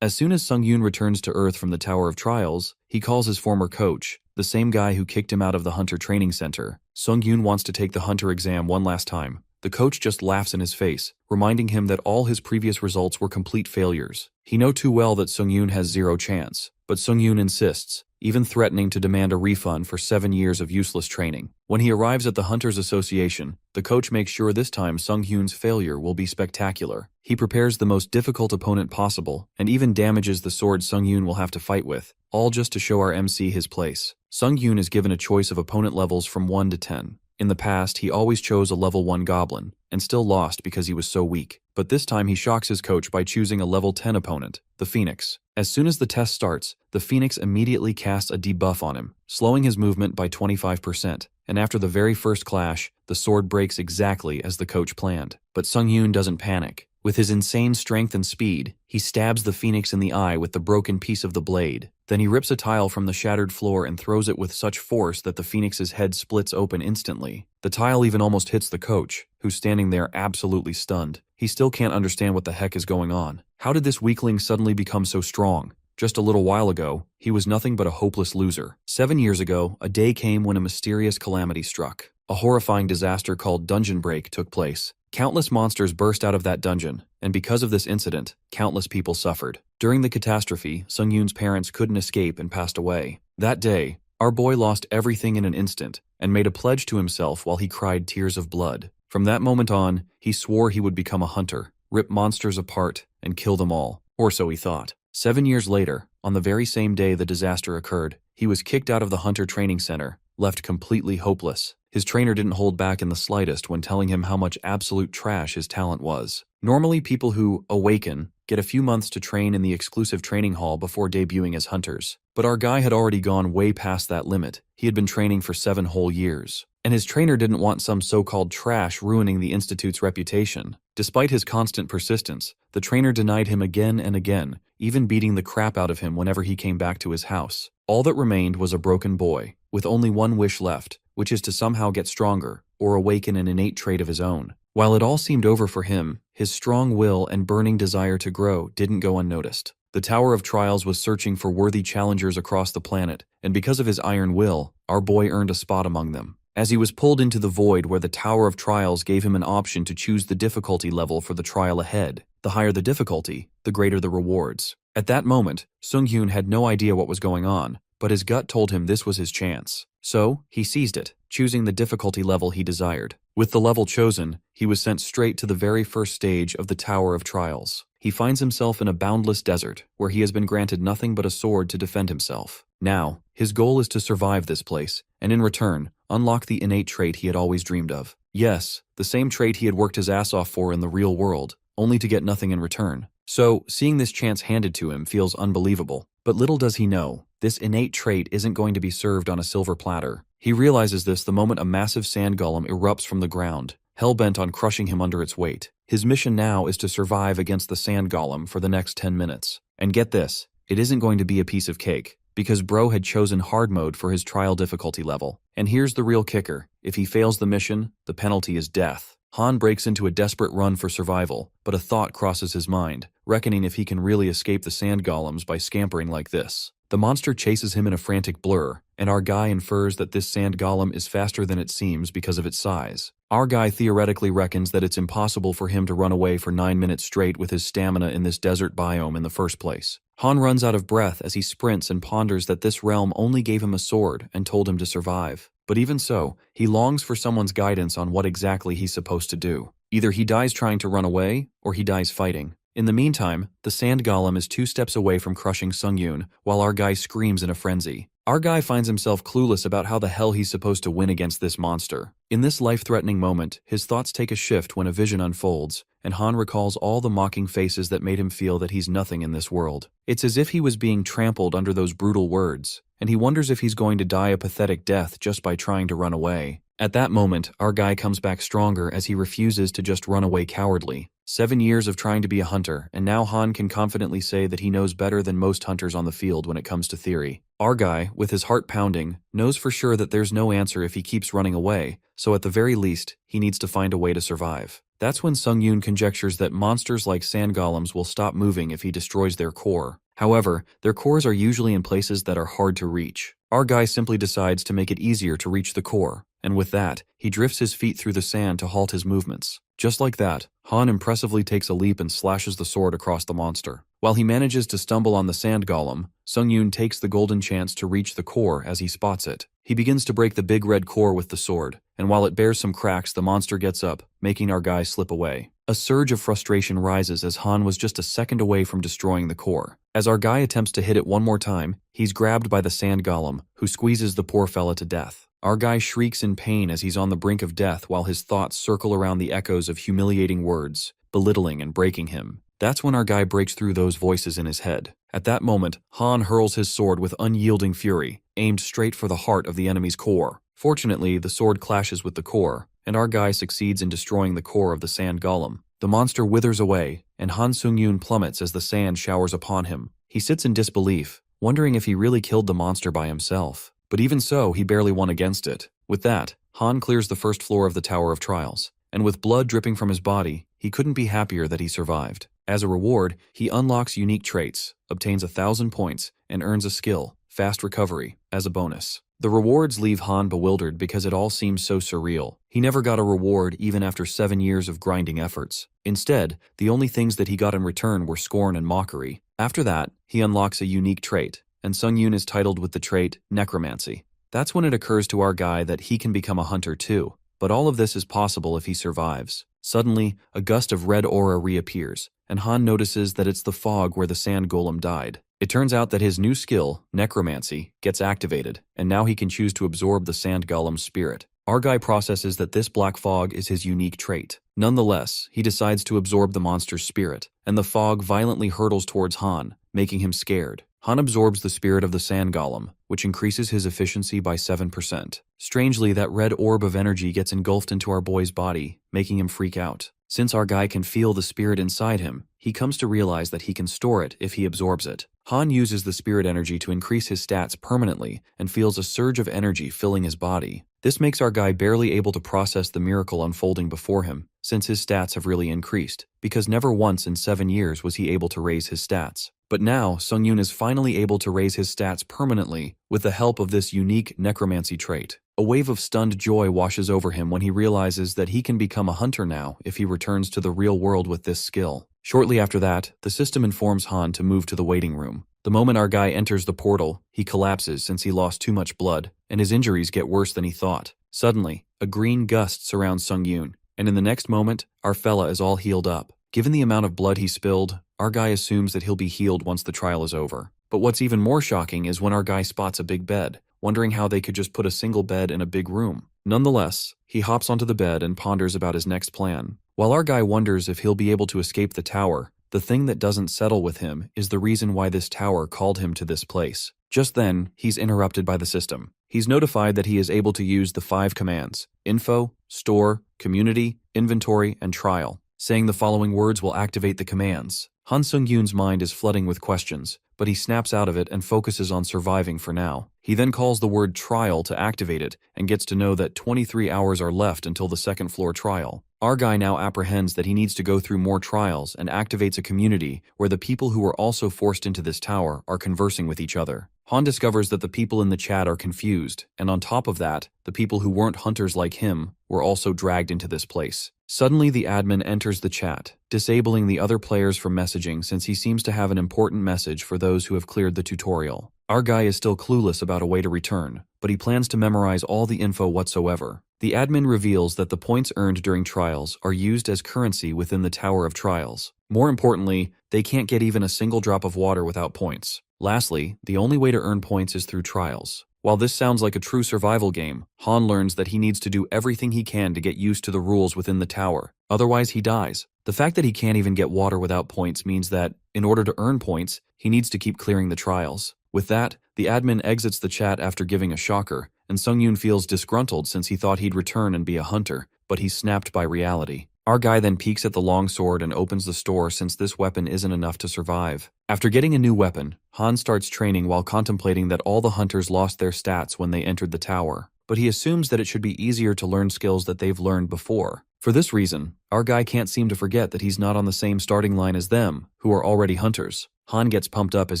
As soon as Sung-yoon returns to Earth from the Tower of Trials, he calls his former coach, the same guy who kicked him out of the Hunter Training Center. Sung-yoon wants to take the Hunter exam one last time. The coach just laughs in his face, reminding him that all his previous results were complete failures. He knows too well that Sung-yoon has zero chance, but Sung-yoon insists, even threatening to demand a refund for 7 years of useless training. When he arrives at the Hunters Association, the coach makes sure this time Sung-yoon's failure will be spectacular. He prepares the most difficult opponent possible, and even damages the sword Sung-yoon will have to fight with, all just to show our MC his place. Sung-yoon is given a choice of opponent levels from 1 to 10. In the past, he always chose a level 1 goblin, and still lost because he was so weak. But this time he shocks his coach by choosing a level 10 opponent, the Phoenix. As soon as the test starts, the Phoenix immediately casts a debuff on him, slowing his movement by 25%, and after the very first clash, the sword breaks exactly as the coach planned. But Sung-yoon doesn't panic. With his insane strength and speed, he stabs the Phoenix in the eye with the broken piece of the blade. Then he rips a tile from the shattered floor and throws it with such force that the Phoenix's head splits open instantly. The tile even almost hits the coach, who's standing there absolutely stunned. He still can't understand what the heck is going on. How did this weakling suddenly become so strong? Just a little while ago, he was nothing but a hopeless loser. 7 years ago, a day came when a mysterious calamity struck. A horrifying disaster called Dungeon Break took place. Countless monsters burst out of that dungeon, and because of this incident, countless people suffered. During the catastrophe, Sung-yoon's parents couldn't escape and passed away. That day, our boy lost everything in an instant, and made a pledge to himself while he cried tears of blood. From that moment on, he swore he would become a hunter, rip monsters apart, and kill them all. Or so he thought. 7 years later, on the very same day the disaster occurred, he was kicked out of the Hunter Training Center, left completely hopeless. His trainer didn't hold back in the slightest when telling him how much absolute trash his talent was. Normally, people who awaken get a few months to train in the exclusive training hall before debuting as hunters. But our guy had already gone way past that limit. He had been training for 7 whole years. And his trainer didn't want some so-called trash ruining the Institute's reputation. Despite his constant persistence, the trainer denied him again and again, even beating the crap out of him whenever he came back to his house. All that remained was a broken boy, with only one wish left, which is to somehow get stronger, or awaken an innate trait of his own. While it all seemed over for him, his strong will and burning desire to grow didn't go unnoticed. The Tower of Trials was searching for worthy challengers across the planet, and because of his iron will, our boy earned a spot among them. As he was pulled into the void where the Tower of Trials gave him an option to choose the difficulty level for the trial ahead. The higher the difficulty, the greater the rewards. At that moment, Sung-yoon had no idea what was going on, but his gut told him this was his chance. So, he seized it, choosing the difficulty level he desired. With the level chosen, he was sent straight to the very first stage of the Tower of Trials. He finds himself in a boundless desert, where he has been granted nothing but a sword to defend himself. Now, his goal is to survive this place, and in return, unlock the innate trait he had always dreamed of. Yes, the same trait he had worked his ass off for in the real world, only to get nothing in return. So, seeing this chance handed to him feels unbelievable. But little does he know, this innate trait isn't going to be served on a silver platter. He realizes this the moment a massive sand golem erupts from the ground, hell-bent on crushing him under its weight. His mission now is to survive against the sand golem for the next 10 minutes. And get this, it isn't going to be a piece of cake, because bro had chosen hard mode for his trial difficulty level. And here's the real kicker, if he fails the mission, the penalty is death. Han breaks into a desperate run for survival, but a thought crosses his mind, reckoning if he can really escape the sand golems by scampering like this. The monster chases him in a frantic blur, and our guy infers that this sand golem is faster than it seems because of its size. Our guy theoretically reckons that it's impossible for him to run away for 9 minutes straight with his stamina in this desert biome in the first place. Han runs out of breath as he sprints and ponders that this realm only gave him a sword and told him to survive. But even so, he longs for someone's guidance on what exactly he's supposed to do. Either he dies trying to run away, or he dies fighting. In the meantime, the sand golem is 2 steps away from crushing Sung-yoon, while our guy screams in a frenzy. Our guy finds himself clueless about how the hell he's supposed to win against this monster. In this life-threatening moment, his thoughts take a shift when a vision unfolds, and Han recalls all the mocking faces that made him feel that he's nothing in this world. It's as if he was being trampled under those brutal words, and he wonders if he's going to die a pathetic death just by trying to run away. At that moment, our guy comes back stronger as he refuses to just run away cowardly. 7 years of trying to be a hunter, and now Han can confidently say that he knows better than most hunters on the field when it comes to theory. Our guy, with his heart pounding, knows for sure that there's no answer if he keeps running away, so at the very least, he needs to find a way to survive. That's when Sung-yoon conjectures that monsters like sand golems will stop moving if he destroys their core. However, their cores are usually in places that are hard to reach. Our guy simply decides to make it easier to reach the core, and with that, he drifts his feet through the sand to halt his movements. Just like that, Han impressively takes a leap and slashes the sword across the monster. While he manages to stumble on the sand golem, Sung-yoon takes the golden chance to reach the core as he spots it. He begins to break the big red core with the sword, and while it bears some cracks, the monster gets up, making our guy slip away. A surge of frustration rises as Han was just a second away from destroying the core. As our guy attempts to hit it one more time, he's grabbed by the sand golem, who squeezes the poor fella to death. Our guy shrieks in pain as he's on the brink of death while his thoughts circle around the echoes of humiliating words, belittling and breaking him. That's when our guy breaks through those voices in his head. At that moment, Han hurls his sword with unyielding fury, aimed straight for the heart of the enemy's core. Fortunately, the sword clashes with the core, and our guy succeeds in destroying the core of the sand golem. The monster withers away, and Han Sung-yoon plummets as the sand showers upon him. He sits in disbelief, wondering if he really killed the monster by himself. But even so, he barely won against it. With that, Han clears the first floor of the Tower of Trials, and with blood dripping from his body, he couldn't be happier that he survived. As a reward, he unlocks unique traits, obtains 1,000 points, and earns a skill, Fast Recovery, as a bonus. The rewards leave Han bewildered because it all seems so surreal. He never got a reward even after 7 years of grinding efforts. Instead, the only things that he got in return were scorn and mockery. After that, he unlocks a unique trait, and Sung-yoon is titled with the trait Necromancy. That's when it occurs to our guy that he can become a hunter too. But all of this is possible if he survives. Suddenly, a gust of red aura reappears, and Han notices that it's the fog where the sand golem died. It turns out that his new skill, Necromancy, gets activated, and now he can choose to absorb the sand golem's spirit. Our guy processes that this black fog is his unique trait. Nonetheless, he decides to absorb the monster's spirit, and the fog violently hurtles towards Han, making him scared. Han absorbs the spirit of the sand golem, which increases his efficiency by 7%. Strangely, that red orb of energy gets engulfed into our boy's body, making him freak out. Since our guy can feel the spirit inside him, he comes to realize that he can store it if he absorbs it. Han uses the spirit energy to increase his stats permanently and feels a surge of energy filling his body. This makes our guy barely able to process the miracle unfolding before him, since his stats have really increased, because never once in 7 years was he able to raise his stats. But now, Sung-yoon is finally able to raise his stats permanently with the help of this unique necromancy trait. A wave of stunned joy washes over him when he realizes that he can become a hunter now if he returns to the real world with this skill. Shortly after that, the system informs Han to move to the waiting room. The moment our guy enters the portal, he collapses since he lost too much blood, and his injuries get worse than he thought. Suddenly, a green gust surrounds Sung-yoon, and in the next moment, our fella is all healed up. Given the amount of blood he spilled, our guy assumes that he'll be healed once the trial is over. But what's even more shocking is when our guy spots a big bed, wondering how they could just put a single bed in a big room. Nonetheless, he hops onto the bed and ponders about his next plan. While our guy wonders if he'll be able to escape the tower, the thing that doesn't settle with him is the reason why this tower called him to this place. Just then, he's interrupted by the system. He's notified that he is able to use the 5 commands: Info, Store, Community, Inventory, and Trial. Saying the following words will activate the commands. Han Sung-yoon's mind is flooding with questions, but he snaps out of it and focuses on surviving for now. He then calls the word trial to activate it and gets to know that 23 hours are left until the second floor trial. Our guy now apprehends that he needs to go through more trials and activates a community where the people who were also forced into this tower are conversing with each other. Han discovers that the people in the chat are confused, and on top of that, the people who weren't hunters like him were also dragged into this place. Suddenly, the admin enters the chat, disabling the other players from messaging since he seems to have an important message for those who have cleared the tutorial. Our guy is still clueless about a way to return, but he plans to memorize all the info whatsoever. The admin reveals that the points earned during trials are used as currency within the Tower of Trials. More importantly, they can't get even a single drop of water without points. Lastly, the only way to earn points is through trials. While this sounds like a true survival game, Han learns that he needs to do everything he can to get used to the rules within the tower. Otherwise, he dies. The fact that he can't even get water without points means that, in order to earn points, he needs to keep clearing the trials. With that, the admin exits the chat after giving a shocker, and Sung-yoon feels disgruntled since he thought he'd return and be a hunter, but he's snapped by reality. Our guy then peeks at the longsword and opens the store since this weapon isn't enough to survive. After getting a new weapon, Han starts training while contemplating that all the hunters lost their stats when they entered the tower. But he assumes that it should be easier to learn skills that they've learned before. For this reason, our guy can't seem to forget that he's not on the same starting line as them, who are already hunters. Han gets pumped up as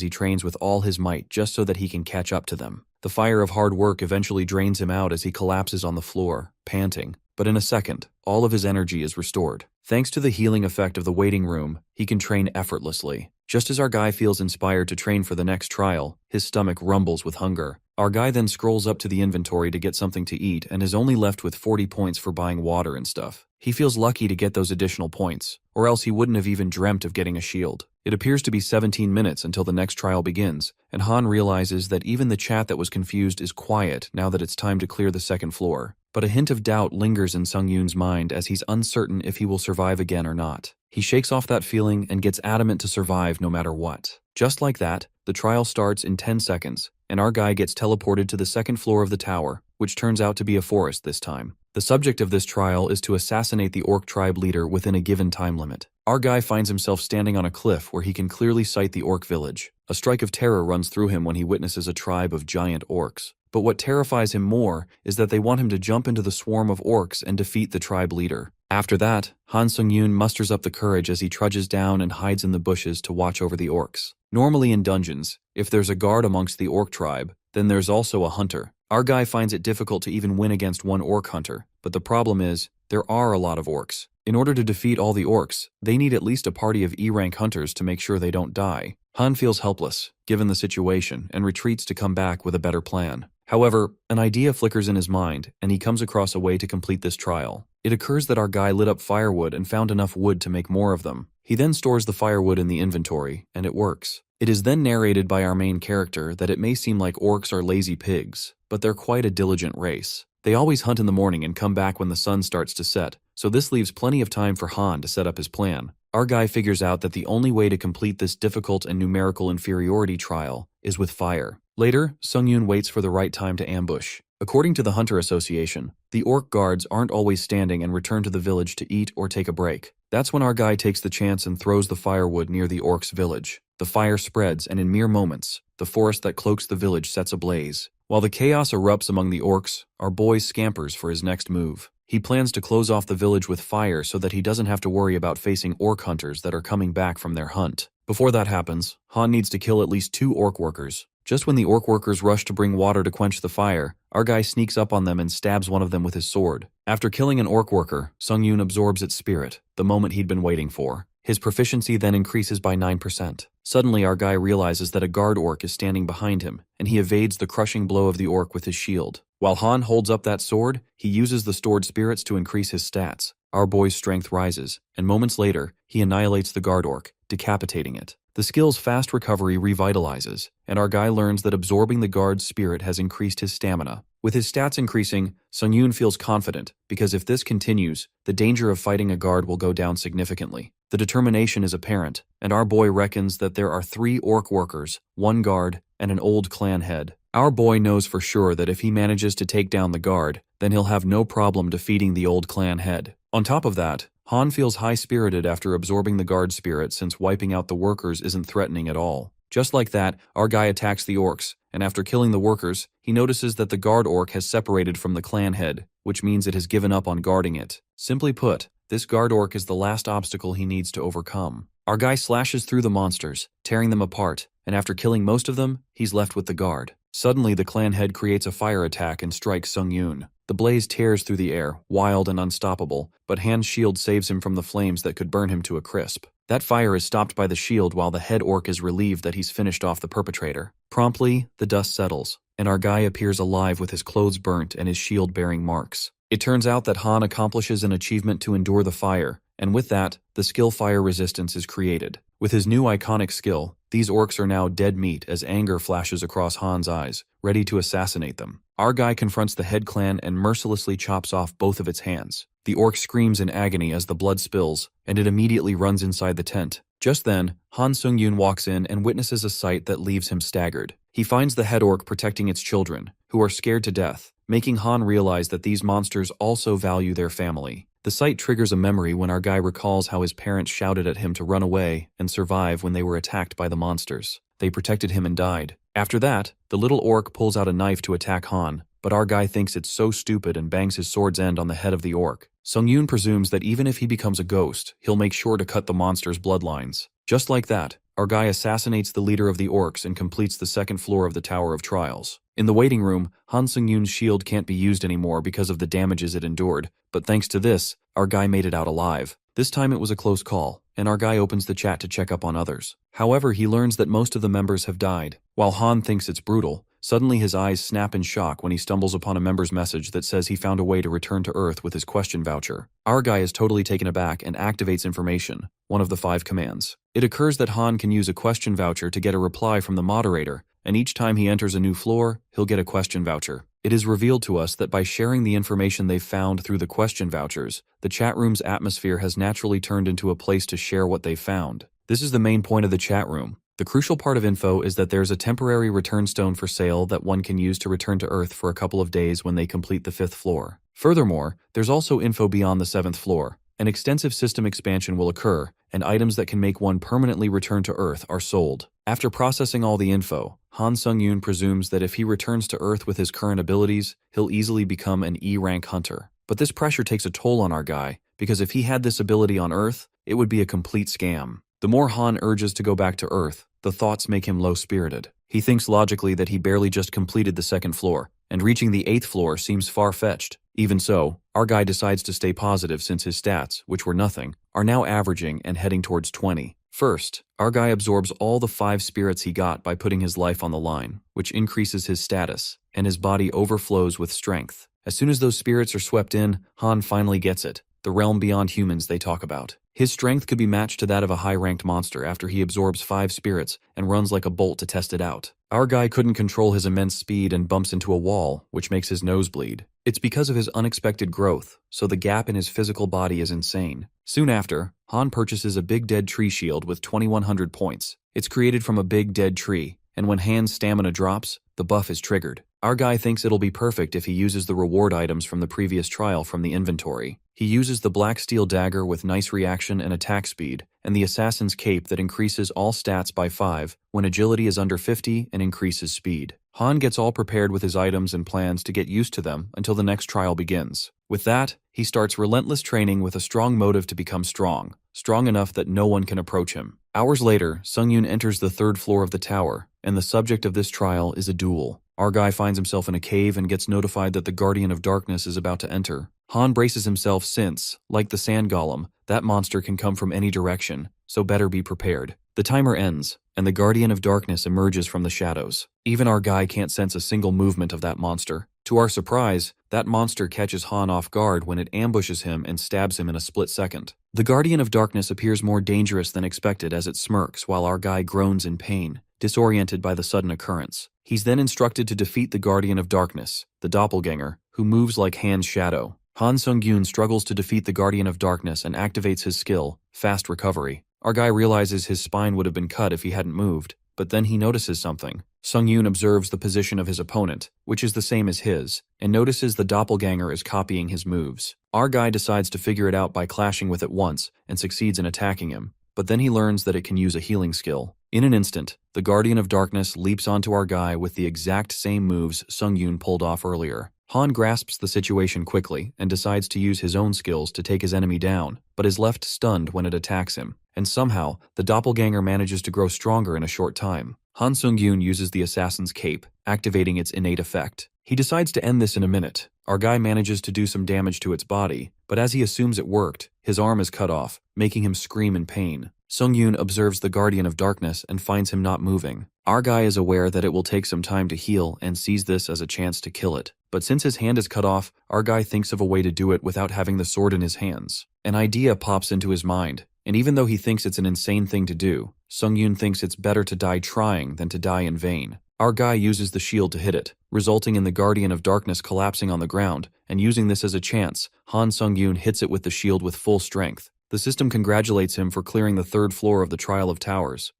he trains with all his might just so that he can catch up to them. The fire of hard work eventually drains him out as he collapses on the floor, panting. But in a second, all of his energy is restored. Thanks to the healing effect of the waiting room, he can train effortlessly. Just as our guy feels inspired to train for the next trial, his stomach rumbles with hunger. Our guy then scrolls up to the inventory to get something to eat and is only left with 40 points for buying water and stuff. He feels lucky to get those additional points, or else he wouldn't have even dreamt of getting a shield. It appears to be 17 minutes until the next trial begins, and Han realizes that even the chat that was confused is quiet now that it's time to clear the second floor. But a hint of doubt lingers in Sung-yoon's mind as he's uncertain if he will survive again or not. He shakes off that feeling and gets adamant to survive no matter what. Just like that, the trial starts in 10 seconds, and our guy gets teleported to the second floor of the tower, which turns out to be a forest this time. The subject of this trial is to assassinate the orc tribe leader within a given time limit. Our guy finds himself standing on a cliff where he can clearly sight the orc village. A strike of terror runs through him when he witnesses a tribe of giant orcs. But what terrifies him more is that they want him to jump into the swarm of orcs and defeat the tribe leader. After that, Han Sung-yoon musters up the courage as he trudges down and hides in the bushes to watch over the orcs. Normally in dungeons, if there's a guard amongst the orc tribe, then there's also a hunter. Our guy finds it difficult to even win against one orc hunter, but the problem is, there are a lot of orcs. In order to defeat all the orcs, they need at least a party of E-rank hunters to make sure they don't die. Han feels helpless, given the situation, and retreats to come back with a better plan. However, an idea flickers in his mind, and he comes across a way to complete this trial. It occurs that our guy lit up firewood and found enough wood to make more of them. He then stores the firewood in the inventory, and it works. It is then narrated by our main character that it may seem like orcs are lazy pigs, but they're quite a diligent race. They always hunt in the morning and come back when the sun starts to set, so this leaves plenty of time for Han to set up his plan. Our guy figures out that the only way to complete this difficult and numerical inferiority trial is with fire. Later, Sung-yoon waits for the right time to ambush. According to the Hunter Association, the orc guards aren't always standing and return to the village to eat or take a break. That's when our guy takes the chance and throws the firewood near the orcs' village. The fire spreads, and in mere moments, the forest that cloaks the village sets ablaze. While the chaos erupts among the orcs, our boy scampers for his next move. He plans to close off the village with fire so that he doesn't have to worry about facing orc hunters that are coming back from their hunt. Before that happens, Han needs to kill at least 2 orc workers. Just when the orc workers rush to bring water to quench the fire, our guy sneaks up on them and stabs one of them with his sword. After killing an orc worker, Sung-yoon absorbs its spirit, the moment he'd been waiting for. His proficiency then increases by 9%. Suddenly, our guy realizes that a guard orc is standing behind him, and he evades the crushing blow of the orc with his shield. While Han holds up that sword, he uses the stored spirits to increase his stats. Our boy's strength rises, and moments later, he annihilates the guard orc, decapitating it. The skill's fast recovery revitalizes, and our guy learns that absorbing the guard's spirit has increased his stamina. With his stats increasing, Sung-yoon feels confident, because if this continues, the danger of fighting a guard will go down significantly. The determination is apparent, and our boy reckons that there are 3 orc workers, 1 guard, and an old clan head. Our boy knows for sure that if he manages to take down the guard, then he'll have no problem defeating the old clan head. On top of that, Han feels high-spirited after absorbing the guard spirit since wiping out the workers isn't threatening at all. Just like that, our guy attacks the orcs, and after killing the workers, he notices that the guard orc has separated from the clan head, which means it has given up on guarding it. Simply put, this guard orc is the last obstacle he needs to overcome. Our guy slashes through the monsters, tearing them apart, and after killing most of them, he's left with the guard. Suddenly, the clan head creates a fire attack and strikes Sung-yoon. The blaze tears through the air, wild and unstoppable, but Han's shield saves him from the flames that could burn him to a crisp. That fire is stopped by the shield while the head orc is relieved that he's finished off the perpetrator. Promptly, the dust settles, and our guy appears alive with his clothes burnt and his shield bearing marks. It turns out that Han accomplishes an achievement to endure the fire, and with that, the skill fire resistance is created. With his new iconic skill, these orcs are now dead meat as anger flashes across Han's eyes, ready to assassinate them. Our guy confronts the head clan and mercilessly chops off both of its hands. The orc screams in agony as the blood spills, and it immediately runs inside the tent. Just then, Han Sung-yoon walks in and witnesses a sight that leaves him staggered. He finds the head orc protecting its children, who are scared to death, making Han realize that these monsters also value their family. The sight triggers a memory when our guy recalls how his parents shouted at him to run away and survive when they were attacked by the monsters. They protected him and died. After that, the little orc pulls out a knife to attack Han, but our guy thinks it's so stupid and bangs his sword's end on the head of the orc. Sung-yoon presumes that even if he becomes a ghost, he'll make sure to cut the monster's bloodlines. Just like that, our guy assassinates the leader of the orcs and completes the second floor of the Tower of Trials. In the waiting room, Han Sung-yoon's shield can't be used anymore because of the damages it endured, but thanks to this, our guy made it out alive. This time it was a close call, and our guy opens the chat to check up on others. However, he learns that most of the members have died. While Han thinks it's brutal, suddenly his eyes snap in shock when he stumbles upon a member's message that says he found a way to return to Earth with his question voucher. Our guy is totally taken aback and activates information, one of the 5 commands. It occurs that Han can use a question voucher to get a reply from the moderator, and each time he enters a new floor, he'll get a question voucher. It is revealed to us that by sharing the information they've found through the question vouchers, the chat room's atmosphere has naturally turned into a place to share what they've found. This is the main point of the chat room. The crucial part of info is that there's a temporary return stone for sale that one can use to return to Earth for a couple of days when they complete the 5th floor. Furthermore, there's also info beyond the 7th floor. An extensive system expansion will occur, and items that can make one permanently return to Earth are sold. After processing all the info, Han Sung-yoon presumes that if he returns to Earth with his current abilities, he'll easily become an E-rank hunter. But this pressure takes a toll on our guy, because if he had this ability on Earth, it would be a complete scam. The more Han urges to go back to Earth, the thoughts make him low-spirited. He thinks logically that he barely just completed the 2nd floor, and reaching the 8th floor seems far-fetched. Even so, our guy decides to stay positive since his stats, which were nothing, are now averaging and heading towards 20. First, our guy absorbs all the 5 spirits he got by putting his life on the line, which increases his status, and his body overflows with strength. As soon as those spirits are swept in, Han finally gets it, the realm beyond humans they talk about. His strength could be matched to that of a high-ranked monster after he absorbs 5 spirits and runs like a bolt to test it out. Our guy couldn't control his immense speed and bumps into a wall, which makes his nose bleed. It's because of his unexpected growth, so the gap in his physical body is insane. Soon after, Han purchases a big dead tree shield with 2100 points. It's created from a big dead tree, and when Han's stamina drops, the buff is triggered. Our guy thinks it'll be perfect if he uses the reward items from the previous trial from the inventory. He uses the black steel dagger with nice reaction and attack speed, and the assassin's cape that increases all stats by 5 when agility is under 50 and increases speed. Han gets all prepared with his items and plans to get used to them until the next trial begins. With that, he starts relentless training with a strong motive to become strong enough that no one can approach him. Hours later, Sung-yoon enters the 3rd floor of the tower, and the subject of this trial is a duel. Our guy finds himself in a cave and gets notified that the Guardian of Darkness is about to enter. Han braces himself since, like the sand golem, that monster can come from any direction, so better be prepared. The timer ends, and the Guardian of Darkness emerges from the shadows. Even our guy can't sense a single movement of that monster. To our surprise, that monster catches Han off guard when it ambushes him and stabs him in a split second. The Guardian of Darkness appears more dangerous than expected as it smirks while our guy groans in pain, disoriented by the sudden occurrence. He's then instructed to defeat the Guardian of Darkness, the doppelganger, who moves like Han's shadow. Han Sung-yoon struggles to defeat the Guardian of Darkness and activates his skill, Fast Recovery. Our guy realizes his spine would have been cut if he hadn't moved, but then he notices something. Sung-yoon observes the position of his opponent, which is the same as his, and notices the doppelganger is copying his moves. Our guy decides to figure it out by clashing with it once, and succeeds in attacking him, but then he learns that it can use a healing skill. In an instant, the Guardian of Darkness leaps onto our guy with the exact same moves Sung-yoon pulled off earlier. Han grasps the situation quickly and decides to use his own skills to take his enemy down, but is left stunned when it attacks him, and somehow, the doppelganger manages to grow stronger in a short time. Han Sung-yoon uses the assassin's cape, activating its innate effect. He decides to end this in a minute. Our guy manages to do some damage to its body, but as he assumes it worked, his arm is cut off, making him scream in pain. Sung-yoon observes the Guardian of Darkness and finds him not moving. Our guy is aware that it will take some time to heal and sees this as a chance to kill it. But since his hand is cut off, our guy thinks of a way to do it without having the sword in his hands. An idea pops into his mind, and even though he thinks it's an insane thing to do, Sung-yoon thinks it's better to die trying than to die in vain. Our guy uses the shield to hit it, resulting in the Guardian of Darkness collapsing on the ground, and using this as a chance, Han Sung-yoon hits it with the shield with full strength. The system congratulates him for clearing the 3rd floor of the Trial of Towers.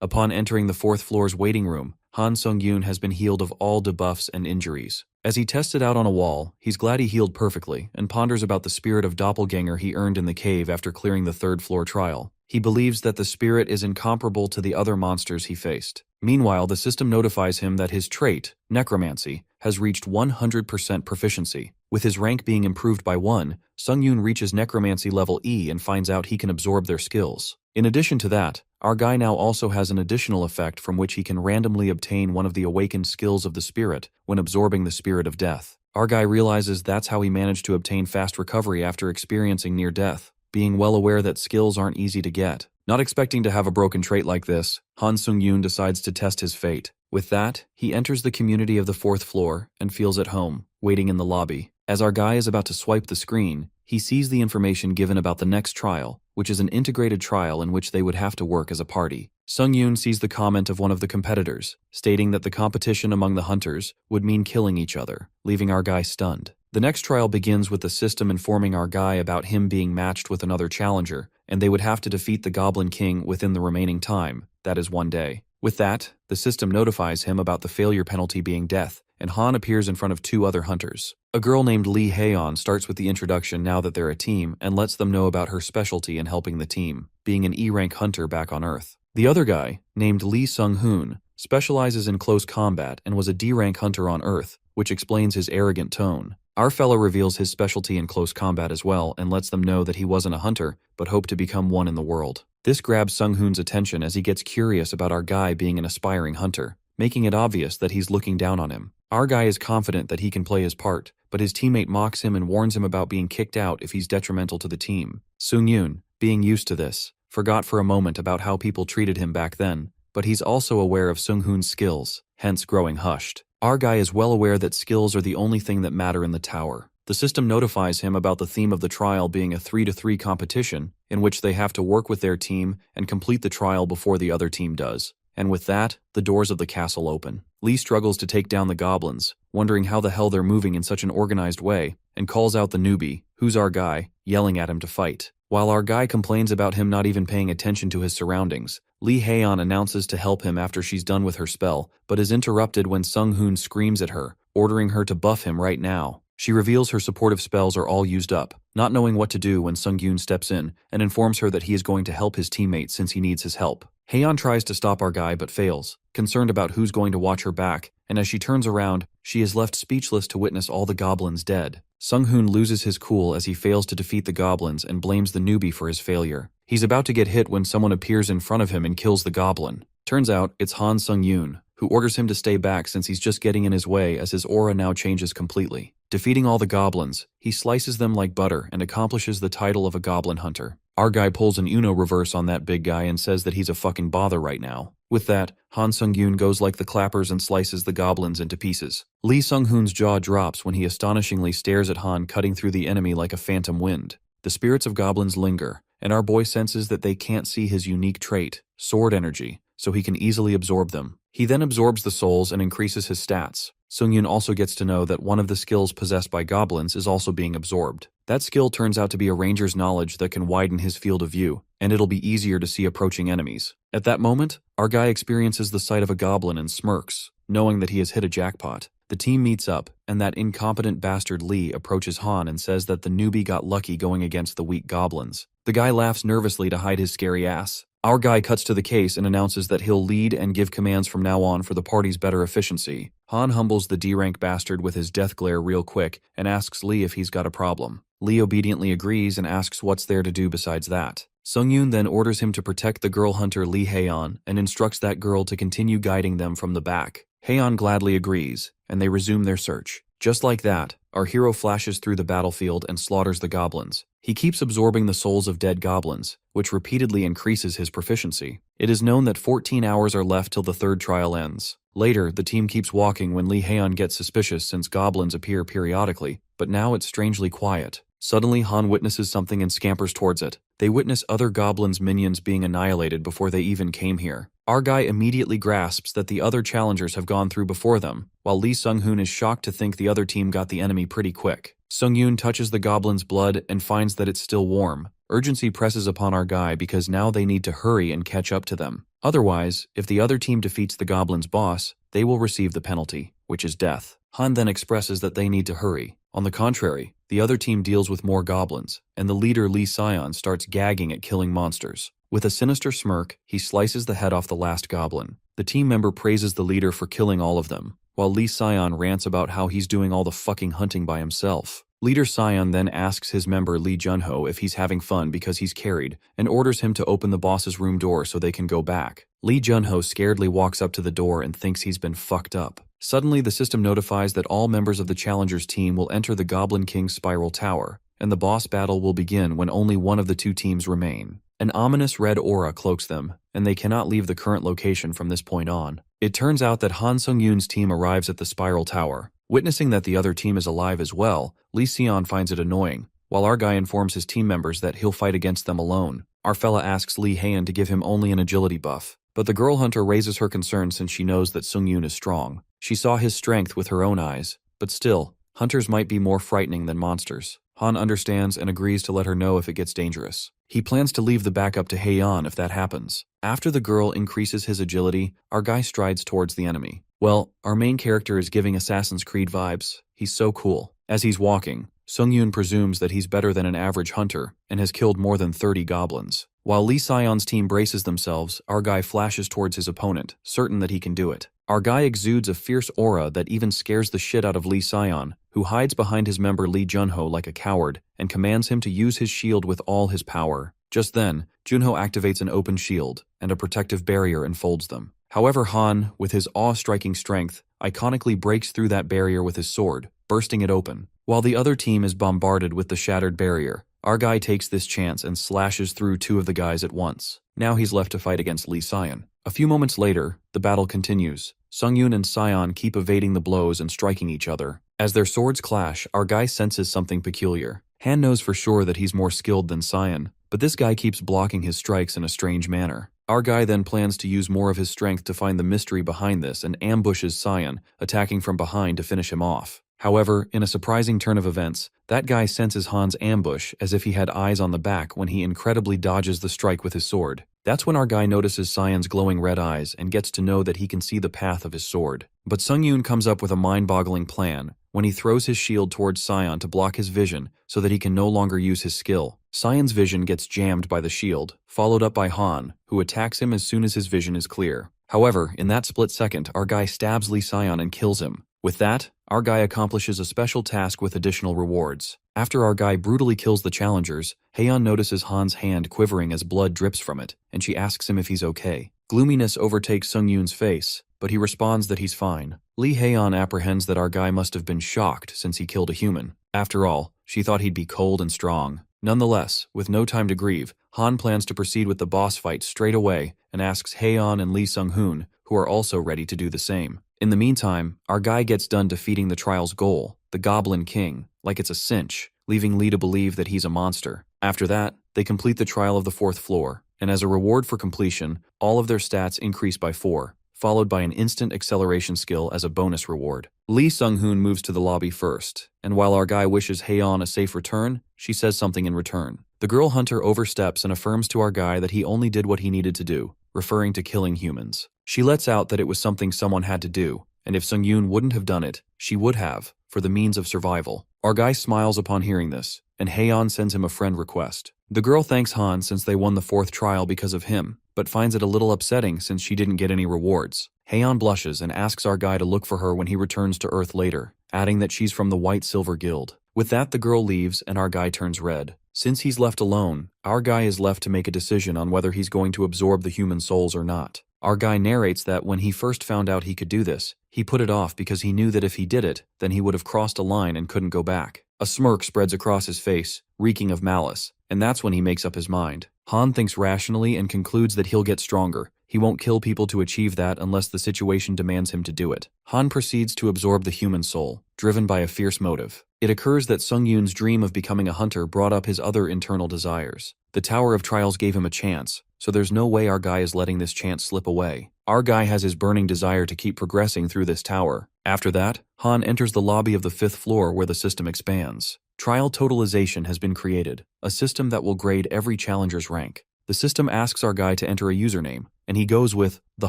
Upon entering the 4th floor's waiting room, Han Sung-yoon has been healed of all debuffs and injuries. As he tests it out on a wall, he's glad he healed perfectly and ponders about the spirit of doppelganger he earned in the cave after clearing the 3rd floor trial. He believes that the spirit is incomparable to the other monsters he faced. Meanwhile, the system notifies him that his trait, necromancy, has reached 100% proficiency. With his rank being improved by 1, Sung-yoon reaches necromancy level E and finds out he can absorb their skills. In addition to that, our guy now also has an additional effect from which he can randomly obtain one of the awakened skills of the spirit when absorbing the spirit of death. Our guy realizes that's how he managed to obtain fast recovery after experiencing near death, being well aware that skills aren't easy to get. Not expecting to have a broken trait like this, Han Sung-yoon decides to test his fate. With that, he enters the community of the 4th floor and feels at home, waiting in the lobby. As our guy is about to swipe the screen, he sees the information given about the next trial, which is an integrated trial in which they would have to work as a party. Sung-yoon sees the comment of one of the competitors, stating that the competition among the hunters would mean killing each other, leaving our guy stunned. The next trial begins with the system informing our guy about him being matched with another challenger, and they would have to defeat the Goblin King within the remaining time, that is 1 day. With that, the system notifies him about the failure penalty being death, and Han appears in front of 2 other hunters. A girl named Lee Haeon starts with the introduction now that they're a team and lets them know about her specialty in helping the team, being an E-rank hunter back on Earth. The other guy, named Lee Sung-hoon, specializes in close combat and was a D-rank hunter on Earth, which explains his arrogant tone. Our fellow reveals his specialty in close combat as well and lets them know that he wasn't a hunter, but hoped to become one in the world. This grabs Sung-hoon's attention as he gets curious about our guy being an aspiring hunter, making it obvious that he's looking down on him. Our guy is confident that he can play his part, but his teammate mocks him and warns him about being kicked out if he's detrimental to the team. Sung-yoon, being used to this, forgot for a moment about how people treated him back then, but he's also aware of Sung-hoon's skills, hence growing hushed. Our guy is well aware that skills are the only thing that matter in the tower. The system notifies him about the theme of the trial being a 3-to-3 competition, in which they have to work with their team and complete the trial before the other team does. And with that, the doors of the castle open. Lee struggles to take down the goblins, wondering how the hell they're moving in such an organized way, and calls out the newbie, who's our guy, yelling at him to fight. While our guy complains about him not even paying attention to his surroundings, Lee Haeon announces to help him after she's done with her spell, but is interrupted when Sung-hoon screams at her, ordering her to buff him right now. She reveals her supportive spells are all used up, not knowing what to do when Sung-yoon steps in and informs her that he is going to help his teammate since he needs his help. Haeon tries to stop our guy but fails, concerned about who's going to watch her back, and as she turns around, she is left speechless to witness all the goblins dead. Sung-hoon loses his cool as he fails to defeat the goblins and blames the newbie for his failure. He's about to get hit when someone appears in front of him and kills the goblin. Turns out, it's Han Sung-yoon, who orders him to stay back since he's just getting in his way as his aura now changes completely. Defeating all the goblins, he slices them like butter and accomplishes the title of a goblin hunter. Our guy pulls an Uno reverse on that big guy and says that he's a fucking bother right now. With that, Han Sung-yoon goes like the clappers and slices the goblins into pieces. Lee Sung-hoon's jaw drops when he astonishingly stares at Han cutting through the enemy like a phantom wind. The spirits of goblins linger, and our boy senses that they can't see his unique trait, sword energy, so he can easily absorb them. He then absorbs the souls and increases his stats. Sung-yoon also gets to know that one of the skills possessed by goblins is also being absorbed. That skill turns out to be a ranger's knowledge that can widen his field of view, and it'll be easier to see approaching enemies. At that moment, our guy experiences the sight of a goblin and smirks, knowing that he has hit a jackpot. The team meets up, and that incompetent bastard Lee approaches Han and says that the newbie got lucky going against the weak goblins. The guy laughs nervously to hide his scary ass. Our guy cuts to the case and announces that he'll lead and give commands from now on for the party's better efficiency. Han humbles the D-rank bastard with his death glare real quick and asks Lee if he's got a problem. Lee obediently agrees and asks what's there to do besides that. Sung-yoon then orders him to protect the girl hunter Lee Haeon and instructs that girl to continue guiding them from the back. Haeon gladly agrees, and they resume their search. Just like that, our hero flashes through the battlefield and slaughters the goblins. He keeps absorbing the souls of dead goblins, which repeatedly increases his proficiency. It is known that 14 hours are left till the third trial ends. Later, the team keeps walking when Lee Haeon gets suspicious since goblins appear periodically, but now it's strangely quiet. Suddenly, Han witnesses something and scampers towards it. They witness other goblins' minions being annihilated before they even came here. Our guy immediately grasps that the other challengers have gone through before them, while Lee Sung-hoon is shocked to think the other team got the enemy pretty quick. Sung-yoon touches the goblin's blood and finds that it's still warm. Urgency presses upon our guy because now they need to hurry and catch up to them. Otherwise, if the other team defeats the goblin's boss, they will receive the penalty, which is death. Han then expresses that they need to hurry. On the contrary, the other team deals with more goblins, and the leader Lee Sion starts gagging at killing monsters. With a sinister smirk, he slices the head off the last goblin. The team member praises the leader for killing all of them. while Lee Sion rants about how he's doing all the fucking hunting by himself. Leader Sion then asks his member Lee Junho if he's having fun because he's carried, and orders him to open the boss's room door so they can go back. Lee Junho scaredly walks up to the door and thinks he's been fucked up. Suddenly, the system notifies that all members of the Challengers team will enter the Goblin King's spiral tower, and the boss battle will begin when only one of the two teams remain. An ominous red aura cloaks them, and they cannot leave the current location from this point on. It turns out that Han Sung-yoon's team arrives at the spiral tower. Witnessing that the other team is alive as well, Lee Sion finds it annoying, while our guy informs his team members that he'll fight against them alone. Our fella asks Lee Haeun to give him only an agility buff, but the girl hunter raises her concern since she knows that Sung-yoon is strong. She saw his strength with her own eyes, but still, hunters might be more frightening than monsters. Han understands and agrees to let her know if it gets dangerous. He plans to leave the backup to Haeun if that happens. After the girl increases his agility, our guy strides towards the enemy. Well, our main character is giving Assassin's Creed vibes. He's so cool. As he's walking, Sung-yoon presumes that he's better than an average hunter and has killed more than 30 goblins. While Lee Sion's team braces themselves, our guy flashes towards his opponent, certain that he can do it. Our guy exudes a fierce aura that even scares the shit out of Lee Sion, who hides behind his member Lee Junho like a coward and commands him to use his shield with all his power. Just then, Junho activates an open shield, and a protective barrier enfolds them. However, Han, with his awe-striking strength, iconically breaks through that barrier with his sword, bursting it open. While the other team is bombarded with the shattered barrier, our guy takes this chance and slashes through two of the guys at once. Now he's left to fight against Lee Sion. A few moments later, the battle continues. Sung-yoon and Sion keep evading the blows and striking each other. As their swords clash, our guy senses something peculiar. Han knows for sure that he's more skilled than Sion, but this guy keeps blocking his strikes in a strange manner. Our guy then plans to use more of his strength to find the mystery behind this and ambushes Sion, attacking from behind to finish him off. However, in a surprising turn of events, that guy senses Han's ambush as if he had eyes on the back when he incredibly dodges the strike with his sword. That's when our guy notices Sion's glowing red eyes and gets to know that he can see the path of his sword. But Sung-yoon comes up with a mind-boggling plan when he throws his shield towards Sion to block his vision so that he can no longer use his skill. Sion's vision gets jammed by the shield, followed up by Han, who attacks him as soon as his vision is clear. However, in that split second, our guy stabs Lee Sion and kills him. With that, our guy accomplishes a special task with additional rewards. After our guy brutally kills the challengers, Haeun notices Han's hand quivering as blood drips from it, and she asks him if he's okay. Gloominess overtakes Sung-yoon's face, but he responds that he's fine. Lee Haeun apprehends that our guy must have been shocked since he killed a human. After all, she thought he'd be cold and strong. Nonetheless, with no time to grieve, Han plans to proceed with the boss fight straight away and asks Haeun and Lee Sung-hoon, who are also ready to do the same. In the meantime, our guy gets done defeating the trial's goal, the Goblin King, like it's a cinch, leaving Lee to believe that he's a monster. After that, they complete the trial of the 4th floor, and as a reward for completion, all of their stats increase by 4, followed by an instant acceleration skill as a bonus reward. Lee Sung-hoon moves to the lobby first, and while our guy wishes Haeun a safe return, she says something in return. The girl hunter oversteps and affirms to our guy that he only did what he needed to do, referring to killing humans. She lets out that it was something someone had to do, and if Sung-yoon wouldn't have done it, she would have, for the means of survival. Our guy smiles upon hearing this, and Haeun sends him a friend request. The girl thanks Han since they won the 4th trial because of him, but finds it a little upsetting since she didn't get any rewards. Haeun blushes and asks our guy to look for her when he returns to Earth later, adding that she's from the White Silver Guild. With that, the girl leaves and our guy turns red. Since he's left alone, our guy is left to make a decision on whether he's going to absorb the human souls or not. Our guy narrates that when he first found out he could do this, he put it off because he knew that if he did it, then he would have crossed a line and couldn't go back. A smirk spreads across his face, reeking of malice, and that's when he makes up his mind. Han thinks rationally and concludes that he'll get stronger. He won't kill people to achieve that unless the situation demands him to do it. Han proceeds to absorb the human soul, driven by a fierce motive. It occurs that Sung-yoon's dream of becoming a hunter brought up his other internal desires. The Tower of Trials gave him a chance, so there's no way our guy is letting this chance slip away. Our guy has his burning desire to keep progressing through this tower. After that, Han enters the lobby of the 5th floor where the system expands. Trial totalization has been created, a system that will grade every challenger's rank. The system asks our guy to enter a username, and he goes with the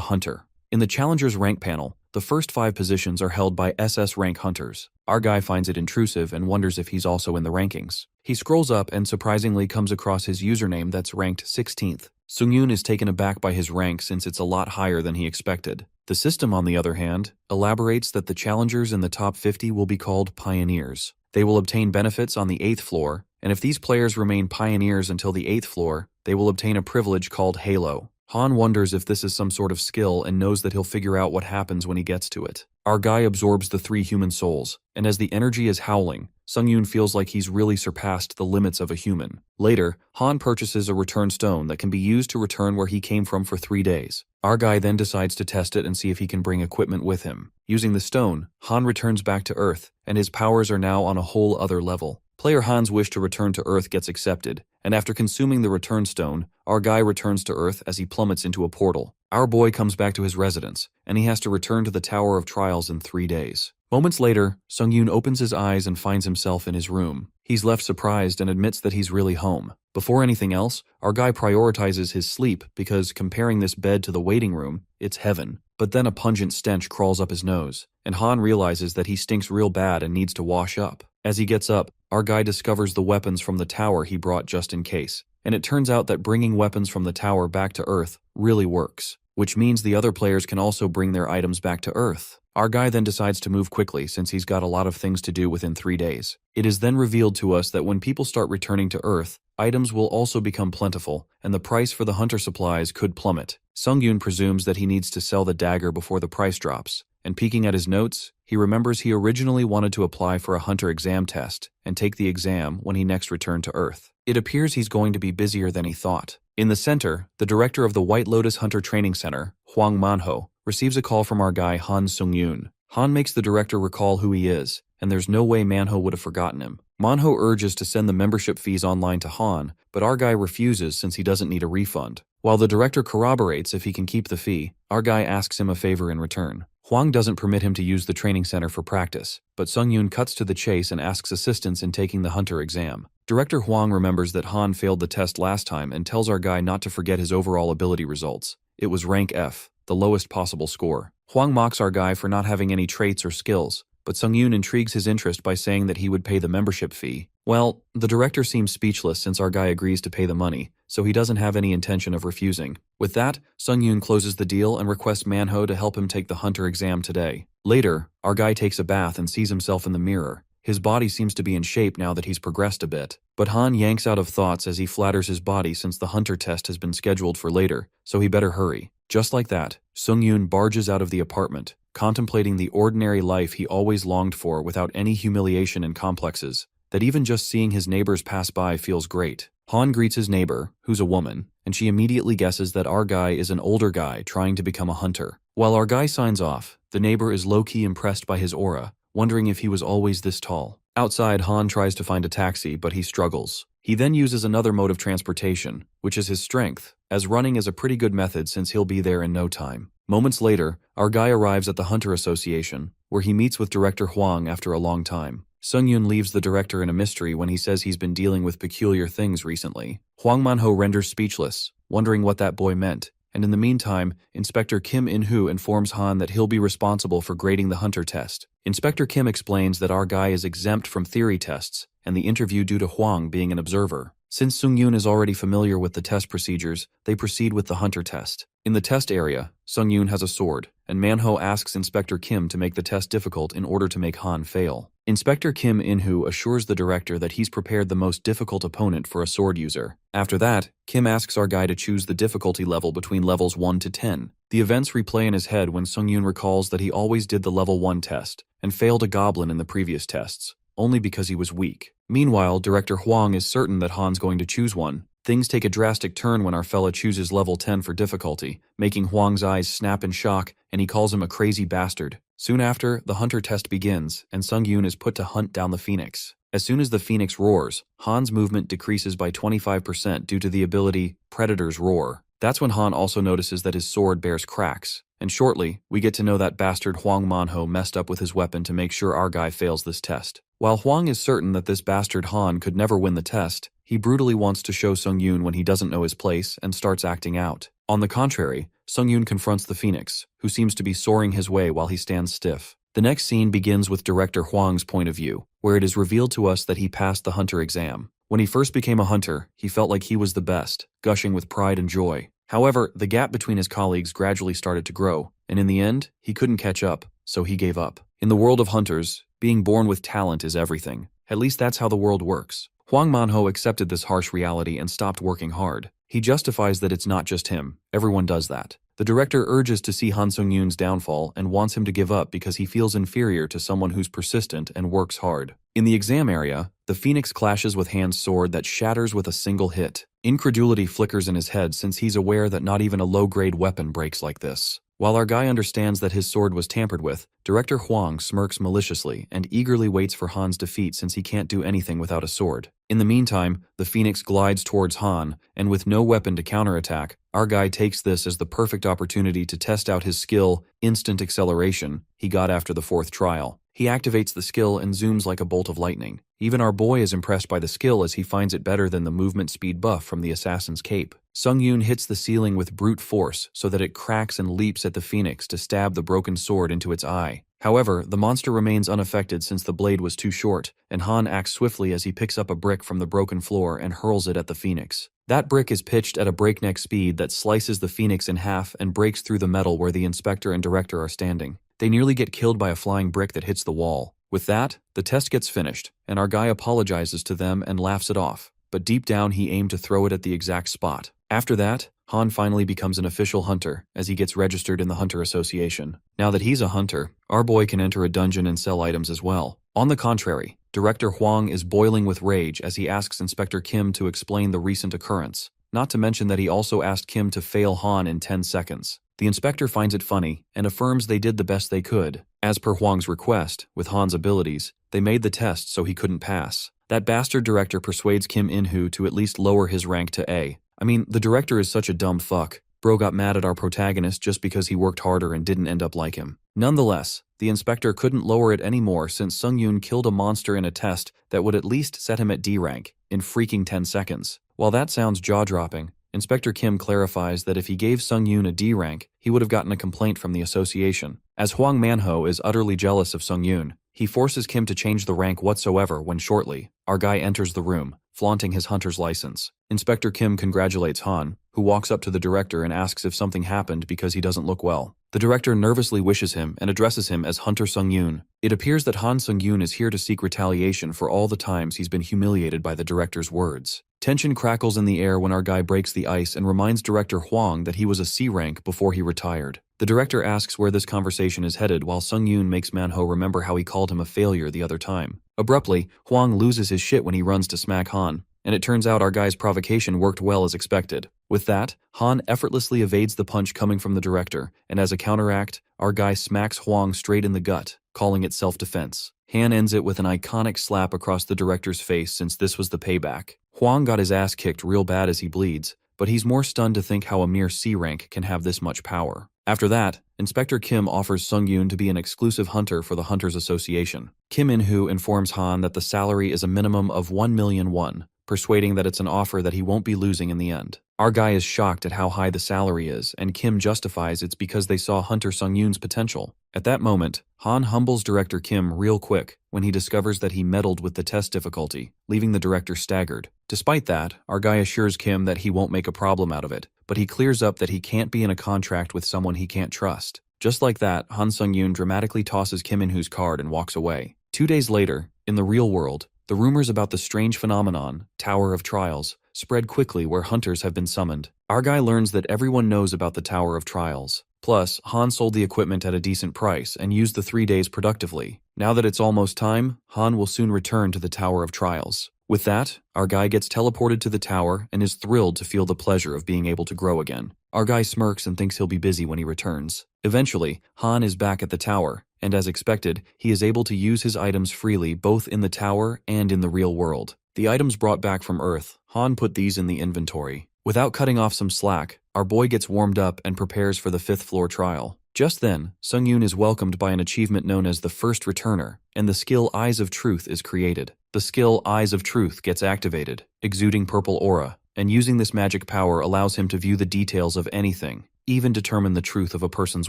Hunter. In the challenger's rank panel, the first 5 positions are held by SS rank hunters. Our guy finds it intrusive and wonders if he's also in the rankings. He scrolls up and surprisingly comes across his username that's ranked 16th. Sung-yoon is taken aback by his rank since it's a lot higher than he expected. The system, on the other hand, elaborates that the challengers in the top 50 will be called pioneers. They will obtain benefits on the 8th floor, and if these players remain pioneers until the 8th floor, they will obtain a privilege called Halo. Han wonders if this is some sort of skill and knows that he'll figure out what happens when he gets to it. Our guy absorbs the 3 human souls, and as the energy is howling, Sung-yoon feels like he's really surpassed the limits of a human. Later, Han purchases a return stone that can be used to return where he came from for 3 days. Our guy then decides to test it and see if he can bring equipment with him. Using the stone, Han returns back to Earth, and his powers are now on a whole other level. Player Han's wish to return to Earth gets accepted, and after consuming the return stone, our guy returns to Earth as he plummets into a portal. Our boy comes back to his residence, and he has to return to the Tower of Trials in 3 days. Moments later, Sung-yoon opens his eyes and finds himself in his room. He's left surprised and admits that he's really home. Before anything else, our guy prioritizes his sleep because, comparing this bed to the waiting room, it's heaven. But then a pungent stench crawls up his nose, and Han realizes that he stinks real bad and needs to wash up. As he gets up, our guy discovers the weapons from the tower he brought just in case, and it turns out that bringing weapons from the tower back to Earth really works, which means the other players can also bring their items back to Earth. Our guy then decides to move quickly since he's got a lot of things to do within 3 days. It is then revealed to us that when people start returning to Earth, items will also become plentiful, and the price for the hunter supplies could plummet. Sung-yoon presumes that he needs to sell the dagger before the price drops, and peeking at his notes, he remembers he originally wanted to apply for a hunter exam test and take the exam when he next returned to Earth. It appears he's going to be busier than he thought. In the center, the director of the White Lotus Hunter Training Center, Hwang Man-ho, receives a call from our guy Han Sung-yoon. Han makes the director recall who he is, and there's no way Man-ho would have forgotten him. Man-ho urges to send the membership fees online to Han, but our guy refuses since he doesn't need a refund. While the director corroborates if he can keep the fee, our guy asks him a favor in return. Hwang doesn't permit him to use the training center for practice, but Sung-yoon cuts to the chase and asks assistance in taking the hunter exam. Director Hwang remembers that Han failed the test last time and tells our guy not to forget his overall ability results. It was rank F, the lowest possible score. Hwang mocks our guy for not having any traits or skills, but Sung-yoon intrigues his interest by saying that he would pay the membership fee. Well, the director seems speechless since our guy agrees to pay the money, so he doesn't have any intention of refusing. With that, Sung-yoon closes the deal and requests Man-ho to help him take the hunter exam today. Later, our guy takes a bath and sees himself in the mirror. His body seems to be in shape now that he's progressed a bit, but Han yanks out of thoughts as he flatters his body since the hunter test has been scheduled for later, so he better hurry. Just like that, Sung-yoon barges out of the apartment, contemplating the ordinary life he always longed for without any humiliation and complexes, that even just seeing his neighbors pass by feels great. Han greets his neighbor, who's a woman, and she immediately guesses that our guy is an older guy trying to become a hunter. While our guy signs off, the neighbor is low-key impressed by his aura, wondering if he was always this tall. Outside, Han tries to find a taxi, but he struggles. He then uses another mode of transportation, which is his strength, as running is a pretty good method since he'll be there in no time. Moments later, our guy arrives at the Hunter Association, where he meets with Director Hwang after a long time. Sung-yoon leaves the director in a mystery when he says he's been dealing with peculiar things recently. Hwang Man-ho renders speechless, wondering what that boy meant, and in the meantime, Inspector Kim In-hoo informs Han that he'll be responsible for grading the hunter test. Inspector Kim explains that our guy is exempt from theory tests, and the interview due to Hwang being an observer. Since Sung-yoon is already familiar with the test procedures, they proceed with the hunter test. In the test area, Sung-yoon has a sword, and Man-ho asks Inspector Kim to make the test difficult in order to make Han fail. Inspector Kim In-hoo assures the director that he's prepared the most difficult opponent for a sword user. After that, Kim asks our guy to choose the difficulty level between levels 1 to 10. The events replay in his head when Sung-yoon recalls that he always did the level 1 test, and failed a goblin in the previous tests, only because he was weak. Meanwhile, Director Hwang is certain that Han's going to choose one. Things take a drastic turn when our fella chooses level 10 for difficulty, making Hwang's eyes snap in shock, and he calls him a crazy bastard. Soon after, the hunter test begins, and Sung-yoon is put to hunt down the phoenix. As soon as the phoenix roars, Han's movement decreases by 25% due to the ability Predator's Roar. That's when Han also notices that his sword bears cracks, and shortly, we get to know that bastard Hwang Man-ho messed up with his weapon to make sure our guy fails this test. While Hwang is certain that this bastard Han could never win the test, he brutally wants to show Sung-yoon when he doesn't know his place and starts acting out. On the contrary, Sung-yoon confronts the phoenix, who seems to be soaring his way while he stands stiff. The next scene begins with Director Hwang's point of view, where it is revealed to us that he passed the hunter exam. When he first became a hunter, he felt like he was the best, gushing with pride and joy. However, the gap between his colleagues gradually started to grow, and in the end, he couldn't catch up, so he gave up. In the world of hunters, being born with talent is everything. At least that's how the world works. Huang Manho accepted this harsh reality and stopped working hard. He justifies that it's not just him. Everyone does that. The director urges to see Han Sung-yoon's downfall and wants him to give up because he feels inferior to someone who's persistent and works hard. In the exam area, the Phoenix clashes with Han's sword that shatters with a single hit. Incredulity flickers in his head since he's aware that not even a low-grade weapon breaks like this. While our guy understands that his sword was tampered with, Director Huang smirks maliciously and eagerly waits for Han's defeat since he can't do anything without a sword. In the meantime, the Phoenix glides towards Han, and with no weapon to counterattack, our guy takes this as the perfect opportunity to test out his skill, instant acceleration, he got after the 4th trial. He activates the skill and zooms like a bolt of lightning. Even our boy is impressed by the skill as he finds it better than the movement speed buff from the assassin's cape. Sung-yoon hits the ceiling with brute force so that it cracks and leaps at the Phoenix to stab the broken sword into its eye. However, the monster remains unaffected since the blade was too short, and Han acts swiftly as he picks up a brick from the broken floor and hurls it at the Phoenix. That brick is pitched at a breakneck speed that slices the Phoenix in half and breaks through the metal where the inspector and director are standing. They nearly get killed by a flying brick that hits the wall. With that, the test gets finished, and our guy apologizes to them and laughs it off, but deep down he aimed to throw it at the exact spot. After that, Han finally becomes an official hunter as he gets registered in the Hunter Association. Now that he's a hunter, our boy can enter a dungeon and sell items as well. On the contrary, Director Huang is boiling with rage as he asks Inspector Kim to explain the recent occurrence, not to mention that he also asked Kim to fail Han in 10 seconds. The inspector finds it funny and affirms they did the best they could. As per Huang's request, with Han's abilities, they made the test so he couldn't pass. That bastard director persuades Kim In-hoo to at least lower his rank to A. I mean, the director is such a dumb fuck. Bro got mad at our protagonist just because he worked harder and didn't end up like him. Nonetheless, the inspector couldn't lower it anymore since Sung-yoon killed a monster in a test that would at least set him at D rank in freaking 10 seconds. While that sounds jaw-dropping, Inspector Kim clarifies that if he gave Sung-yoon a D rank, he would have gotten a complaint from the association. As Huang Manho is utterly jealous of Sung-yoon, he forces Kim to change the rank whatsoever when shortly, our guy enters the room, flaunting his hunter's license. Inspector Kim congratulates Han, who walks up to the director and asks if something happened because he doesn't look well. The director nervously wishes him and addresses him as Hunter Sung-yoon. It appears that Han Sung-yoon is here to seek retaliation for all the times he's been humiliated by the director's words. Tension crackles in the air when our guy breaks the ice and reminds Director Huang that he was a C rank before he retired. The director asks where this conversation is headed while Sung-yoon makes Manho remember how he called him a failure the other time. Abruptly, Huang loses his shit when he runs to smack Han, and it turns out our guy's provocation worked well as expected. With that, Han effortlessly evades the punch coming from the director, and as a counteract, our guy smacks Huang straight in the gut, calling it self-defense. Han ends it with an iconic slap across the director's face since this was the payback. Huang got his ass kicked real bad as he bleeds, but he's more stunned to think how a mere C rank can have this much power. After that, Inspector Kim offers Sung-yoon to be an exclusive hunter for the Hunters Association. Kim In-hoo informs Han that the salary is a minimum of 1 million won, persuading that it's an offer that he won't be losing in the end. Our guy is shocked at how high the salary is, and Kim justifies it's because they saw Hunter Sung-yoon's potential. At that moment, Han humbles Director Kim real quick when he discovers that he meddled with the test difficulty, leaving the director staggered. Despite that, our guy assures Kim that he won't make a problem out of it, but he clears up that he can't be in a contract with someone he can't trust. Just like that, Han Sung-yoon dramatically tosses Kim In-hoo's card and walks away. 2 days later, in the real world, the rumors about the strange phenomenon, Tower of Trials, spread quickly where hunters have been summoned. Our guy learns that everyone knows about the Tower of Trials. Plus, Han sold the equipment at a decent price and used the 3 days productively. Now that it's almost time, Han will soon return to the Tower of Trials. With that, our guy gets teleported to the tower and is thrilled to feel the pleasure of being able to grow again. Our guy smirks and thinks he'll be busy when he returns. Eventually, Han is back at the tower, and as expected, he is able to use his items freely both in the tower and in the real world. The items brought back from Earth, Han put these in the inventory. Without cutting off some slack, our boy gets warmed up and prepares for the 5th floor trial. Just then, Sung-yoon is welcomed by an achievement known as the First Returner, and the skill Eyes of Truth is created. The skill Eyes of Truth gets activated, exuding purple aura, and using this magic power allows him to view the details of anything, even determine the truth of a person's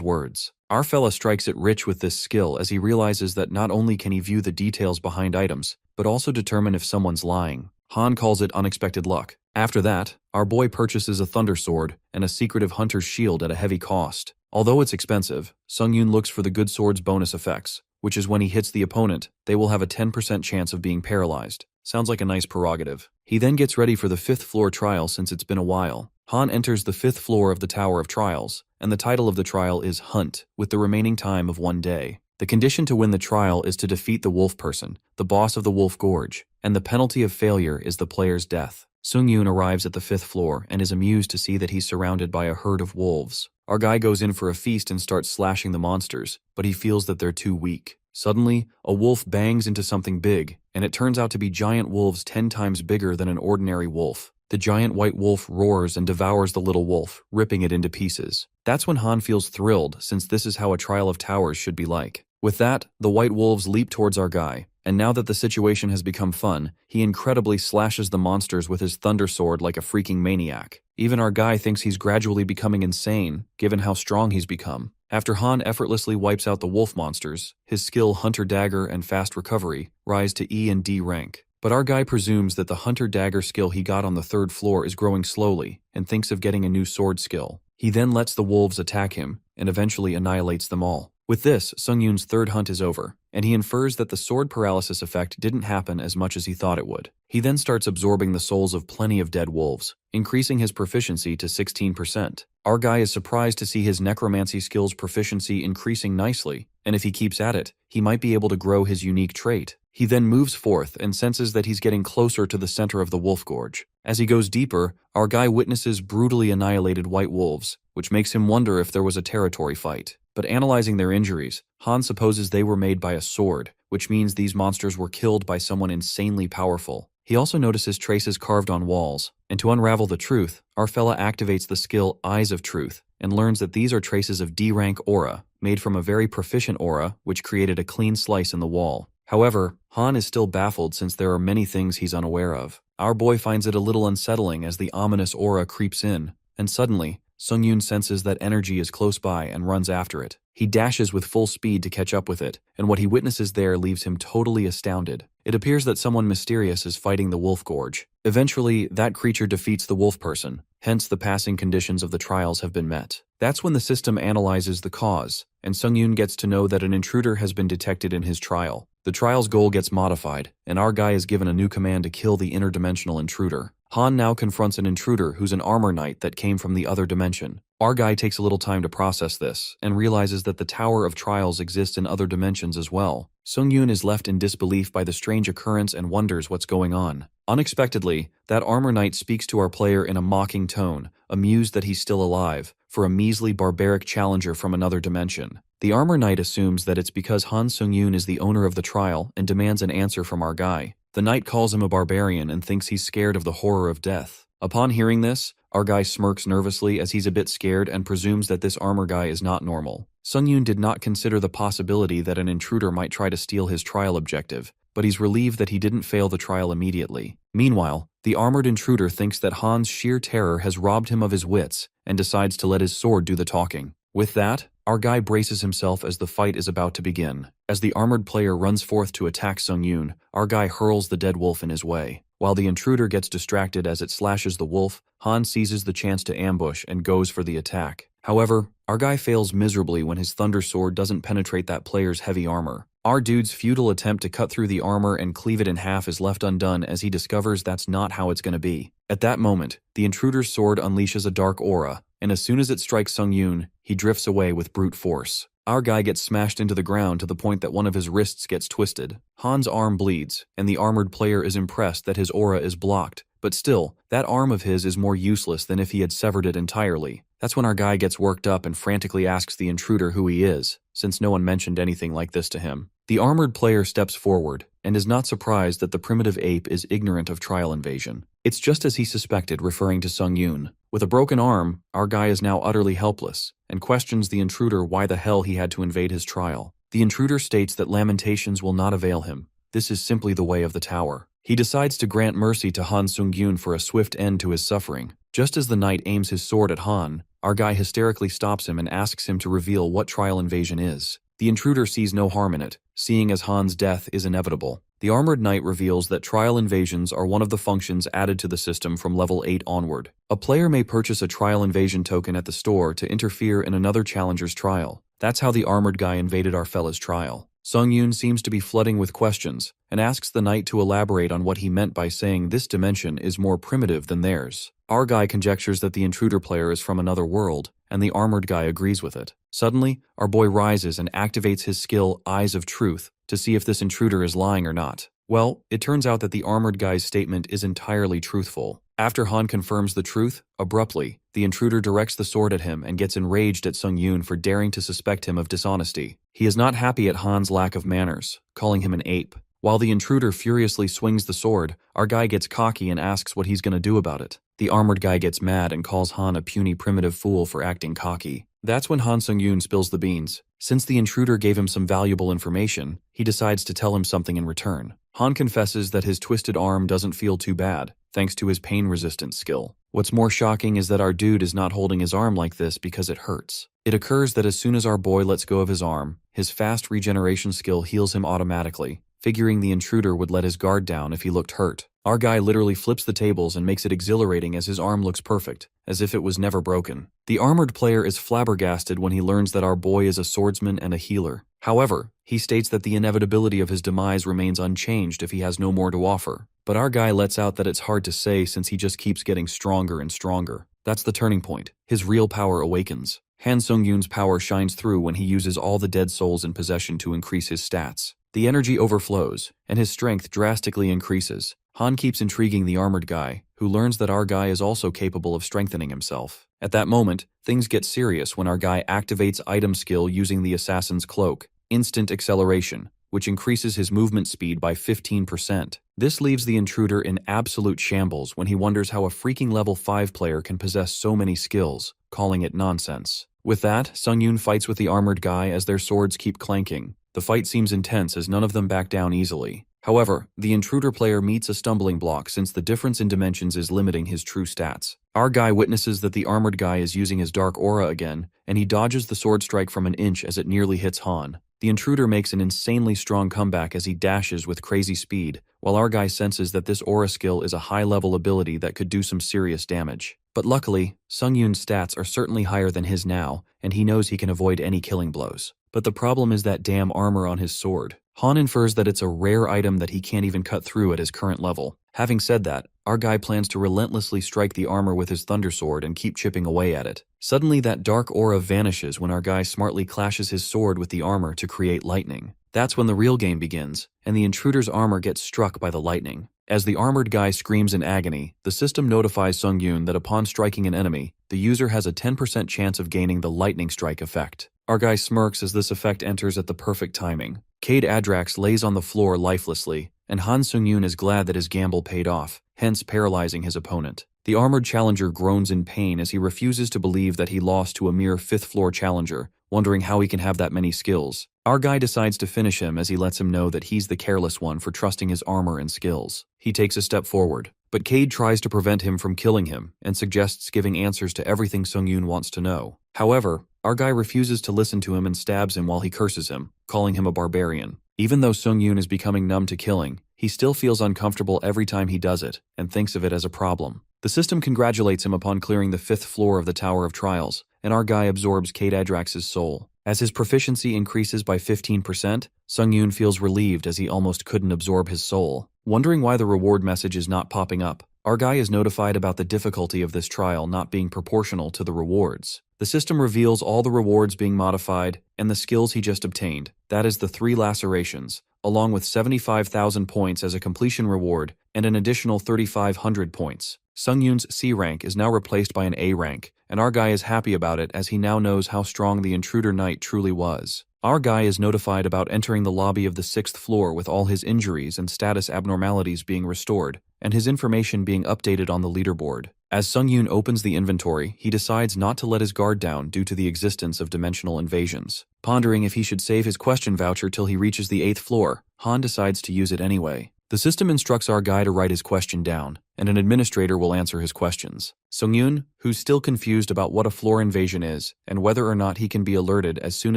words. Our fella strikes it rich with this skill as he realizes that not only can he view the details behind items, but also determine if someone's lying. Han calls it unexpected luck. After that, our boy purchases a thunder sword and a secretive hunter's shield at a heavy cost. Although it's expensive, Sung-Yoon looks for the good sword's bonus effects, which is when he hits the opponent, they will have a 10% chance of being paralyzed. Sounds like a nice prerogative. He then gets ready for the 5th floor trial since it's been a while. Han enters the 5th floor of the Tower of Trials, and the title of the trial is Hunt, with the remaining time of 1 day. The condition to win the trial is to defeat the wolf person, the boss of the Wolf Gorge, and the penalty of failure is the player's death. Sung-Yoon arrives at the 5th floor and is amused to see that he's surrounded by a herd of wolves. Our guy goes in for a feast and starts slashing the monsters, but he feels that they're too weak. Suddenly, a wolf bangs into something big, and it turns out to be giant wolves 10 times bigger than an ordinary wolf. The giant white wolf roars and devours the little wolf, ripping it into pieces. That's when Han feels thrilled, since this is how a trial of towers should be like. With that, the white wolves leap towards our guy, and now that the situation has become fun, he incredibly slashes the monsters with his thunder sword like a freaking maniac. Even our guy thinks he's gradually becoming insane, given how strong he's become. After Han effortlessly wipes out the wolf monsters, his skill Hunter Dagger and Fast Recovery rise to E and D rank. But our guy presumes that the Hunter Dagger skill he got on the 3rd floor is growing slowly, and thinks of getting a new sword skill. He then lets the wolves attack him, and eventually annihilates them all. With this, Sung-Yoon's 3rd hunt is over, and he infers that the sword paralysis effect didn't happen as much as he thought it would. He then starts absorbing the souls of plenty of dead wolves, increasing his proficiency to 16%. Our guy is surprised to see his necromancy skills proficiency increasing nicely, and if he keeps at it, he might be able to grow his unique trait. He then moves forth and senses that he's getting closer to the center of the Wolf Gorge. As he goes deeper, our guy witnesses brutally annihilated white wolves, which makes him wonder if there was a territory fight. But analyzing their injuries, Han supposes they were made by a sword, which means these monsters were killed by someone insanely powerful. He also notices traces carved on walls, and to unravel the truth, our fella activates the skill Eyes of Truth, and learns that these are traces of D-rank aura, made from a very proficient aura which created a clean slice in the wall. However, Han is still baffled since there are many things he's unaware of. Our boy finds it a little unsettling as the ominous aura creeps in, and suddenly, Sung-Yoon senses that energy is close by and runs after it. He dashes with full speed to catch up with it, and what he witnesses there leaves him totally astounded. It appears that someone mysterious is fighting the Wolf Gorge. Eventually, that creature defeats the wolf person, hence the passing conditions of the trials have been met. That's when the system analyzes the cause, and Sung-Yoon gets to know that an intruder has been detected in his trial. The trial's goal gets modified, and our guy is given a new command to kill the interdimensional intruder. Han now confronts an intruder who's an armor knight that came from the other dimension. Our guy takes a little time to process this, and realizes that the Tower of Trials exists in other dimensions as well. Sung-Yoon is left in disbelief by the strange occurrence and wonders what's going on. Unexpectedly, that armor knight speaks to our player in a mocking tone, amused that he's still alive, for a measly barbaric challenger from another dimension. The armor knight assumes that it's because Han Sung-Yoon is the owner of the trial and demands an answer from our guy. The knight calls him a barbarian and thinks he's scared of the horror of death. Upon hearing this, our guy smirks nervously as he's a bit scared and presumes that this armor guy is not normal. Sung-Yoon did not consider the possibility that an intruder might try to steal his trial objective, but he's relieved that he didn't fail the trial immediately. Meanwhile, the armored intruder thinks that Han's sheer terror has robbed him of his wits and decides to let his sword do the talking. With that, our guy braces himself as the fight is about to begin. As the armored player runs forth to attack Sung-Yoon, our guy hurls the dead wolf in his way. While the intruder gets distracted as it slashes the wolf, Han seizes the chance to ambush and goes for the attack. However, our guy fails miserably when his thunder sword doesn't penetrate that player's heavy armor. Our dude's futile attempt to cut through the armor and cleave it in half is left undone as he discovers that's not how it's gonna be. At that moment, the intruder's sword unleashes a dark aura, and as soon as it strikes Sung-Yoon, he drifts away with brute force. Our guy gets smashed into the ground to the point that one of his wrists gets twisted. Han's arm bleeds, and the armored player is impressed that his aura is blocked, but still, that arm of his is more useless than if he had severed it entirely. That's when our guy gets worked up and frantically asks the intruder who he is, since no one mentioned anything like this to him. The armored player steps forward, and is not surprised that the primitive ape is ignorant of trial invasion. It's just as he suspected, referring to Sung-Yoon. With a broken arm, our guy is now utterly helpless, and questions the intruder why the hell he had to invade his trial. The intruder states that lamentations will not avail him. This is simply the way of the tower. He decides to grant mercy to Han Sung-Yoon for a swift end to his suffering. Just as the knight aims his sword at Han, our guy hysterically stops him and asks him to reveal what trial invasion is. The intruder sees no harm in it, seeing as Han's death is inevitable. The Armored Knight reveals that trial invasions are one of the functions added to the system from level 8 onward. A player may purchase a trial invasion token at the store to interfere in another challenger's trial. That's how the armored guy invaded our fella's trial. Sung-yoon seems to be flooding with questions and asks the knight to elaborate on what he meant by saying this dimension is more primitive than theirs. Our guy conjectures that the intruder player is from another world, and the armored guy agrees with it. Suddenly, our boy rises and activates his skill Eyes of Truth to see if this intruder is lying or not. Well, it turns out that the armored guy's statement is entirely truthful. After Han confirms the truth, abruptly, the intruder directs the sword at him and gets enraged at Sung-yoon for daring to suspect him of dishonesty. He is not happy at Han's lack of manners, calling him an ape. While the intruder furiously swings the sword, our guy gets cocky and asks what he's gonna do about it. The armored guy gets mad and calls Han a puny primitive fool for acting cocky. That's when Han Sung-yoon spills the beans. Since the intruder gave him some valuable information, he decides to tell him something in return. Han confesses that his twisted arm doesn't feel too bad, thanks to his pain resistance skill. What's more shocking is that our dude is not holding his arm like this because it hurts. It occurs that as soon as our boy lets go of his arm, his fast regeneration skill heals him automatically, figuring the intruder would let his guard down if he looked hurt. Our guy literally flips the tables and makes it exhilarating as his arm looks perfect, as if it was never broken. The armored player is flabbergasted when he learns that our boy is a swordsman and a healer. However, he states that the inevitability of his demise remains unchanged if he has no more to offer. But our guy lets out that it's hard to say since he just keeps getting stronger and stronger. That's the turning point. His real power awakens. Han Sung-yoon's power shines through when he uses all the dead souls in possession to increase his stats. The energy overflows, and his strength drastically increases. Han keeps intriguing the armored guy, who learns that our guy is also capable of strengthening himself. At that moment, things get serious when our guy activates item skill using the assassin's cloak, Instant Acceleration, which increases his movement speed by 15%. This leaves the intruder in absolute shambles when he wonders how a freaking level 5 player can possess so many skills, calling it nonsense. With that, Sung-yoon fights with the armored guy as their swords keep clanking. The fight seems intense as none of them back down easily. However, the intruder player meets a stumbling block since the difference in dimensions is limiting his true stats. Our guy witnesses that the armored guy is using his dark aura again, and he dodges the sword strike from an inch as it nearly hits Han. The intruder makes an insanely strong comeback as he dashes with crazy speed, while our guy senses that this aura skill is a high-level ability that could do some serious damage. But luckily, Sung-yoon's stats are certainly higher than his now, and he knows he can avoid any killing blows. But the problem is that damn armor on his sword. Han infers that it's a rare item that he can't even cut through at his current level. Having said that, our guy plans to relentlessly strike the armor with his thunder sword and keep chipping away at it. Suddenly that dark aura vanishes when our guy smartly clashes his sword with the armor to create lightning. That's when the real game begins, and the intruder's armor gets struck by the lightning. As the armored guy screams in agony, the system notifies Sung-yoon that upon striking an enemy, the user has a 10% chance of gaining the lightning strike effect. Our guy smirks as this effect enters at the perfect timing. Cade Adrax lays on the floor lifelessly, and Han Sung-yoon is glad that his gamble paid off, hence paralyzing his opponent. The armored challenger groans in pain as he refuses to believe that he lost to a mere 5th floor challenger, wondering how he can have that many skills. Our guy decides to finish him as he lets him know that he's the careless one for trusting his armor and skills. He takes a step forward, but Cade tries to prevent him from killing him and suggests giving answers to everything Sung-yoon wants to know. However, our guy refuses to listen to him and stabs him while he curses him, calling him a barbarian. Even though Sung-yoon is becoming numb to killing, he still feels uncomfortable every time he does it and thinks of it as a problem. The system congratulates him upon clearing the 5th floor of the Tower of Trials, and our guy absorbs Cade Adrax's soul. As his proficiency increases by 15%, Sung-yoon feels relieved as he almost couldn't absorb his soul. Wondering why the reward message is not popping up, our guy is notified about the difficulty of this trial not being proportional to the rewards. The system reveals all the rewards being modified and the skills he just obtained. That is the 3 lacerations, along with 75,000 points as a completion reward and an additional 3,500 points. Sung-yoon's C rank is now replaced by an A rank, and our guy is happy about it as he now knows how strong the intruder knight truly was. Our guy is notified about entering the lobby of the 6th floor with all his injuries and status abnormalities being restored, and his information being updated on the leaderboard. As Sung-yoon opens the inventory, he decides not to let his guard down due to the existence of dimensional invasions. Pondering if he should save his question voucher till he reaches the 8th floor, Han decides to use it anyway. The system instructs our guy to write his question down, and an administrator will answer his questions. Sung-yoon, who's still confused about what a floor invasion is and whether or not he can be alerted as soon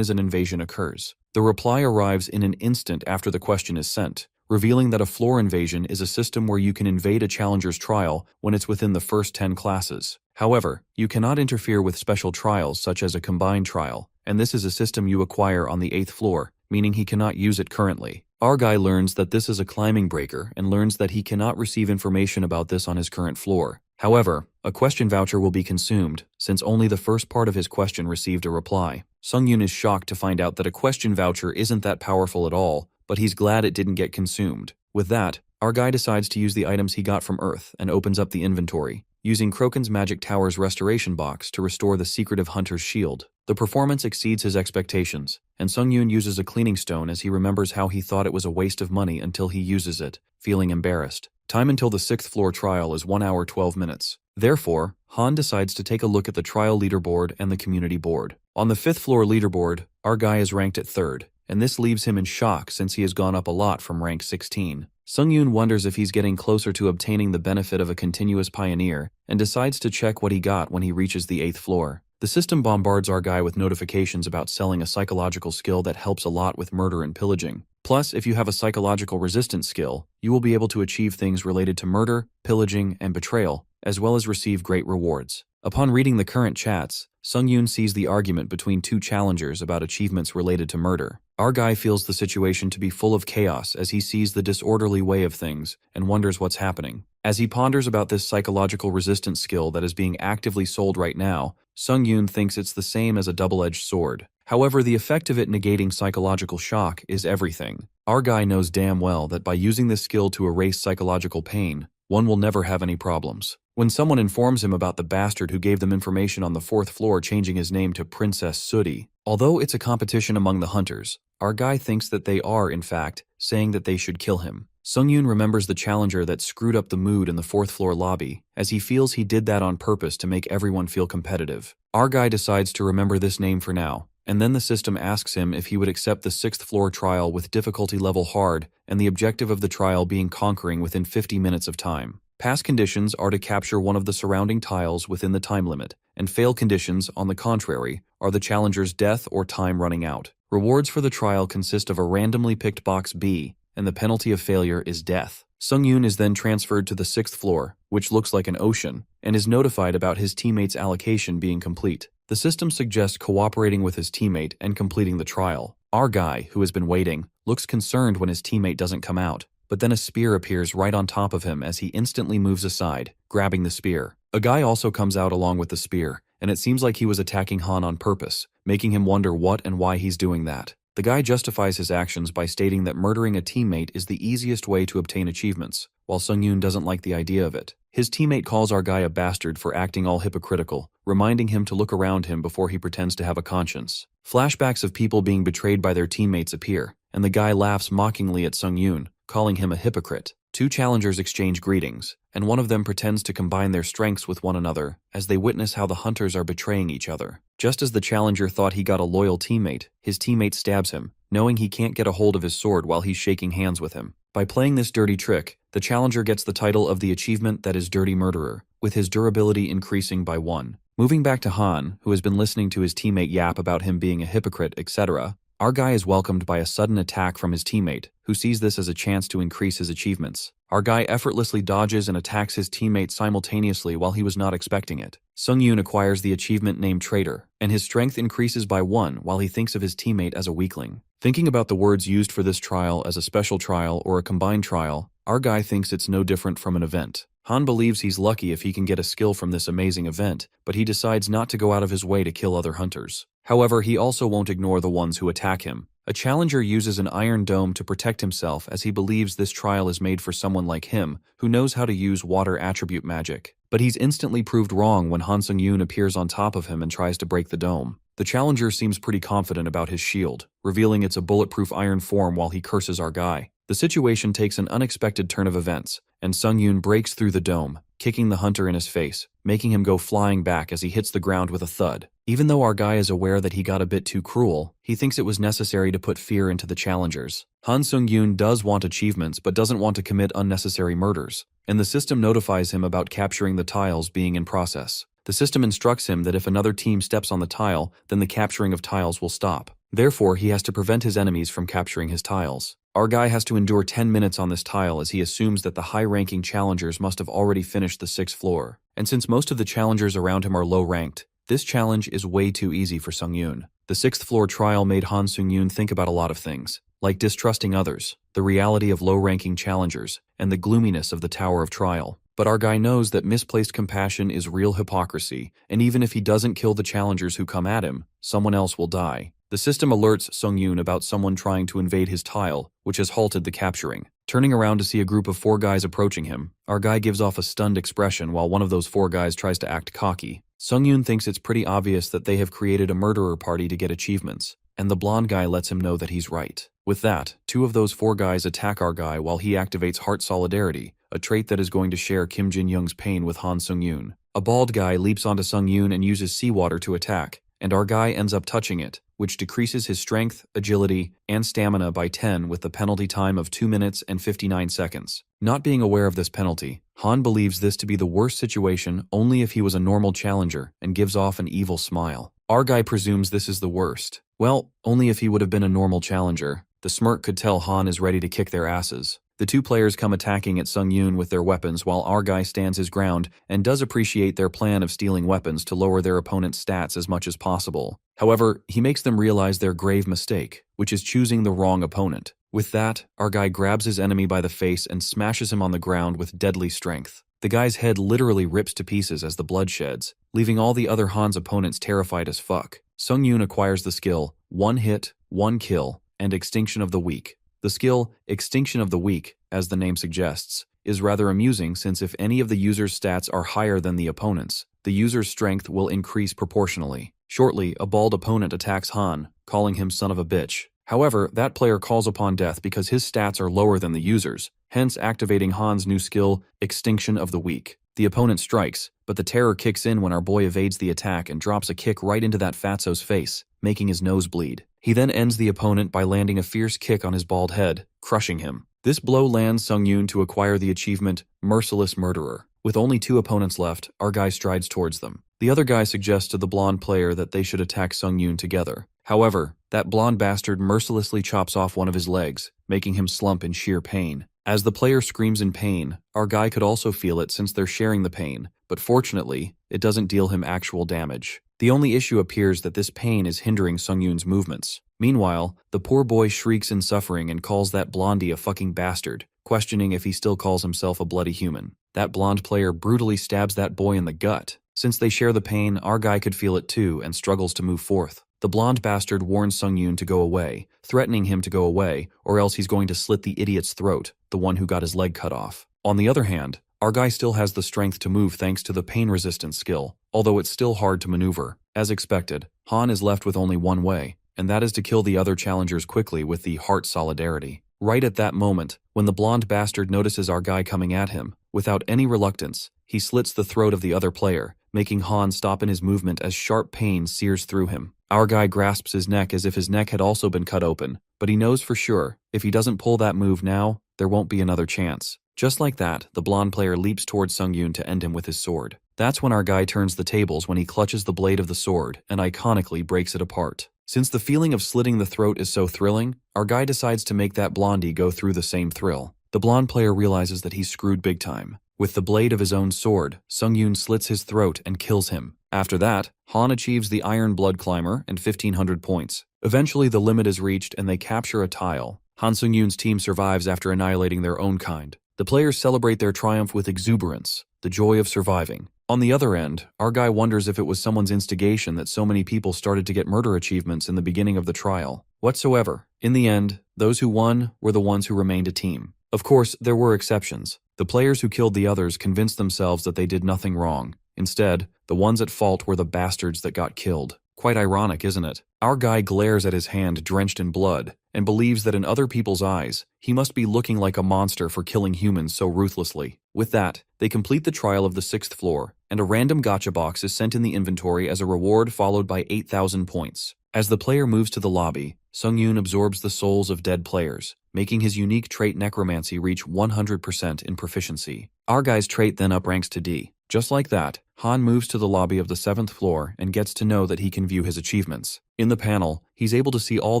as an invasion occurs. The reply arrives in an instant after the question is sent, revealing that a floor invasion is a system where you can invade a challenger's trial when it's within the first 10 classes. However, you cannot interfere with special trials such as a combined trial, and this is a system you acquire on the 8th floor, meaning he cannot use it currently. Our guy learns that this is a climbing breaker and learns that he cannot receive information about this on his current floor. However, a question voucher will be consumed, since only the first part of his question received a reply. Sung-yoon is shocked to find out that a question voucher isn't that powerful at all, but he's glad it didn't get consumed. With that, our guy decides to use the items he got from Earth and opens up the inventory, using Kroken's Magic Tower's restoration box to restore the secretive Hunter's shield. The performance exceeds his expectations, and Sung-yoon uses a cleaning stone as he remembers how he thought it was a waste of money until he uses it, feeling embarrassed. Time until the 6th floor trial is 1 hour 12 minutes. Therefore, Han decides to take a look at the trial leaderboard and the community board. On the 5th floor leaderboard, our guy is ranked at 3rd, and this leaves him in shock since he has gone up a lot from rank 16. Sung-yoon wonders if he's getting closer to obtaining the benefit of a continuous pioneer and decides to check what he got when he reaches the 8th floor. The system bombards our guy with notifications about selling a psychological skill that helps a lot with murder and pillaging. Plus, if you have a psychological resistance skill, you will be able to achieve things related to murder, pillaging, and betrayal, as well as receive great rewards. Upon reading the current chats, Sung-yoon sees the argument between two challengers about achievements related to murder. Our guy feels the situation to be full of chaos as he sees the disorderly way of things and wonders what's happening. As he ponders about this psychological resistance skill that is being actively sold right now, Sung-yoon thinks it's the same as a double-edged sword. However, the effect of it negating psychological shock is everything. Our guy knows damn well that by using this skill to erase psychological pain, one will never have any problems. When someone informs him about the bastard who gave them information on the 4th floor changing his name to Princess Sooty, although it's a competition among the hunters, our guy thinks that they are, in fact, saying that they should kill him. Sung-yoon remembers the challenger that screwed up the mood in the 4th floor lobby, as he feels he did that on purpose to make everyone feel competitive. Our guy decides to remember this name for now, and then the system asks him if he would accept the 6th floor trial with difficulty level hard and the objective of the trial being conquering within 50 minutes of time. Pass conditions are to capture one of the surrounding tiles within the time limit, and fail conditions, on the contrary, are the challenger's death or time running out. Rewards for the trial consist of a randomly picked box B, and the penalty of failure is death. Sung-yoon is then transferred to the 6th floor, which looks like an ocean, and is notified about his teammate's allocation being complete. The system suggests cooperating with his teammate and completing the trial. Our guy, who has been waiting, looks concerned when his teammate doesn't come out, but then a spear appears right on top of him as he instantly moves aside, grabbing the spear. A guy also comes out along with the spear, and it seems like he was attacking Han on purpose, making him wonder what and why he's doing that. The guy justifies his actions by stating that murdering a teammate is the easiest way to obtain achievements, while Sung-yoon doesn't like the idea of it. His teammate calls our guy a bastard for acting all hypocritical, reminding him to look around him before he pretends to have a conscience. Flashbacks of people being betrayed by their teammates appear, and the guy laughs mockingly at Sung-yoon, calling him a hypocrite. Two challengers exchange greetings, and one of them pretends to combine their strengths with one another as they witness how the hunters are betraying each other. Just as the challenger thought he got a loyal teammate, his teammate stabs him, knowing he can't get a hold of his sword while he's shaking hands with him. By playing this dirty trick, the challenger gets the title of the achievement that is Dirty Murderer, with his durability increasing by 1. Moving back to Han, who has been listening to his teammate yap about him being a hypocrite, etc., our guy is welcomed by a sudden attack from his teammate, who sees this as a chance to increase his achievements. Our guy effortlessly dodges and attacks his teammate simultaneously while he was not expecting it. Sung-yoon acquires the achievement named Traitor, and his strength increases by 1 while he thinks of his teammate as a weakling. Thinking about the words used for this trial as a special trial or a combined trial, our guy thinks it's no different from an event. Han believes he's lucky if he can get a skill from this amazing event, but he decides not to go out of his way to kill other hunters. However, he also won't ignore the ones who attack him. A challenger uses an iron dome to protect himself as he believes this trial is made for someone like him, who knows how to use water attribute magic. But he's instantly proved wrong when Han Sung-yoon appears on top of him and tries to break the dome. The challenger seems pretty confident about his shield, revealing it's a bulletproof iron form while he curses our guy. The situation takes an unexpected turn of events, and Sung-yoon breaks through the dome, kicking the hunter in his face, making him go flying back as he hits the ground with a thud. Even though our guy is aware that he got a bit too cruel, he thinks it was necessary to put fear into the challengers. Han Sung-yoon does want achievements but doesn't want to commit unnecessary murders, and the system notifies him about capturing the tiles being in process. The system instructs him that if another team steps on the tile, then the capturing of tiles will stop. Therefore, he has to prevent his enemies from capturing his tiles. Our guy has to endure 10 minutes on this tile as he assumes that the high-ranking challengers must have already finished the 6th floor. And since most of the challengers around him are low-ranked, this challenge is way too easy for Sung-yoon. The 6th floor trial made Han Sung-yoon think about a lot of things, like distrusting others, the reality of low-ranking challengers, and the gloominess of the Tower of Trial. But our guy knows that misplaced compassion is real hypocrisy, and even if he doesn't kill the challengers who come at him, someone else will die. The system alerts Sung-yoon about someone trying to invade his tile, which has halted the capturing. Turning around to see a group of 4 guys approaching him, our guy gives off a stunned expression while one of those 4 guys tries to act cocky. Sung-yoon thinks it's pretty obvious that they have created a murderer party to get achievements, and the blonde guy lets him know that he's right. With that, 2 of those 4 guys attack our guy while he activates Heart Solidarity, a trait that is going to share Kim Jin-young's pain with Han Sung-yoon. A bald guy leaps onto Sung-yoon and uses seawater to attack, and our guy ends up touching it, which decreases his strength, agility, and stamina by 10 with the penalty time of 2 minutes and 59 seconds. Not being aware of this penalty, Han believes this to be the worst situation only if he was a normal challenger and gives off an evil smile. Our guy presumes this is the worst. Well, only if he would have been a normal challenger. The smirk could tell Han is ready to kick their asses. The 2 players come attacking at Sung-yoon with their weapons while our guy stands his ground and does appreciate their plan of stealing weapons to lower their opponent's stats as much as possible. However, he makes them realize their grave mistake, which is choosing the wrong opponent. With that, our guy grabs his enemy by the face and smashes him on the ground with deadly strength. The guy's head literally rips to pieces as the blood sheds, leaving all the other Han's opponents terrified as fuck. Sung-yoon acquires the skill 1 hit, 1 kill, and Extinction of the Weak. The skill, Extinction of the Weak, as the name suggests, is rather amusing since if any of the user's stats are higher than the opponent's, the user's strength will increase proportionally. Shortly, a bald opponent attacks Han, calling him son of a bitch. However, that player calls upon death because his stats are lower than the user's, hence activating Han's new skill, Extinction of the Weak. The opponent strikes, but the terror kicks in when our boy evades the attack and drops a kick right into that fatso's face, making his nose bleed. He then ends the opponent by landing a fierce kick on his bald head, crushing him. This blow lands Sung-yoon to acquire the achievement, Merciless Murderer. With only 2 opponents left, our guy strides towards them. The other guy suggests to the blonde player that they should attack Sung-yoon together. However, that blonde bastard mercilessly chops off one of his legs, making him slump in sheer pain. As the player screams in pain, our guy could also feel it since they're sharing the pain, but fortunately, it doesn't deal him actual damage. The only issue appears that this pain is hindering Sung-yoon's movements. Meanwhile, the poor boy shrieks in suffering and calls that blondie a fucking bastard, questioning if he still calls himself a bloody human. That blonde player brutally stabs that boy in the gut. Since they share the pain, our guy could feel it too and struggles to move forth. The blonde bastard warns Sung-yoon to go away, threatening him to go away, or else he's going to slit the idiot's throat, the one who got his leg cut off. On the other hand, our guy still has the strength to move thanks to the pain resistance skill, although it's still hard to maneuver. As expected, Han is left with only one way, and that is to kill the other challengers quickly with the Heart Solidarity. Right at that moment, when the blonde bastard notices our guy coming at him, without any reluctance, he slits the throat of the other player, making Han stop in his movement as sharp pain sears through him. Our guy grasps his neck as if his neck had also been cut open, but he knows for sure, if he doesn't pull that move now, there won't be another chance. Just like that, the blonde player leaps towards Sung-yoon to end him with his sword. That's when our guy turns the tables when he clutches the blade of the sword and iconically breaks it apart. Since the feeling of slitting the throat is so thrilling, our guy decides to make that blondie go through the same thrill. The blonde player realizes that he's screwed big time. With the blade of his own sword, Sung-yoon slits his throat and kills him. After that, Han achieves the Iron Blood Climber and 1500 points. Eventually the limit is reached and they capture a tile. Han Sung-yoon's team survives after annihilating their own kind. The players celebrate their triumph with exuberance, the joy of surviving. On the other end, our guy wonders if it was someone's instigation that so many people started to get murder achievements in the beginning of the trial. Whatsoever. In the end, those who won were the ones who remained a team. Of course, there were exceptions. The players who killed the others convinced themselves that they did nothing wrong. Instead, the ones at fault were the bastards that got killed. Quite ironic, isn't it? Our guy glares at his hand drenched in blood and believes that in other people's eyes, he must be looking like a monster for killing humans so ruthlessly. With that, they complete the trial of the 6th floor, and a random gacha box is sent in the inventory as a reward followed by 8,000 points. As the player moves to the lobby, Sung-yoon absorbs the souls of dead players, making his unique trait Necromancy reach 100% in proficiency. Our guy's trait then upranks to D. Just like that, Han moves to the lobby of the 7th floor and gets to know that he can view his achievements. In the panel, he's able to see all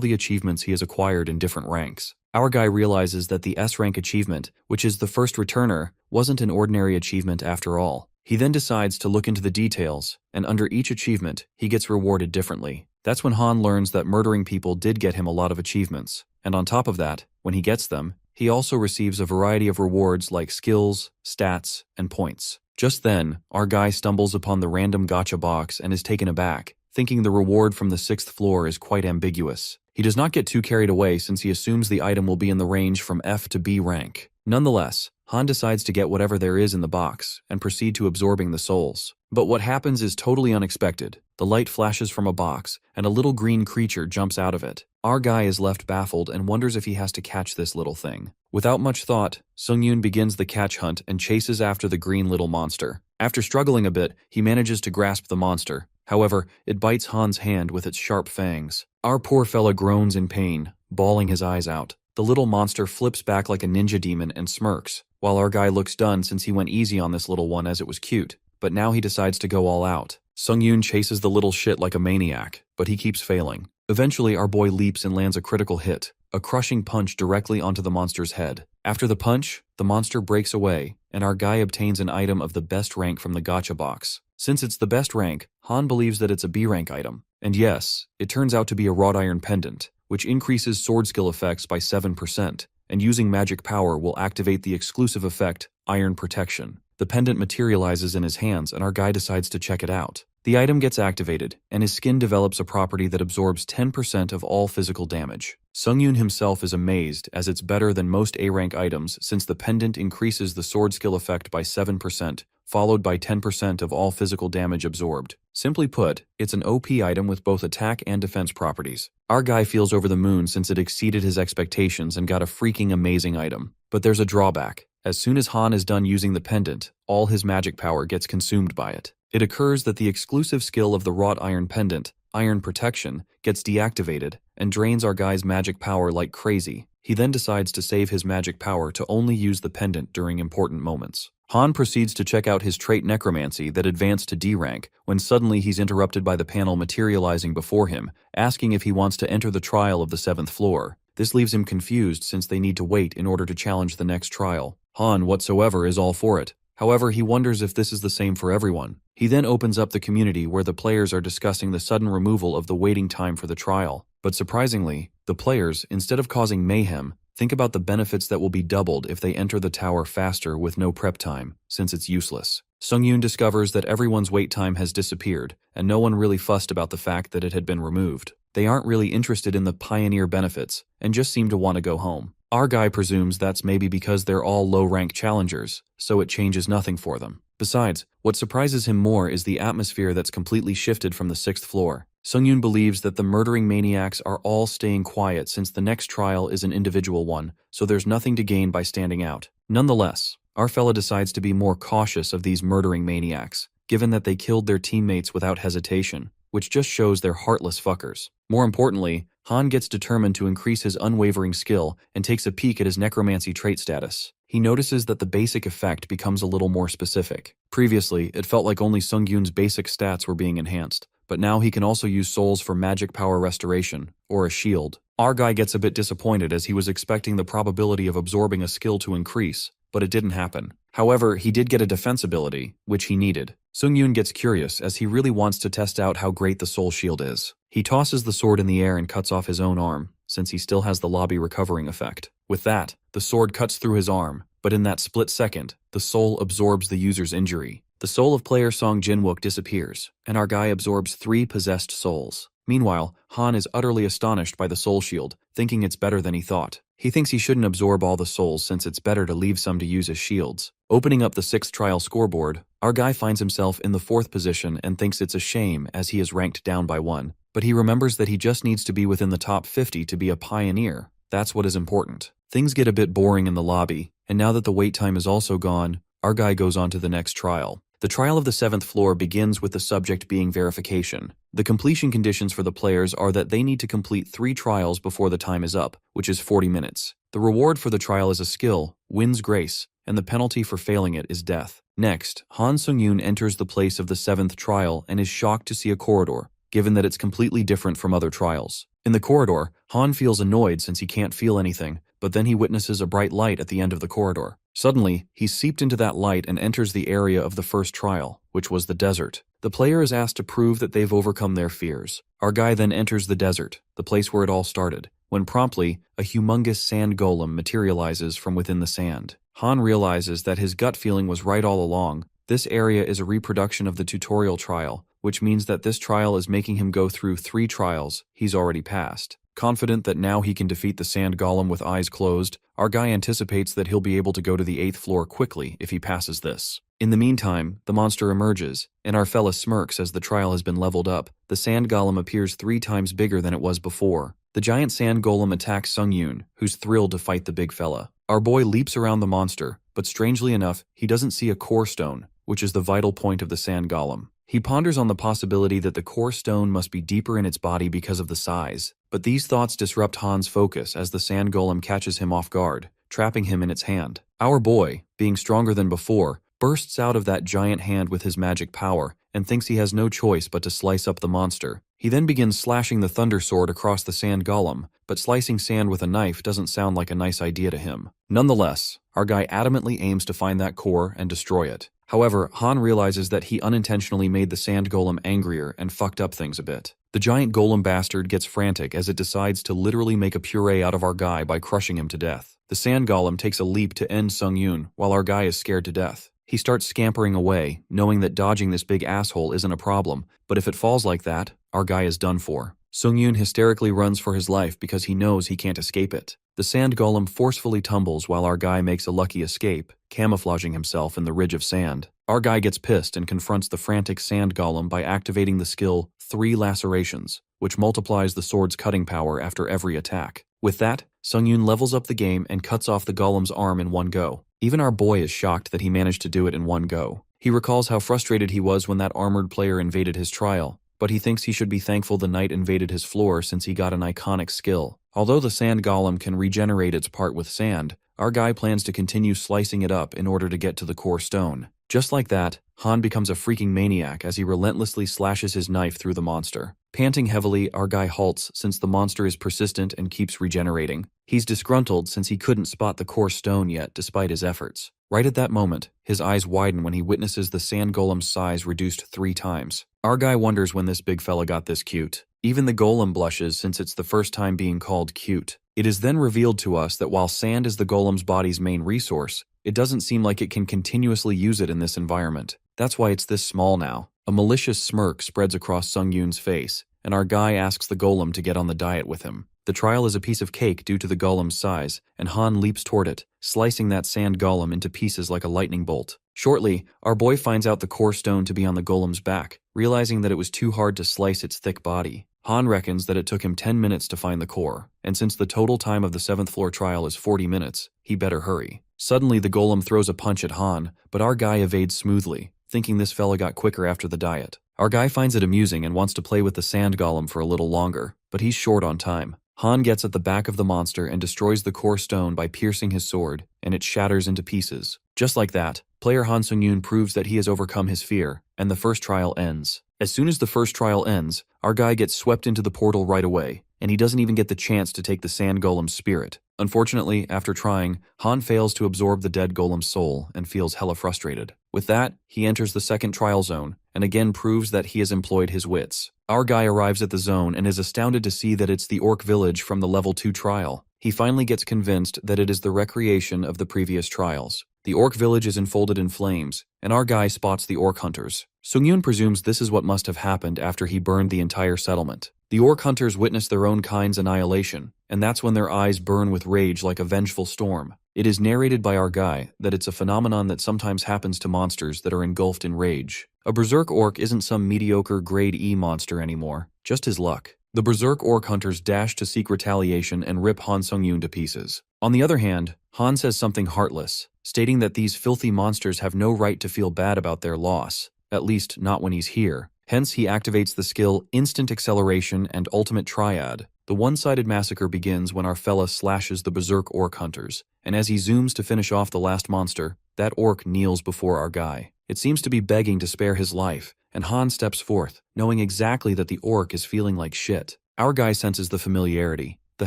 the achievements he has acquired in different ranks. Our guy realizes that the S-rank achievement, which is the first returner, wasn't an ordinary achievement after all. He then decides to look into the details, and under each achievement, he gets rewarded differently. That's when Han learns that murdering people did get him a lot of achievements, and on top of that, when he gets them, he also receives a variety of rewards like skills, stats, and points. Just then, our guy stumbles upon the random gacha box and is taken aback, thinking the reward from the 6th floor is quite ambiguous. He does not get too carried away since he assumes the item will be in the range from F to B rank. Nonetheless, Han decides to get whatever there is in the box and proceed to absorbing the souls. But what happens is totally unexpected. The light flashes from a box, and a little green creature jumps out of it. Our guy is left baffled and wonders if he has to catch this little thing. Without much thought, Sung-yoon begins the catch hunt and chases after the green little monster. After struggling a bit, he manages to grasp the monster. However, it bites Han's hand with its sharp fangs. Our poor fella groans in pain, bawling his eyes out. The little monster flips back like a ninja demon and smirks, while our guy looks done since he went easy on this little one as it was cute. But now he decides to go all out. Sung-yoon chases the little shit like a maniac, but he keeps failing. Eventually, our boy leaps and lands a critical hit, a crushing punch directly onto the monster's head. After the punch, the monster breaks away, and our guy obtains an item of the best rank from the gacha box. Since it's the best rank, Han believes that it's a B rank item. And yes, it turns out to be a wrought iron pendant, which increases sword skill effects by 7%, and using magic power will activate the exclusive effect, Iron Protection. The pendant materializes in his hands and our guy decides to check it out. The item gets activated, and his skin develops a property that absorbs 10% of all physical damage. Sung-yoon himself is amazed as it's better than most A-rank items since the pendant increases the sword skill effect by 7%, followed by 10% of all physical damage absorbed. Simply put, it's an OP item with both attack and defense properties. Our guy feels over the moon since it exceeded his expectations and got a freaking amazing item. But there's a drawback. As soon as Han is done using the pendant, all his magic power gets consumed by it. It occurs that the exclusive skill of the wrought iron pendant, Iron Protection, gets deactivated and drains our guy's magic power like crazy. He then decides to save his magic power to only use the pendant during important moments. Han proceeds to check out his trait Necromancy that advanced to D rank when suddenly he's interrupted by the panel materializing before him, asking if he wants to enter the trial of the 7th floor. This leaves him confused since they need to wait in order to challenge the next trial. Han whatsoever is all for it. However, he wonders if this is the same for everyone. He then opens up the community where the players are discussing the sudden removal of the waiting time for the trial. But surprisingly, the players, instead of causing mayhem, think about the benefits that will be doubled if they enter the tower faster with no prep time, since it's useless. Sung-yoon discovers that everyone's wait time has disappeared, and no one really fussed about the fact that it had been removed. They aren't really interested in the pioneer benefits, and just seem to want to go home. Our guy presumes that's maybe because they're all low-rank challengers, so it changes nothing for them. Besides, what surprises him more is the atmosphere that's completely shifted from the 6th floor. Sung-yoon believes that the murdering maniacs are all staying quiet since the next trial is an individual one, so there's nothing to gain by standing out. Nonetheless, our fella decides to be more cautious of these murdering maniacs, given that they killed their teammates without hesitation, which just shows they're heartless fuckers. More importantly, Han gets determined to increase his unwavering skill and takes a peek at his necromancy trait status. He notices that the basic effect becomes a little more specific. Previously, it felt like only Sung-yoon's basic stats were being enhanced, but now he can also use souls for magic power restoration, or a shield. Our guy gets a bit disappointed as he was expecting the probability of absorbing a skill to increase, but it didn't happen. However, he did get a defense ability, which he needed. Sung-yoon gets curious as he really wants to test out how great the soul shield is. He tosses the sword in the air and cuts off his own arm, since he still has the lobby recovering effect. With that, the sword cuts through his arm, but in that split second, the soul absorbs the user's injury. The soul of player Song Jin-wook disappears, and our guy absorbs 3 possessed souls. Meanwhile, Han is utterly astonished by the soul shield, thinking it's better than he thought. He thinks he shouldn't absorb all the souls since it's better to leave some to use as shields. Opening up the 6th trial scoreboard, our guy finds himself in the 4th position and thinks it's a shame as he is ranked down by 1. But he remembers that he just needs to be within the top 50 to be a pioneer. That's what is important. Things get a bit boring in the lobby, and now that the wait time is also gone, our guy goes on to the next trial. The trial of the 7th floor begins with the subject being verification. The completion conditions for the players are that they need to complete 3 trials before the time is up, which is 40 minutes. The reward for the trial is a skill, Win's Grace, and the penalty for failing it is death. Next, Han Sung-yoon enters the place of the 7th trial and is shocked to see a corridor, given that it's completely different from other trials. In the corridor, Han feels annoyed since he can't feel anything, but then he witnesses a bright light at the end of the corridor. Suddenly, he's seeped into that light and enters the area of the first trial, which was the desert. The player is asked to prove that they've overcome their fears. Our guy then enters the desert, the place where it all started, when promptly, a humongous sand golem materializes from within the sand. Han realizes that his gut feeling was right all along. This area is a reproduction of the tutorial trial, which means that this trial is making him go through 3 trials he's already passed. Confident that now he can defeat the sand golem with eyes closed, our guy anticipates that he'll be able to go to the 8th floor quickly if he passes this. In the meantime, the monster emerges, and our fella smirks as the trial has been leveled up. The sand golem appears 3 times bigger than it was before. The giant sand golem attacks Sung-yoon, who's thrilled to fight the big fella. Our boy leaps around the monster, but strangely enough, he doesn't see a core stone, which is the vital point of the sand golem. He ponders on the possibility that the core stone must be deeper in its body because of the size, but these thoughts disrupt Han's focus as the sand golem catches him off guard, trapping him in its hand. Our boy, being stronger than before, bursts out of that giant hand with his magic power and thinks he has no choice but to slice up the monster. He then begins slashing the thunder sword across the sand golem, but slicing sand with a knife doesn't sound like a nice idea to him. Nonetheless, our guy adamantly aims to find that core and destroy it. However, Han realizes that he unintentionally made the sand golem angrier and fucked up things a bit. The giant golem bastard gets frantic as it decides to literally make a puree out of our guy by crushing him to death. The sand golem takes a leap to end Sung-yoon while our guy is scared to death. He starts scampering away, knowing that dodging this big asshole isn't a problem, but if it falls like that, our guy is done for. Sung-yoon hysterically runs for his life because he knows he can't escape it. The sand golem forcefully tumbles while our guy makes a lucky escape, camouflaging himself in the ridge of sand. Our guy gets pissed and confronts the frantic sand golem by activating the skill 3 Lacerations, which multiplies the sword's cutting power after every attack. With that, Sung-yoon levels up the game and cuts off the golem's arm in one go. Even our boy is shocked that he managed to do it in one go. He recalls how frustrated he was when that armored player invaded his trial, but he thinks he should be thankful the knight invaded his floor since he got an iconic skill. Although the sand golem can regenerate its part with sand, our guy plans to continue slicing it up in order to get to the core stone. Just like that, Han becomes a freaking maniac as he relentlessly slashes his knife through the monster. Panting heavily, our guy halts since the monster is persistent and keeps regenerating. He's disgruntled since he couldn't spot the core stone yet despite his efforts. Right at that moment, his eyes widen when he witnesses the sand golem's size reduced 3 times. Our guy wonders when this big fella got this cute. Even the golem blushes since it's the first time being called cute. It is then revealed to us that while sand is the golem's body's main resource, it doesn't seem like it can continuously use it in this environment. That's why it's this small now. A malicious smirk spreads across Sung-yoon's face, and our guy asks the golem to get on the diet with him. The trial is a piece of cake due to the golem's size, and Han leaps toward it, slicing that sand golem into pieces like a lightning bolt. Shortly, our boy finds out the core stone to be on the golem's back, realizing that it was too hard to slice its thick body. Han reckons that it took him 10 minutes to find the core, and since the total time of the 7th floor trial is 40 minutes, he better hurry. Suddenly, the golem throws a punch at Han, but our guy evades smoothly, thinking this fella got quicker after the diet. Our guy finds it amusing and wants to play with the sand golem for a little longer, but he's short on time. Han gets at the back of the monster and destroys the core stone by piercing his sword, and it shatters into pieces. Just like that, player Han Sung-yoon proves that he has overcome his fear, and the first trial ends. As soon as the first trial ends, our guy gets swept into the portal right away, and he doesn't even get the chance to take the sand golem's spirit. Unfortunately, after trying, Han fails to absorb the dead golem's soul and feels hella frustrated. With that, he enters the second trial zone, and again proves that he has employed his wits. Our guy arrives at the zone and is astounded to see that it's the orc village from the level 2 trial. He finally gets convinced that it is the recreation of the previous trials. The orc village is enfolded in flames, and our guy spots the orc hunters. Sung-yoon presumes this is what must have happened after he burned the entire settlement. The orc hunters witness their own kind's annihilation, and that's when their eyes burn with rage like a vengeful storm. It is narrated by our guy that it's a phenomenon that sometimes happens to monsters that are engulfed in rage. A berserk orc isn't some mediocre grade E monster anymore, just his luck. The berserk orc hunters dash to seek retaliation and rip Han Sung-yoon to pieces. On the other hand, Han says something heartless, stating that these filthy monsters have no right to feel bad about their loss, at least not when he's here. Hence, he activates the skill Instant Acceleration and Ultimate Triad. The one-sided massacre begins when our fella slashes the berserk orc hunters, and as he zooms to finish off the last monster, that orc kneels before our guy. It seems to be begging to spare his life, and Han steps forth, knowing exactly that the orc is feeling like shit. Our guy senses the familiarity, the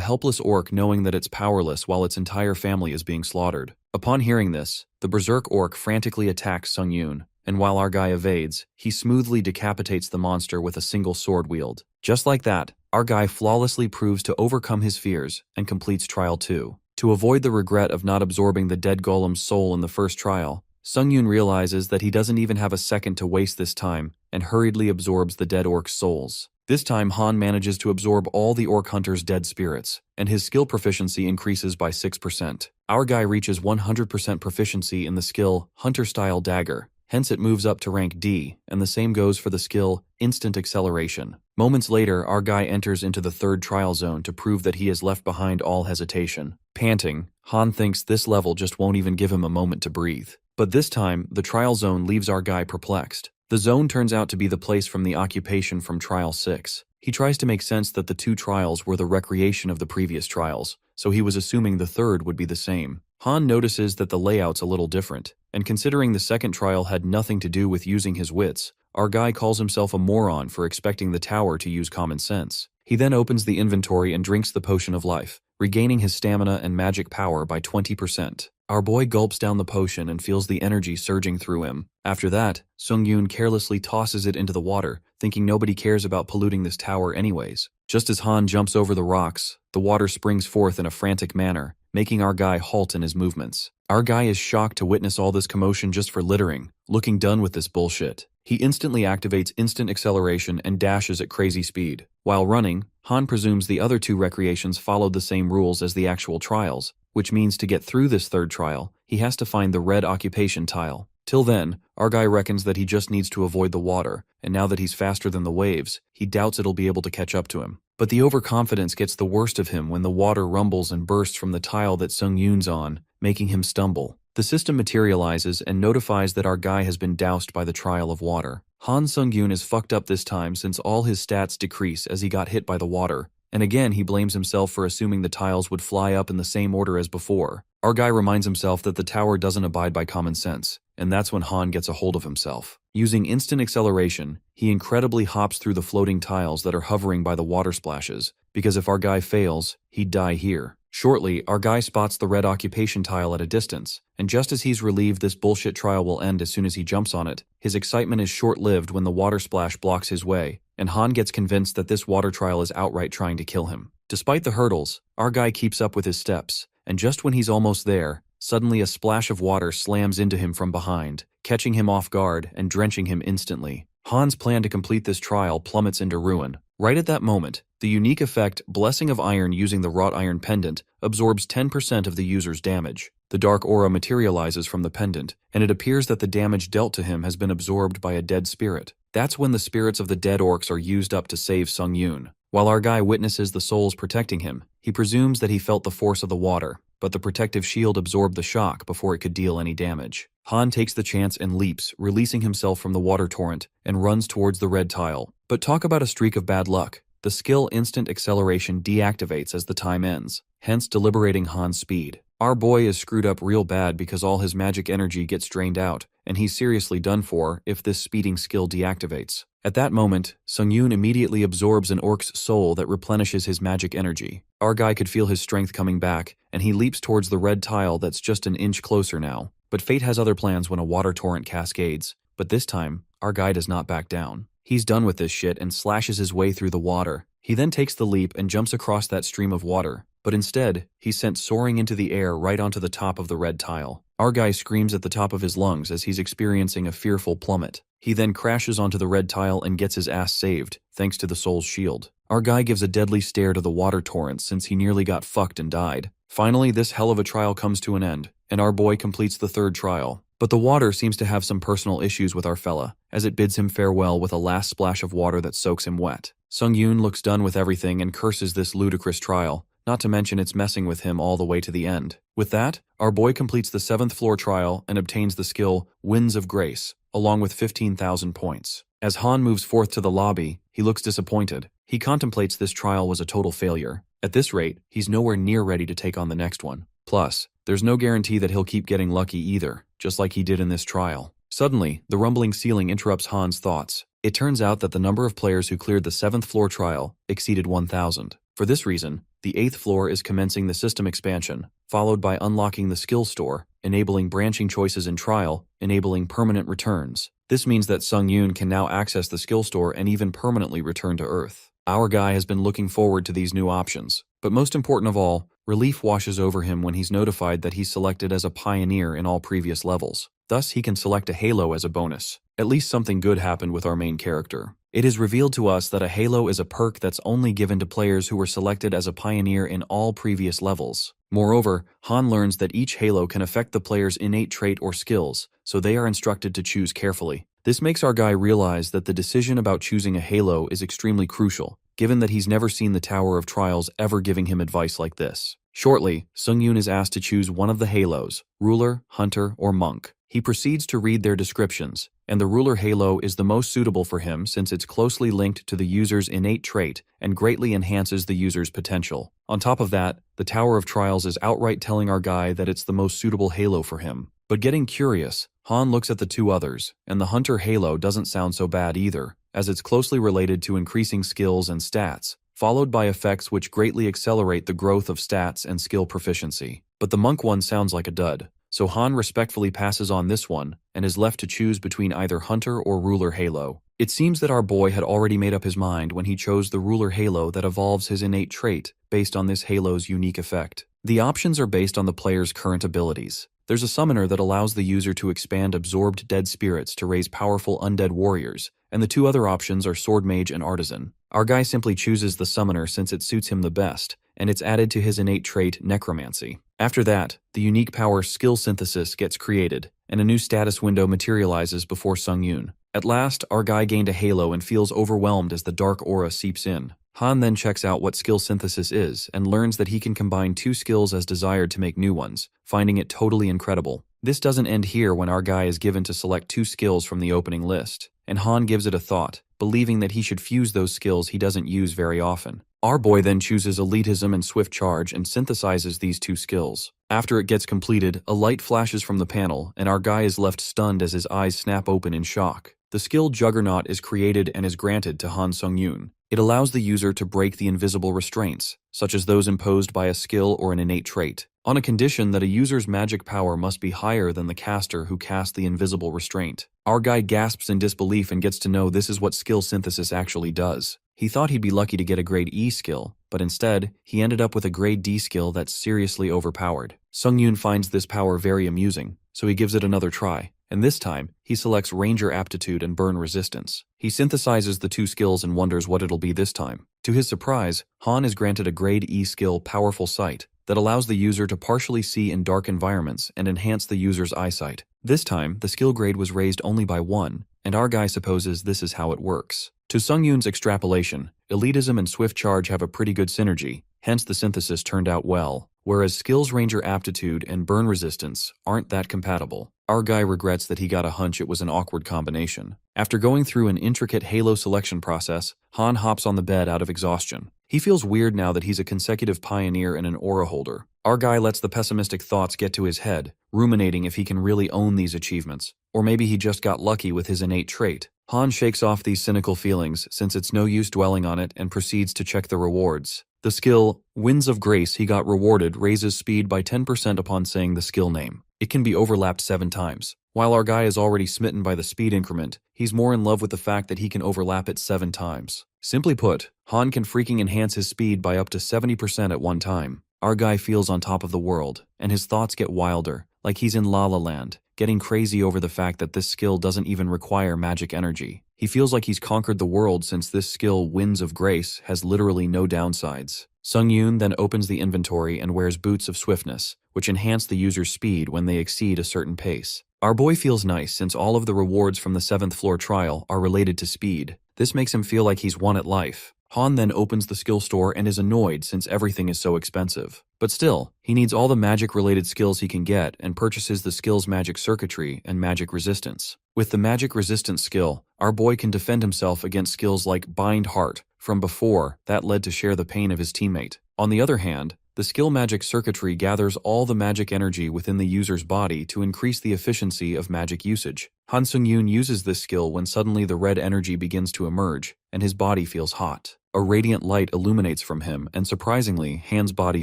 helpless orc knowing that it's powerless while its entire family is being slaughtered. Upon hearing this, the berserk orc frantically attacks Sung Yoon, and while our guy evades, he smoothly decapitates the monster with a single sword wield. Just like that, our guy flawlessly proves to overcome his fears and completes trial 2. To avoid the regret of not absorbing the dead golem's soul in the first trial, Sung Yoon realizes that he doesn't even have a second to waste this time and hurriedly absorbs the dead orc's souls. This time Han manages to absorb all the orc hunter's dead spirits, and his skill proficiency increases by 6%. Our guy reaches 100% proficiency in the skill Hunter-Style Dagger, hence it moves up to rank D, and the same goes for the skill Instant Acceleration. Moments later, our guy enters into the third trial zone to prove that he has left behind all hesitation. Panting, Han thinks this level just won't even give him a moment to breathe. But this time, the trial zone leaves our guy perplexed. The zone turns out to be the place from the occupation from Trial 6. He tries to make sense that the 2 trials were the recreation of the previous trials, so he was assuming the third would be the same. Han notices that the layout's a little different, and considering the second trial had nothing to do with using his wits, our guy calls himself a moron for expecting the tower to use common sense. He then opens the inventory and drinks the potion of life, regaining his stamina and magic power by 20%. Our boy gulps down the potion and feels the energy surging through him. After that, Sung Yoon carelessly tosses it into the water, thinking nobody cares about polluting this tower anyways. Just as Han jumps over the rocks, the water springs forth in a frantic manner, making our guy halt in his movements. Our guy is shocked to witness all this commotion just for littering, looking done with this bullshit. He instantly activates instant acceleration and dashes at crazy speed. While running, Han presumes the other 2 recreations followed the same rules as the actual trials, which means to get through this third trial, he has to find the red occupation tile. Till then, our guy reckons that he just needs to avoid the water, and now that he's faster than the waves, he doubts it'll be able to catch up to him. But the overconfidence gets the worst of him when the water rumbles and bursts from the tile that Sung Yoon's on, making him stumble. The system materializes and notifies that our guy has been doused by the trial of water. Han Sung-yoon is fucked up this time since all his stats decrease as he got hit by the water, and again he blames himself for assuming the tiles would fly up in the same order as before. Our guy reminds himself that the tower doesn't abide by common sense, and that's when Han gets a hold of himself. Using instant acceleration, he incredibly hops through the floating tiles that are hovering by the water splashes, because if our guy fails, he'd die here. Shortly, our guy spots the red occupation tile at a distance, and just as he's relieved this bullshit trial will end as soon as he jumps on it, his excitement is short-lived when the water splash blocks his way, and Han gets convinced that this water trial is outright trying to kill him. Despite the hurdles, our guy keeps up with his steps, and just when he's almost there, suddenly a splash of water slams into him from behind, catching him off guard and drenching him instantly. Han's plan to complete this trial plummets into ruin. Right at that moment, the unique effect Blessing of Iron using the wrought iron pendant absorbs 10% of the user's damage. The dark aura materializes from the pendant, and it appears that the damage dealt to him has been absorbed by a dead spirit. That's when the spirits of the dead orcs are used up to save Sung-yoon. While our guy witnesses the souls protecting him, he presumes that he felt the force of the water, but the protective shield absorbed the shock before it could deal any damage. Han takes the chance and leaps, releasing himself from the water torrent, and runs towards the red tile. But talk about a streak of bad luck. The skill Instant Acceleration deactivates as the time ends, hence deliberating Han's speed. Our boy is screwed up real bad because all his magic energy gets drained out, and he's seriously done for if this speeding skill deactivates. At that moment, Sung-yoon immediately absorbs an orc's soul that replenishes his magic energy. Our guy could feel his strength coming back, and he leaps towards the red tile that's just an inch closer now. But fate has other plans when a water torrent cascades, but this time, our guy does not back down. He's done with this shit and slashes his way through the water. He then takes the leap and jumps across that stream of water, but instead, he's sent soaring into the air right onto the top of the red tile. Our guy screams at the top of his lungs as he's experiencing a fearful plummet. He then crashes onto the red tile and gets his ass saved, thanks to the soul's shield. Our guy gives a deadly stare to the water torrent since he nearly got fucked and died. Finally, this hell of a trial comes to an end, and our boy completes the third trial. But the water seems to have some personal issues with our fella, as it bids him farewell with a last splash of water that soaks him wet. Sung-yoon looks done with everything and curses this ludicrous trial, not to mention it's messing with him all the way to the end. With that, our boy completes the 7th floor trial and obtains the skill Winds of Grace, along with 15,000 points. As Han moves forth to the lobby, he looks disappointed. He contemplates this trial was a total failure. At this rate, he's nowhere near ready to take on the next one. Plus, there's no guarantee that he'll keep getting lucky either, just like he did in this trial. Suddenly, the rumbling ceiling interrupts Han's thoughts. It turns out that the number of players who cleared the 7th floor trial exceeded 1,000. For this reason, the 8th floor is commencing the system expansion, followed by unlocking the skill store, enabling branching choices in trial, enabling permanent returns. This means that Sung-yoon can now access the skill store and even permanently return to Earth. Our guy has been looking forward to these new options, but most important of all, relief washes over him when he's notified that he's selected as a pioneer in all previous levels. Thus, he can select a halo as a bonus. At least something good happened with our main character. It is revealed to us that a halo is a perk that's only given to players who were selected as a pioneer in all previous levels. Moreover, Han learns that each halo can affect the player's innate trait or skills, so they are instructed to choose carefully. This makes our guy realize that the decision about choosing a halo is extremely crucial, given that he's never seen the Tower of Trials ever giving him advice like this. Shortly, Sung-yoon is asked to choose one of the halos, ruler, hunter, or monk. He proceeds to read their descriptions, and the ruler halo is the most suitable for him since it's closely linked to the user's innate trait and greatly enhances the user's potential. On top of that, the Tower of Trials is outright telling our guy that it's the most suitable halo for him. But getting curious, Han looks at the two others, and the hunter halo doesn't sound so bad either, as it's closely related to increasing skills and stats, followed by effects which greatly accelerate the growth of stats and skill proficiency. But the monk one sounds like a dud. So Han respectfully passes on this one and is left to choose between either Hunter or Ruler Halo. It seems that our boy had already made up his mind when he chose the Ruler Halo that evolves his innate trait based on this Halo's unique effect. The options are based on the player's current abilities. There's a summoner that allows the user to expand absorbed dead spirits to raise powerful undead warriors, and the two other options are Sword Mage and Artisan. Our guy simply chooses the summoner since it suits him the best, and it's added to his innate trait Necromancy. After that, the unique power Skill Synthesis gets created, and a new status window materializes before Sung-yoon. At last, our guy gained a halo and feels overwhelmed as the dark aura seeps in. Han then checks out what Skill Synthesis is and learns that he can combine two skills as desired to make new ones, finding it totally incredible. This doesn't end here when our guy is given to select two skills from the opening list, and Han gives it a thought, believing that he should fuse those skills he doesn't use very often. Our boy then chooses Elitism and Swift Charge and synthesizes these two skills. After it gets completed, a light flashes from the panel, and our guy is left stunned as his eyes snap open in shock. The skill Juggernaut is created and is granted to Han Sung-yoon. It allows the user to break the invisible restraints, such as those imposed by a skill or an innate trait, on a condition that a user's magic power must be higher than the caster who cast the invisible restraint. Our guy gasps in disbelief and gets to know this is what Skill Synthesis actually does. He thought he'd be lucky to get a grade E skill, but instead, he ended up with a grade D skill that's seriously overpowered. Sung-yoon finds this power very amusing, so he gives it another try, and this time, he selects Ranger Aptitude and Burn Resistance. He synthesizes the two skills and wonders what it'll be this time. To his surprise, Han is granted a grade E skill Powerful Sight that allows the user to partially see in dark environments and enhance the user's eyesight. This time, the skill grade was raised only by 1, and our guy supposes this is how it works. To Sung-yoon's extrapolation, Elitism and Swift Charge have a pretty good synergy, hence the synthesis turned out well, whereas Skills Ranger Aptitude and Burn Resistance aren't that compatible. Our guy regrets that he got a hunch it was an awkward combination. After going through an intricate halo selection process, Han hops on the bed out of exhaustion. He feels weird now that he's a consecutive pioneer and an aura holder. Our guy lets the pessimistic thoughts get to his head, ruminating if he can really own these achievements, or maybe he just got lucky with his innate trait. Han shakes off these cynical feelings since it's no use dwelling on it and proceeds to check the rewards. The skill, Winds of Grace, he got rewarded raises speed by 10% upon saying the skill name. It can be overlapped 7 times. While our guy is already smitten by the speed increment, he's more in love with the fact that he can overlap it 7 times. Simply put, Han can freaking enhance his speed by up to 70% at one time. Our guy feels on top of the world, and his thoughts get wilder, like he's in La La Land, getting crazy over the fact that this skill doesn't even require magic energy. He feels like he's conquered the world since this skill, Winds of Grace, has literally no downsides. Sung-yoon then opens the inventory and wears Boots of Swiftness, which enhance the user's speed when they exceed a certain pace. Our boy feels nice since all of the rewards from the 7th floor trial are related to speed. This makes him feel like he's won at life. Han then opens the skill store and is annoyed since everything is so expensive. But still, he needs all the magic-related skills he can get and purchases the skills Magic Circuitry and Magic Resistance. With the Magic Resistance skill, our boy can defend himself against skills like Bind Heart. From before, that led to share the pain of his teammate. On the other hand, the skill Magic Circuitry gathers all the magic energy within the user's body to increase the efficiency of magic usage. Han Sung-yoon uses this skill when suddenly the red energy begins to emerge, and his body feels hot. a radiant light illuminates from him, and surprisingly, Han's body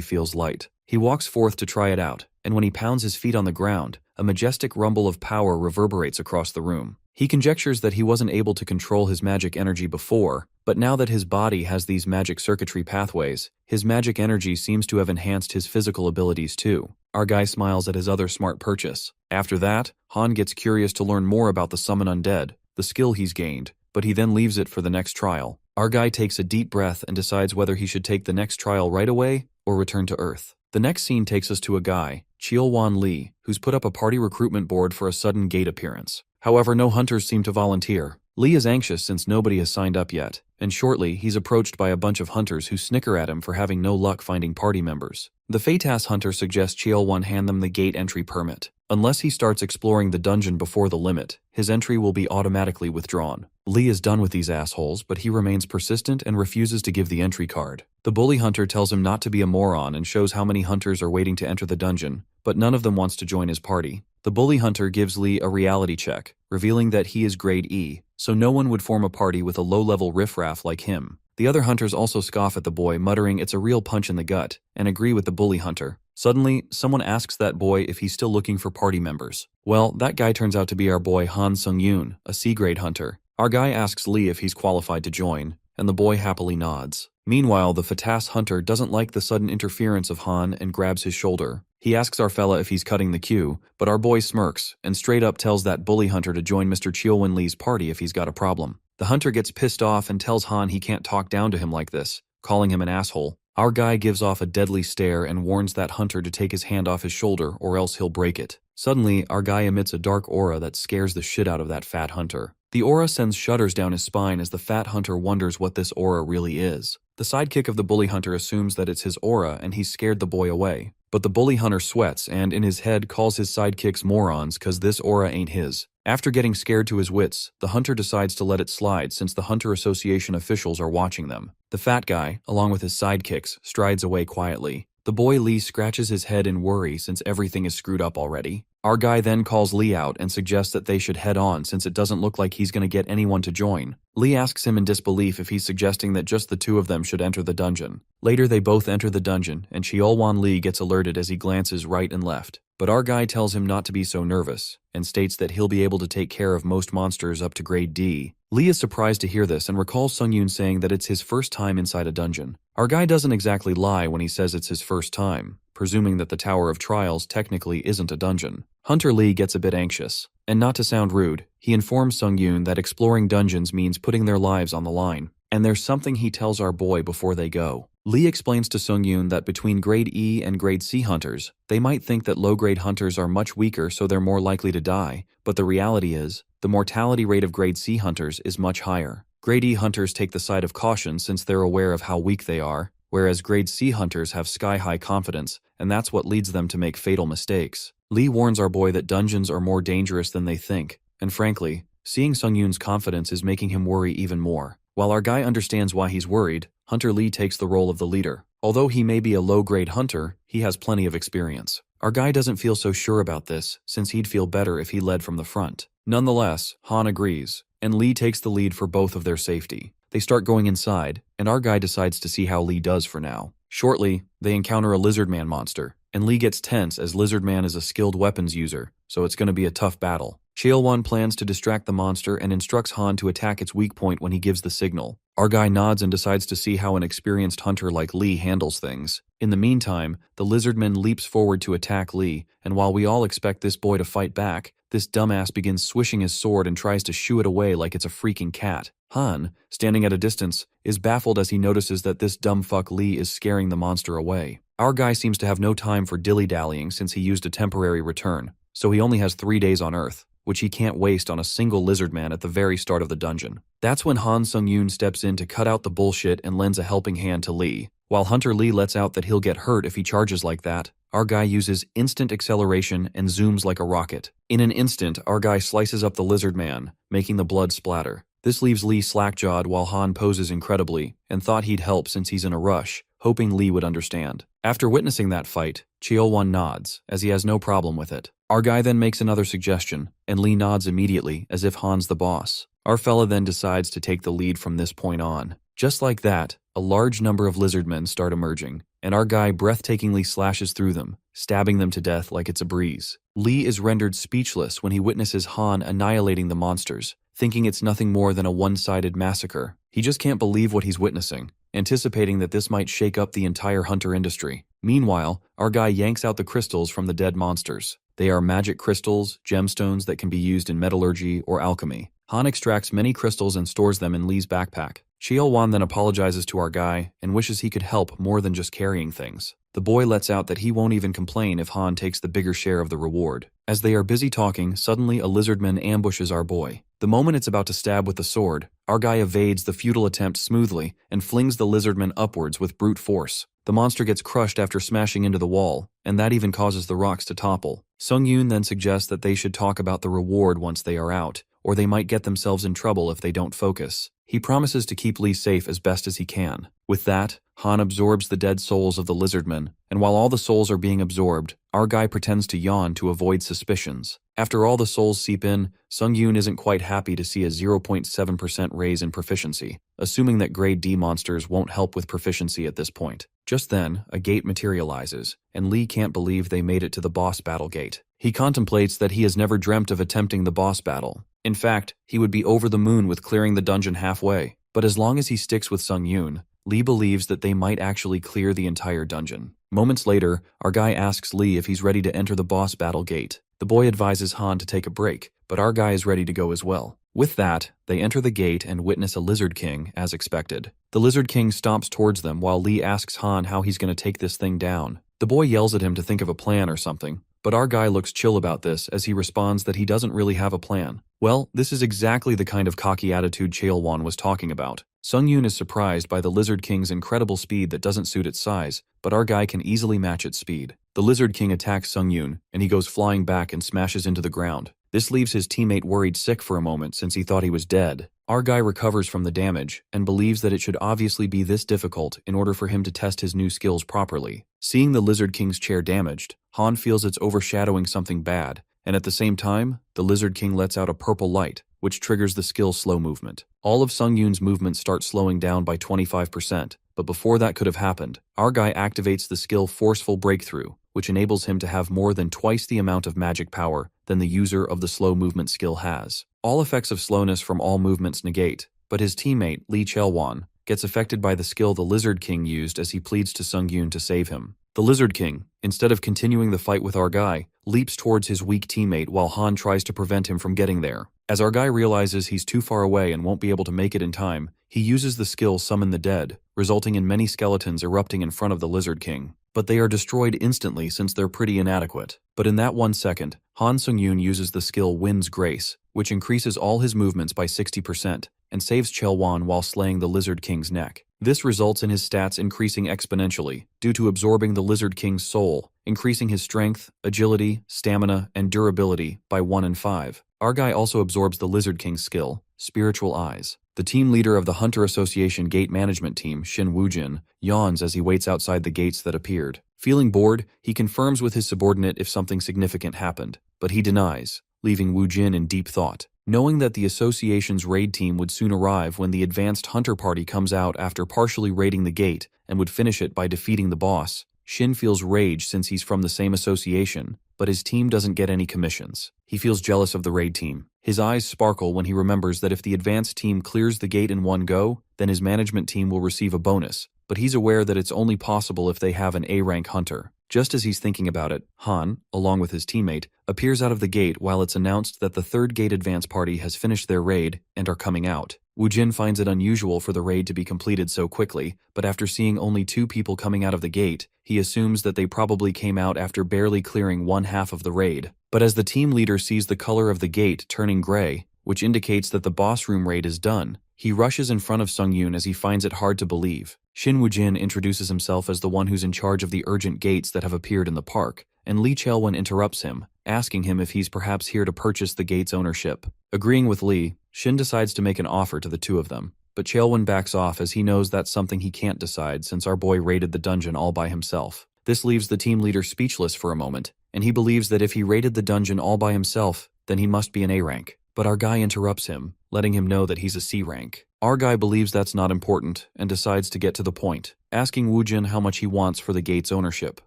feels light. He walks forth to try it out, and when he pounds his feet on the ground, a majestic rumble of power reverberates across the room. He conjectures that he wasn't able to control his magic energy before, but now that his body has these magic circuitry pathways, his magic energy seems to have enhanced his physical abilities too. Our guy smiles at his other smart purchase. After that, Han gets curious to learn more about the Summon Undead, the skill he's gained, but he then leaves it for the next trial. Our guy takes a deep breath and decides whether he should take the next trial right away or return to Earth. The next scene takes us to a guy, Cheolwan Lee, who's put up a party recruitment board for a sudden gate appearance. However, no hunters seem to volunteer. Lee is anxious since nobody has signed up yet, and shortly he's approached by a bunch of hunters who snicker at him for having no luck finding party members. The Phaetas hunter suggests Cheolwan hand them the gate entry permit. Unless he starts exploring the dungeon before the limit, his entry will be automatically withdrawn. Lee is done with these assholes, but he remains persistent and refuses to give the entry card. The bully hunter tells him not to be a moron and shows how many hunters are waiting to enter the dungeon, but none of them wants to join his party. The bully hunter gives Lee a reality check, revealing that he is grade E, so no one would form a party with a low-level riffraff like him. The other hunters also scoff at the boy, muttering it's a real punch in the gut, and agree with the bully hunter. Suddenly, someone asks that boy if he's still looking for party members. Well, that guy turns out to be our boy Han Sung-yoon, a C-grade hunter. Our guy asks Lee if he's qualified to join, and the boy happily nods. Meanwhile, the Phaetas hunter doesn't like the sudden interference of Han and grabs his shoulder. He asks our fella if he's cutting the queue, but our boy smirks and straight up tells that bully hunter to join Mr. Cheolwan Lee's party if he's got a problem. The hunter gets pissed off and tells Han he can't talk down to him like this, calling him an asshole. Our guy gives off a deadly stare and warns that hunter to take his hand off his shoulder or else he'll break it. Suddenly, our guy emits a dark aura that scares the shit out of that fat hunter. The aura sends shudders down his spine as the fat hunter wonders what this aura really is. The sidekick of the bully hunter assumes that it's his aura and he's scared the boy away. But the bully hunter sweats and in his head calls his sidekicks morons cause this aura ain't his. After getting scared to his wits, the hunter decides to let it slide since the Hunter Association officials are watching them. The fat guy, along with his sidekicks, strides away quietly. The boy Lee scratches his head in worry since everything is screwed up already. Our guy then calls Lee out and suggests that they should head on since it doesn't look like he's going to get anyone to join. Lee asks him in disbelief if he's suggesting that just the two of them should enter the dungeon. Later they both enter the dungeon and Cheolwan Lee gets alerted as he glances right and left. But our guy tells him not to be so nervous and states that he'll be able to take care of most monsters up to grade D. Lee is surprised to hear this and recalls Sung-yoon saying that it's his first time inside a dungeon. Our guy doesn't exactly lie when he says it's his first time, presuming that the Tower of Trials technically isn't a dungeon. Hunter Lee gets a bit anxious, and not to sound rude, he informs Sung-yoon that exploring dungeons means putting their lives on the line, and there's something he tells our boy before they go. Lee explains to Sung-yoon that between grade E and grade C hunters, they might think that low-grade hunters are much weaker so they're more likely to die, but the reality is, the mortality rate of grade C hunters is much higher. Grade E hunters take the side of caution since they're aware of how weak they are, whereas grade C hunters have sky-high confidence, and that's what leads them to make fatal mistakes. Lee warns our boy that dungeons are more dangerous than they think, and frankly, seeing Sung-yoon's confidence is making him worry even more. While our guy understands why he's worried, Hunter Lee takes the role of the leader. Although he may be a low-grade hunter, he has plenty of experience. Our guy doesn't feel so sure about this, since he'd feel better if he led from the front. Nonetheless, Han agrees, and Lee takes the lead for both of their safety. They start going inside, and our guy decides to see how Lee does for now. Shortly, they encounter a lizardman monster, and Lee gets tense as Lizardman is a skilled weapons user, so it's going to be a tough battle. Cheolwan plans to distract the monster and instructs Han to attack its weak point when he gives the signal. Our guy nods and decides to see how an experienced hunter like Lee handles things. In the meantime, the lizardman leaps forward to attack Lee, and while we all expect this boy to fight back, this dumbass begins swishing his sword and tries to shoo it away like it's a freaking cat. Han, standing at a distance, is baffled as he notices that this dumb fuck Lee is scaring the monster away. Our guy seems to have no time for dilly-dallying since he used a temporary return, so he only has 3 days on Earth, which he can't waste on a single lizardman at the very start of the dungeon. That's when Han Sung-yoon steps in to cut out the bullshit and lends a helping hand to Lee. While Hunter Lee lets out that he'll get hurt if he charges like that, our guy uses instant acceleration and zooms like a rocket. In an instant, our guy slices up the lizard man, making the blood splatter. This leaves Lee slack-jawed while Han poses incredibly, and thought he'd help since he's in a rush, hoping Lee would understand. After witnessing that fight, Cheolwan nods, as he has no problem with it. Our guy then makes another suggestion, and Lee nods immediately, as if Han's the boss. Our fella then decides to take the lead from this point on. Just like that, a large number of lizardmen start emerging, and our guy breathtakingly slashes through them, stabbing them to death like it's a breeze. Lee is rendered speechless when he witnesses Han annihilating the monsters, thinking it's nothing more than a one-sided massacre. He just can't believe what he's witnessing, anticipating that this might shake up the entire hunter industry. Meanwhile, our guy yanks out the crystals from the dead monsters. They are magic crystals, gemstones that can be used in metallurgy or alchemy. Han extracts many crystals and stores them in Lee's backpack. Cheol-wan then apologizes to our guy and wishes he could help more than just carrying things. The boy lets out that he won't even complain if Han takes the bigger share of the reward. As they are busy talking, suddenly a lizardman ambushes our boy. The moment it's about to stab with the sword, our guy evades the futile attempt smoothly and flings the lizardman upwards with brute force. The monster gets crushed after smashing into the wall, and that even causes the rocks to topple. Sung-yoon then suggests that they should talk about the reward once they are out, or they might get themselves in trouble if they don't focus. He promises to keep Lee safe as best as he can. With that, Han absorbs the dead souls of the lizardmen, and while all the souls are being absorbed, our guy pretends to yawn to avoid suspicions. After all the souls seep in, Sung-yoon isn't quite happy to see a 0.7% raise in proficiency, assuming that grade D monsters won't help with proficiency at this point. Just then, a gate materializes, and Lee can't believe they made it to the boss battle gate. He contemplates that he has never dreamt of attempting the boss battle. In fact, he would be over the moon with clearing the dungeon halfway. But as long as he sticks with Sung-yoon, Lee believes that they might actually clear the entire dungeon. Moments later, our guy asks Lee if he's ready to enter the boss battle gate. The boy advises Han to take a break, but our guy is ready to go as well. With that, they enter the gate and witness a Lizard King, as expected. The Lizard King stomps towards them while Lee asks Han how he's going to take this thing down. The boy yells at him to think of a plan or something, but our guy looks chill about this as he responds that he doesn't really have a plan. Well, this is exactly the kind of cocky attitude Cheol-wan was talking about. Sung-yoon is surprised by the Lizard King's incredible speed that doesn't suit its size, but our guy can easily match its speed. The Lizard King attacks Sung-yoon, and he goes flying back and smashes into the ground. This leaves his teammate worried sick for a moment since he thought he was dead. Our guy recovers from the damage and believes that it should obviously be this difficult in order for him to test his new skills properly. Seeing the Lizard King's chair damaged, Han feels it's overshadowing something bad, and at the same time, the Lizard King lets out a purple light, which triggers the skill slow movement. All of Sung-yoon's movements start slowing down by 25%, but before that could have happened, our guy activates the skill Forceful Breakthrough, which enables him to have more than twice the amount of magic power than the user of the slow movement skill has. All effects of slowness from all movements negate, but his teammate, Lee Cheol-wan, gets affected by the skill the Lizard King used as he pleads to Sung-yoon to save him. The Lizard King, instead of continuing the fight with our guy, leaps towards his weak teammate while Han tries to prevent him from getting there. As our guy realizes he's too far away and won't be able to make it in time, he uses the skill Summon the Dead, resulting in many skeletons erupting in front of the Lizard King. But they are destroyed instantly since they're pretty inadequate. But in that 1 second, Han Sung-yoon uses the skill Wind's Grace, which increases all his movements by 60% and saves Cheol-wan while slaying the Lizard King's neck. This results in his stats increasing exponentially due to absorbing the Lizard King's soul, increasing his strength, agility, stamina, and durability by 1 and 5. Our guy also absorbs the Lizard King's skill, Spiritual Eyes. The team leader of the Hunter Association Gate Management Team, Shin Woo-jin, yawns as he waits outside the gates that appeared. Feeling bored, he confirms with his subordinate if something significant happened, but he denies, leaving Woo-jin in deep thought. Knowing that the association's raid team would soon arrive when the advanced hunter party comes out after partially raiding the gate and would finish it by defeating the boss, Shin feels rage since he's from the same association, but his team doesn't get any commissions. He feels jealous of the raid team. His eyes sparkle when he remembers that if the advanced team clears the gate in one go, then his management team will receive a bonus, but he's aware that it's only possible if they have an A-rank hunter. Just as he's thinking about it, Han, along with his teammate, appears out of the gate while it's announced that the third gate advance party has finished their raid and are coming out. Woo-jin finds it unusual for the raid to be completed so quickly, but after seeing only 2 people coming out of the gate, he assumes that they probably came out after barely clearing 1/2 of the raid. But as the team leader sees the color of the gate turning gray, which indicates that the boss room raid is done, he rushes in front of Sung-yoon as he finds it hard to believe. Shin Woo-jin introduces himself as the one who's in charge of the urgent gates that have appeared in the park, and Lee Cheol-wan interrupts him, asking him if he's perhaps here to purchase the gate's ownership. Agreeing with Lee, Shin decides to make an offer to the two of them, but Cheol-wan backs off as he knows that's something he can't decide since our boy raided the dungeon all by himself. This leaves the team leader speechless for a moment, and he believes that if he raided the dungeon all by himself, then he must be an A rank. But our guy interrupts him, letting him know that he's a C rank. Our guy believes that's not important and decides to get to the point, asking Woojin how much he wants for the gate's ownership.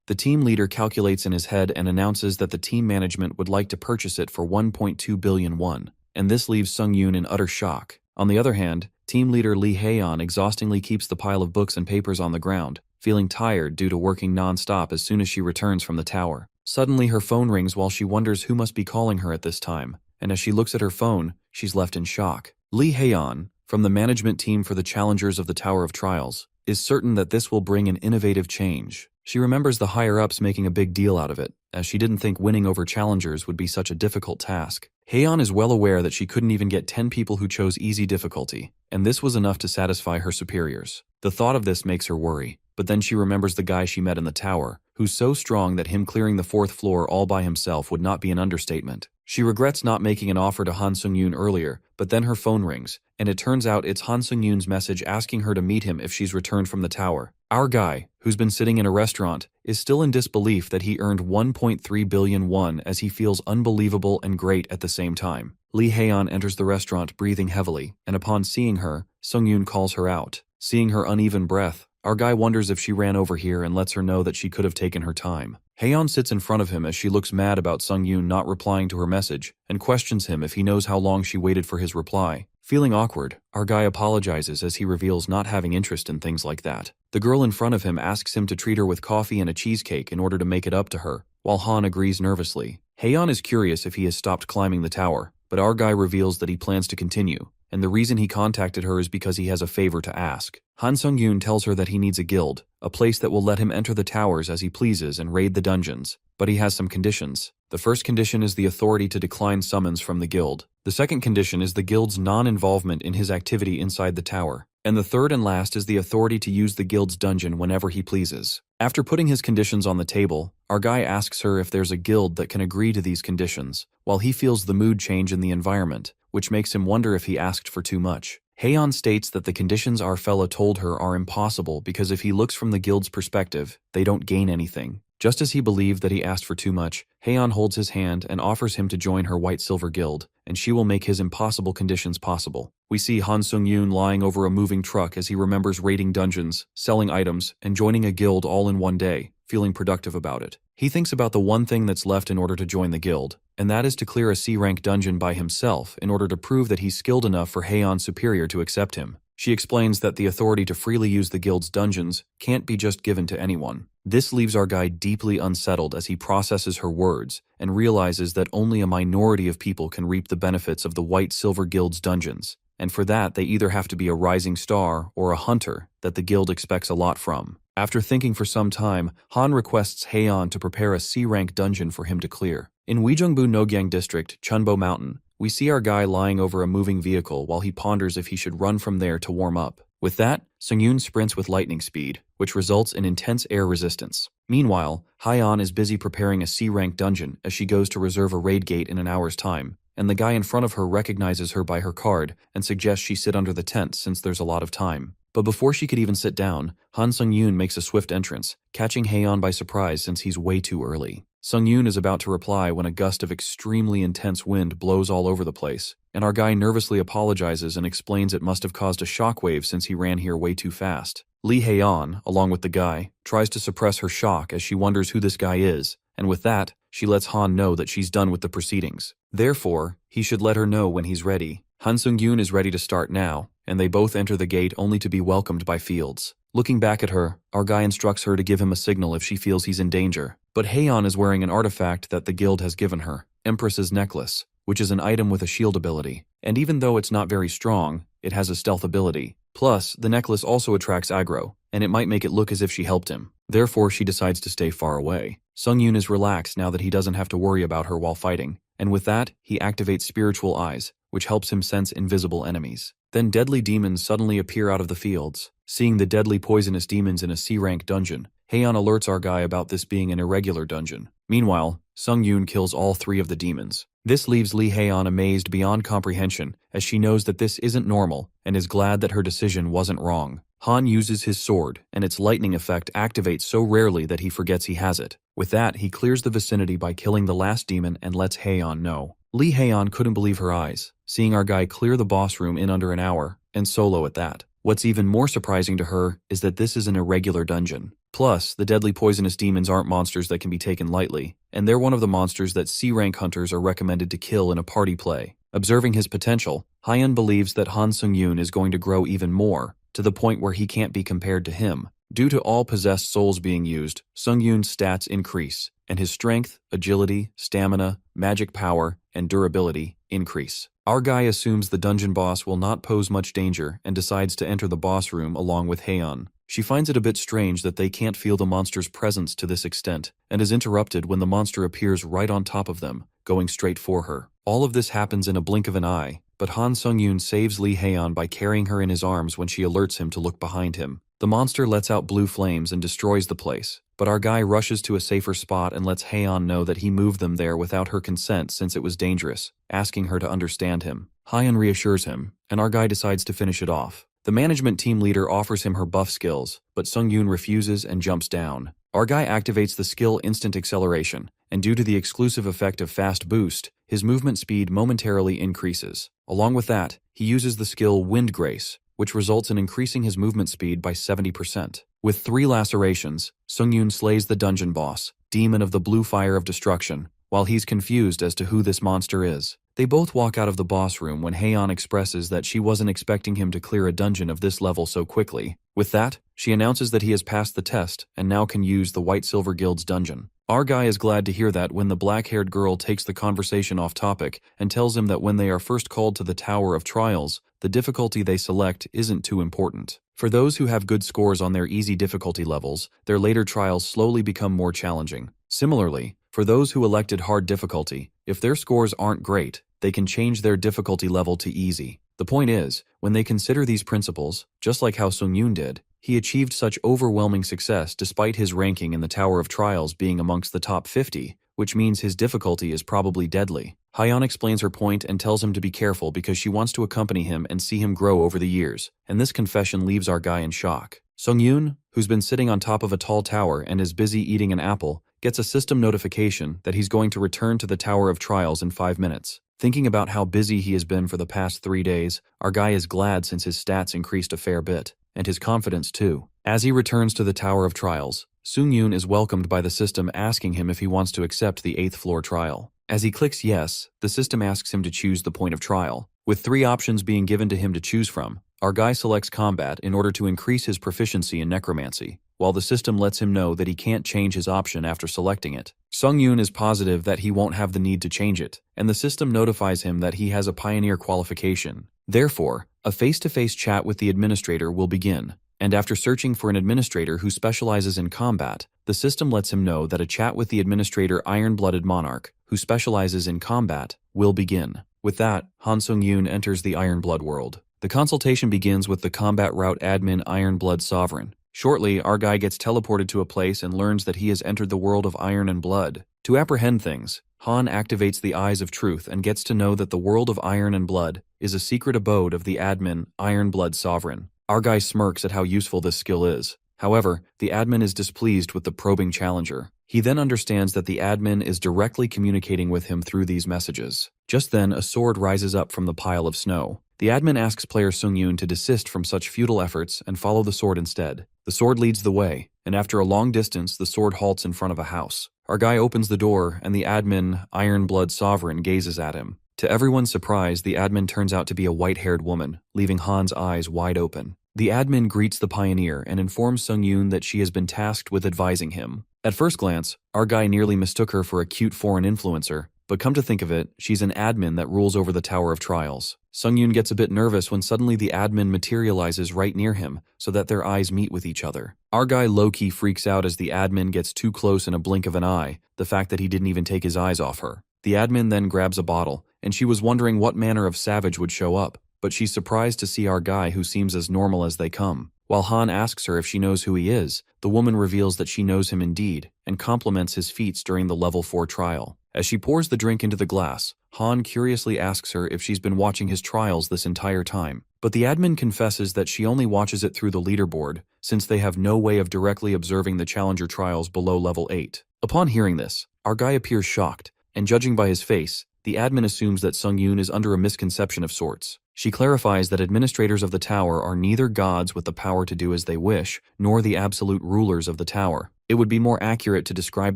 The team leader calculates in his head and announces that the team management would like to purchase it for 1.2 billion won, and this leaves Sung-yoon in utter shock. On the other hand, team leader Lee Hae-yeon exhaustingly keeps the pile of books and papers on the ground, feeling tired due to working non-stop as soon as she returns from the tower. Suddenly her phone rings while she wonders who must be calling her at this time, and as she looks at her phone, she's left in shock. Lee Hae-yeon, from the management team for the challengers of the Tower of Trials, is certain that this will bring an innovative change. She remembers the higher-ups making a big deal out of it, as she didn't think winning over challengers would be such a difficult task. Hae-yeon is well aware that she couldn't even get 10 people who chose easy difficulty, and this was enough to satisfy her superiors. The thought of this makes her worry, but then she remembers the guy she met in the tower, who's so strong that him clearing the 4th floor all by himself would not be an understatement. She regrets not making an offer to Han Sung-yoon earlier, but then her phone rings, and it turns out it's Han Sung-yoon's message asking her to meet him if she's returned from the tower. Our guy, who's been sitting in a restaurant, is still in disbelief that he earned 1.3 billion won as he feels unbelievable and great at the same time. Lee Hae-yeon enters the restaurant breathing heavily, and upon seeing her, Sung-yoon calls her out. Seeing her uneven breath, our guy wonders if she ran over here and lets her know that she could have taken her time. Hae-yeon sits in front of him as she looks mad about Sung-yoon not replying to her message and questions him if he knows how long she waited for his reply. Feeling awkward, our guy apologizes as he reveals not having interest in things like that. The girl in front of him asks him to treat her with coffee and a cheesecake in order to make it up to her, while Han agrees nervously. Hae-yeon is curious if he has stopped climbing the tower, but our guy reveals that he plans to continue, and the reason he contacted her is because he has a favor to ask. Han Sung-yoon tells her that he needs a guild, a place that will let him enter the towers as he pleases and raid the dungeons, but he has some conditions. The first condition is the authority to decline summons from the guild. The second condition is the guild's non-involvement in his activity inside the tower. And the third and last is the authority to use the guild's dungeon whenever he pleases. After putting his conditions on the table, our guy asks her if there's a guild that can agree to these conditions, while he feels the mood change in the environment, which makes him wonder if he asked for too much. Hae-yeon states that the conditions our fella told her are impossible because if he looks from the guild's perspective, they don't gain anything. Just as he believed that he asked for too much, Hae-yeon holds his hand and offers him to join her White-Silver Guild, and she will make his impossible conditions possible. We see Han Sung-yoon lying over a moving truck as he remembers raiding dungeons, selling items, and joining a guild all in one day, feeling productive about it. He thinks about the one thing that's left in order to join the guild, and that is to clear a C-rank dungeon by himself in order to prove that he's skilled enough for Hae-yeon's superior to accept him. She explains that the authority to freely use the guild's dungeons can't be just given to anyone. This leaves our guy deeply unsettled as he processes her words and realizes that only a minority of people can reap the benefits of the White-Silver Guild's dungeons, and for that they either have to be a rising star or a hunter that the guild expects a lot from. After thinking for some time, Han requests Hae-yeon to prepare a C-rank dungeon for him to clear. In Uijeongbu Nogyang District, Chunbo Mountain, we see our guy lying over a moving vehicle while he ponders if he should run from there to warm up. With that, Sung-yoon sprints with lightning speed, which results in intense air resistance. Meanwhile, Hae-yeon is busy preparing a C-rank dungeon as she goes to reserve a raid gate in an hour's time, and the guy in front of her recognizes her by her card and suggests she sit under the tent since there's a lot of time. But before she could even sit down, Han Sung-yoon makes a swift entrance, catching Hae-yeon by surprise since he's way too early. Sung-yoon is about to reply when a gust of extremely intense wind blows all over the place, and our guy nervously apologizes and explains it must have caused a shockwave since he ran here way too fast. Lee Hae-yeon, along with the guy, tries to suppress her shock as she wonders who this guy is, and with that, she lets Han know that she's done with the proceedings. Therefore, he should let her know when he's ready. Han Sung-yoon is ready to start now, and they both enter the gate only to be welcomed by Fields. Looking back at her, our guy instructs her to give him a signal if she feels he's in danger. But Hae-yeon is wearing an artifact that the guild has given her, Empress's Necklace, which is an item with a shield ability. And even though it's not very strong, it has a stealth ability. Plus, the necklace also attracts aggro, and it might make it look as if she helped him. Therefore, she decides to stay far away. Sung-yoon is relaxed now that he doesn't have to worry about her while fighting, and with that, he activates Spiritual Eyes, which helps him sense invisible enemies. Then deadly demons suddenly appear out of the fields. Seeing the deadly poisonous demons in a C-rank dungeon, Hae-yeon alerts our guy about this being an irregular dungeon. Meanwhile, Sung-yoon kills all 3 of the demons. This leaves Lee Hae-yeon amazed beyond comprehension as she knows that this isn't normal and is glad that her decision wasn't wrong. Han uses his sword, and its lightning effect activates so rarely that he forgets he has it. With that, he clears the vicinity by killing the last demon and lets Hae-yeon know. Lee Haeon couldn't believe her eyes, seeing our guy clear the boss room in under an hour, and solo at that. What's even more surprising to her is that this is an irregular dungeon. Plus, the deadly poisonous demons aren't monsters that can be taken lightly, and they're one of the monsters that C-rank hunters are recommended to kill in a party play. Observing his potential, Hyun believes that Han Sung-yoon is going to grow even more, to the point where he can't be compared to him. Due to all possessed souls being used, Sung-yoon's stats increase, and his strength, agility, stamina, magic power, and durability increase. Our guy assumes the dungeon boss will not pose much danger and decides to enter the boss room along with Haeon. She finds it a bit strange that they can't feel the monster's presence to this extent, and is interrupted when the monster appears right on top of them, going straight for her. All of this happens in a blink of an eye, but Han Sung-yoon saves Lee Haeon by carrying her in his arms when she alerts him to look behind him. The monster lets out blue flames and destroys the place, but our guy rushes to a safer spot and lets Haeon know that he moved them there without her consent since it was dangerous, asking her to understand him. Hyun reassures him, and our guy decides to finish it off. The management team leader offers him her buff skills, but Sung-yoon refuses and jumps down. Our guy activates the skill Instant Acceleration, and due to the exclusive effect of Fast Boost, his movement speed momentarily increases. Along with that, he uses the skill Wind Grace, which results in increasing his movement speed by 70%. With 3 lacerations, Sung-yoon slays the dungeon boss, Demon of the Blue Fire of Destruction, while he's confused as to who this monster is. They both walk out of the boss room when Haeon expresses that she wasn't expecting him to clear a dungeon of this level so quickly. With that, she announces that he has passed the test and now can use the White Silver Guild's dungeon. Our guy is glad to hear that when the black-haired girl takes the conversation off topic and tells him that when they are first called to the Tower of Trials, the difficulty they select isn't too important. For those who have good scores on their easy difficulty levels, their later trials slowly become more challenging. Similarly, for those who elected hard difficulty, if their scores aren't great, they can change their difficulty level to easy. The point is, when they consider these principles, just like how Sung-yoon did, he achieved such overwhelming success despite his ranking in the Tower of Trials being amongst the top 50, which means his difficulty is probably deadly. Hyun explains her point and tells him to be careful because she wants to accompany him and see him grow over the years, and this confession leaves our guy in shock. Sung-yoon, who's been sitting on top of a tall tower and is busy eating an apple, gets a system notification that he's going to return to the Tower of Trials in 5 minutes. Thinking about how busy he has been for the past 3 days, our guy is glad since his stats increased a fair bit, and his confidence too. As he returns to the Tower of Trials, Sung-yoon is welcomed by the system asking him if he wants to accept the 8th floor trial. As he clicks yes, the system asks him to choose the point of trial. With 3 options being given to him to choose from, our guy selects combat in order to increase his proficiency in necromancy, while the system lets him know that he can't change his option after selecting it. Sung-yoon is positive that he won't have the need to change it, and the system notifies him that he has a pioneer qualification. Therefore, a face-to-face chat with the administrator will begin, and after searching for an administrator who specializes in combat, the system lets him know that a chat with the administrator Iron-Blooded Monarch, who specializes in combat, will begin. With that, Han Sung-yoon enters the Iron-Blood world. The consultation begins with the combat route admin Iron-Blood Sovereign. Shortly, our guy gets teleported to a place and learns that he has entered the world of iron and blood. To apprehend things, Han activates the Eyes of Truth and gets to know that the world of iron and blood is a secret abode of the admin Iron-Blood Sovereign. Our guy smirks at how useful this skill is. However, the admin is displeased with the probing challenger. He then understands that the admin is directly communicating with him through these messages. Just then, a sword rises up from the pile of snow. The admin asks player Sung-yoon to desist from such futile efforts and follow the sword instead. The sword leads the way, and after a long distance, the sword halts in front of a house. Our guy opens the door, and the admin, Iron-Blood Sovereign, gazes at him. To everyone's surprise, the admin turns out to be a white-haired woman, leaving Han's eyes wide open. The admin greets the pioneer and informs Sung-yoon that she has been tasked with advising him. At first glance, our guy nearly mistook her for a cute foreign influencer, but come to think of it, she's an admin that rules over the Tower of Trials. Sung-yoon gets a bit nervous when suddenly the admin materializes right near him so that their eyes meet with each other. Our guy low-key freaks out as the admin gets too close in a blink of an eye, the fact that he didn't even take his eyes off her. The admin then grabs a bottle, and she was wondering what manner of savage would show up, but she's surprised to see our guy who seems as normal as they come. While Han asks her if she knows who he is, the woman reveals that she knows him indeed, and compliments his feats during the level 4 trial. As she pours the drink into the glass, Han curiously asks her if she's been watching his trials this entire time. But the admin confesses that she only watches it through the leaderboard, since they have no way of directly observing the challenger trials below level 8. Upon hearing this, our guy appears shocked, and judging by his face, the admin assumes that Sung-yoon is under a misconception of sorts. She clarifies that administrators of the tower are neither gods with the power to do as they wish, nor the absolute rulers of the tower. It would be more accurate to describe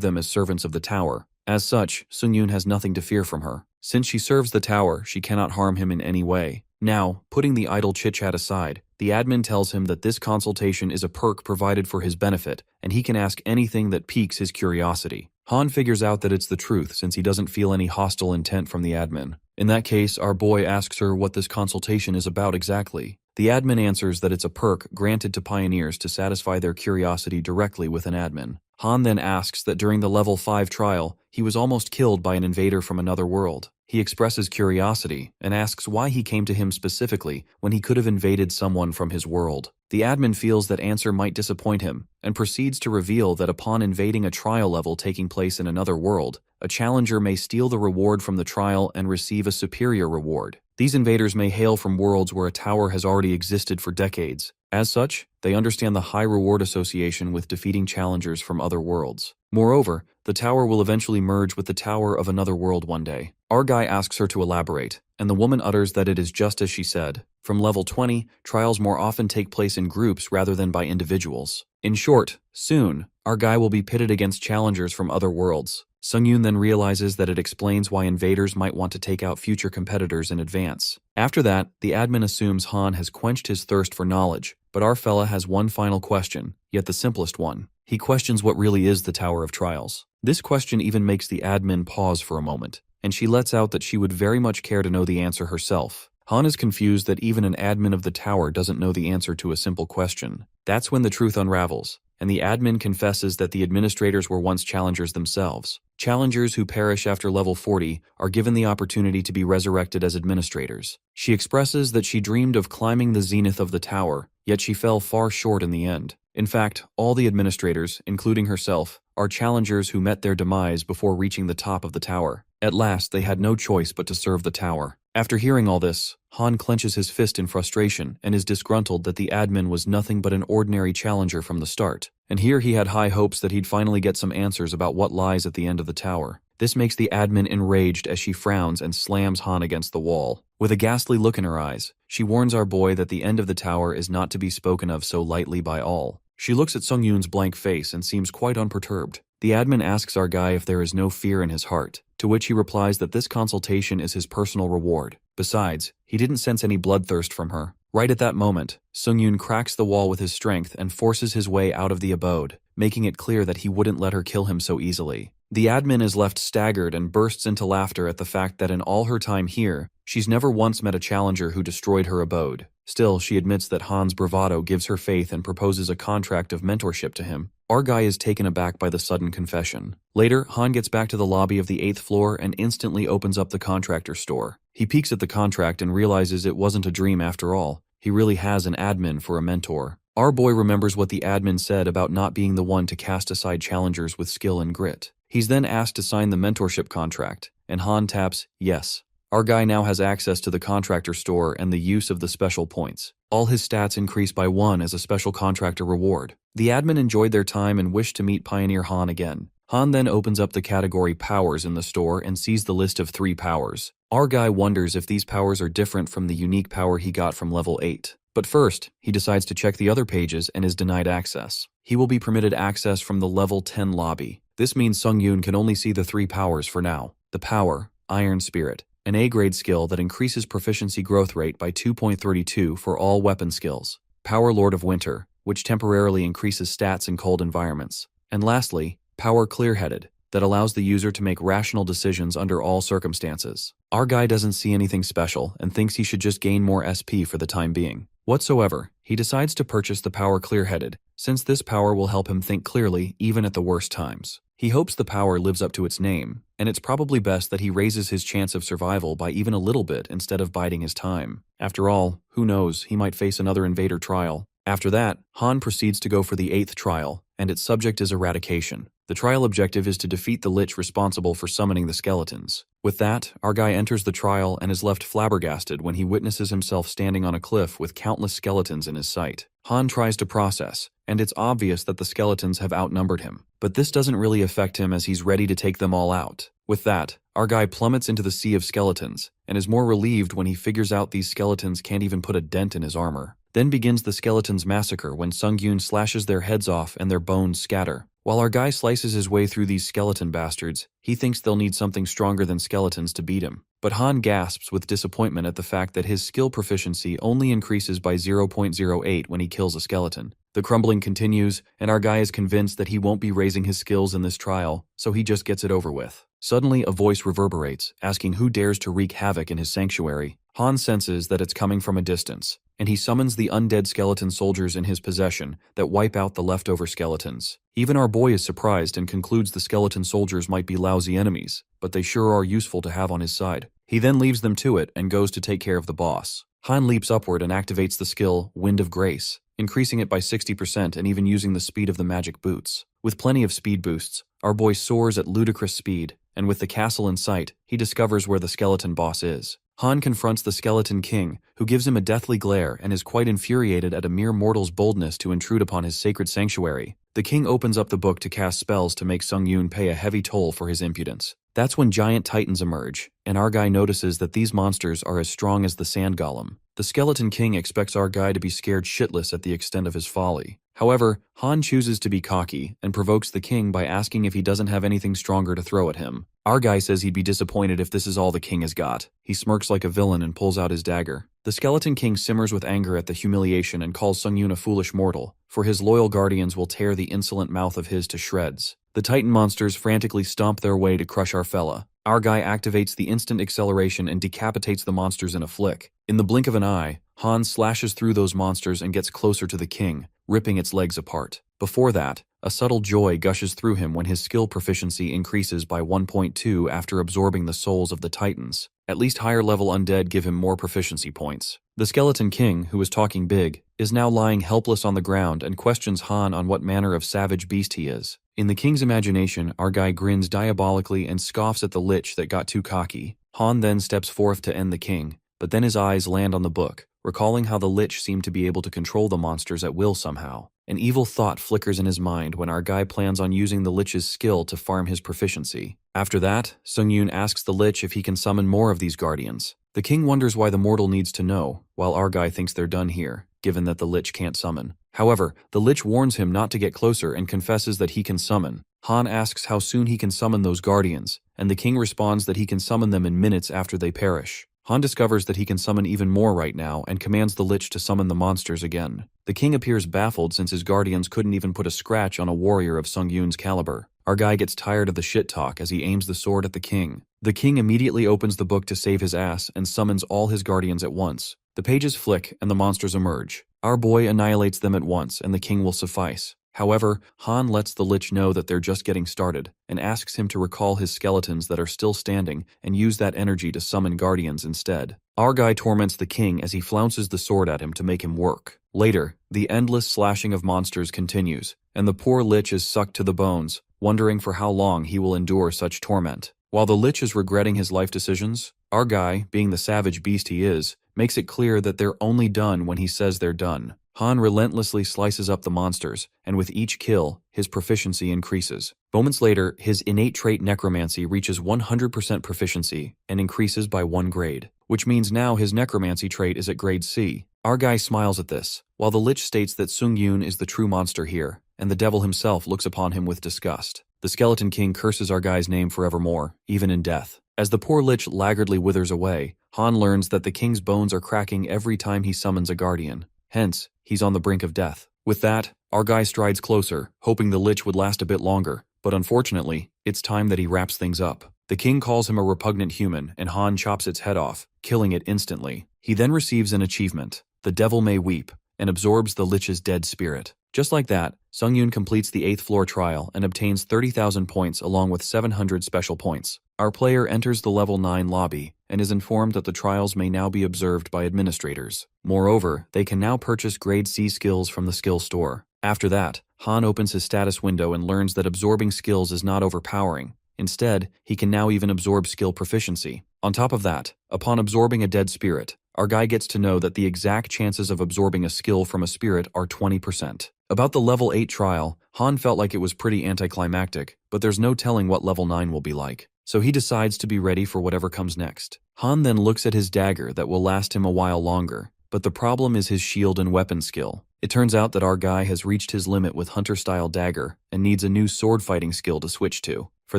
them as servants of the tower. As such, Sung-yoon has nothing to fear from her. Since she serves the tower, she cannot harm him in any way. Now, putting the idle chit-chat aside, the admin tells him that this consultation is a perk provided for his benefit, and he can ask anything that piques his curiosity. Han figures out that it's the truth since he doesn't feel any hostile intent from the admin. In that case, our boy asks her what this consultation is about exactly. The admin answers that it's a perk granted to pioneers to satisfy their curiosity directly with an admin. Han then asks that during the level 5 trial, he was almost killed by an invader from another world. He expresses curiosity and asks why he came to him specifically when he could have invaded someone from his world. The admin feels that answer might disappoint him and proceeds to reveal that upon invading a trial level taking place in another world, a challenger may steal the reward from the trial and receive a superior reward. These invaders may hail from worlds where a tower has already existed for decades. As such, they understand the high reward association with defeating challengers from other worlds. Moreover, the tower will eventually merge with the tower of another world one day. Our guy asks her to elaborate, and the woman utters that it is just as she said. From level 20, trials more often take place in groups rather than by individuals. In short, soon, our guy will be pitted against challengers from other worlds. Sung-yoon then realizes that it explains why invaders might want to take out future competitors in advance. After that, the admin assumes Han has quenched his thirst for knowledge, but our fella has one final question, yet the simplest one. He questions what really is the Tower of Trials. This question even makes the admin pause for a moment, and she lets out that she would very much care to know the answer herself. Han is confused that even an admin of the tower doesn't know the answer to a simple question. That's when the truth unravels, and the admin confesses that the administrators were once challengers themselves. Challengers who perish after level 40 are given the opportunity to be resurrected as administrators. She expresses that she dreamed of climbing the zenith of the tower, yet she fell far short in the end. In fact, all the administrators, including herself, are challengers who met their demise before reaching the top of the tower. At last, they had no choice but to serve the tower. After hearing all this, Han clenches his fist in frustration and is disgruntled that the admin was nothing but an ordinary challenger from the start. And here he had high hopes that he'd finally get some answers about what lies at the end of the tower. This makes the admin enraged as she frowns and slams Han against the wall. With a ghastly look in her eyes, she warns our boy that the end of the tower is not to be spoken of so lightly by all. She looks at Sung-yoon's blank face and seems quite unperturbed. The admin asks our guy if there is no fear in his heart, to which he replies that this consultation is his personal reward. Besides, he didn't sense any bloodthirst from her. Right at that moment, Sung-yoon cracks the wall with his strength and forces his way out of the abode, making it clear that he wouldn't let her kill him so easily. The admin is left staggered and bursts into laughter at the fact that in all her time here, she's never once met a challenger who destroyed her abode. Still, she admits that Han's bravado gives her faith and proposes a contract of mentorship to him. Our guy is taken aback by the sudden confession. Later, Han gets back to the lobby of the 8th floor and instantly opens up the contractor store. He peeks at the contract and realizes it wasn't a dream after all. He really has an admin for a mentor. Our boy remembers what the admin said about not being the one to cast aside challengers with skill and grit. He's then asked to sign the mentorship contract, and Han taps yes. Our guy now has access to the contractor store and the use of the special points. All his stats increase by 1 as a special contractor reward. The admin enjoyed their time and wished to meet Pioneer Han again. Han then opens up the category powers in the store and sees the list of 3 powers. Our guy wonders if these powers are different from the unique power he got from level 8. But first, he decides to check the other pages and is denied access. He will be permitted access from the level 10 lobby. This means Sung-yoon can only see the 3 powers for now. The power, Iron Spirit, an A-grade skill that increases proficiency growth rate by 2.32 for all weapon skills. Power Lord of Winter, which temporarily increases stats in cold environments. And lastly, Power Clear-headed, that allows the user to make rational decisions under all circumstances. Our guy doesn't see anything special and thinks he should just gain more SP for the time being. Whatsoever, he decides to purchase the Power Clear-headed, since this power will help him think clearly even at the worst times. He hopes the power lives up to its name, and it's probably best that he raises his chance of survival by even a little bit instead of biding his time. After all, who knows, he might face another invader trial. After that, Han proceeds to go for the 8th trial, and its subject is eradication. The trial objective is to defeat the lich responsible for summoning the skeletons. With that, our guy enters the trial and is left flabbergasted when he witnesses himself standing on a cliff with countless skeletons in his sight. Han tries to process, and it's obvious that the skeletons have outnumbered him. But this doesn't really affect him as he's ready to take them all out. With that, our guy plummets into the sea of skeletons, and is more relieved when he figures out these skeletons can't even put a dent in his armor. Then begins the skeletons' massacre when Sung-Yoon slashes their heads off and their bones scatter. While our guy slices his way through these skeleton bastards, he thinks they'll need something stronger than skeletons to beat him. But Han gasps with disappointment at the fact that his skill proficiency only increases by 0.08 when he kills a skeleton. The crumbling continues, and our guy is convinced that he won't be raising his skills in this trial, so he just gets it over with. Suddenly, a voice reverberates, asking who dares to wreak havoc in his sanctuary. Han senses that it's coming from a distance, and he summons the undead skeleton soldiers in his possession that wipe out the leftover skeletons. Even our boy is surprised and concludes the skeleton soldiers might be lousy enemies, but they sure are useful to have on his side. He then leaves them to it and goes to take care of the boss. Han leaps upward and activates the skill Wind of Grace, increasing it by 60% and even using the speed of the magic boots. With plenty of speed boosts, our boy soars at ludicrous speed, and with the castle in sight, he discovers where the skeleton boss is. Han confronts the Skeleton King, who gives him a deathly glare and is quite infuriated at a mere mortal's boldness to intrude upon his sacred sanctuary. The king opens up the book to cast spells to make Sung-Yoon pay a heavy toll for his impudence. That's when giant titans emerge, and our guy notices that these monsters are as strong as the sand golem. The Skeleton King expects our guy to be scared shitless at the extent of his folly. However, Han chooses to be cocky and provokes the king by asking if he doesn't have anything stronger to throw at him. Our guy says he'd be disappointed if this is all the king has got. He smirks like a villain and pulls out his dagger. The Skeleton King simmers with anger at the humiliation and calls Sung-Yoon a foolish mortal, for his loyal guardians will tear the insolent mouth of his to shreds. The Titan monsters frantically stomp their way to crush our fella. Our guy activates the instant acceleration and decapitates the monsters in a flick. In the blink of an eye, Han slashes through those monsters and gets closer to the king, ripping its legs apart. Before that, a subtle joy gushes through him when his skill proficiency increases by 1.2 after absorbing the souls of the Titans. At least higher-level undead give him more proficiency points. The Skeleton King, who was talking big, is now lying helpless on the ground and questions Han on what manner of savage beast he is. In the king's imagination, our guy grins diabolically and scoffs at the lich that got too cocky. Han then steps forth to end the king, but then his eyes land on the book, recalling how the lich seemed to be able to control the monsters at will somehow. An evil thought flickers in his mind when our guy plans on using the lich's skill to farm his proficiency. After that, Sung-Yoon asks the lich if he can summon more of these guardians. The king wonders why the mortal needs to know, while our guy thinks they're done here, given that the lich can't summon. However, the lich warns him not to get closer and confesses that he can summon. Han asks how soon he can summon those guardians, and the king responds that he can summon them in minutes after they perish. Han discovers that he can summon even more right now and commands the lich to summon the monsters again. The king appears baffled since his guardians couldn't even put a scratch on a warrior of Sung-Yoon's caliber. Our guy gets tired of the shit talk as he aims the sword at the king. The king immediately opens the book to save his ass and summons all his guardians at once. The pages flick and the monsters emerge. Our boy annihilates them at once and the king will suffice. However, Han lets the lich know that they're just getting started and asks him to recall his skeletons that are still standing and use that energy to summon guardians instead. Our guy torments the king as he flounces the sword at him to make him work. Later, the endless slashing of monsters continues, and the poor lich is sucked to the bones, wondering for how long he will endure such torment. While the lich is regretting his life decisions, our guy, being the savage beast he is, makes it clear that they're only done when he says they're done. Han relentlessly slices up the monsters, and with each kill, his proficiency increases. Moments later, his innate trait necromancy reaches 100% proficiency and increases by 1 grade, which means now his necromancy trait is at grade C. Our guy smiles at this, while the lich states that Sung-Yoon is the true monster here, and the devil himself looks upon him with disgust. The Skeleton King curses our guy's name forevermore, even in death. As the poor lich laggardly withers away, Han learns that the king's bones are cracking every time he summons a guardian. Hence, he's on the brink of death. With that, our guy strides closer, hoping the lich would last a bit longer, but unfortunately, it's time that he wraps things up. The king calls him a repugnant human, and Han chops its head off, killing it instantly. He then receives an achievement, The Devil May Weep, and absorbs the lich's dead spirit. Just like that, Sung-Yoon completes the 8th floor trial and obtains 30,000 points along with 700 special points. Our player enters the level 9 lobby and is informed that the trials may now be observed by administrators. Moreover, they can now purchase grade C skills from the skill store. After that, Han opens his status window and learns that absorbing skills is not overpowering. Instead, he can now even absorb skill proficiency. On top of that, upon absorbing a dead spirit, our guy gets to know that the exact chances of absorbing a skill from a spirit are 20%. About the level 8 trial, Han felt like it was pretty anticlimactic, but there's no telling what level 9 will be like. So he decides to be ready for whatever comes next. Han then looks at his dagger that will last him a while longer, but the problem is his shield and weapon skill. It turns out that our guy has reached his limit with hunter-style dagger and needs a new sword fighting skill to switch to. For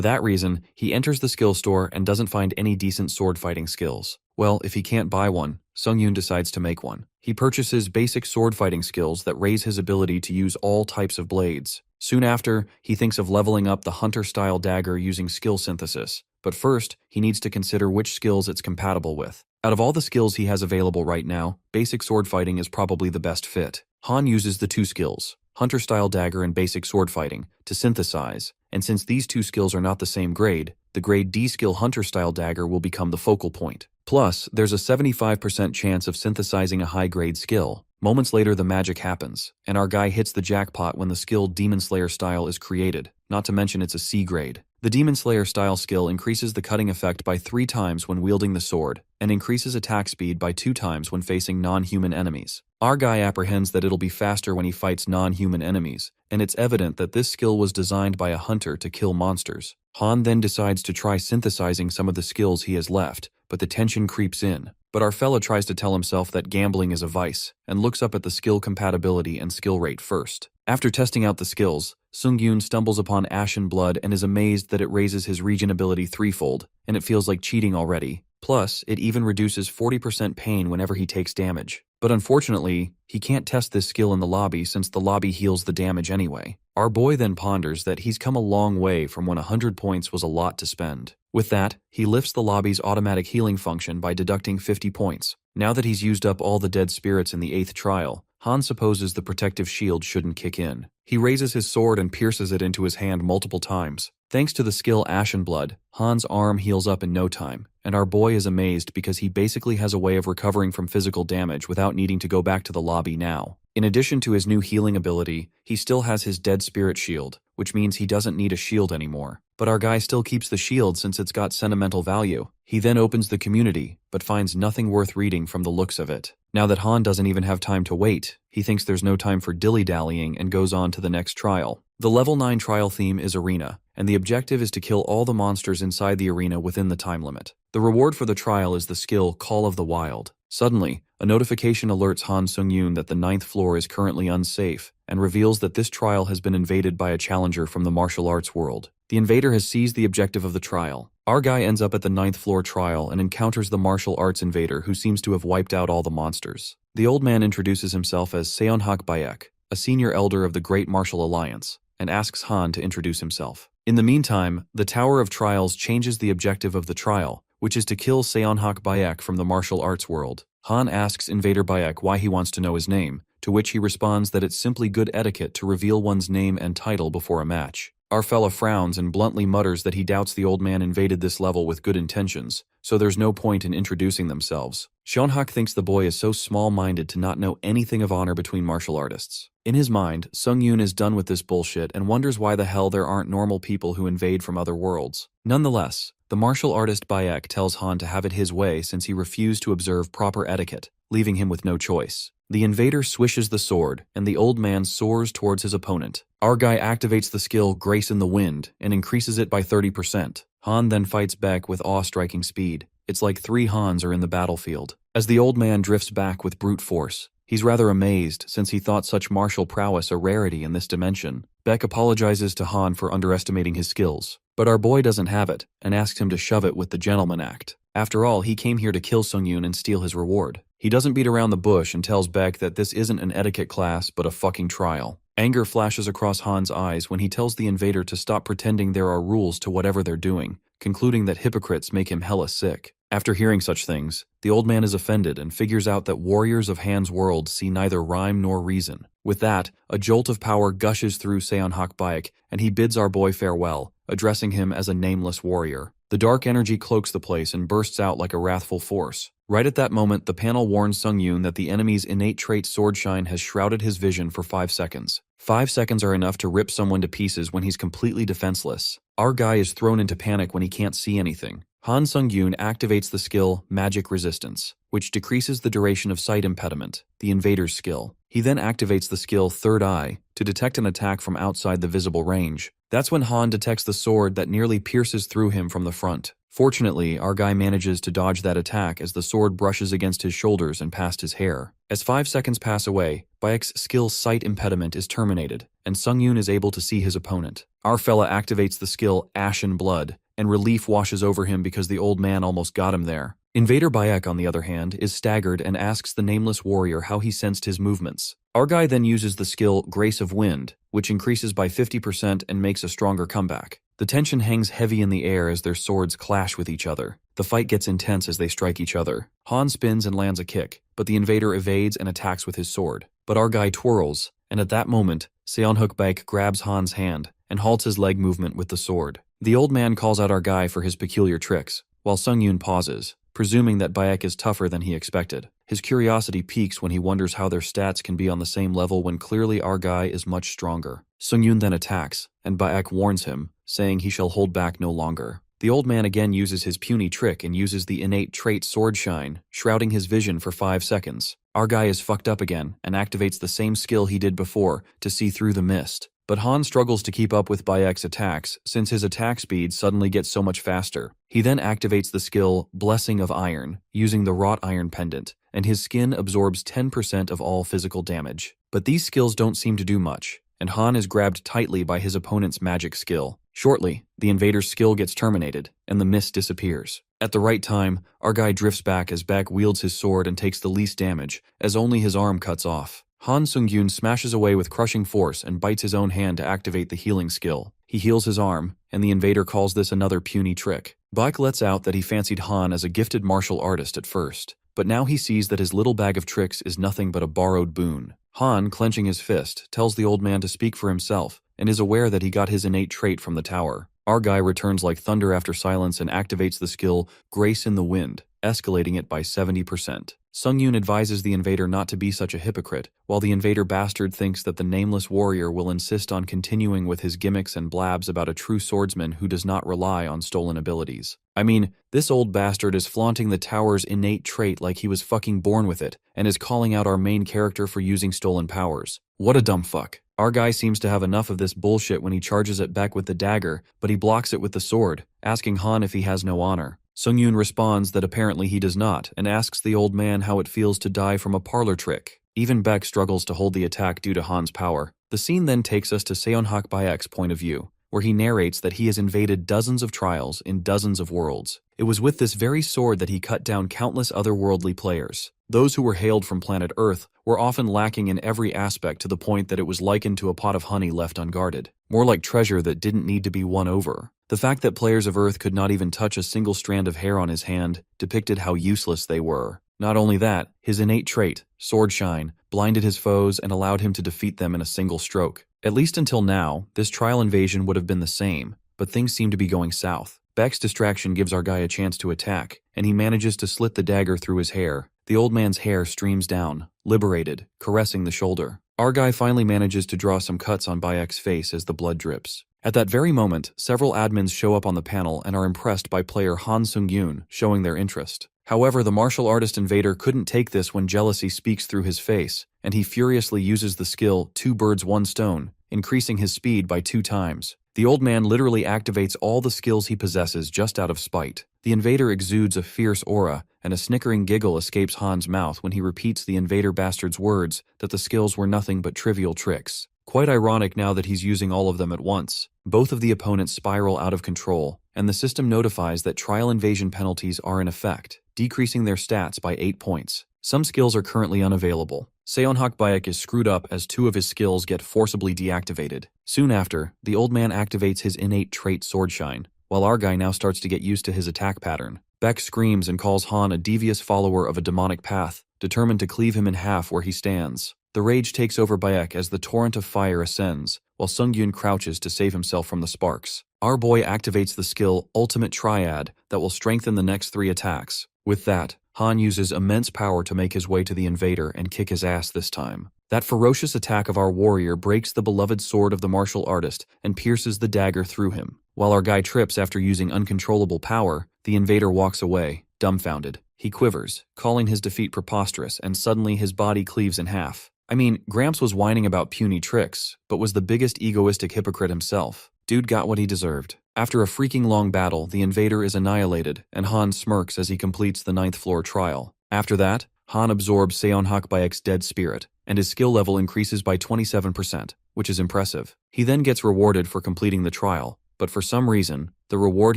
that reason, he enters the skill store and doesn't find any decent sword fighting skills. Well, if he can't buy one, Sung-Yoon decides to make one. He purchases basic sword fighting skills that raise his ability to use all types of blades. Soon after, he thinks of leveling up the hunter-style dagger using skill synthesis. But first, he needs to consider which skills it's compatible with. Out of all the skills he has available right now, basic sword fighting is probably the best fit. Han uses the two skills, hunter-style dagger and basic sword fighting, to synthesize, and since these two skills are not the same grade, the grade D skill hunter-style dagger will become the focal point. Plus, there's a 75% chance of synthesizing a high-grade skill. Moments later, the magic happens, and our guy hits the jackpot when the skill Demon Slayer style is created, not to mention it's a C grade. The Demon Slayer style skill increases the cutting effect by 3 times when wielding the sword, and increases attack speed by 2 times when facing non-human enemies. Our guy apprehends that it'll be faster when he fights non-human enemies, and it's evident that this skill was designed by a hunter to kill monsters. Han then decides to try synthesizing some of the skills he has left, but the tension creeps in. But our fella tries to tell himself that gambling is a vice, and looks up at the skill compatibility and skill rate first. After testing out the skills, Sung-Yoon stumbles upon Ashen Blood and is amazed that it raises his regen ability threefold, and it feels like cheating already. Plus, it even reduces 40% pain whenever he takes damage. But unfortunately, he can't test this skill in the lobby since the lobby heals the damage anyway. Our boy then ponders that he's come a long way from when 100 points was a lot to spend. With that, he lifts the lobby's automatic healing function by deducting 50 points. Now that he's used up all the dead spirits in the 8th trial, Han supposes the protective shield shouldn't kick in. He raises his sword and pierces it into his hand multiple times. Thanks to the skill Ashen Blood, Han's arm heals up in no time, and our boy is amazed because he basically has a way of recovering from physical damage without needing to go back to the lobby now. In addition to his new healing ability, he still has his dead spirit shield, which means he doesn't need a shield anymore. But our guy still keeps the shield since it's got sentimental value. He then opens the community, but finds nothing worth reading from the looks of it. Now that Han doesn't even have time to wait, he thinks there's no time for dilly-dallying and goes on to the next trial. The level 9 trial theme is Arena, and the objective is to kill all the monsters inside the arena within the time limit. The reward for the trial is the skill Call of the Wild. Suddenly, a notification alerts Han Sung-Yoon that the 9th floor is currently unsafe, and reveals that this trial has been invaded by a challenger from the martial arts world. The invader has seized the objective of the trial. Our guy ends up at the 9th floor trial and encounters the martial arts invader who seems to have wiped out all the monsters. The old man introduces himself as Seonhak Bayek, a senior elder of the Great Martial Alliance, and asks Han to introduce himself. In the meantime, the Tower of Trials changes the objective of the trial, which is to kill Seonhak Bayek from the martial arts world. Han asks Invader Bayek why he wants to know his name, to which he responds that it's simply good etiquette to reveal one's name and title before a match. Our fella frowns and bluntly mutters that he doubts the old man invaded this level with good intentions, so there's no point in introducing themselves. Seonhak thinks the boy is so small-minded to not know anything of honor between martial artists. In his mind, Sung-Yoon is done with this bullshit and wonders why the hell there aren't normal people who invade from other worlds. Nonetheless, the martial artist Bayek tells Han to have it his way since he refused to observe proper etiquette, leaving him with no choice. The invader swishes the sword, and the old man soars towards his opponent. Our guy activates the skill Grace in the Wind and increases it by 30%. Han then fights back with awe-striking speed. It's like 3 Hans are in the battlefield. As the old man drifts back with brute force, he's rather amazed since he thought such martial prowess a rarity in this dimension. Beck apologizes to Han for underestimating his skills, but our boy doesn't have it and asks him to shove it with the gentleman act. After all, he came here to kill Sung-Yoon and steal his reward. He doesn't beat around the bush and tells Beck that this isn't an etiquette class but a fucking trial. Anger flashes across Han's eyes when he tells the invader to stop pretending there are rules to whatever they're doing, concluding that hypocrites make him hella sick. After hearing such things, the old man is offended and figures out that warriors of Han's world see neither rhyme nor reason. With that, a jolt of power gushes through Seonhak Bayek, and he bids our boy farewell, addressing him as a nameless warrior. The dark energy cloaks the place and bursts out like a wrathful force. Right at that moment, the panel warns Sung-Yoon that the enemy's innate trait Swordshine has shrouded his vision for 5 seconds. 5 seconds are enough to rip someone to pieces when he's completely defenseless. Our guy is thrown into panic when he can't see anything. Han Sung-yoon activates the skill Magic Resistance, which decreases the duration of sight impediment, the invader's skill. He then activates the skill Third Eye to detect an attack from outside the visible range. That's when Han detects the sword that nearly pierces through him from the front. Fortunately, our guy manages to dodge that attack as the sword brushes against his shoulders and past his hair. As 5 seconds pass away, Bayek's skill Sight Impediment is terminated, and Sung-yoon is able to see his opponent. Our fella activates the skill Ashen Blood, and relief washes over him because the old man almost got him there. Invader Bayek, on the other hand, is staggered and asks the nameless warrior how he sensed his movements. Our guy then uses the skill Grace of Wind, which increases by 50% and makes a stronger comeback. The tension hangs heavy in the air as their swords clash with each other. The fight gets intense as they strike each other. Han spins and lands a kick, but the invader evades and attacks with his sword. But our guy twirls, and at that moment, Seonhook Baek grabs Han's hand and halts his leg movement with the sword. The old man calls out our guy for his peculiar tricks, while Sung-yoon pauses, presuming that Bayek is tougher than he expected. His curiosity peaks when he wonders how their stats can be on the same level when clearly our guy is much stronger. Sung-yoon then attacks, and Bayek warns him, saying he shall hold back no longer. The old man again uses his puny trick and uses the innate trait Sword Shine, shrouding his vision for 5 seconds. Our guy is fucked up again and activates the same skill he did before to see through the mist. But Han struggles to keep up with Bayek's attacks since his attack speed suddenly gets so much faster. He then activates the skill Blessing of Iron, using the wrought iron pendant, and his skin absorbs 10% of all physical damage. But these skills don't seem to do much, and Han is grabbed tightly by his opponent's magic skill. Shortly, the invader's skill gets terminated, and the mist disappears. At the right time, our guy drifts back as Baek wields his sword and takes the least damage, as only his arm cuts off. Han Sung-yoon smashes away with crushing force and bites his own hand to activate the healing skill. He heals his arm, and the invader calls this another puny trick. Baek lets out that he fancied Han as a gifted martial artist at first, but now he sees that his little bag of tricks is nothing but a borrowed boon. Han, clenching his fist, tells the old man to speak for himself, and is aware that he got his innate trait from the tower. Our guy returns like thunder after silence and activates the skill Grace in the Wind, escalating it by 70%. Sung-yoon advises the invader not to be such a hypocrite, while the invader bastard thinks that the nameless warrior will insist on continuing with his gimmicks and blabs about a true swordsman who does not rely on stolen abilities. I mean, this old bastard is flaunting the tower's innate trait like he was fucking born with it, and is calling out our main character for using stolen powers. What a dumb fuck. Our guy seems to have enough of this bullshit when he charges at Baek with the dagger, but he blocks it with the sword, asking Han if he has no honor. Sung-yoon responds that apparently he does not, and asks the old man how it feels to die from a parlor trick. Even Baek struggles to hold the attack due to Han's power. The scene then takes us to Seonhak Bayek's point of view, where he narrates that he has invaded dozens of trials in dozens of worlds. It was with this very sword that he cut down countless otherworldly players. Those who were hailed from planet Earth were often lacking in every aspect to the point that it was likened to a pot of honey left unguarded. More like treasure that didn't need to be won over. The fact that players of Earth could not even touch a single strand of hair on his hand depicted how useless they were. Not only that, his innate trait, Sword Shine, blinded his foes and allowed him to defeat them in a single stroke. At least until now, this trial invasion would have been the same, but things seem to be going south. Baek's distraction gives our guy a chance to attack, and he manages to slit the dagger through his hair. The old man's hair streams down, liberated, caressing the shoulder. Our guy finally manages to draw some cuts on Bayek's face as the blood drips. At that very moment, several admins show up on the panel and are impressed by player Han Sung-yoon, showing their interest. However, the martial artist invader couldn't take this when jealousy speaks through his face, and he furiously uses the skill 2 birds 1 stone, increasing his speed by 2 times. The old man literally activates all the skills he possesses just out of spite. The invader exudes a fierce aura, and a snickering giggle escapes Han's mouth when he repeats the invader bastard's words that the skills were nothing but trivial tricks. Quite ironic now that he's using all of them at once. Both of the opponents spiral out of control, and the system notifies that trial invasion penalties are in effect, decreasing their stats by 8 points. Some skills are currently unavailable. Seonhak Bayek is screwed up as 2 of his skills get forcibly deactivated. Soon after, the old man activates his innate trait Sword Shine, while our guy now starts to get used to his attack pattern. Baek screams and calls Han a devious follower of a demonic path, determined to cleave him in half where he stands. The rage takes over Bayek as the torrent of fire ascends, while Sung-yoon crouches to save himself from the sparks. Our boy activates the skill Ultimate Triad that will strengthen the next 3 attacks. With that, Han uses immense power to make his way to the invader and kick his ass this time. That ferocious attack of our warrior breaks the beloved sword of the martial artist and pierces the dagger through him. While our guy trips after using uncontrollable power, The invader walks away, dumbfounded. He quivers, calling his defeat preposterous, and suddenly his body cleaves in half. I mean, Gramps was whining about puny tricks, but was the biggest egoistic hypocrite himself. Dude got what he deserved. After a freaking long battle, the invader is annihilated, and Han smirks as he completes the 9th floor trial. After that, Han absorbs Seonhakbaek's dead spirit, and his skill level increases by 27%, which is impressive. He then gets rewarded for completing the trial, but for some reason, the reward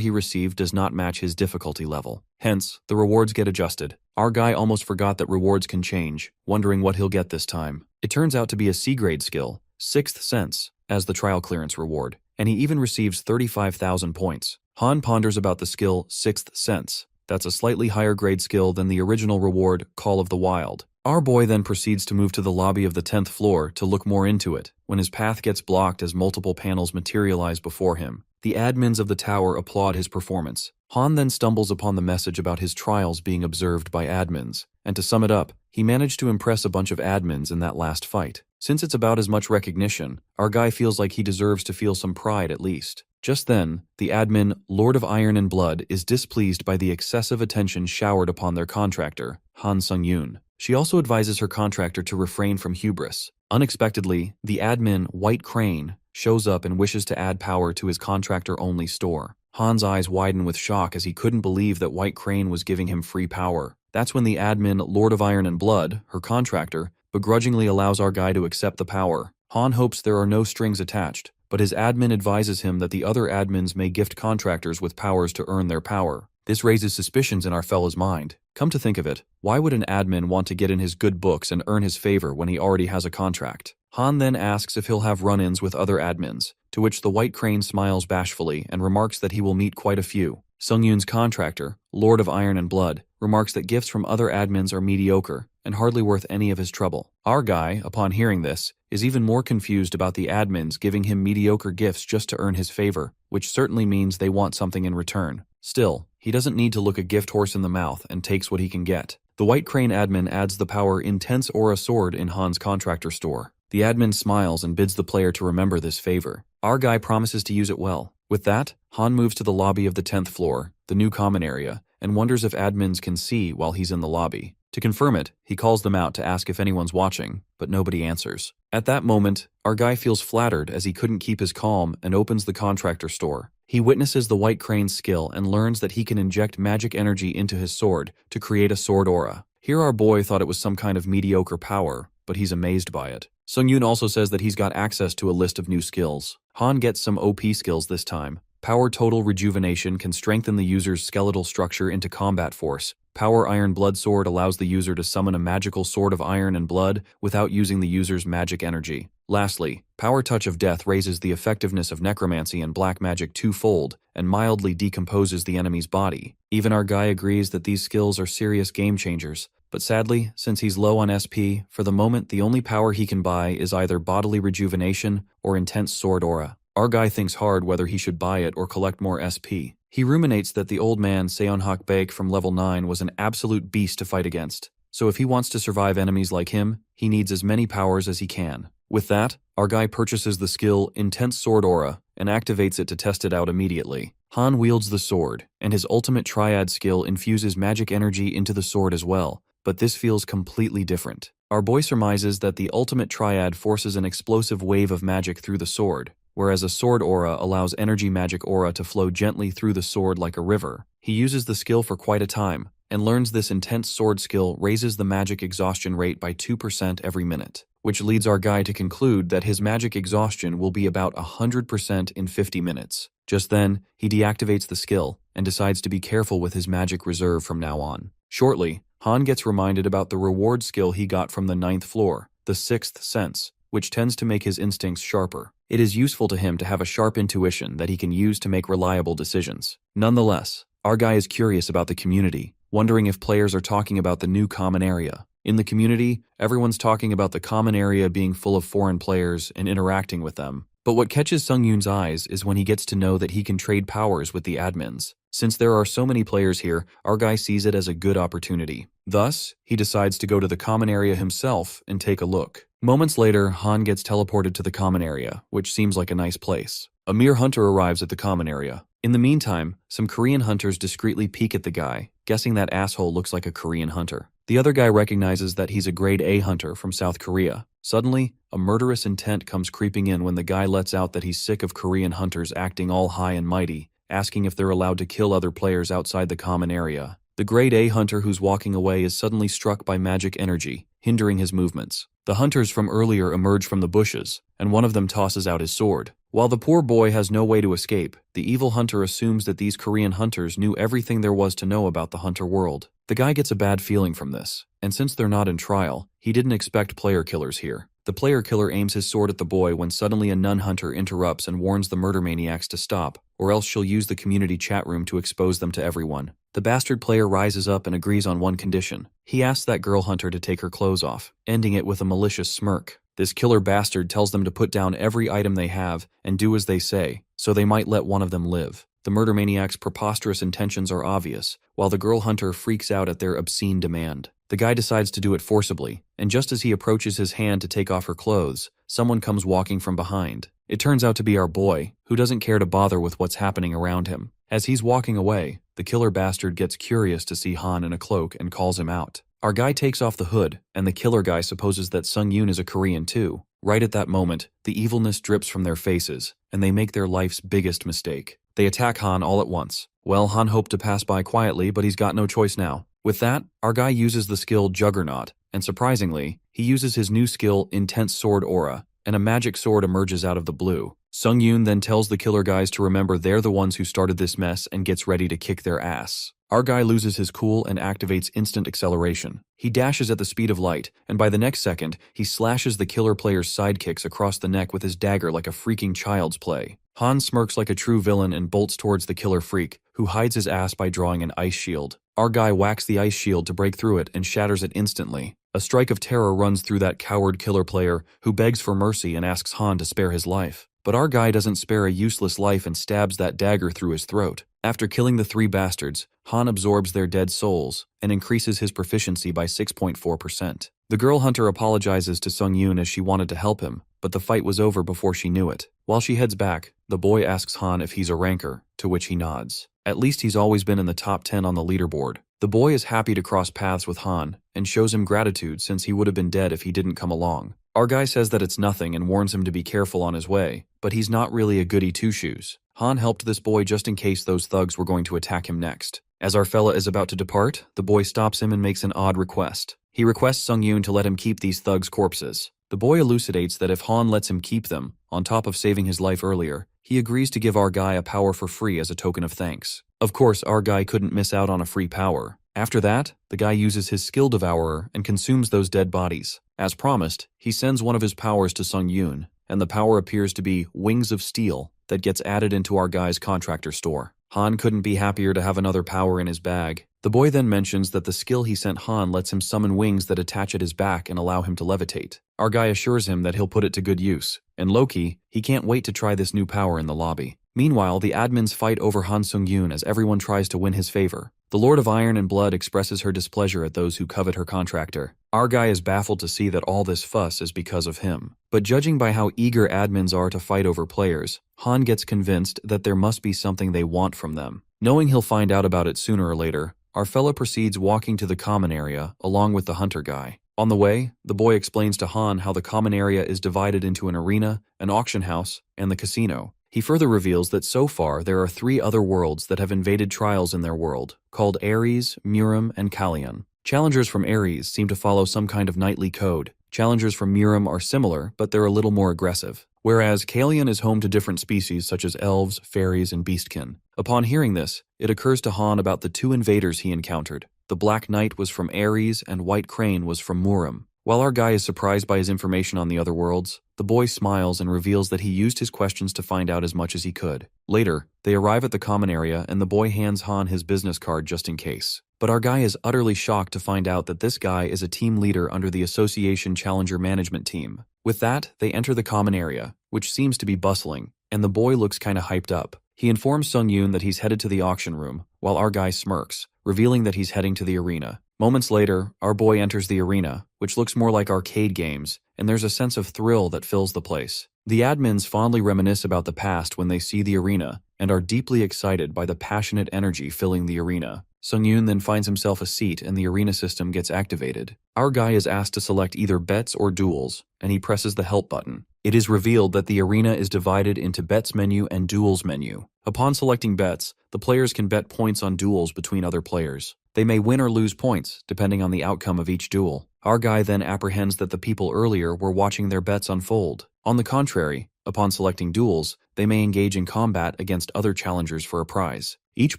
he received does not match his difficulty level. Hence, the rewards get adjusted. Our guy almost forgot that rewards can change, wondering what he'll get this time. It turns out to be a C-grade skill, 6th Sense, as the trial clearance reward, and he even receives 35,000 points. Han ponders about the skill 6th Sense. That's a slightly higher grade skill than the original reward, Call of the Wild. Our boy then proceeds to move to the lobby of the 10th floor to look more into it, when his path gets blocked as multiple panels materialize before him. The admins of the tower applaud his performance. Han then stumbles upon the message about his trials being observed by admins, and to sum it up, he managed to impress a bunch of admins in that last fight. Since it's about as much recognition, our guy feels like he deserves to feel some pride at least. Just then, the admin, Lord of Iron and Blood, is displeased by the excessive attention showered upon their contractor, Han Sung-yoon. She also advises her contractor to refrain from hubris. Unexpectedly, the admin, White Crane, shows up and wishes to add power to his contractor-only store. Han's eyes widen with shock as he couldn't believe that White Crane was giving him free power. That's when the admin, Lord of Iron and Blood, her contractor, begrudgingly allows our guy to accept the power. Han hopes there are no strings attached, but his admin advises him that the other admins may gift contractors with powers to earn their power. This raises suspicions in our fella's mind. Come to think of it, why would an admin want to get in his good books and earn his favor when he already has a contract? Han then asks if he'll have run-ins with other admins, to which the White Crane smiles bashfully and remarks that he will meet quite a few. Sung-yoon's contractor, Lord of Iron and Blood, remarks that gifts from other admins are mediocre and hardly worth any of his trouble. Our guy, upon hearing this, is even more confused about the admins giving him mediocre gifts just to earn his favor, which certainly means they want something in return. Still, he doesn't need to look a gift horse in the mouth and takes what he can get. The White Crane admin adds the power Intense Aura Sword in Han's contractor store. The admin smiles and bids the player to remember this favor. Our guy promises to use it well. With that, Han moves to the lobby of the 10th floor, the new common area, and wonders if admins can see while he's in the lobby. To confirm it, he calls them out to ask if anyone's watching, but nobody answers. At that moment, our guy feels flattered as he couldn't keep his calm and opens the contractor store. He witnesses the White Crane's skill and learns that he can inject magic energy into his sword to create a sword aura. Here our boy thought it was some kind of mediocre power, but he's amazed by it. Sung-yoon also says that he's got access to a list of new skills. Han gets some OP skills this time. Power Total Rejuvenation can strengthen the user's skeletal structure into combat force. Power Iron Blood Sword allows the user to summon a magical sword of iron and blood without using the user's magic energy. Lastly, Power Touch of Death raises the effectiveness of necromancy and black magic twofold and mildly decomposes the enemy's body. Even our guy agrees that these skills are serious game changers. But sadly, since he's low on SP, for the moment the only power he can buy is either Bodily Rejuvenation or Intense Sword Aura. Our guy thinks hard whether he should buy it or collect more SP. He ruminates that the old man Seonhakbaek from level 9 was an absolute beast to fight against, so if he wants to survive enemies like him, he needs as many powers as he can. With that, our guy purchases the skill Intense Sword Aura and activates it to test it out immediately. Han wields the sword, and his ultimate triad skill infuses magic energy into the sword as well, but this feels completely different. Our boy surmises that the ultimate triad forces an explosive wave of magic through the sword, whereas a sword aura allows energy magic aura to flow gently through the sword like a river. He uses the skill for quite a time, and learns this intense sword skill raises the magic exhaustion rate by 2% every minute, which leads our guy to conclude that his magic exhaustion will be about 100% in 50 minutes. Just then, he deactivates the skill, and decides to be careful with his magic reserve from now on. Shortly, Han gets reminded about the reward skill he got from the 9th floor, the 6th Sense, which tends to make his instincts sharper. It is useful to him to have a sharp intuition that he can use to make reliable decisions. Nonetheless, our guy is curious about the community, wondering if players are talking about the new common area. In the community, everyone's talking about the common area being full of foreign players and interacting with them. But what catches Sung-yoon's eyes is when he gets to know that he can trade powers with the admins. Since there are so many players here, our guy sees it as a good opportunity. Thus, he decides to go to the common area himself and take a look. Moments later, Han gets teleported to the common area, which seems like a nice place. A mere hunter arrives at the common area. In the meantime, some Korean hunters discreetly peek at the guy, guessing that asshole looks like a Korean hunter. The other guy recognizes that he's a grade A hunter from South Korea. Suddenly, a murderous intent comes creeping in when the guy lets out that he's sick of Korean hunters acting all high and mighty, asking if they're allowed to kill other players outside the common area. The grade A hunter who's walking away is suddenly struck by magic energy, hindering his movements. The hunters from earlier emerge from the bushes, and one of them tosses out his sword. While the poor boy has no way to escape, the evil hunter assumes that these Korean hunters knew everything there was to know about the hunter world. The guy gets a bad feeling from this, and since they're not in trial, he didn't expect player killers here. The player killer aims his sword at the boy when suddenly a nun hunter interrupts and warns the murder maniacs to stop, or else she'll use the community chat room to expose them to everyone. The bastard player rises up and agrees on one condition. He asks that girl hunter to take her clothes off, ending it with a malicious smirk. This killer bastard tells them to put down every item they have and do as they say, so they might let one of them live. The murder maniac's preposterous intentions are obvious, while the girl hunter freaks out at their obscene demand. The guy decides to do it forcibly, and just as he approaches his hand to take off her clothes, someone comes walking from behind. It turns out to be our boy, who doesn't care to bother with what's happening around him. As he's walking away, the killer bastard gets curious to see Han in a cloak and calls him out. Our guy takes off the hood, and the killer guy supposes that Sung-yoon is a Korean too. Right at that moment, the evilness drips from their faces, and they make their life's biggest mistake. They attack Han all at once. Well, Han hoped to pass by quietly, but he's got no choice now. With that, our guy uses the skill Juggernaut, and surprisingly, he uses his new skill Intense Sword Aura, and a magic sword emerges out of the blue. Sung-yoon then tells the killer guys to remember they're the ones who started this mess and gets ready to kick their ass. Our guy loses his cool and activates instant acceleration. He dashes at the speed of light, and by the next second, he slashes the killer player's sidekicks across the neck with his dagger like a freaking child's play. Han smirks like a true villain and bolts towards the killer freak, who hides his ass by drawing an ice shield. Our guy whacks the ice shield to break through it and shatters it instantly. A strike of terror runs through that coward killer player, who begs for mercy and asks Han to spare his life. But our guy doesn't spare a useless life and stabs that dagger through his throat. After killing the three bastards, Han absorbs their dead souls and increases his proficiency by 6.4%. The girl hunter apologizes to Sung-yoon as she wanted to help him, but the fight was over before she knew it. While she heads back, the boy asks Han if he's a ranker, to which he nods. At least he's always been in the top 10 on the leaderboard. The boy is happy to cross paths with Han and shows him gratitude since he would have been dead if he didn't come along. Our guy says that it's nothing and warns him to be careful on his way, but he's not really a goody two-shoes. Han helped this boy just in case those thugs were going to attack him next. As our fella is about to depart, the boy stops him and makes an odd request. He requests Sung-yoon to let him keep these thugs' corpses. The boy elucidates that if Han lets him keep them, on top of saving his life earlier, he agrees to give our guy a power for free as a token of thanks. Of course, our guy couldn't miss out on a free power. After that, the guy uses his skill Devourer and consumes those dead bodies. As promised, he sends one of his powers to Sung-yoon, and the power appears to be Wings of Steel that gets added into our guy's contractor store. Han couldn't be happier to have another power in his bag. The boy then mentions that the skill he sent Han lets him summon wings that attach at his back and allow him to levitate. Our guy assures him that he'll put it to good use, and low-key, he can't wait to try this new power in the lobby. Meanwhile, the admins fight over Han Sung-yoon as everyone tries to win his favor. The Lord of Iron and Blood expresses her displeasure at those who covet her contractor. Our guy is baffled to see that all this fuss is because of him. But judging by how eager admins are to fight over players, Han gets convinced that there must be something they want from them. Knowing he'll find out about it sooner or later, our fella proceeds walking to the common area along with the hunter guy. On the way, the boy explains to Han how the common area is divided into an arena, an auction house, and the casino. He further reveals that so far there are 3 other worlds that have invaded trials in their world, called Ares, Murim, and Kallion. Challengers from Ares seem to follow some kind of knightly code. Challengers from Murim are similar, but they're a little more aggressive. Whereas Kallion is home to different species such as elves, fairies, and beastkin. Upon hearing this, it occurs to Han about the 2 invaders he encountered. The Black Knight was from Ares and White Crane was from Murim. While our guy is surprised by his information on the other worlds, the boy smiles and reveals that he used his questions to find out as much as he could. Later, they arrive at the common area and the boy hands Han his business card just in case. But our guy is utterly shocked to find out that this guy is a team leader under the Association Challenger Management Team. With that, they enter the common area, which seems to be bustling, and the boy looks kinda hyped up. He informs Sung-yoon that he's headed to the auction room, while our guy smirks, revealing that he's heading to the arena. Moments later, our boy enters the arena, which looks more like arcade games, and there's a sense of thrill that fills the place. The admins fondly reminisce about the past when they see the arena, and are deeply excited by the passionate energy filling the arena. Sung-yoon then finds himself a seat and the arena system gets activated. Our guy is asked to select either bets or duels, and he presses the help button. It is revealed that the arena is divided into bets menu and duels menu. Upon selecting bets, the players can bet points on duels between other players. They may win or lose points, depending on the outcome of each duel. Our guy then apprehends that the people earlier were watching their bets unfold. On the contrary, upon selecting duels, they may engage in combat against other challengers for a prize. Each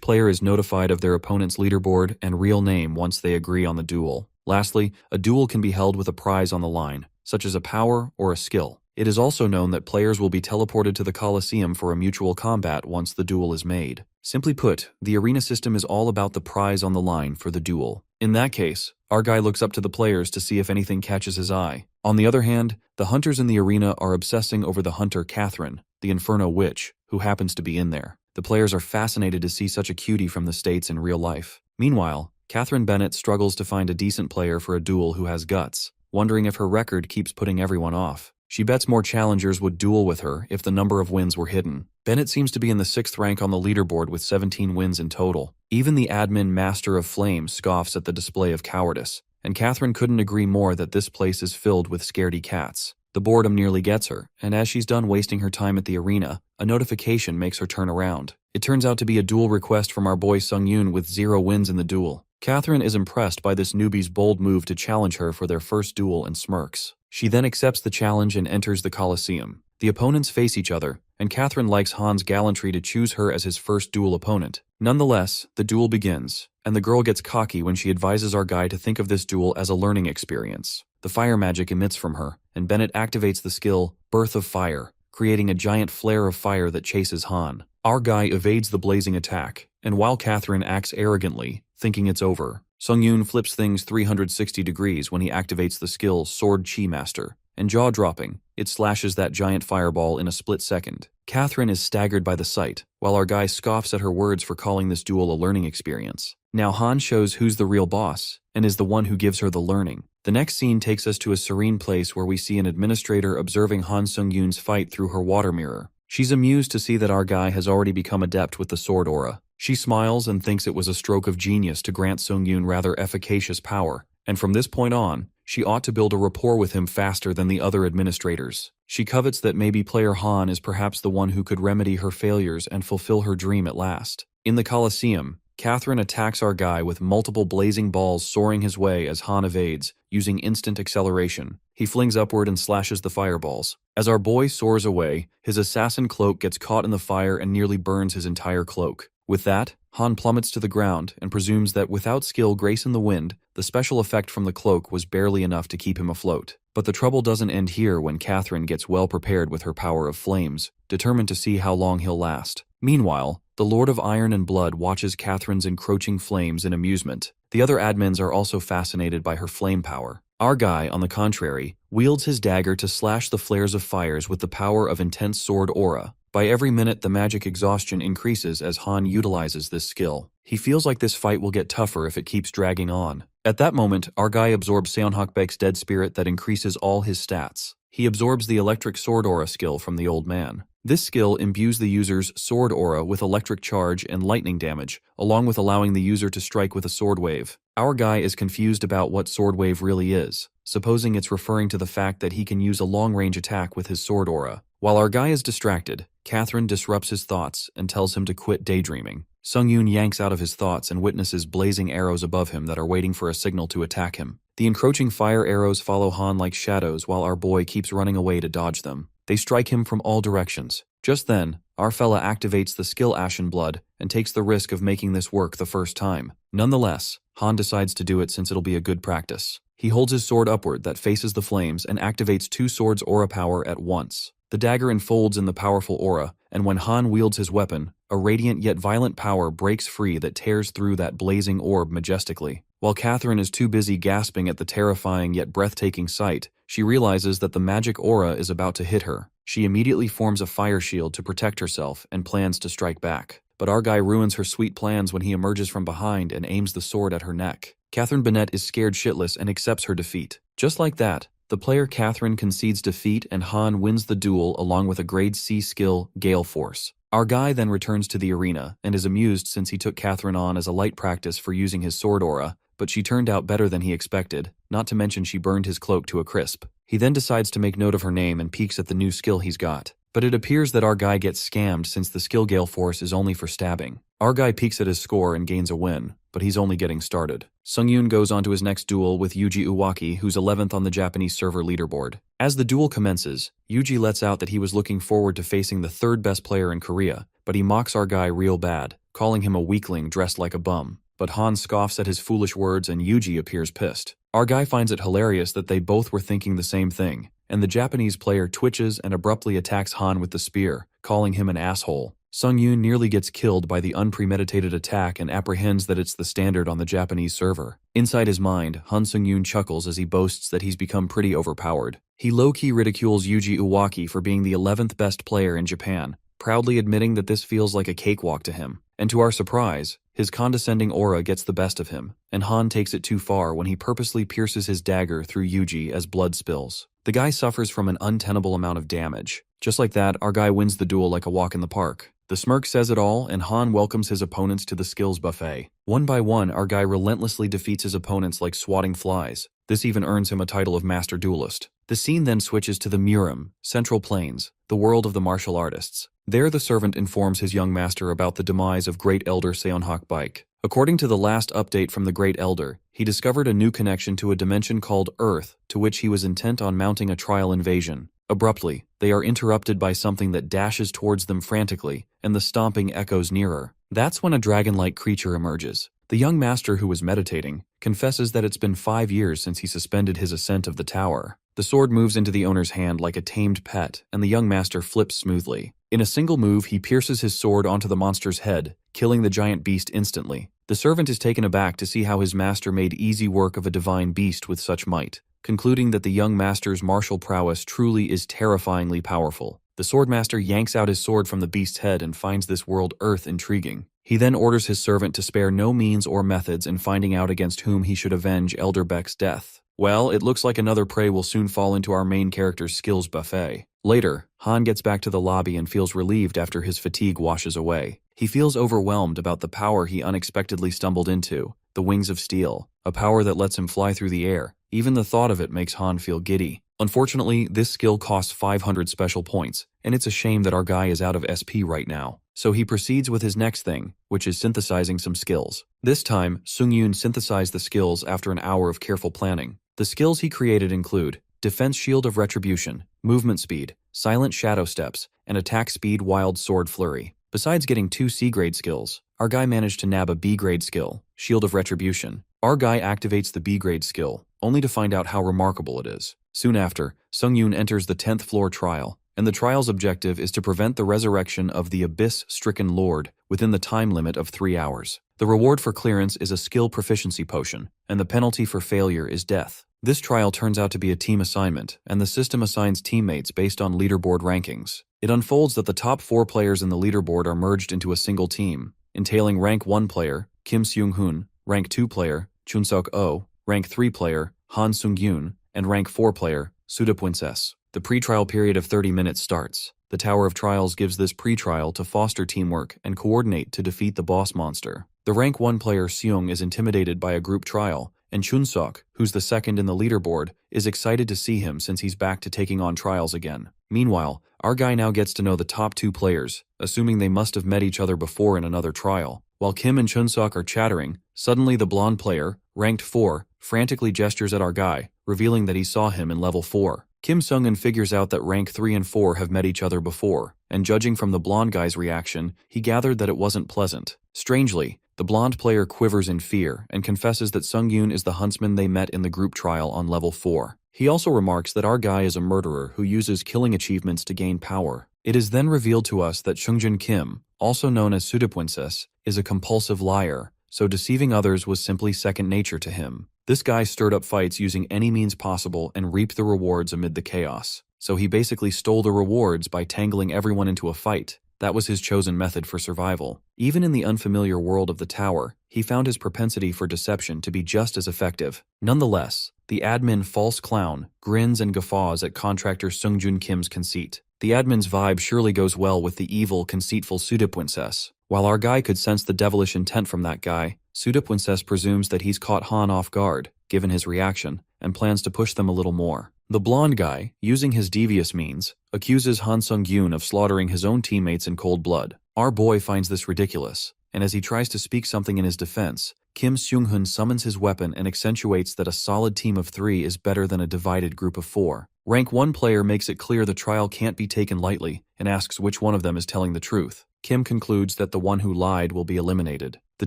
player is notified of their opponent's leaderboard and real name once they agree on the duel. Lastly, a duel can be held with a prize on the line, such as a power or a skill. It is also known that players will be teleported to the Coliseum for a mutual combat once the duel is made. Simply put, the arena system is all about the prize on the line for the duel. In that case, our guy looks up to the players to see if anything catches his eye. On the other hand, the hunters in the arena are obsessing over the hunter Catherine, the Inferno Witch, who happens to be in there. The players are fascinated to see such a cutie from the States in real life. Meanwhile, Catherine Bennett struggles to find a decent player for a duel who has guts, wondering if her record keeps putting everyone off. She bets more challengers would duel with her if the number of wins were hidden. Bennett seems to be in the 6th rank on the leaderboard with 17 wins in total. Even the admin Master of Flame scoffs at the display of cowardice, and Catherine couldn't agree more that this place is filled with scaredy cats. The boredom nearly gets her, and as she's done wasting her time at the arena, a notification makes her turn around. It turns out to be a duel request from our boy Sung-yoon with 0 wins in the duel. Catherine is impressed by this newbie's bold move to challenge her for their first duel and smirks. She then accepts the challenge and enters the Coliseum. The opponents face each other, and Catherine likes Han's gallantry to choose her as his first duel opponent. Nonetheless, the duel begins, and the girl gets cocky when she advises our guy to think of this duel as a learning experience. The fire magic emits from her, and Bennett activates the skill Birth of Fire, creating a giant flare of fire that chases Han. Our guy evades the blazing attack, and while Catherine acts arrogantly, thinking it's over, Sung-yoon flips things 360 degrees when he activates the skill Sword Chi Master, and jaw-dropping, it slashes that giant fireball in a split second. Catherine is staggered by the sight, while our guy scoffs at her words for calling this duel a learning experience. Now Han shows who's the real boss, and is the one who gives her the learning. The next scene takes us to a serene place where we see an administrator observing Han Sung-yoon's fight through her water mirror. She's amused to see that our guy has already become adept with the sword aura. She smiles and thinks it was a stroke of genius to grant Sung-yoon rather efficacious power, and from this point on, she ought to build a rapport with him faster than the other administrators. She covets that maybe player Han is perhaps the one who could remedy her failures and fulfill her dream at last. In the Coliseum, Catherine attacks our guy with multiple blazing balls soaring his way as Han evades, using instant acceleration. He flings upward and slashes the fireballs. As our boy soars away, his assassin cloak gets caught in the fire and nearly burns his entire cloak. With that, Han plummets to the ground and presumes that without skill grace in the wind, the special effect from the cloak was barely enough to keep him afloat. But the trouble doesn't end here when Catherine gets well prepared with her power of flames, determined to see how long he'll last. Meanwhile, the Lord of Iron and Blood watches Catherine's encroaching flames in amusement. The other admins are also fascinated by her flame power. Our guy, on the contrary, wields his dagger to slash the flares of fires with the power of intense sword aura. By every minute, the magic exhaustion increases as Han utilizes this skill. He feels like this fight will get tougher if it keeps dragging on. At that moment, our guy absorbs Seonhakbaek's dead spirit that increases all his stats. He absorbs the electric sword aura skill from the old man. This skill imbues the user's sword aura with electric charge and lightning damage, along with allowing the user to strike with a sword wave. Our guy is confused about what sword wave really is, supposing it's referring to the fact that he can use a long-range attack with his sword aura. While our guy is distracted, Catherine disrupts his thoughts and tells him to quit daydreaming. Sung-yoon yanks out of his thoughts and witnesses blazing arrows above him that are waiting for a signal to attack him. The encroaching fire arrows follow Han like shadows while our boy keeps running away to dodge them. They strike him from all directions. Just then, our fella activates the skill Ashen Blood and takes the risk of making this work the first time. Nonetheless, Han decides to do it since it'll be a good practice. He holds his sword upward that faces the flames and activates 2 swords aura power at once. The dagger enfolds in the powerful aura, and when Han wields his weapon, a radiant yet violent power breaks free that tears through that blazing orb majestically. While Catherine is too busy gasping at the terrifying yet breathtaking sight, she realizes that the magic aura is about to hit her. She immediately forms a fire shield to protect herself and plans to strike back. But our guy ruins her sweet plans when he emerges from behind and aims the sword at her neck. Catherine Bennett is scared shitless and accepts her defeat. Just like that, The player Catherine concedes defeat and Han wins the duel along with a grade C skill, Gale Force. Our guy then returns to the arena and is amused since he took Catherine on as a light practice for using his sword aura, but she turned out better than he expected, not to mention she burned his cloak to a crisp. He then decides to make note of her name and peeks at the new skill he's got. But it appears that our guy gets scammed since the skill Gale Force is only for stabbing. Our guy peeks at his score and gains a win, but he's only getting started. Sung-yoon goes on to his next duel with Yuji Uwaki, who's 11th on the Japanese server leaderboard. As the duel commences, Yuji lets out that he was looking forward to facing the third best player in Korea, but he mocks our guy real bad, calling him a weakling dressed like a bum. But Han scoffs at his foolish words and Yuji appears pissed. Our guy finds it hilarious that they both were thinking the same thing, and the Japanese player twitches and abruptly attacks Han with the spear, calling him an asshole. Sung-yoon nearly gets killed by the unpremeditated attack and apprehends that it's the standard on the Japanese server. Inside his mind, Han Sung-yoon chuckles as he boasts that he's become pretty overpowered. He low-key ridicules Yuji Uwaki for being the 11th best player in Japan, proudly admitting that this feels like a cakewalk to him. And to our surprise, his condescending aura gets the best of him, and Han takes it too far when he purposely pierces his dagger through Yuji as blood spills. The guy suffers from an untenable amount of damage. Just like that, our guy wins the duel like a walk in the park. The smirk says it all, and Han welcomes his opponents to the skills buffet. One by one, our guy relentlessly defeats his opponents like swatting flies. This even earns him a title of Master Duelist. The scene then switches to the Murim, Central Plains, the world of the martial artists. There the servant informs his young master about the demise of Great Elder Seonhak Baek. According to the last update from the Great Elder, he discovered a new connection to a dimension called Earth, to which he was intent on mounting a trial invasion. Abruptly, they are interrupted by something that dashes towards them frantically, and the stomping echoes nearer. That's when a dragon-like creature emerges. The young master, who was meditating, confesses that it's been 5 years since he suspended his ascent of the tower. The sword moves into the owner's hand like a tamed pet, and the young master flips smoothly. In a single move, he pierces his sword onto the monster's head, killing the giant beast instantly. The servant is taken aback to see how his master made easy work of a divine beast with such might, concluding that the young master's martial prowess truly is terrifyingly powerful. The swordmaster yanks out his sword from the beast's head and finds this world Earth intriguing. He then orders his servant to spare no means or methods in finding out against whom he should avenge Elder Beck's death. Well, it looks like another prey will soon fall into our main character's skills buffet. Later, Han gets back to the lobby and feels relieved after his fatigue washes away. He feels overwhelmed about the power he unexpectedly stumbled into, the Wings of Steel, a power that lets him fly through the air. Even the thought of it makes Han feel giddy. Unfortunately, this skill costs 500 special points, and it's a shame that our guy is out of SP right now. So he proceeds with his next thing, which is synthesizing some skills. This time, Sung-yoon synthesized the skills after an hour of careful planning. The skills he created include Defense Shield of Retribution, Movement Speed, Silent Shadow Steps, and Attack Speed Wild Sword Flurry. Besides getting 2 C-grade skills, our guy managed to nab a B-grade skill, Shield of Retribution. Our guy activates the B-grade skill, only to find out how remarkable it is. Soon after, Sung-yoon enters the 10th floor trial, and the trial's objective is to prevent the resurrection of the Abyss-stricken Lord within the time limit of 3 hours. The reward for clearance is a skill proficiency potion, and the penalty for failure is death. This trial turns out to be a team assignment, and the system assigns teammates based on leaderboard rankings. It unfolds that the top 4 players in the leaderboard are merged into a single team, entailing rank 1 player, Kim Seung-hoon, rank 2 player, Chun Seok-oh, rank 3 player, Han Sung-yoon, and rank 4 player, Suda Princess. The pre-trial period of 30 minutes starts. The Tower of Trials gives this pre-trial to foster teamwork and coordinate to defeat the boss monster. The rank 1 player Seung is intimidated by a group trial, and Chun-seok, who's the second in the leaderboard, is excited to see him since he's back to taking on trials again. Meanwhile, our guy now gets to know the top 2 players, assuming they must have met each other before in another trial. While Kim and Chun-seok are chattering, suddenly the blonde player, ranked 4, frantically gestures at our guy, revealing that he saw him in level 4. Kim Sung-eun figures out that rank 3 and 4 have met each other before, and judging from the blonde guy's reaction, he gathered that it wasn't pleasant. Strangely, the blonde player quivers in fear and confesses that Sung-yoon is the huntsman they met in the group trial on level 4. He also remarks that our guy is a murderer who uses killing achievements to gain power. It is then revealed to us that Seungjin Kim, also known as Suda Princess, is a compulsive liar, so deceiving others was simply second nature to him. This guy stirred up fights using any means possible and reaped the rewards amid the chaos. So he basically stole the rewards by tangling everyone into a fight. That was his chosen method for survival. Even in the unfamiliar world of the tower, he found his propensity for deception to be just as effective. Nonetheless, The admin false clown grins and guffaws at contractor Sungjun Kim's conceit. The admin's vibe surely goes well with the evil, conceitful pseudo-princess. While our guy could sense the devilish intent from that guy, pseudo-princess presumes that he's caught Han off guard, given his reaction, and plans to push them a little more. The blonde guy, using his devious means, accuses Han Sung-yoon of slaughtering his own teammates in cold blood. Our boy finds this ridiculous, and as he tries to speak something in his defense, Kim Seung-hoon summons his weapon and accentuates that a solid team of 3 is better than a divided group of 4. Rank 1 player makes it clear the trial can't be taken lightly and asks which one of them is telling the truth. Kim concludes that the one who lied will be eliminated. The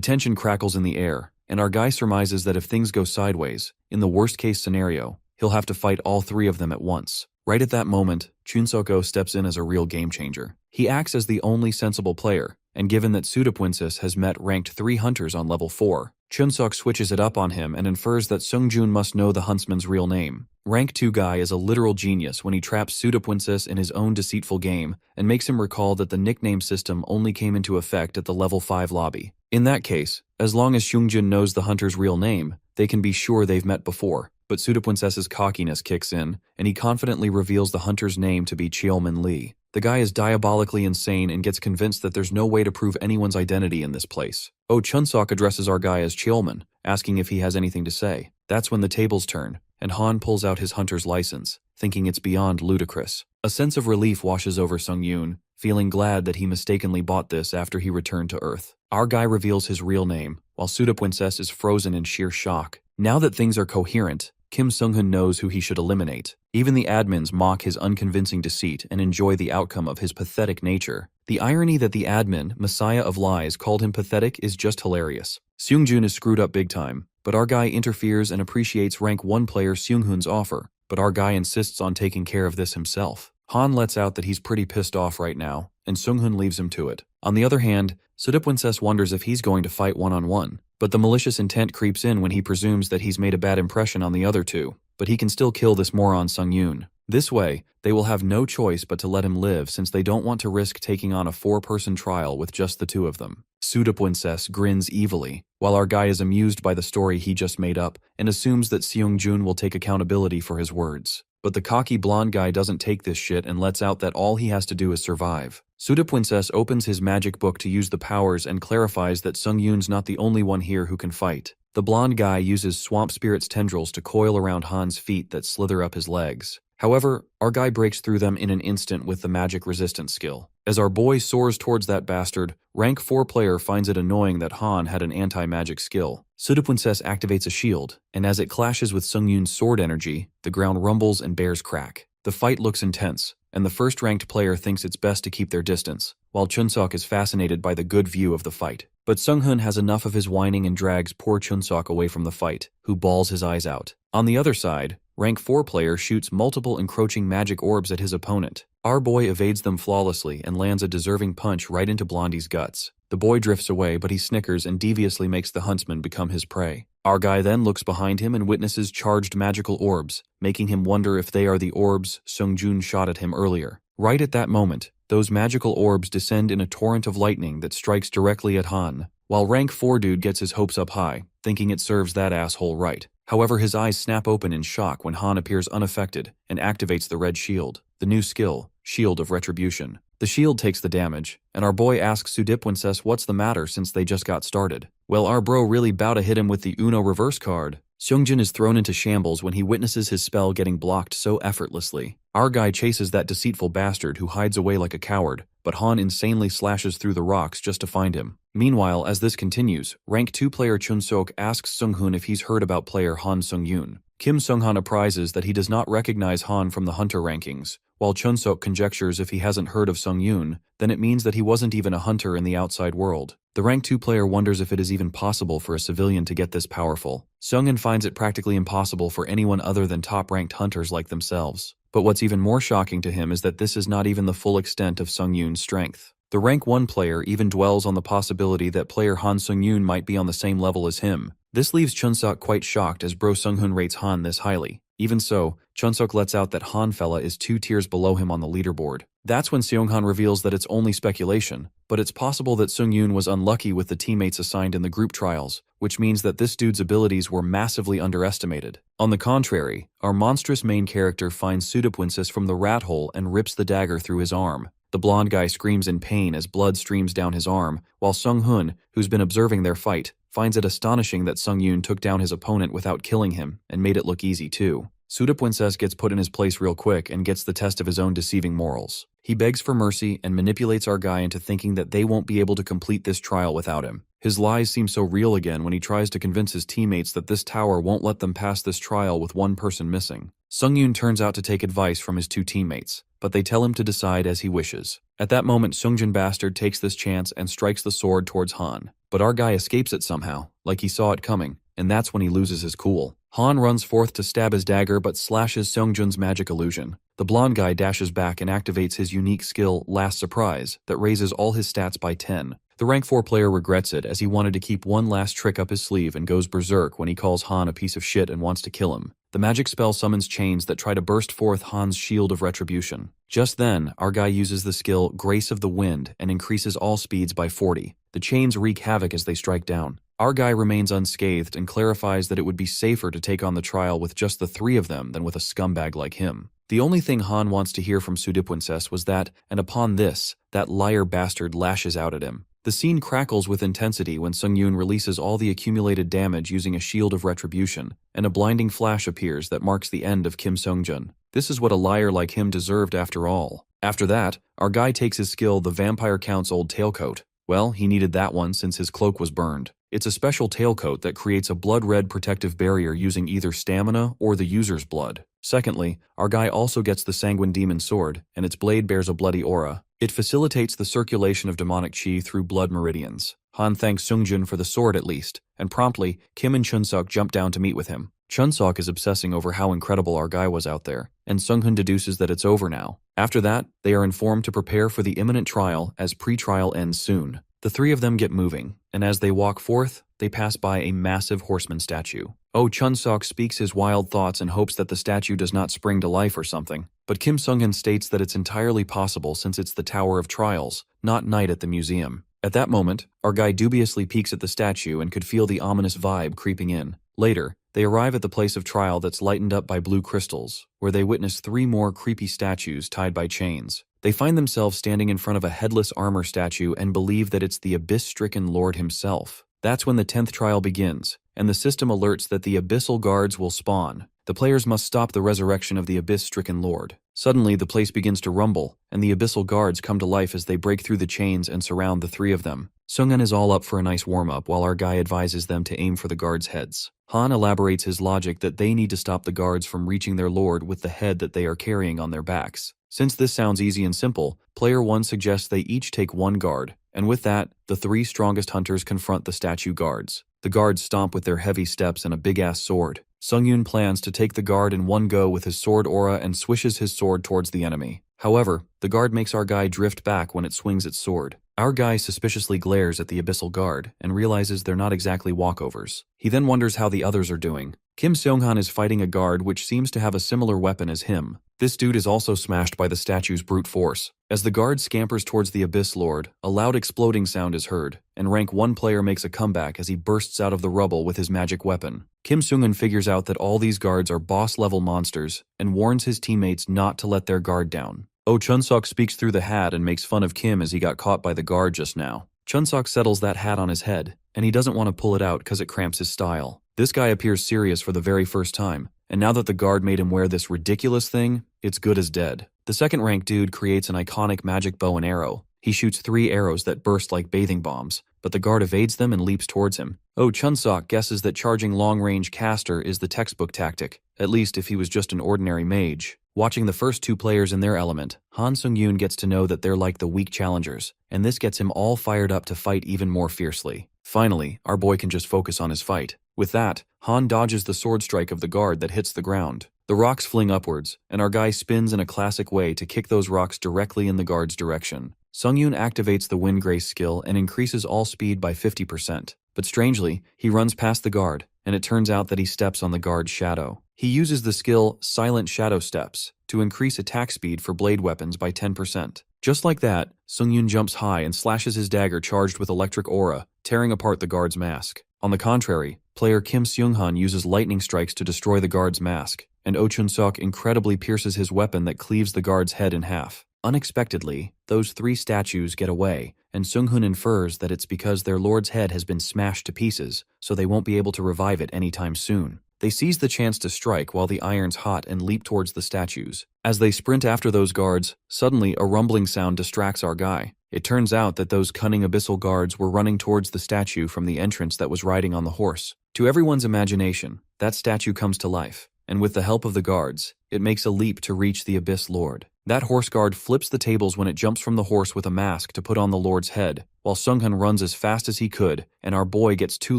tension crackles in the air, and our guy surmises that if things go sideways, in the worst-case scenario, he'll have to fight all 3 of them at once. Right at that moment, Chun Soko steps in as a real game-changer. He acts as the only sensible player, and given that Pseudo-Princess has met ranked 3 hunters on level 4, Chun-sok switches it up on him and infers that Sung-jun must know the huntsman's real name. Rank 2 guy is a literal genius when he traps Pseudo-Princess in his own deceitful game and makes him recall that the nickname system only came into effect at the level 5 lobby. In that case, as long as Sung-jun knows the hunter's real name, they can be sure they've met before. But Pseudo-Princess's cockiness kicks in, and he confidently reveals the hunter's name to be Cheolmin Lee. The guy is diabolically insane and gets convinced that there's no way to prove anyone's identity in this place. Oh, Chun-sok addresses our guy as Cheolmin, asking if he has anything to say. That's when the tables turn, and Han pulls out his hunter's license, thinking it's beyond ludicrous. A sense of relief washes over Sung-yoon, feeling glad that he mistakenly bought this after he returned to Earth. Our guy reveals his real name, while Pseudo-Princess is frozen in sheer shock. Now that things are coherent, Kim Sung-hoon knows who he should eliminate. Even the admins mock his unconvincing deceit and enjoy the outcome of his pathetic nature. The irony that the admin, Messiah of Lies, called him pathetic is just hilarious. Seung-jun is screwed up big time, but our guy interferes and appreciates rank 1 player Seung-hoon's offer, but our guy insists on taking care of this himself. Han lets out that he's pretty pissed off right now, and Sung-hoon leaves him to it. On the other hand, Pseudo-Princess wonders if he's going to fight one-on-one, but the malicious intent creeps in when he presumes that he's made a bad impression on the other 2, but he can still kill this moron Sung-yoon. This way, they will have no choice but to let him live since they don't want to risk taking on a 4-person trial with just the 2 of them. Pseudo-Princess grins evilly, while our guy is amused by the story he just made up and assumes that Seung-jun will take accountability for his words. But the cocky blonde guy doesn't take this shit and lets out that all he has to do is survive. Pseudo-Princess opens his magic book to use the powers and clarifies that Sung-yoon's not the only one here who can fight. The blonde guy uses Swamp Spirit's tendrils to coil around Han's feet that slither up his legs. However, our guy breaks through them in an instant with the magic resistance skill. As our boy soars towards that bastard, rank 4 player finds it annoying that Han had an anti-magic skill. Pseudo-Princess activates a shield, and as it clashes with Sung-yoon's sword energy, the ground rumbles and bears crack. The fight looks intense, and the first-ranked player thinks it's best to keep their distance, while Chun-sok is fascinated by the good view of the fight. But Sung-hoon has enough of his whining and drags poor Chun-sok away from the fight, who bawls his eyes out. On the other side, rank 4 player shoots multiple encroaching magic orbs at his opponent. Our boy evades them flawlessly and lands a deserving punch right into Blondie's guts. The boy drifts away, but he snickers and deviously makes the huntsman become his prey. Our guy then looks behind him and witnesses charged magical orbs, making him wonder if they are the orbs Sung-jun shot at him earlier. Right at that moment, those magical orbs descend in a torrent of lightning that strikes directly at Han, while rank 4 dude gets his hopes up high, thinking it serves that asshole right. However, his eyes snap open in shock when Han appears unaffected and activates the red shield, the new skill, Shield of Retribution. The shield takes the damage, and our boy asks Pseudo-Princess what's the matter since they just got started. Well, our bro really bout to hit him with the Uno reverse card. Seung-jun is thrown into shambles when he witnesses his spell getting blocked so effortlessly. Our guy chases that deceitful bastard who hides away like a coward, but Han insanely slashes through the rocks just to find him. Meanwhile, as this continues, rank 2 player Chun-sok asks Sung-hoon if he's heard about player Han Sung-yoon. Kim Sung-han apprises that he does not recognize Han from the hunter rankings. While Chun-sok conjectures if he hasn't heard of Sung-yoon, then it means that he wasn't even a hunter in the outside world. The rank 2 player wonders if it is even possible for a civilian to get this powerful. Sung-in finds it practically impossible for anyone other than top-ranked hunters like themselves. But what's even more shocking to him is that this is not even the full extent of Sung-yoon's strength. The rank 1 player even dwells on the possibility that player Han Sung-yoon might be on the same level as him. This leaves Chun-sok quite shocked as bro Sung-hoon rates Han this highly. Even so, Chunsook lets out that Han fella is 2 tiers below him on the leaderboard. That's when Seonghan reveals that it's only speculation, but it's possible that Seungyoon was unlucky with the teammates assigned in the group trials, which means that this dude's abilities were massively underestimated. On the contrary, our monstrous main character finds Sudapwinsis from the rat hole and rips the dagger through his arm. The blonde guy screams in pain as blood streams down his arm, while Sung-hun, who's been observing their fight, finds it astonishing that Sung-yoon took down his opponent without killing him and made it look easy too. Sudapwinsis gets put in his place real quick and gets the test of his own deceiving morals. He begs for mercy and manipulates our guy into thinking that they won't be able to complete this trial without him. His lies seem so real again when he tries to convince his teammates that this tower won't let them pass this trial with one person missing. Sung-yoon turns out to take advice from his 2 teammates, but they tell him to decide as he wishes. At that moment, Seongjin Bastard takes this chance and strikes the sword towards Han. But our guy escapes it somehow, like he saw it coming, and that's when he loses his cool. Han runs forth to stab his dagger but slashes Seongjin's magic illusion. The blonde guy dashes back and activates his unique skill, Last Surprise, that raises all his stats by 10. The rank 4 player regrets it as he wanted to keep one last trick up his sleeve and goes berserk when he calls Han a piece of shit and wants to kill him. The magic spell summons chains that try to burst forth Han's shield of retribution. Just then, our guy uses the skill Grace of the Wind and increases all speeds by 40. The chains wreak havoc as they strike down. Our guy remains unscathed and clarifies that it would be safer to take on the trial with just the 3 of them than with a scumbag like him. The only thing Han wants to hear from Sudapwinsis was that, and upon this, that liar bastard lashes out at him. The scene crackles with intensity when Sung-yoon releases all the accumulated damage using a shield of retribution, and a blinding flash appears that marks the end of Kim Seongjun. This is what a liar like him deserved after all. After that, our guy takes his skill, the Vampire Count's old tailcoat. Well, he needed that one since his cloak was burned. It's a special tailcoat that creates a blood-red protective barrier using either stamina or the user's blood. Secondly, our guy also gets the Sanguine Demon Sword, and its blade bears a bloody aura. It facilitates the circulation of demonic chi through blood meridians. Han thanks Seongjin for the sword at least, and promptly, Kim and Chunsook jump down to meet with him. Chunsook is obsessing over how incredible our guy was out there, and Sung-hun deduces that it's over now. After that, they are informed to prepare for the imminent trial as pre-trial ends soon. The 3 of them get moving, and as they walk forth, they pass by a massive horseman statue. Oh, Chunsook speaks his wild thoughts and hopes that the statue does not spring to life or something, but Kim Sung-hun states that it's entirely possible since it's the Tower of Trials, not night at the museum. At that moment, our guy dubiously peeks at the statue and could feel the ominous vibe creeping in. Later, they arrive at the place of trial that's lightened up by blue crystals, where they witness 3 more creepy statues tied by chains. They find themselves standing in front of a headless armor statue and believe that it's the abyss-stricken Lord himself. That's when the 10th trial begins, and the system alerts that the Abyssal Guards will spawn. The players must stop the resurrection of the abyss-stricken Lord. Suddenly, the place begins to rumble, and the Abyssal Guards come to life as they break through the chains and surround the 3 of them. Sung-hun is all up for a nice warm-up while our guy advises them to aim for the guards' heads. Han elaborates his logic that they need to stop the guards from reaching their lord with the head that they are carrying on their backs. Since this sounds easy and simple, Player 1 suggests they each take 1 guard, and with that, the 3 strongest hunters confront the statue guards. The guards stomp with their heavy steps and a big-ass sword. Sung-yoon plans to take the guard in one go with his sword aura and swishes his sword towards the enemy. However, the guard makes our guy drift back when it swings its sword. Our guy suspiciously glares at the Abyssal Guard and realizes they're not exactly walkovers. He then wonders how the others are doing. Kim Seonghan is fighting a guard which seems to have a similar weapon as him. This dude is also smashed by the statue's brute force. As the guard scampers towards the Abyss Lord, a loud exploding sound is heard, and rank 1 player makes a comeback as he bursts out of the rubble with his magic weapon. Kim Seonghan figures out that all these guards are boss-level monsters and warns his teammates not to let their guard down. Oh, Chunsook speaks through the hat and makes fun of Kim as he got caught by the guard just now. Chunsook settles that hat on his head, and he doesn't want to pull it out because it cramps his style. This guy appears serious for the very first time, and now that the guard made him wear this ridiculous thing, it's good as dead. The second rank dude creates an iconic magic bow and arrow. He shoots 3 arrows that burst like bathing bombs, but the guard evades them and leaps towards him. Oh, Chunsook guesses that charging long-range caster is the textbook tactic, at least if he was just an ordinary mage. Watching the first 2 players in their element, Han Sung-yoon gets to know that they're like the weak challengers, and this gets him all fired up to fight even more fiercely. Finally, our boy can just focus on his fight. With that, Han dodges the sword strike of the guard that hits the ground. The rocks fling upwards, and our guy spins in a classic way to kick those rocks directly in the guard's direction. Sung-yoon activates the Wind Grace skill and increases all speed by 50%. But strangely, he runs past the guard, and it turns out that he steps on the guard's shadow. He uses the skill Silent Shadow Steps to increase attack speed for blade weapons by 10%. Just like that, Sungyun jumps high and slashes his dagger charged with electric aura, tearing apart the guard's mask. On the contrary, player Kim Seung-han uses lightning strikes to destroy the guard's mask, and Oh Chun-sok incredibly pierces his weapon that cleaves the guard's head in half. Unexpectedly, those three statues get away, and Seung-hun infers that it's because their lord's head has been smashed to pieces, so they won't be able to revive it anytime soon. They seize the chance to strike while the iron's hot and leap towards the statues. As they sprint after those guards, suddenly a rumbling sound distracts our guy. It turns out that those cunning abyssal guards were running towards the statue from the entrance that was riding on the horse. To everyone's imagination, that statue comes to life, and with the help of the guards, it makes a leap to reach the Abyss Lord. That horse guard flips the tables when it jumps from the horse with a mask to put on the Lord's head, while Seung-hun runs as fast as he could, and our boy gets too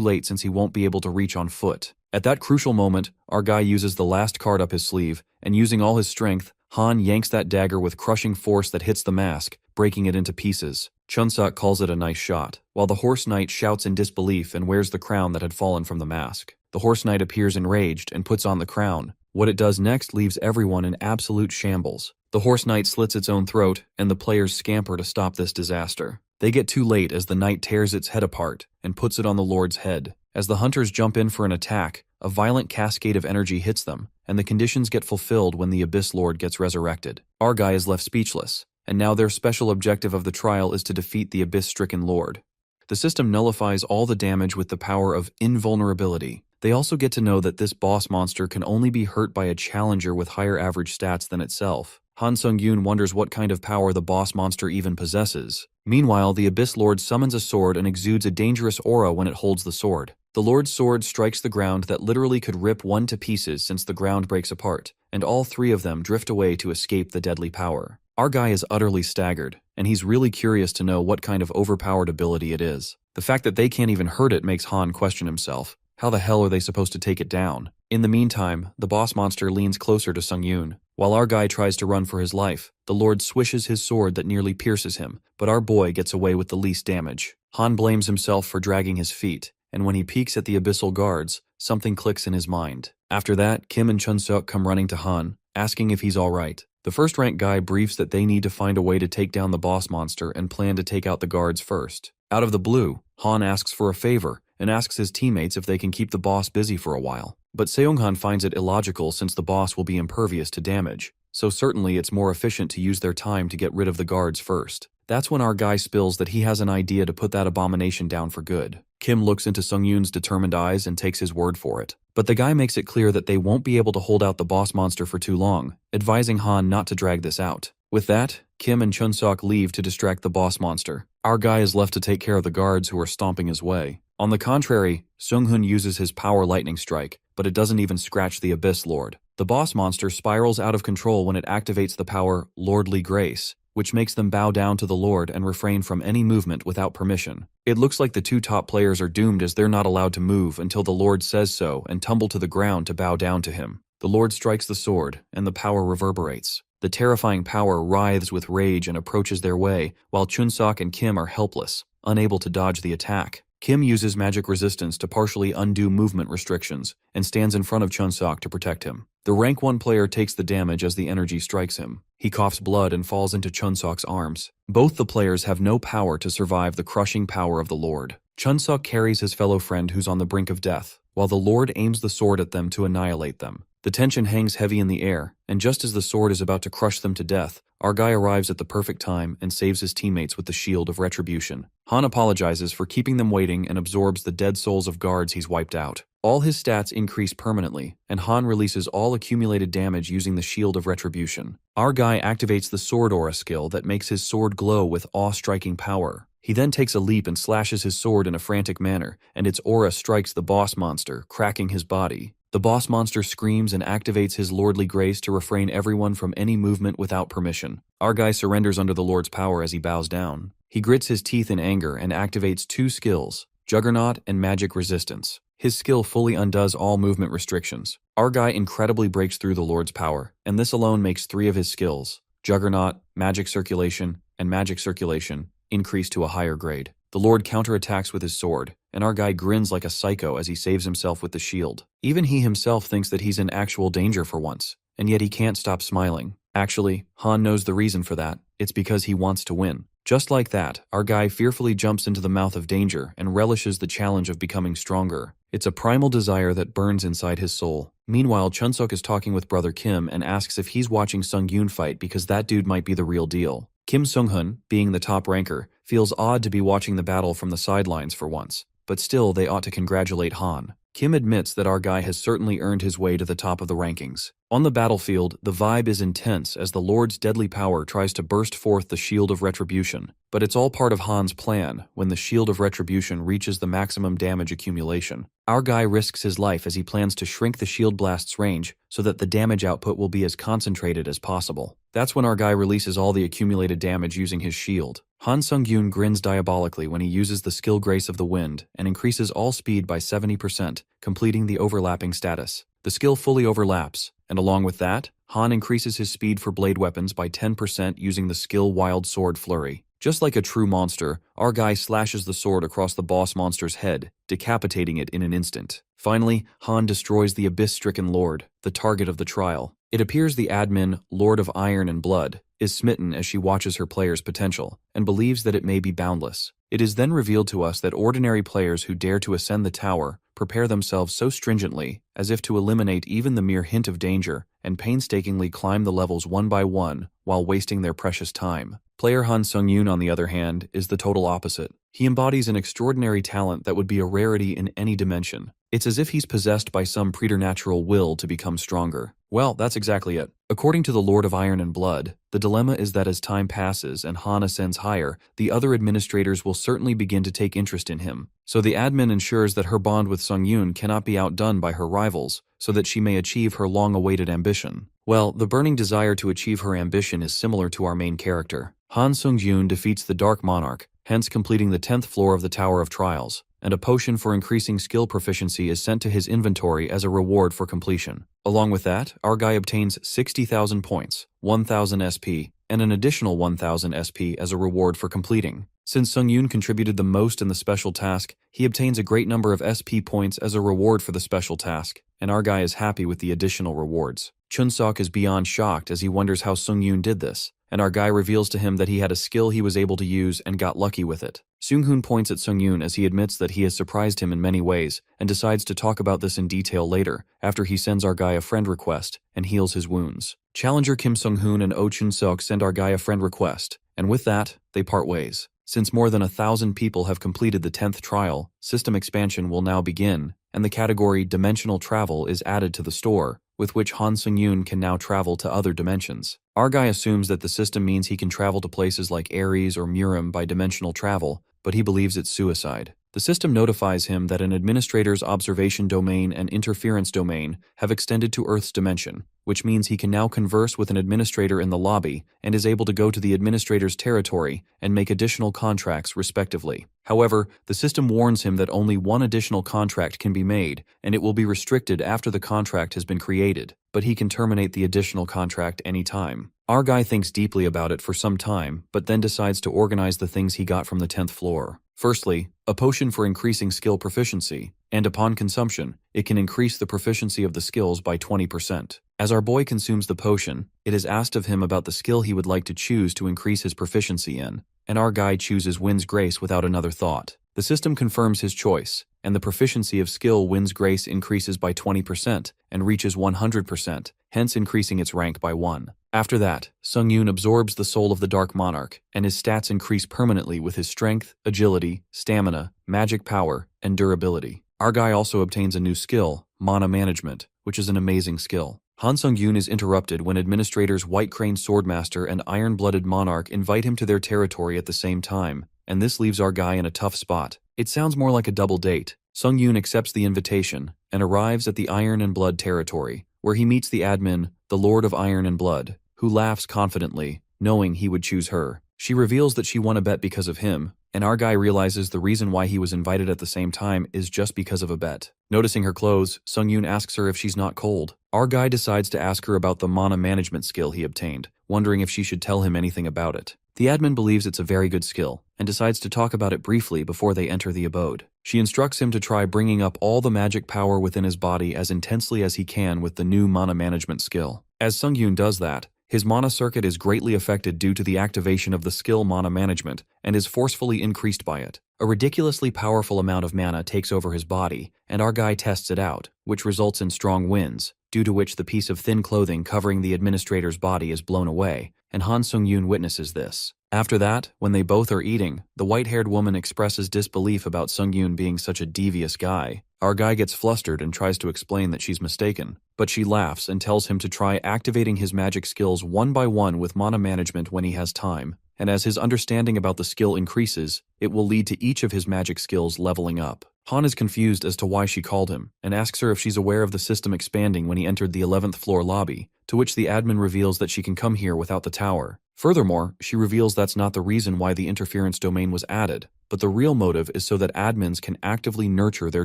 late since he won't be able to reach on foot. At that crucial moment, our guy uses the last card up his sleeve, and using all his strength, Han yanks that dagger with crushing force that hits the mask, breaking it into pieces. Chun-sok calls it a nice shot, while the horse knight shouts in disbelief and wears the crown that had fallen from the mask. The horse knight appears enraged and puts on the crown. What it does next leaves everyone in absolute shambles. The horse knight slits its own throat, and the players scamper to stop this disaster. They get too late as the knight tears its head apart and puts it on the Lord's head. As the hunters jump in for an attack, a violent cascade of energy hits them, and the conditions get fulfilled when the Abyss Lord gets resurrected. Our guy is left speechless, and now their special objective of the trial is to defeat the Abyss-stricken Lord. The system nullifies all the damage with the power of invulnerability. They also get to know that this boss monster can only be hurt by a challenger with higher average stats than itself. Han Sung-yoon wonders what kind of power the boss monster even possesses. Meanwhile, the Abyss Lord summons a sword and exudes a dangerous aura when it holds the sword. The Lord's sword strikes the ground that literally could rip one to pieces since the ground breaks apart, and all three of them drift away to escape the deadly power. Our guy is utterly staggered, and he's really curious to know what kind of overpowered ability it is. The fact that they can't even hurt it makes Han question himself. How the hell are they supposed to take it down? In the meantime, the boss monster leans closer to Sung-yoon. While our guy tries to run for his life, the Lord swishes his sword that nearly pierces him, but our boy gets away with the least damage. Han blames himself for dragging his feet, and when he peeks at the abyssal guards, something clicks in his mind. After that, Kim and Chun-seok come running to Han, asking if he's alright. The first-rank guy briefs that they need to find a way to take down the boss monster and plan to take out the guards first. Out of the blue, Han asks for a favor, and asks his teammates if they can keep the boss busy for a while. But Seung-han finds it illogical since the boss will be impervious to damage, so certainly it's more efficient to use their time to get rid of the guards first. That's when our guy spills that he has an idea to put that abomination down for good. Kim looks into Sung-yoon's determined eyes and takes his word for it. But the guy makes it clear that they won't be able to hold out the boss monster for too long, advising Han not to drag this out. With that, Kim and Chun-seok leave to distract the boss monster. Our guy is left to take care of the guards who are stomping his way. On the contrary, Seung-hun uses his power lightning strike, but it doesn't even scratch the Abyss Lord. The boss monster spirals out of control when it activates the power Lordly Grace, which makes them bow down to the Lord and refrain from any movement without permission. It looks like the two top players are doomed as they're not allowed to move until the Lord says so and tumble to the ground to bow down to him. The Lord strikes the sword, and the power reverberates. The terrifying power writhes with rage and approaches their way, while Chun-seok and Kim are helpless, unable to dodge the attack. Kim uses magic resistance to partially undo movement restrictions, and stands in front of Chun-seok to protect him. The rank 1 player takes the damage as the energy strikes him. He coughs blood and falls into Chun-seok's arms. Both the players have no power to survive the crushing power of the Lord. Chun-seok carries his fellow friend who's on the brink of death, while the Lord aims the sword at them to annihilate them. The tension hangs heavy in the air, and just as the sword is about to crush them to death, our guy arrives at the perfect time and saves his teammates with the shield of retribution. Han apologizes for keeping them waiting and absorbs the dead souls of guards he's wiped out. All his stats increase permanently, and Han releases all accumulated damage using the shield of retribution. Our guy activates the sword aura skill that makes his sword glow with awe-striking power. He then takes a leap and slashes his sword in a frantic manner, and its aura strikes the boss monster, cracking his body. The boss monster screams and activates his lordly grace to refrain everyone from any movement without permission. Our guy surrenders under the Lord's power as he bows down. He grits his teeth in anger and activates 2 skills, Juggernaut and Magic Resistance. His skill fully undoes all movement restrictions. Our guy incredibly breaks through the Lord's power, and this alone makes 3 of his skills, Juggernaut, Magic Circulation, and Magic Circulation, increase to a higher grade. The Lord counterattacks with his sword, and our guy grins like a psycho as he saves himself with the shield. Even he himself thinks that he's in actual danger for once, and yet he can't stop smiling. Actually, Han knows the reason for that. It's because he wants to win. Just like that, our guy fearfully jumps into the mouth of danger and relishes the challenge of becoming stronger. It's a primal desire that burns inside his soul. Meanwhile, Chun-Suk is talking with brother Kim and asks if he's watching Sung-Yoon fight because that dude might be the real deal. Kim Sung-hun, being the top ranker, feels odd to be watching the battle from the sidelines for once, but still they ought to congratulate Han. Kim admits that our guy has certainly earned his way to the top of the rankings. On the battlefield, the vibe is intense as the Lord's deadly power tries to burst forth the Shield of Retribution, but it's all part of Han's plan when the Shield of Retribution reaches the maximum damage accumulation. Our guy risks his life as he plans to shrink the shield blast's range so that the damage output will be as concentrated as possible. That's when our guy releases all the accumulated damage using his shield. Han Sung-Yoon grins diabolically when he uses the skill Grace of the Wind and increases all speed by 70%, completing the overlapping status. The skill fully overlaps, and along with that, Han increases his speed for blade weapons by 10% using the skill Wild Sword Flurry. Just like a true monster, our guy slashes the sword across the boss monster's head, decapitating it in an instant. Finally, Han destroys the abyss-stricken Lord, the target of the trial. It appears the admin, Lord of Iron and Blood, is smitten as she watches her player's potential, and believes that it may be boundless. It is then revealed to us that ordinary players who dare to ascend the tower prepare themselves so stringently as if to eliminate even the mere hint of danger and painstakingly climb the levels one by one while wasting their precious time. Player Han Sung-Yoon, on the other hand, is the total opposite. He embodies an extraordinary talent that would be a rarity in any dimension. It's as if he's possessed by some preternatural will to become stronger. Well, that's exactly it. According to the Lord of Iron and Blood, the dilemma is that as time passes and Han ascends higher, the other administrators will certainly begin to take interest in him. So the admin ensures that her bond with Sung-Yoon cannot be outdone by her rivals, so that she may achieve her long-awaited ambition. Well, the burning desire to achieve her ambition is similar to our main character. Han Sung-Yoon defeats the Dark Monarch, hence completing the 10th floor of the Tower of Trials, and a potion for increasing skill proficiency is sent to his inventory as a reward for completion. Along with that, our guy obtains 60,000 points, 1,000 SP, and an additional 1,000 SP as a reward for completing. Since Sung-Yoon contributed the most in the special task, he obtains a great number of SP points as a reward for the special task, and our guy is happy with the additional rewards. Chun-Suk is beyond shocked as he wonders how Sung-Yoon did this, and our guy reveals to him that he had a skill he was able to use and got lucky with it. Sung-Hoon points at Sung-Yoon as he admits that he has surprised him in many ways and decides to talk about this in detail later after he sends our guy a friend request and heals his wounds. Challenger Kim Sung-Hoon and Oh Chun-Suk send our guy a friend request, and with that, they part ways. Since more than 1,000 people have completed the 10th trial, system expansion will now begin, and the category Dimensional Travel is added to the store, with which Han Sung-Yoon can now travel to other dimensions. Our guy assumes that the system means he can travel to places like Ares or Murim by dimensional travel, but he believes it's suicide. The system notifies him that an administrator's observation domain and interference domain have extended to Earth's dimension, which means he can now converse with an administrator in the lobby and is able to go to the administrator's territory and make additional contracts respectively. However, the system warns him that only one additional contract can be made, and it will be restricted after the contract has been created, but he can terminate the additional contract anytime. Our guy thinks deeply about it for some time, but then decides to organize the things he got from the 10th floor. Firstly, a potion for increasing skill proficiency, and upon consumption, it can increase the proficiency of the skills by 20%. As our boy consumes the potion, it is asked of him about the skill he would like to choose to increase his proficiency in, and our guy chooses Wind's Grace without another thought. The system confirms his choice, and the proficiency of skill Wind's Grace increases by 20% and reaches 100%, hence increasing its rank by 1. After that, Sung-Yoon absorbs the soul of the Dark Monarch, and his stats increase permanently with his strength, agility, stamina, magic power, and durability. Our guy also obtains a new skill, Mana Management, which is an amazing skill. Han Sung-Yoon is interrupted when administrators White Crane Swordmaster and Iron-Blooded Monarch invite him to their territory at the same time, and this leaves our guy in a tough spot. It sounds more like a double date. Sung-Yoon accepts the invitation and arrives at the Iron and Blood territory, where he meets the admin, the Lord of Iron and Blood, who laughs confidently, knowing he would choose her. She reveals that she won a bet because of him, and our guy realizes the reason why he was invited at the same time is just because of a bet. Noticing her clothes, Sung-Yoon asks her if she's not cold. Our guy decides to ask her about the Mana Management skill he obtained, wondering if she should tell him anything about it. The admin believes it's a very good skill and decides to talk about it briefly before they enter the abode. She instructs him to try bringing up all the magic power within his body as intensely as he can with the new mana management skill. As Sung-yoon does that, his mana circuit is greatly affected due to the activation of the skill mana management and is forcefully increased by it. A ridiculously powerful amount of mana takes over his body, and our guy tests it out, which results in strong winds, due to which the piece of thin clothing covering the administrator's body is blown away, and Han Sung-yoon witnesses this. After that, when they both are eating, the white-haired woman expresses disbelief about Sung-yoon being such a devious guy. Our guy gets flustered and tries to explain that she's mistaken, but she laughs and tells him to try activating his magic skills one by one with mana management when he has time, and as his understanding about the skill increases, it will lead to each of his magic skills leveling up. Han is confused as to why she called him, and asks her if she's aware of the system expanding when he entered the 11th floor lobby, to which the admin reveals that she can come here without the tower. Furthermore, she reveals that's not the reason why the interference domain was added, but the real motive is so that admins can actively nurture their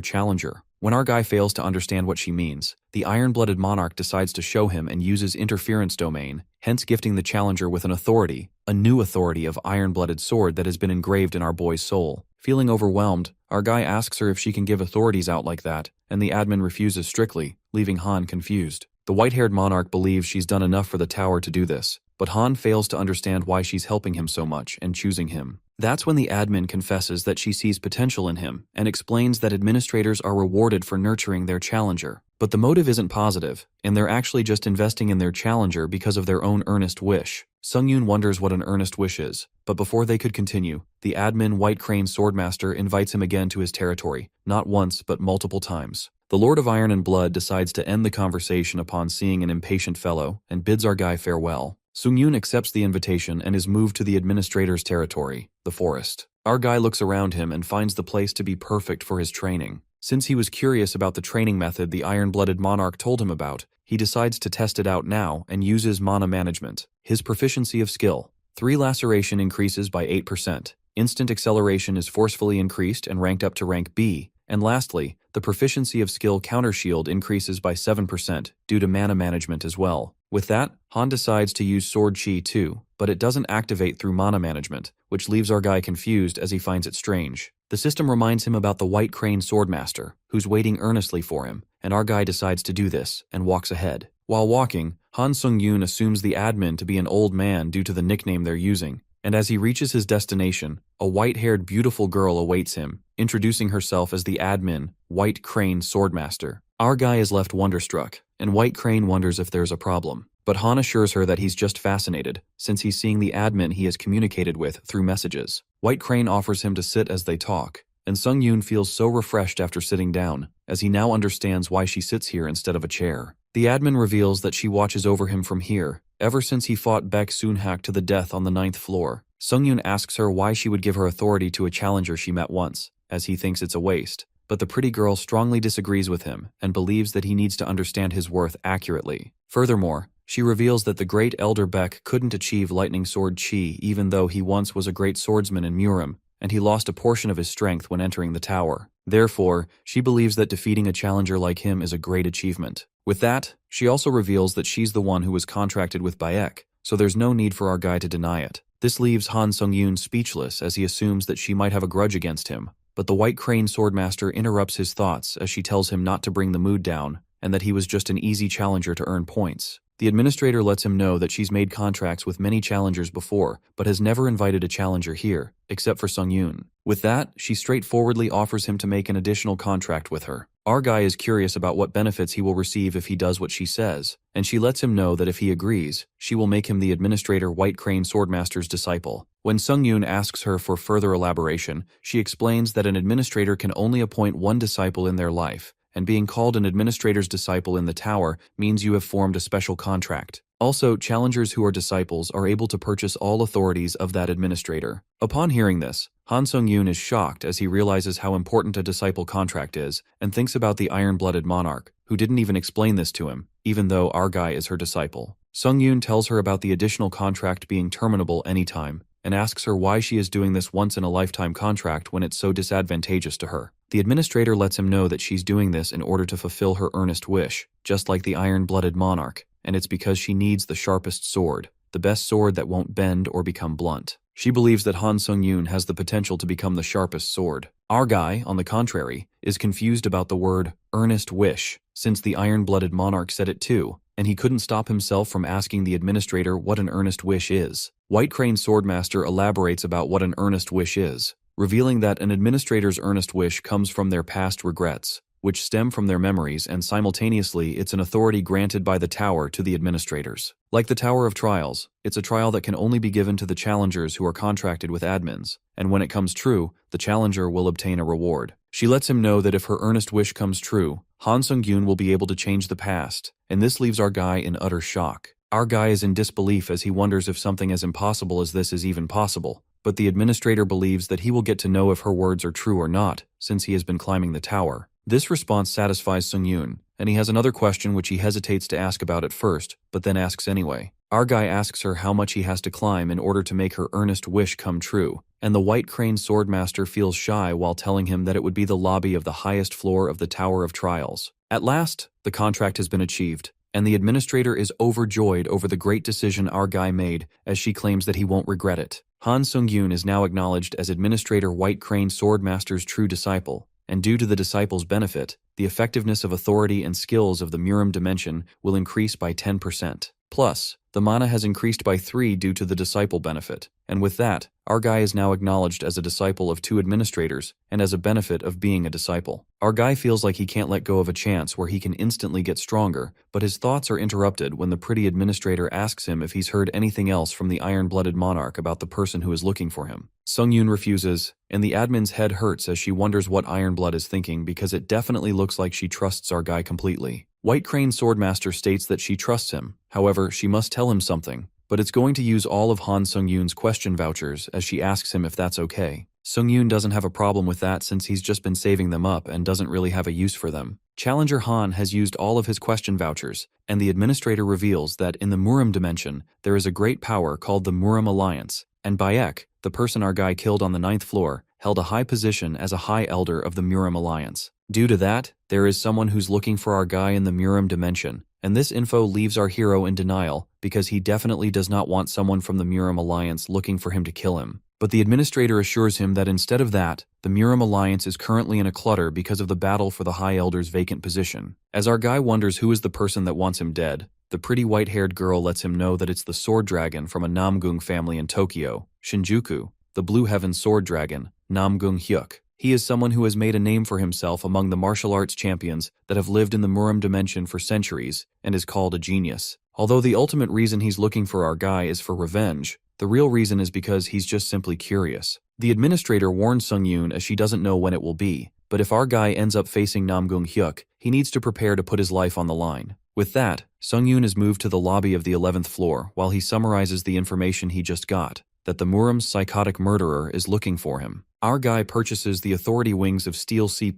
challenger. When our guy fails to understand what she means, the iron-blooded monarch decides to show him and uses interference domain, hence gifting the challenger with an authority, a new authority of iron-blooded sword that has been engraved in our boy's soul. Feeling overwhelmed, our guy asks her if she can give authorities out like that, and the admin refuses strictly, leaving Han confused. The white-haired monarch believes she's done enough for the tower to do this, but Han fails to understand why she's helping him so much and choosing him. That's when the admin confesses that she sees potential in him and explains that administrators are rewarded for nurturing their challenger. But the motive isn't positive, and they're actually just investing in their challenger because of their own earnest wish. Sung-yoon wonders what an earnest wish is, but before they could continue, the admin White Crane Swordmaster invites him again to his territory, not once but multiple times. The Lord of Iron and Blood decides to end the conversation upon seeing an impatient fellow and bids our guy farewell. Sung-yoon accepts the invitation and is moved to the administrator's territory, the forest. Our guy looks around him and finds the place to be perfect for his training. Since he was curious about the training method the iron-blooded monarch told him about, he decides to test it out now and uses mana management. His proficiency of skill. 3 laceration increases by 8%. Instant acceleration is forcefully increased and ranked up to rank B. And lastly, the proficiency of skill counter shield increases by 7% due to mana management as well. With that, Han decides to use Sword Chi too, but it doesn't activate through mana management, which leaves our guy confused as he finds it strange. The system reminds him about the White Crane Swordmaster, who's waiting earnestly for him, and our guy decides to do this and walks ahead. While walking, Han Sung-yoon assumes the admin to be an old man due to the nickname they're using, and as he reaches his destination, a white-haired beautiful girl awaits him, introducing herself as the admin, White Crane Swordmaster. Our guy is left wonderstruck, and White Crane wonders if there's a problem. But Han assures her that he's just fascinated, since he's seeing the admin he has communicated with through messages. White Crane offers him to sit as they talk, and Sung-yoon feels so refreshed after sitting down, as he now understands why she sits here instead of a chair. The admin reveals that she watches over him from here, ever since he fought Baek Soon-hak to the death on the 9th floor. Sung-yoon asks her why she would give her authority to a challenger she met once, as he thinks it's a waste. But the pretty girl strongly disagrees with him and believes that he needs to understand his worth accurately. Furthermore, she reveals that the great Elder Baek couldn't achieve Lightning Sword Chi even though he once was a great swordsman in Murim, and he lost a portion of his strength when entering the tower. Therefore, she believes that defeating a challenger like him is a great achievement. With that, she also reveals that she's the one who was contracted with Baek, so there's no need for our guy to deny it. This leaves Han Sung-yoon speechless as he assumes that she might have a grudge against him, but the White Crane Swordmaster interrupts his thoughts as she tells him not to bring the mood down and that he was just an easy challenger to earn points. The administrator lets him know that she's made contracts with many challengers before, but has never invited a challenger here, except for Sung-yoon. With that, she straightforwardly offers him to make an additional contract with her. Our guy is curious about what benefits he will receive if he does what she says, and she lets him know that if he agrees, she will make him the administrator White Crane Swordmaster's disciple. When Sung-yoon asks her for further elaboration, she explains that an administrator can only appoint one disciple in their life, and being called an administrator's disciple in the tower means you have formed a special contract. Also, challengers who are disciples are able to purchase all authorities of that administrator. Upon hearing this, Han Sung-yoon is shocked as he realizes how important a disciple contract is and thinks about the iron-blooded monarch, who didn't even explain this to him, even though our guy is her disciple. Sung-yoon tells her about the additional contract being terminable anytime, and asks her why she is doing this once-in-a-lifetime contract when it's so disadvantageous to her. The administrator lets him know that she's doing this in order to fulfill her earnest wish, just like the iron-blooded monarch, and it's because she needs the sharpest sword, the best sword that won't bend or become blunt. She believes that Han Sung-yoon has the potential to become the sharpest sword. Our guy, on the contrary, is confused about the word earnest wish, since the iron-blooded monarch said it too, and he couldn't stop himself from asking the administrator what an earnest wish is. White Crane Swordmaster elaborates about what an earnest wish is, revealing that an administrator's earnest wish comes from their past regrets, which stem from their memories, and simultaneously it's an authority granted by the tower to the administrators. Like the Tower of Trials, it's a trial that can only be given to the challengers who are contracted with admins, and when it comes true, the challenger will obtain a reward. She lets him know that if her earnest wish comes true, Han Sung-yoon will be able to change the past, and this leaves our guy in utter shock. Our guy is in disbelief as he wonders if something as impossible as this is even possible, but the administrator believes that he will get to know if her words are true or not, since he has been climbing the tower. This response satisfies Sung-yoon, and he has another question which he hesitates to ask about at first, but then asks anyway. Our guy asks her how much he has to climb in order to make her earnest wish come true, and the White Crane Swordmaster feels shy while telling him that it would be the lobby of the highest floor of the Tower of Trials. At last, the contract has been achieved, and the administrator is overjoyed over the great decision our guy made, as she claims that he won't regret it. Han Sung-yoon is now acknowledged as Administrator White Crane Swordmaster's true disciple, and due to the disciple's benefit, the effectiveness of authority and skills of the Murim dimension will increase by 10%. Plus, the mana has increased by 3 due to the disciple benefit, and with that, our guy is now acknowledged as a disciple of 2 administrators and as a benefit of being a disciple. Our guy feels like he can't let go of a chance where he can instantly get stronger, but his thoughts are interrupted when the pretty administrator asks him if he's heard anything else from the iron-blooded monarch about the person who is looking for him. Sung-yoon refuses, and the admin's head hurts as she wonders what Ironblood is thinking because it definitely looks like she trusts our guy completely. White Crane Swordmaster states that she trusts him, however, she must tell him something, but it's going to use all of Han Sung-yoon's question vouchers as she asks him if that's okay. Sung-yoon doesn't have a problem with that since he's just been saving them up and doesn't really have a use for them. Challenger Han has used all of his question vouchers, and the administrator reveals that in the Murim dimension, there is a great power called the Murim Alliance, and Bayek, the person our guy killed on the 9th floor, held a high position as a High Elder of the Murim Alliance. Due to that, there is someone who's looking for our guy in the Murim dimension, and this info leaves our hero in denial because he definitely does not want someone from the Murim Alliance looking for him to kill him. But the administrator assures him that instead of that, the Murim Alliance is currently in a clutter because of the battle for the High Elder's vacant position. As our guy wonders who is the person that wants him dead, the pretty white-haired girl lets him know that it's the sword dragon from a Namgung family in Tokyo, Shinjuku, the Blue Heaven sword dragon, Namgung Hyuk. He is someone who has made a name for himself among the martial arts champions that have lived in the Murim dimension for centuries and is called a genius. Although the ultimate reason he's looking for our guy is for revenge, the real reason is because he's just simply curious. The administrator warns Sung-yoon as she doesn't know when it will be, but if our guy ends up facing Namgung Hyuk, he needs to prepare to put his life on the line. With that, Sung-yoon is moved to the lobby of the 11th floor while he summarizes the information he just got, that the Murim's psychotic murderer is looking for him. Our guy purchases the Authority Wings of Steel C+,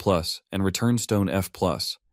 and Return Stone F+,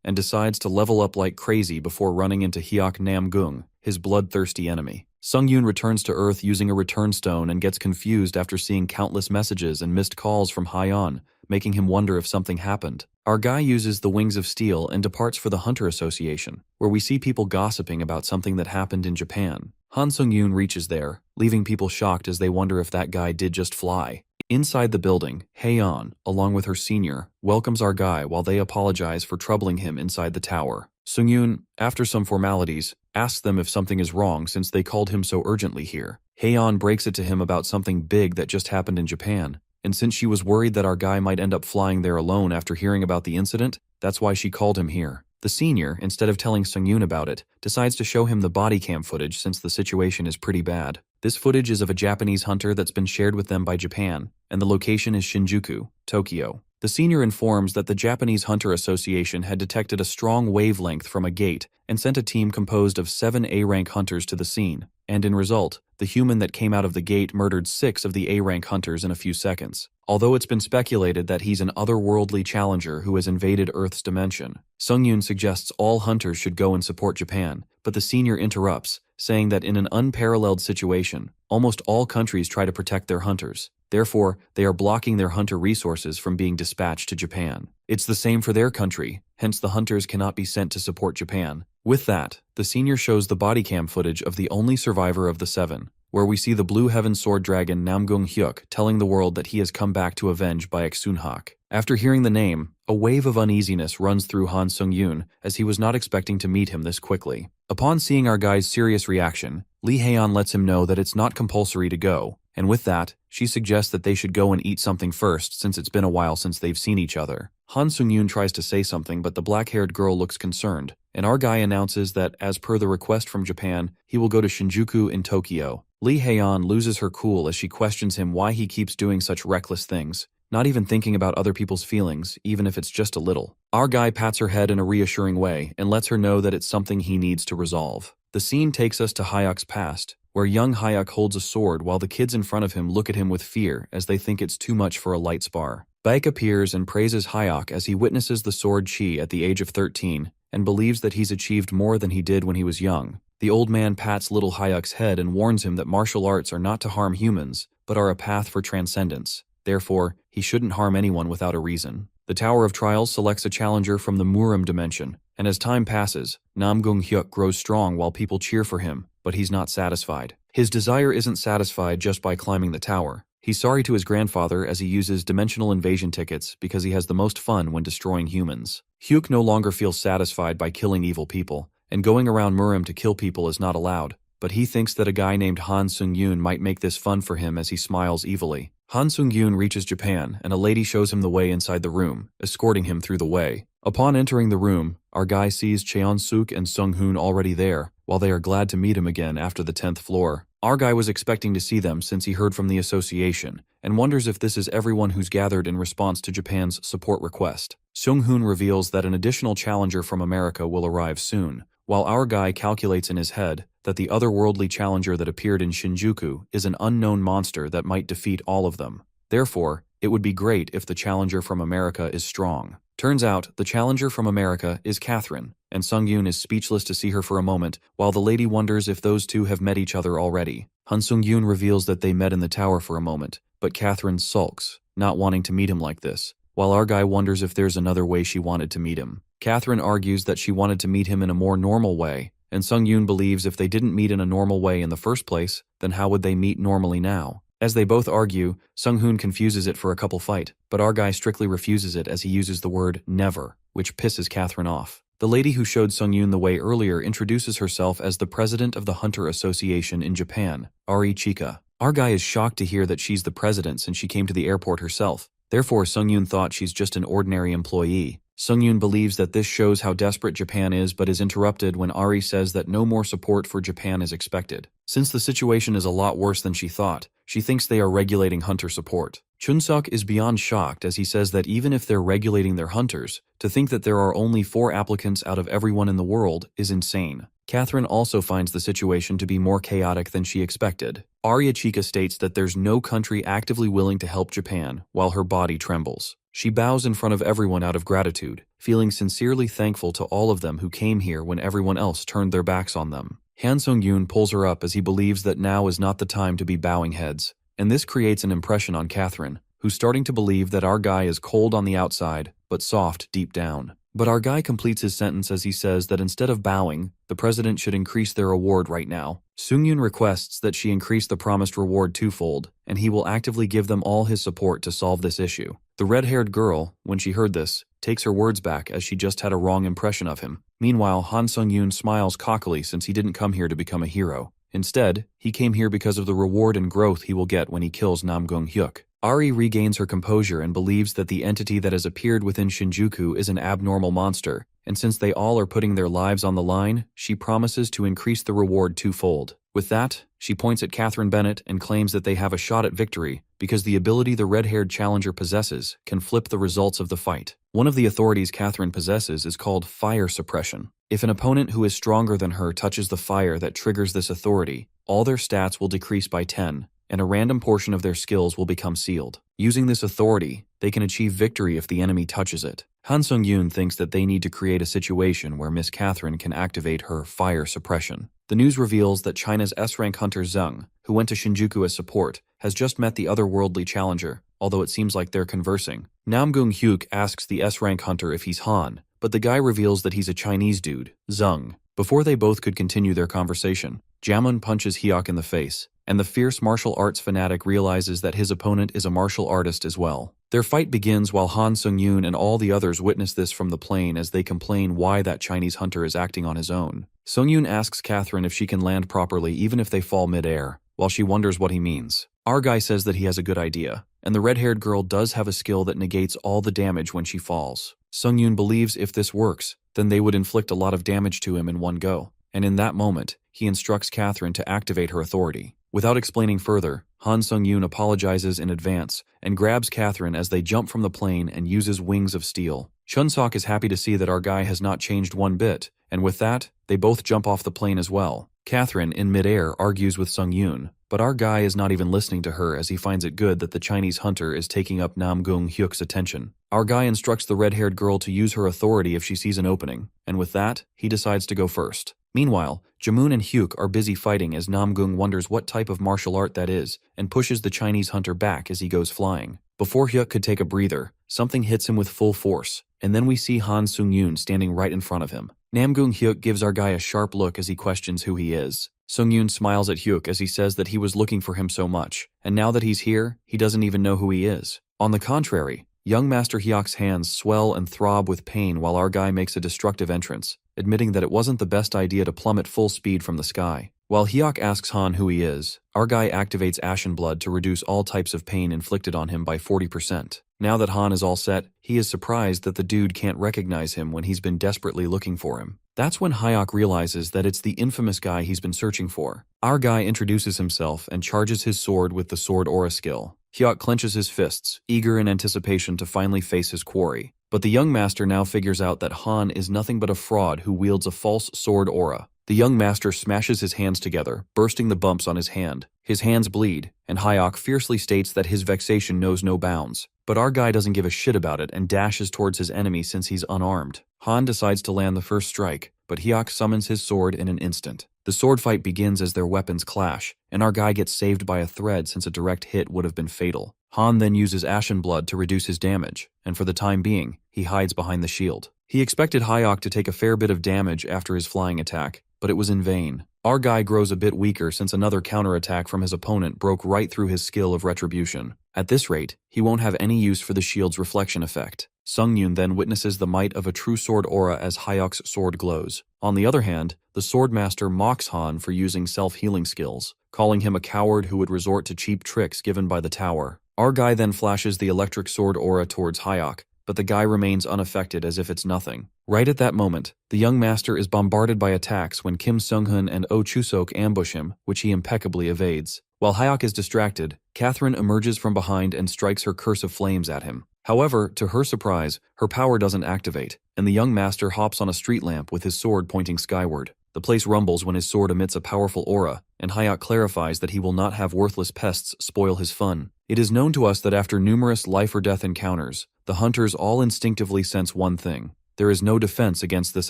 and decides to level up like crazy before running into Hyuk Namgung, his bloodthirsty enemy. Sung-yoon returns to Earth using a return stone and gets confused after seeing countless messages and missed calls from Hyon, making him wonder if something happened. Our guy uses the Wings of Steel and departs for the Hunter Association, where we see people gossiping about something that happened in Japan. Han Sung-yoon reaches there, leaving people shocked as they wonder if that guy did just fly. Inside the building, Hyeon, along with her senior, welcomes our guy while they apologize for troubling him inside the tower. Sung-yoon, after some formalities, asks them if something is wrong since they called him so urgently here. Hyeon breaks it to him about something big that just happened in Japan, and since she was worried that our guy might end up flying there alone after hearing about the incident, that's why she called him here. The senior, instead of telling Sung-yoon about it, decides to show him the body cam footage since the situation is pretty bad. This footage is of a Japanese hunter that's been shared with them by Japan, and the location is Shinjuku, Tokyo. The senior informs that the Japanese Hunter Association had detected a strong wavelength from a gate and sent a team composed of 7 A-rank hunters to the scene, and in result, the human that came out of the gate murdered 6 of the A-rank hunters in a few seconds. Although it's been speculated that he's an otherworldly challenger who has invaded Earth's dimension, Sung-yoon suggests all hunters should go and support Japan, but the senior interrupts, saying that in an unparalleled situation, almost all countries try to protect their hunters. Therefore, they are blocking their hunter resources from being dispatched to Japan. It's the same for their country, hence the hunters cannot be sent to support Japan. With that, the senior shows the body cam footage of the only survivor of the 7, where we see the Blue Heaven Sword Dragon Namgung Hyuk telling the world that he has come back to avenge Baek Sunhak. After hearing the name, a wave of uneasiness runs through Han Sung-yoon as he was not expecting to meet him this quickly. Upon seeing our guy's serious reaction, Lee Hae-on lets him know that it's not compulsory to go, and with that, she suggests that they should go and eat something first since it's been a while since they've seen each other. Han Sung-yoon tries to say something, but the black-haired girl looks concerned, and our guy announces that, as per the request from Japan, he will go to Shinjuku in Tokyo. Lee Hae-on loses her cool as she questions him why he keeps doing such reckless things, not even thinking about other people's feelings, even if it's just a little. Our guy pats her head in a reassuring way and lets her know that it's something he needs to resolve. The scene takes us to Hyuk's past, where young Hyuk holds a sword while the kids in front of him look at him with fear as they think it's too much for a light spar. Baek appears and praises Hyuk as he witnesses the sword chi at the age of 13 and believes that he's achieved more than he did when he was young. The old man pats little Hyuk's head and warns him that martial arts are not to harm humans, but are a path for transcendence. Therefore, he shouldn't harm anyone without a reason. The Tower of Trials selects a challenger from the Murim dimension, and as time passes, Namgung Hyuk grows strong while people cheer for him, but he's not satisfied. His desire isn't satisfied just by climbing the tower. He's sorry to his grandfather as he uses dimensional invasion tickets because he has the most fun when destroying humans. Hyuk no longer feels satisfied by killing evil people, and going around Murim to kill people is not allowed, but he thinks that a guy named Han Sung-yoon might make this fun for him as he smiles evilly. Han Sung-yoon reaches Japan, and a lady shows him the way inside the room, escorting him through the way. Upon entering the room, our guy sees Cheon-suk and Sung-hoon already there, while they are glad to meet him again after the 10th floor. Our guy was expecting to see them since he heard from the association, and wonders if this is everyone who's gathered in response to Japan's support request. Sung-hoon reveals that an additional challenger from America will arrive soon, while our guy calculates in his head that the otherworldly challenger that appeared in Shinjuku is an unknown monster that might defeat all of them. Therefore, it would be great if the challenger from America is strong. Turns out, the challenger from America is Catherine, and Sung-yoon is speechless to see her for a moment, while the lady wonders if those two have met each other already. Han Sung-yoon reveals that they met in the tower for a moment, but Catherine sulks, not wanting to meet him like this, while our guy wonders if there's another way she wanted to meet him. Catherine argues that she wanted to meet him in a more normal way, and Sung-yoon believes if they didn't meet in a normal way in the first place, then how would they meet normally now? As they both argue, Sung-hoon confuses it for a couple fight, but our guy strictly refuses it as he uses the word never, which pisses Catherine off. The lady who showed Sung-yoon the way earlier introduces herself as the president of the Hunter Association in Japan, Ari Chika. Our guy is shocked to hear that she's the president since she came to the airport herself. Therefore, Sung-yoon thought she's just an ordinary employee. Sung-yoon believes that this shows how desperate Japan is but is interrupted when Ari says that no more support for Japan is expected. Since the situation is a lot worse than she thought, she thinks they are regulating hunter support. Chun-suk is beyond shocked as he says that even if they're regulating their hunters, to think that there are only 4 applicants out of everyone in the world is insane. Catherine also finds the situation to be more chaotic than she expected. Arya Chika states that there's no country actively willing to help Japan, while her body trembles. She bows in front of everyone out of gratitude, feeling sincerely thankful to all of them who came here when everyone else turned their backs on them. Han Sung-yoon pulls her up as he believes that now is not the time to be bowing heads, and this creates an impression on Catherine, who's starting to believe that our guy is cold on the outside, but soft deep down. But our guy completes his sentence as he says that instead of bowing, the president should increase their award right now. Sung-yoon requests that she increase the promised reward twofold, and he will actively give them all his support to solve this issue. The red-haired girl, when she heard this, takes her words back as she just had a wrong impression of him. Meanwhile, Han Sung-yoon smiles cockily since he didn't come here to become a hero. Instead, he came here because of the reward and growth he will get when he kills Namgung Hyuk. Ari regains her composure and believes that the entity that has appeared within Shinjuku is an abnormal monster, and since they all are putting their lives on the line, she promises to increase the reward twofold. With that, she points at Catherine Bennett and claims that they have a shot at victory because the ability the red-haired challenger possesses can flip the results of the fight. One of the authorities Catherine possesses is called fire suppression. If an opponent who is stronger than her touches the fire that triggers this authority, all their stats will decrease by 10, and a random portion of their skills will become sealed. Using this authority, they can achieve victory if the enemy touches it. Han Sung-yoon thinks that they need to create a situation where Miss Catherine can activate her fire suppression. The news reveals that China's S-rank hunter Zheng, who went to Shinjuku as support, has just met the otherworldly challenger, although it seems like they're conversing. Namgung Hyuk asks the S-rank hunter if he's Han, but the guy reveals that he's a Chinese dude, Zheng. Before they both could continue their conversation, Jamun punches Hyuk in the face, and the fierce martial arts fanatic realizes that his opponent is a martial artist as well. Their fight begins while Han Sung-yoon and all the others witness this from the plane as they complain why that Chinese hunter is acting on his own. Sung-yoon asks Catherine if she can land properly even if they fall mid-air, while she wonders what he means. Our guy says that he has a good idea, and the red-haired girl does have a skill that negates all the damage when she falls. Sung-yoon believes if this works, then they would inflict a lot of damage to him in one go, and in that moment, he instructs Catherine to activate her authority. Without explaining further, Han Sung-yoon apologizes in advance and grabs Catherine as they jump from the plane and uses wings of steel. Chun-sok is happy to see that our guy has not changed one bit, and with that, they both jump off the plane as well. Catherine, in midair, argues with Sung-yoon, but our guy is not even listening to her as he finds it good that the Chinese hunter is taking up Nam-gung Hyuk's attention. Our guy instructs the red-haired girl to use her authority if she sees an opening, and with that, he decides to go first. Meanwhile, Jamun and Hyuk are busy fighting as Nam-gung wonders what type of martial art that is and pushes the Chinese hunter back as he goes flying. Before Hyuk could take a breather, something hits him with full force, and then we see Han Sung-yoon standing right in front of him. Nam-gung Hyuk gives our guy a sharp look as he questions who he is. Sung-yoon smiles at Hyuk as he says that he was looking for him so much, and now that he's here, he doesn't even know who he is. On the contrary, young Master Hyuk's hands swell and throb with pain while our guy makes a destructive entrance, admitting that it wasn't the best idea to plummet full speed from the sky. While Hyuk asks Han who he is, our guy activates Ashen Blood to reduce all types of pain inflicted on him by 40%. Now that Han is all set, he is surprised that the dude can't recognize him when he's been desperately looking for him. That's when Hyuk realizes that it's the infamous guy he's been searching for. Our guy introduces himself and charges his sword with the Sword Aura skill. Hyuk clenches his fists, eager in anticipation to finally face his quarry. But the young master now figures out that Han is nothing but a fraud who wields a false sword aura. The young master smashes his hands together, bursting the bumps on his hand. His hands bleed, and Hyuk fiercely states that his vexation knows no bounds. But our guy doesn't give a shit about it and dashes towards his enemy since he's unarmed. Han decides to land the first strike, but Hyuk summons his sword in an instant. The sword fight begins as their weapons clash, and our guy gets saved by a thread since a direct hit would have been fatal. Han then uses Ashen Blood to reduce his damage, and for the time being, he hides behind the shield. He expected Hyuk to take a fair bit of damage after his flying attack, but it was in vain. Our guy grows a bit weaker since another counterattack from his opponent broke right through his skill of retribution. At this rate, he won't have any use for the shield's reflection effect. Sung-yoon then witnesses the might of a true sword aura as Hyuk's sword glows. On the other hand, the swordmaster mocks Han for using self-healing skills, calling him a coward who would resort to cheap tricks given by the tower. Our guy then flashes the electric sword aura towards Hyuk, but the guy remains unaffected as if it's nothing. Right at that moment, the young master is bombarded by attacks when Kim Sung-hun and Oh Chusok ambush him, which he impeccably evades. While Hyuk is distracted, Catherine emerges from behind and strikes her curse of flames at him. However, to her surprise, her power doesn't activate, and the young master hops on a street lamp with his sword pointing skyward. The place rumbles when his sword emits a powerful aura, and Hyuk clarifies that he will not have worthless pests spoil his fun. It is known to us that after numerous life-or-death encounters, the hunters all instinctively sense one thing: there is no defense against this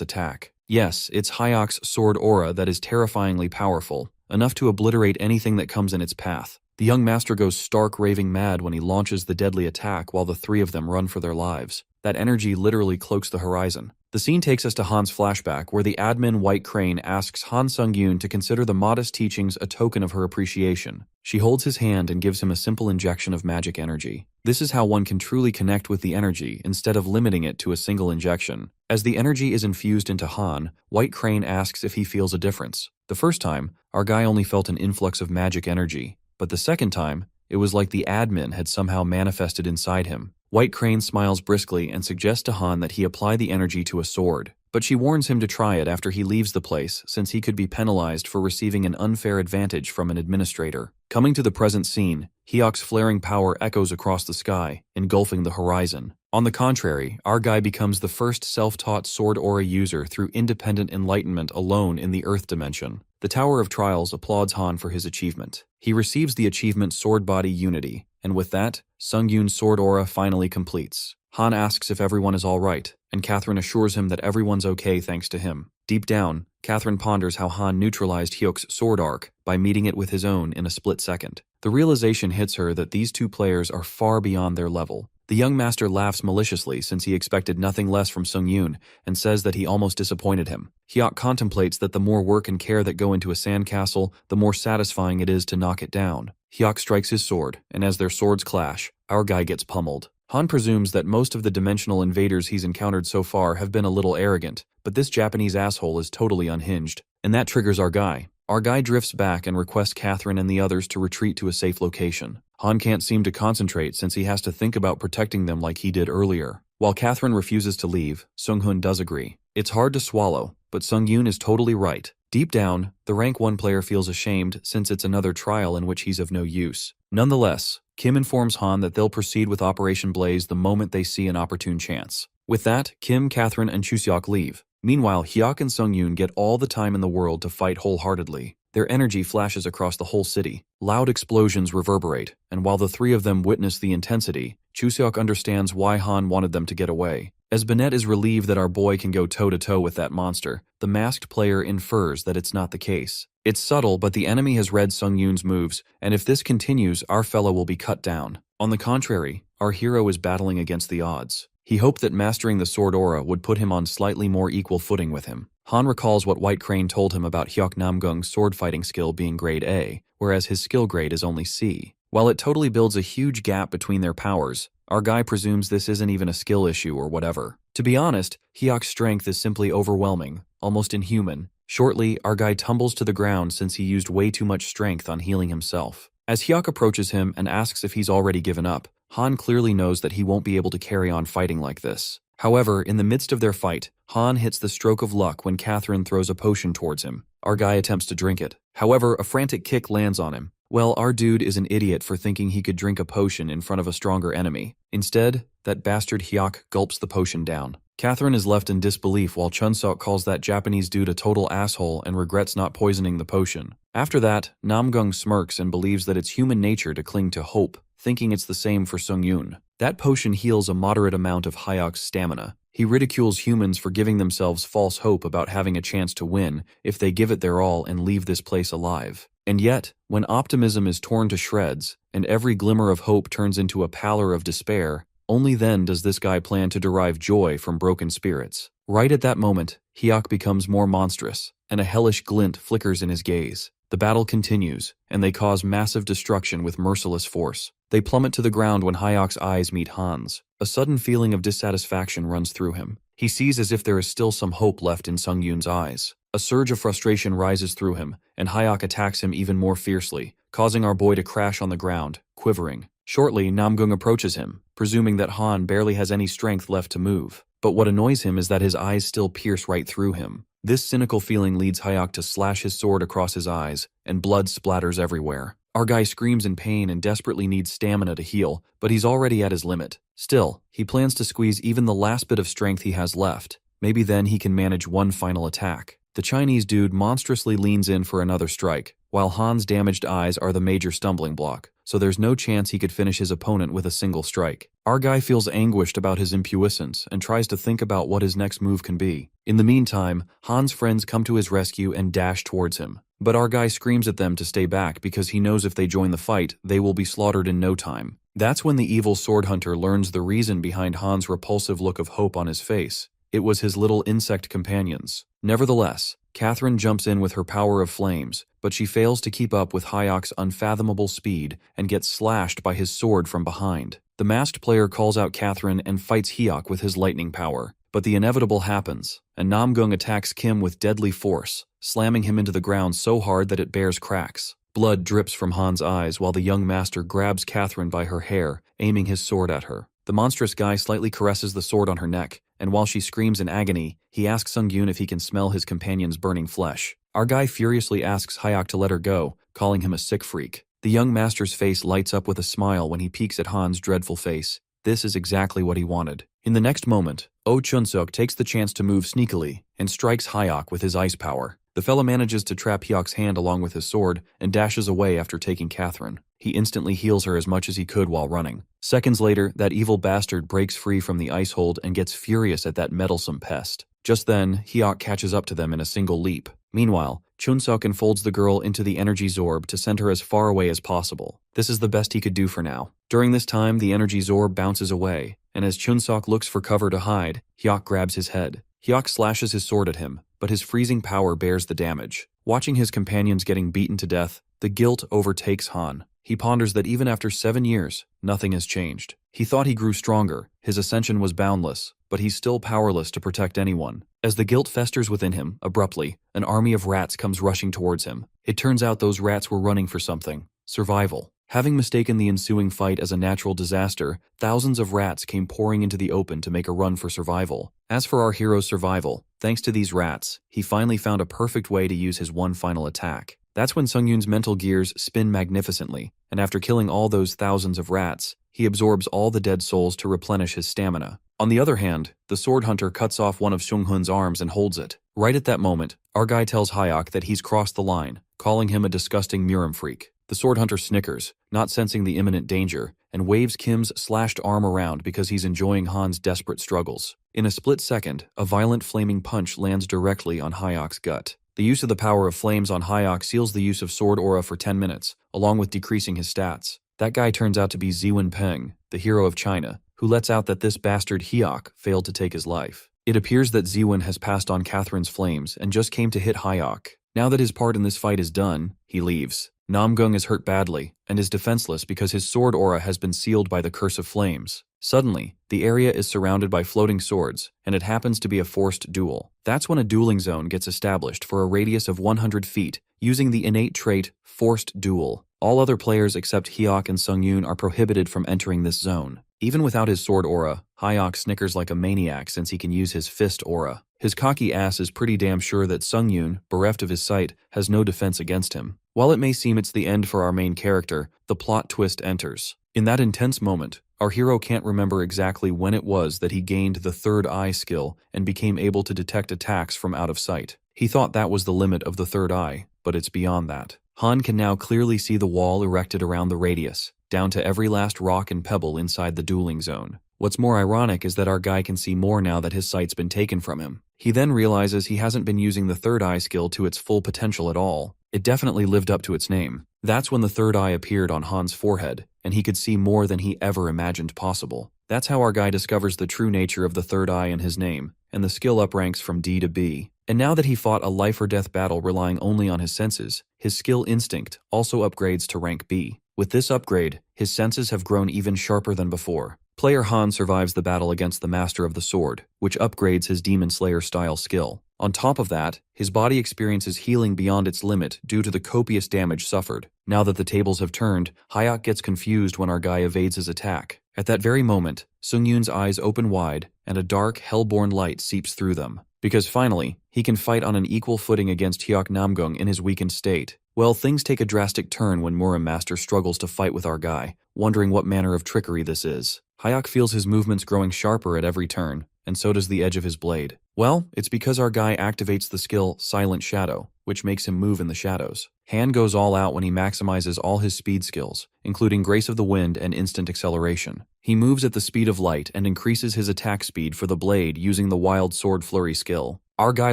attack. Yes, it's Hyuk's sword aura that is terrifyingly powerful, enough to obliterate anything that comes in its path. The young master goes stark raving mad when he launches the deadly attack while the three of them run for their lives. That energy literally cloaks the horizon. The scene takes us to Han's flashback where the admin White Crane asks Han Sung-yoon to consider the modest teachings a token of her appreciation. She holds his hand and gives him a simple injection of magic energy. This is how one can truly connect with the energy instead of limiting it to a single injection. As the energy is infused into Han, White Crane asks if he feels a difference. The first time, our guy only felt an influx of magic energy, but the second time, it was like the admin had somehow manifested inside him. White Crane smiles briskly and suggests to Han that he apply the energy to a sword, but she warns him to try it after he leaves the place since he could be penalized for receiving an unfair advantage from an administrator. Coming to the present scene, Hyuk's flaring power echoes across the sky, engulfing the horizon. On the contrary, our guy becomes the first self-taught sword aura user through independent enlightenment alone in the Earth dimension. The Tower of Trials applauds Han for his achievement. He receives the achievement Sword Body Unity, and with that, Sung-yoon's sword aura finally completes. Han asks if everyone is alright, and Catherine assures him that everyone's okay thanks to him. Deep down, Catherine ponders how Han neutralized Hyuk's sword arc by meeting it with his own in a split second. The realization hits her that these two players are far beyond their level, The young master laughs maliciously since he expected nothing less from Sung-yoon and says that he almost disappointed him. Hyuk contemplates that the more work and care that go into a sandcastle, the more satisfying it is to knock it down. Hyuk strikes his sword, and as their swords clash, our guy gets pummeled. Han presumes that most of the dimensional invaders he's encountered so far have been a little arrogant, but this Japanese asshole is totally unhinged, and that triggers our guy. Our guy drifts back and requests Catherine and the others to retreat to a safe location. Han can't seem to concentrate since he has to think about protecting them like he did earlier. While Catherine refuses to leave, Sung-hoon does agree. It's hard to swallow, but Sung-yoon is totally right. Deep down, the rank 1 player feels ashamed since it's another trial in which he's of no use. Nonetheless, Kim informs Han that they'll proceed with Operation Blaze the moment they see an opportune chance. With that, Kim, Catherine, and Chuseok leave. Meanwhile, Hyuk and Sung-yoon get all the time in the world to fight wholeheartedly. Their energy flashes across the whole city. Loud explosions reverberate, and while the three of them witness the intensity, Chuseok understands why Han wanted them to get away. As Bennett is relieved that our boy can go toe-to-toe with that monster, the masked player infers that it's not the case. It's subtle, but the enemy has read Sung-yoon's moves, and if this continues, our fellow will be cut down. On the contrary, our hero is battling against the odds. He hoped that mastering the sword aura would put him on slightly more equal footing with him. Han recalls what White Crane told him about Hyuk Namgung's sword fighting skill being grade A, whereas his skill grade is only C. While it totally builds a huge gap between their powers, our guy presumes this isn't even a skill issue or whatever. To be honest, Hyuk's strength is simply overwhelming, almost inhuman. Shortly, our guy tumbles to the ground since he used way too much strength on healing himself. As Hyuk approaches him and asks if he's already given up, Han clearly knows that he won't be able to carry on fighting like this. However, in the midst of their fight, Han hits the stroke of luck when Catherine throws a potion towards him. Our guy attempts to drink it. However, a frantic kick lands on him. Well, our dude is an idiot for thinking he could drink a potion in front of a stronger enemy. Instead, that bastard Hyuk gulps the potion down. Catherine is left in disbelief while Chun-seok calls that Japanese dude a total asshole and regrets not poisoning the potion. After that, Namgung smirks and believes that it's human nature to cling to hope, thinking it's the same for Sung-yoon. That potion heals a moderate amount of Hyuk's stamina. He ridicules humans for giving themselves false hope about having a chance to win if they give it their all and leave this place alive. And yet, when optimism is torn to shreds, and every glimmer of hope turns into a pallor of despair, only then does this guy plan to derive joy from broken spirits. Right at that moment, Hyuk becomes more monstrous, and a hellish glint flickers in his gaze. The battle continues, and they cause massive destruction with merciless force. They plummet to the ground when Hyuk's eyes meet Han's. A sudden feeling of dissatisfaction runs through him. He sees as if there is still some hope left in Sung-yoon's eyes. A surge of frustration rises through him, and Hyuk attacks him even more fiercely, causing our boy to crash on the ground, quivering. Shortly, Namgung approaches him, presuming that Han barely has any strength left to move. But what annoys him is that his eyes still pierce right through him. This cynical feeling leads Hyuk to slash his sword across his eyes, and blood splatters everywhere. Our guy screams in pain and desperately needs stamina to heal, but he's already at his limit. Still, he plans to squeeze even the last bit of strength he has left. Maybe then he can manage one final attack. The Chinese dude monstrously leans in for another strike, while Han's damaged eyes are the major stumbling block, so there's no chance he could finish his opponent with a single strike. Our guy feels anguished about his impuissance and tries to think about what his next move can be. In the meantime, Han's friends come to his rescue and dash towards him. But our guy screams at them to stay back because he knows if they join the fight, they will be slaughtered in no time. That's when the evil sword hunter learns the reason behind Han's repulsive look of hope on his face. It was his little insect companions. Nevertheless, Catherine jumps in with her power of flames, but she fails to keep up with Hyuk's unfathomable speed and gets slashed by his sword from behind. The masked player calls out Catherine and fights Hyuk with his lightning power. But the inevitable happens, and Namgung attacks Kim with deadly force, slamming him into the ground so hard that it bears cracks. Blood drips from Han's eyes while the young master grabs Catherine by her hair, aiming his sword at her. The monstrous guy slightly caresses the sword on her neck, and while she screams in agony, he asks Sung-yoon if he can smell his companion's burning flesh. Our guy furiously asks Hyuk to let her go, calling him a sick freak. The young master's face lights up with a smile when he peeks at Han's dreadful face. This is exactly what he wanted. In the next moment, Oh Chun-seok takes the chance to move sneakily and strikes Hyuk with his ice power. The fellow manages to trap Hyuk's hand along with his sword and dashes away after taking Catherine. He instantly heals her as much as he could while running. Seconds later, that evil bastard breaks free from the ice hold and gets furious at that meddlesome pest. Just then, Hyok catches up to them in a single leap. Meanwhile, Chunseok enfolds the girl into the energy zorb to send her as far away as possible. This is the best he could do for now. During this time, the energy zorb bounces away, and as Chunseok looks for cover to hide, Hyok grabs his head. Hyok slashes his sword at him, but his freezing power bears the damage. Watching his companions getting beaten to death, the guilt overtakes Han. He ponders that even after 7 years, nothing has changed. He thought he grew stronger, his ascension was boundless, but he's still powerless to protect anyone. As the guilt festers within him, abruptly, an army of rats comes rushing towards him. It turns out those rats were running for something: survival. Having mistaken the ensuing fight as a natural disaster, thousands of rats came pouring into the open to make a run for survival. As for our hero's survival, thanks to these rats, he finally found a perfect way to use his one final attack. That's when Sungyun's mental gears spin magnificently, and after killing all those thousands of rats, he absorbs all the dead souls to replenish his stamina. On the other hand, the sword hunter cuts off one of Sunghun's arms and holds it. Right at that moment, our guy tells Hyok that he's crossed the line, calling him a disgusting Murim freak. The sword hunter snickers, not sensing the imminent danger, and waves Kim's slashed arm around because he's enjoying Han's desperate struggles. In a split second, a violent flaming punch lands directly on Hyok's gut. The use of the power of flames on Hyok seals the use of sword aura for 10 minutes, along with decreasing his stats. That guy turns out to be Ziwen Peng, the hero of China, who lets out that this bastard Hyok failed to take his life. It appears that Ziwen has passed on Catherine's flames and just came to hit Hyok. Now that his part in this fight is done, he leaves. Namgung is hurt badly, and is defenseless because his sword aura has been sealed by the curse of flames. Suddenly, the area is surrounded by floating swords, and it happens to be a forced duel. That's when a dueling zone gets established for a radius of 100 feet, using the innate trait, Forced Duel. All other players except Hyok and Sungyun are prohibited from entering this zone. Even without his sword aura, Hyok snickers like a maniac since he can use his fist aura. His cocky ass is pretty damn sure that Sungyun, bereft of his sight, has no defense against him. While it may seem it's the end for our main character, the plot twist enters. In that intense moment, our hero can't remember exactly when it was that he gained the third eye skill and became able to detect attacks from out of sight. He thought that was the limit of the third eye, but it's beyond that. Han can now clearly see the wall erected around the radius, down to every last rock and pebble inside the dueling zone. What's more ironic is that our guy can see more now that his sight's been taken from him. He then realizes he hasn't been using the third eye skill to its full potential at all. It definitely lived up to its name. That's when the third eye appeared on Han's forehead, and he could see more than he ever imagined possible. That's how our guy discovers the true nature of the third eye in his name, and the skill upranks from D to B. And now that he fought a life-or-death battle relying only on his senses, his skill instinct also upgrades to rank B. With this upgrade, his senses have grown even sharper than before. Player Han survives the battle against the Master of the Sword, which upgrades his Demon Slayer-style skill. On top of that, his body experiences healing beyond its limit due to the copious damage suffered. Now that the tables have turned, Hyok gets confused when our guy evades his attack. At that very moment, Sungyun's eyes open wide, and a dark, hellborn light seeps through them. Because finally, he can fight on an equal footing against Hyok Namgung in his weakened state. Well, things take a drastic turn when Murim Master struggles to fight with our guy, wondering what manner of trickery this is. Hyok feels his movements growing sharper at every turn, and so does the edge of his blade. Well, it's because our guy activates the skill Silent Shadow, which makes him move in the shadows. Han goes all out when he maximizes all his speed skills, including Grace of the Wind and Instant Acceleration. He moves at the speed of light and increases his attack speed for the blade using the Wild Sword Flurry skill. Our guy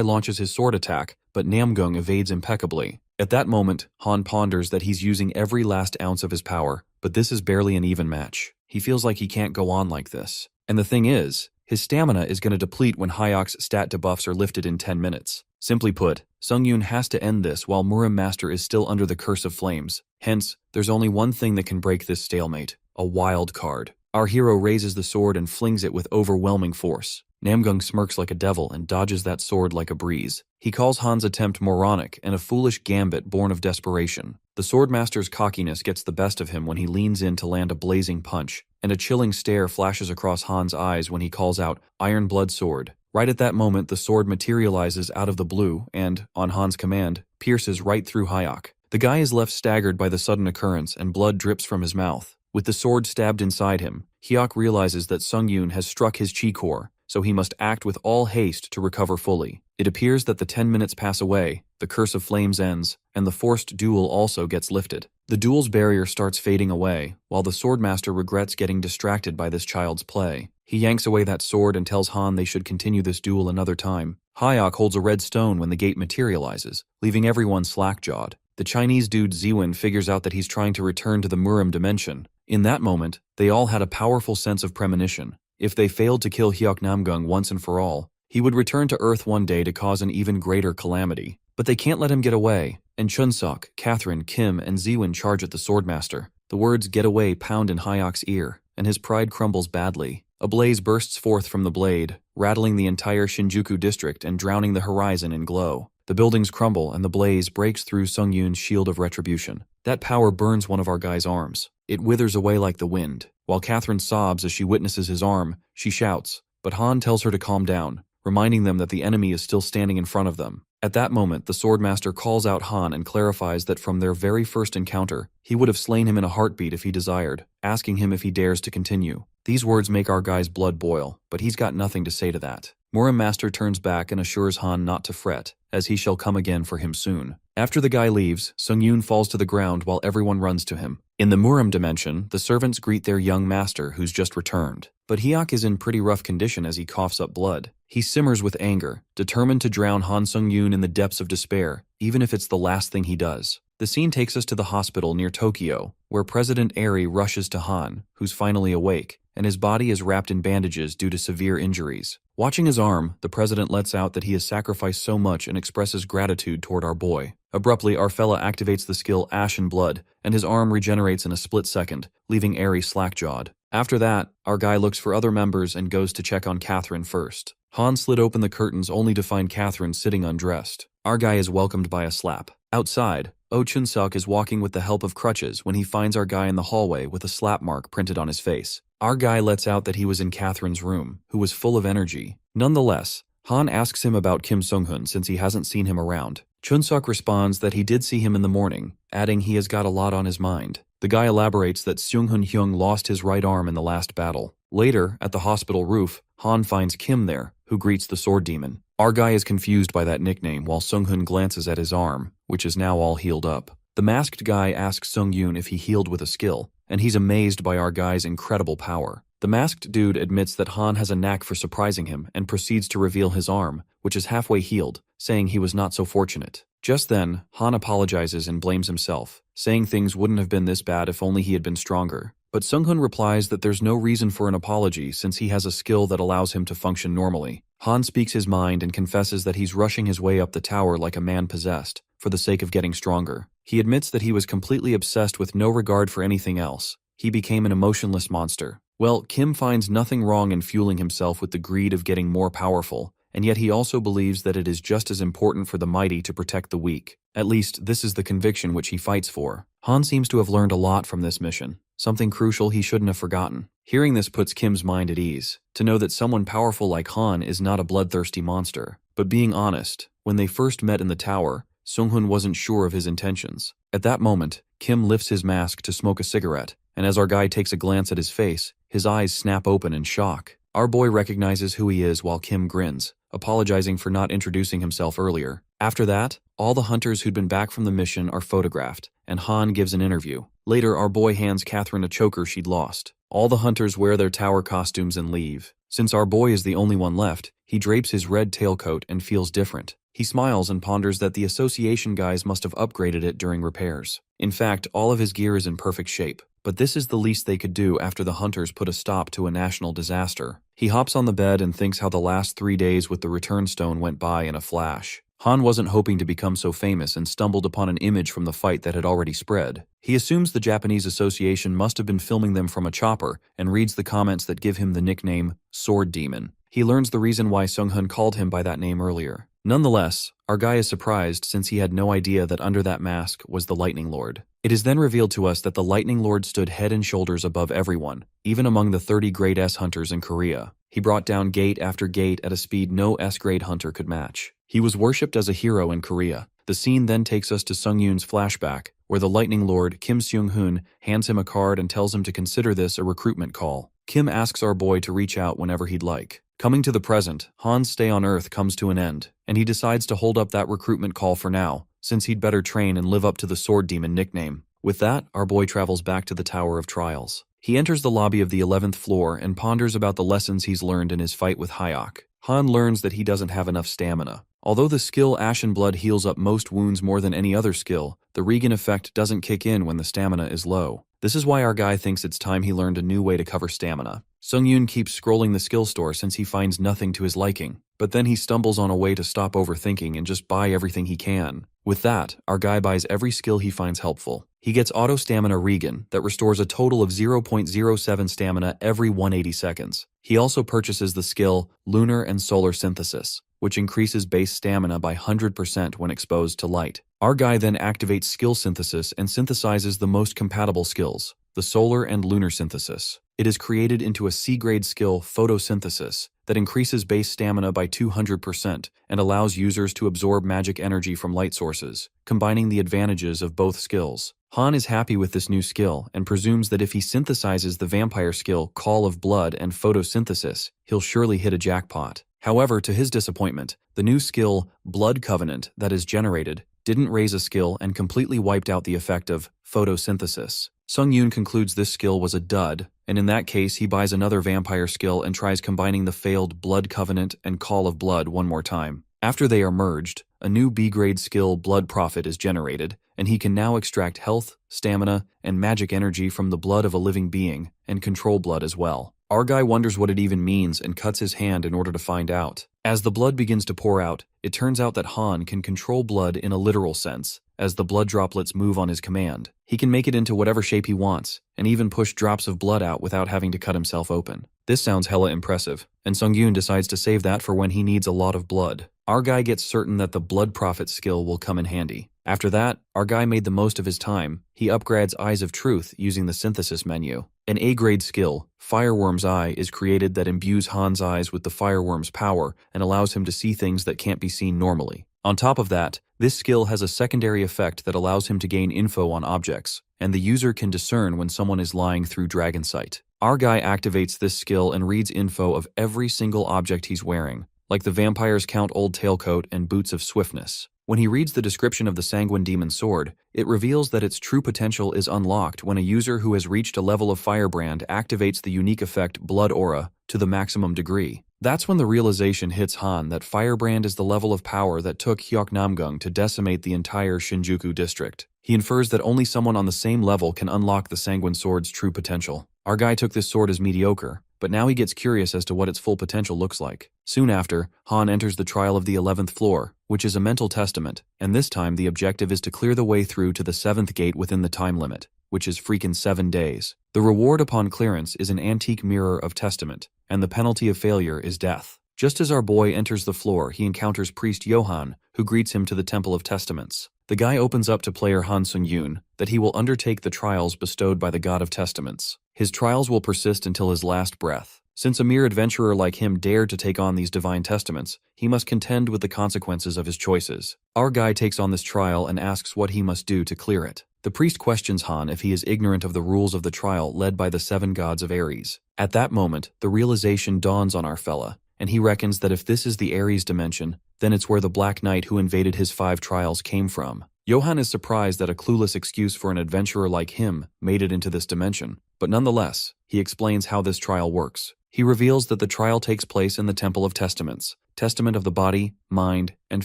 launches his sword attack, but Namgung evades impeccably. At that moment, Han ponders that he's using every last ounce of his power, but this is barely an even match. He feels like he can't go on like this. And the thing is, his stamina is going to deplete when Hyok's stat debuffs are lifted in 10 minutes. Simply put, Sungyun has to end this while Murim Master is still under the curse of flames. Hence, there's only one thing that can break this stalemate: a wild card. Our hero raises the sword and flings it with overwhelming force. Namgung smirks like a devil and dodges that sword like a breeze. He calls Han's attempt moronic and a foolish gambit born of desperation. The swordmaster's cockiness gets the best of him when he leans in to land a blazing punch, and a chilling stare flashes across Han's eyes when he calls out, "Iron Blood Sword." Right at that moment, the sword materializes out of the blue and, on Han's command, pierces right through Hyok. The guy is left staggered by the sudden occurrence and blood drips from his mouth. With the sword stabbed inside him, Hyok realizes that Sungyun has struck his chi core, so he must act with all haste to recover fully. It appears that the 10 minutes pass away, the curse of flames ends, and the forced duel also gets lifted. The duel's barrier starts fading away, while the swordmaster regrets getting distracted by this child's play. He yanks away that sword and tells Han they should continue this duel another time. Hayok holds a red stone when the gate materializes, leaving everyone slack-jawed. The Chinese dude Ziwen figures out that he's trying to return to the Murim dimension. In that moment, they all had a powerful sense of premonition. If they failed to kill Hyuk Namgung once and for all, he would return to Earth one day to cause an even greater calamity. But they can't let him get away, and Chunseok, Catherine, Kim, and Ziwen charge at the swordmaster. The words "get away" pound in Hayok's ear, and his pride crumbles badly. A blaze bursts forth from the blade, rattling the entire Shinjuku district and drowning the horizon in glow. The buildings crumble and the blaze breaks through Sungyun's shield of retribution. That power burns one of our guy's arms. It withers away like the wind. While Catherine sobs as she witnesses his arm, she shouts, but Han tells her to calm down, reminding them that the enemy is still standing in front of them. At that moment, the swordmaster calls out Han and clarifies that from their very first encounter, he would have slain him in a heartbeat if he desired, asking him if he dares to continue. These words make our guy's blood boil, but he's got nothing to say to that. Murim Master turns back and assures Han not to fret, as he shall come again for him soon. After the guy leaves, Sungyun falls to the ground while everyone runs to him. In the Murim dimension, the servants greet their young master who's just returned. But Hyuk is in pretty rough condition as he coughs up blood. He simmers with anger, determined to drown Han Sungyun in the depths of despair, even if it's the last thing he does. The scene takes us to the hospital near Tokyo, where President Eri rushes to Han, who's finally awake, and his body is wrapped in bandages due to severe injuries. Watching his arm, the president lets out that he has sacrificed so much and expresses gratitude toward our boy. Abruptly, our fella activates the skill Ashen Blood, and his arm regenerates in a split second, leaving Eri slack-jawed. After that, our guy looks for other members and goes to check on Catherine first. Han slid open the curtains only to find Catherine sitting undressed. Our guy is welcomed by a slap. Outside, Oh Chun-seok is walking with the help of crutches when he finds our guy in the hallway with a slap mark printed on his face. Our guy lets out that he was in Catherine's room, who was full of energy. Nonetheless, Han asks him about Kim Sung-hun since he hasn't seen him around. Chun-seok responds that he did see him in the morning, adding he has got a lot on his mind. The guy elaborates that Seung-hun Hyung lost his right arm in the last battle. Later, at the hospital roof, Han finds Kim there, who greets the sword demon. Our guy is confused by that nickname while Seung-hun glances at his arm, which is now all healed up. The masked guy asks Sung-yoon if he healed with a skill, and he's amazed by our guy's incredible power. The masked dude admits that Han has a knack for surprising him and proceeds to reveal his arm, which is halfway healed, saying he was not so fortunate. Just then, Han apologizes and blames himself, saying things wouldn't have been this bad if only he had been stronger. But Sung-hun replies that there's no reason for an apology since he has a skill that allows him to function normally. Han speaks his mind and confesses that he's rushing his way up the tower like a man possessed, for the sake of getting stronger. He admits that he was completely obsessed with no regard for anything else. He became an emotionless monster. Well, Kim finds nothing wrong in fueling himself with the greed of getting more powerful, and yet he also believes that it is just as important for the mighty to protect the weak. At least, this is the conviction which he fights for. Han seems to have learned a lot from this mission, something crucial he shouldn't have forgotten. Hearing this puts Kim's mind at ease, to know that someone powerful like Han is not a bloodthirsty monster. But being honest, when they first met in the tower, Sung-hun wasn't sure of his intentions. At that moment, Kim lifts his mask to smoke a cigarette, and as our guy takes a glance at his face, his eyes snap open in shock. Our boy recognizes who he is while Kim grins, apologizing for not introducing himself earlier. After that, all the hunters who'd been back from the mission are photographed, and Han gives an interview. Later, our boy hands Catherine a choker she'd lost. All the hunters wear their tower costumes and leave. Since our boy is the only one left, he drapes his red tailcoat and feels different. He smiles and ponders that the association guys must have upgraded it during repairs. In fact, all of his gear is in perfect shape. But this is the least they could do after the hunters put a stop to a national disaster. He hops on the bed and thinks how the last 3 days with the return stone went by in a flash. Han wasn't hoping to become so famous and stumbled upon an image from the fight that had already spread. He assumes the Japanese Association must have been filming them from a chopper and reads the comments that give him the nickname Sword Demon. He learns the reason why Sung-hun called him by that name earlier. Nonetheless, our guy is surprised since he had no idea that under that mask was the Lightning Lord. It is then revealed to us that the Lightning Lord stood head and shoulders above everyone, even among the 30 grade S hunters in Korea. He brought down gate after gate at a speed no S-grade hunter could match. He was worshipped as a hero in Korea. The scene then takes us to Sung-yoon's flashback, where the Lightning Lord, Kim Seung-hun, hands him a card and tells him to consider this a recruitment call. Kim asks our boy to reach out whenever he'd like. Coming to the present, Han's stay on Earth comes to an end, and he decides to hold up that recruitment call for now, since he'd better train and live up to the Sword Demon nickname. With that, our boy travels back to the Tower of Trials. He enters the lobby of the 11th floor and ponders about the lessons he's learned in his fight with Hyok. Han learns that he doesn't have enough stamina. Although the skill Ashen Blood heals up most wounds more than any other skill, the Regan effect doesn't kick in when the stamina is low. This is why our guy thinks it's time he learned a new way to cover stamina. Sung-yoon keeps scrolling the skill store since he finds nothing to his liking, but then he stumbles on a way to stop overthinking and just buy everything he can. With that, our guy buys every skill he finds helpful. He gets Auto Stamina Regan that restores a total of 0.07 stamina every 180 seconds. He also purchases the skill Lunar and Solar Synthesis, which increases base stamina by 100% when exposed to light. Our guy then activates Skill Synthesis and synthesizes the most compatible skills, the Solar and Lunar Synthesis. It is created into a C-grade skill, Photosynthesis, that increases base stamina by 200% and allows users to absorb magic energy from light sources, combining the advantages of both skills. Han is happy with this new skill and presumes that if he synthesizes the vampire skill Call of Blood and Photosynthesis, he'll surely hit a jackpot. However, to his disappointment, the new skill Blood Covenant that is generated didn't raise a skill and completely wiped out the effect of photosynthesis. Sung-yoon concludes this skill was a dud, and in that case he buys another vampire skill and tries combining the failed Blood Covenant and Call of Blood one more time. After they are merged, a new B-grade skill Blood Prophet is generated, and he can now extract health, stamina, and magic energy from the blood of a living being, and control blood as well. Our guy wonders what it even means and cuts his hand in order to find out. As the blood begins to pour out, it turns out that Han can control blood in a literal sense, as the blood droplets move on his command. He can make it into whatever shape he wants, and even push drops of blood out without having to cut himself open. This sounds hella impressive, and Sung-yoon decides to save that for when he needs a lot of blood. Our guy gets certain that the Blood Prophet skill will come in handy. After that, our guy made the most of his time. He upgrades Eyes of Truth using the synthesis menu. An A-grade skill, Fireworm's Eye, is created that imbues Han's eyes with the fireworm's power and allows him to see things that can't be seen normally. On top of that, this skill has a secondary effect that allows him to gain info on objects, and the user can discern when someone is lying through Dragon Sight. Our guy activates this skill and reads info of every single object he's wearing, like the vampire's Count Old Tailcoat and Boots of Swiftness. When he reads the description of the Sanguine Demon Sword, it reveals that its true potential is unlocked when a user who has reached a level of Firebrand activates the unique effect Blood Aura to the maximum degree. That's when the realization hits Han that Firebrand is the level of power that took Hyoknamgung to decimate the entire Shinjuku district. He infers that only someone on the same level can unlock the Sanguine Sword's true potential. Our guy took this sword as mediocre, but now he gets curious as to what its full potential looks like. Soon after, Han enters the trial of the 11th floor, which is a mental testament, and this time the objective is to clear the way through to the 7th gate within the time limit, which is freaking 7 days. The reward upon clearance is an antique mirror of testament, and the penalty of failure is death. Just as our boy enters the floor, he encounters Priest Johan, who greets him to the Temple of Testaments. The guy opens up to player Han Sung-yoon that he will undertake the trials bestowed by the God of Testaments. His trials will persist until his last breath. Since a mere adventurer like him dared to take on these divine testaments, he must contend with the consequences of his choices. Our guy takes on this trial and asks what he must do to clear it. The priest questions Han if he is ignorant of the rules of the trial led by the 7 gods of Ares. At that moment, the realization dawns on our fella, and he reckons that if this is the Ares dimension, then it's where the Black Knight who invaded his 5 trials came from. Johan is surprised that a clueless excuse for an adventurer like him made it into this dimension, but nonetheless, he explains how this trial works. He reveals that the trial takes place in the Temple of Testaments, testament of the body, mind, and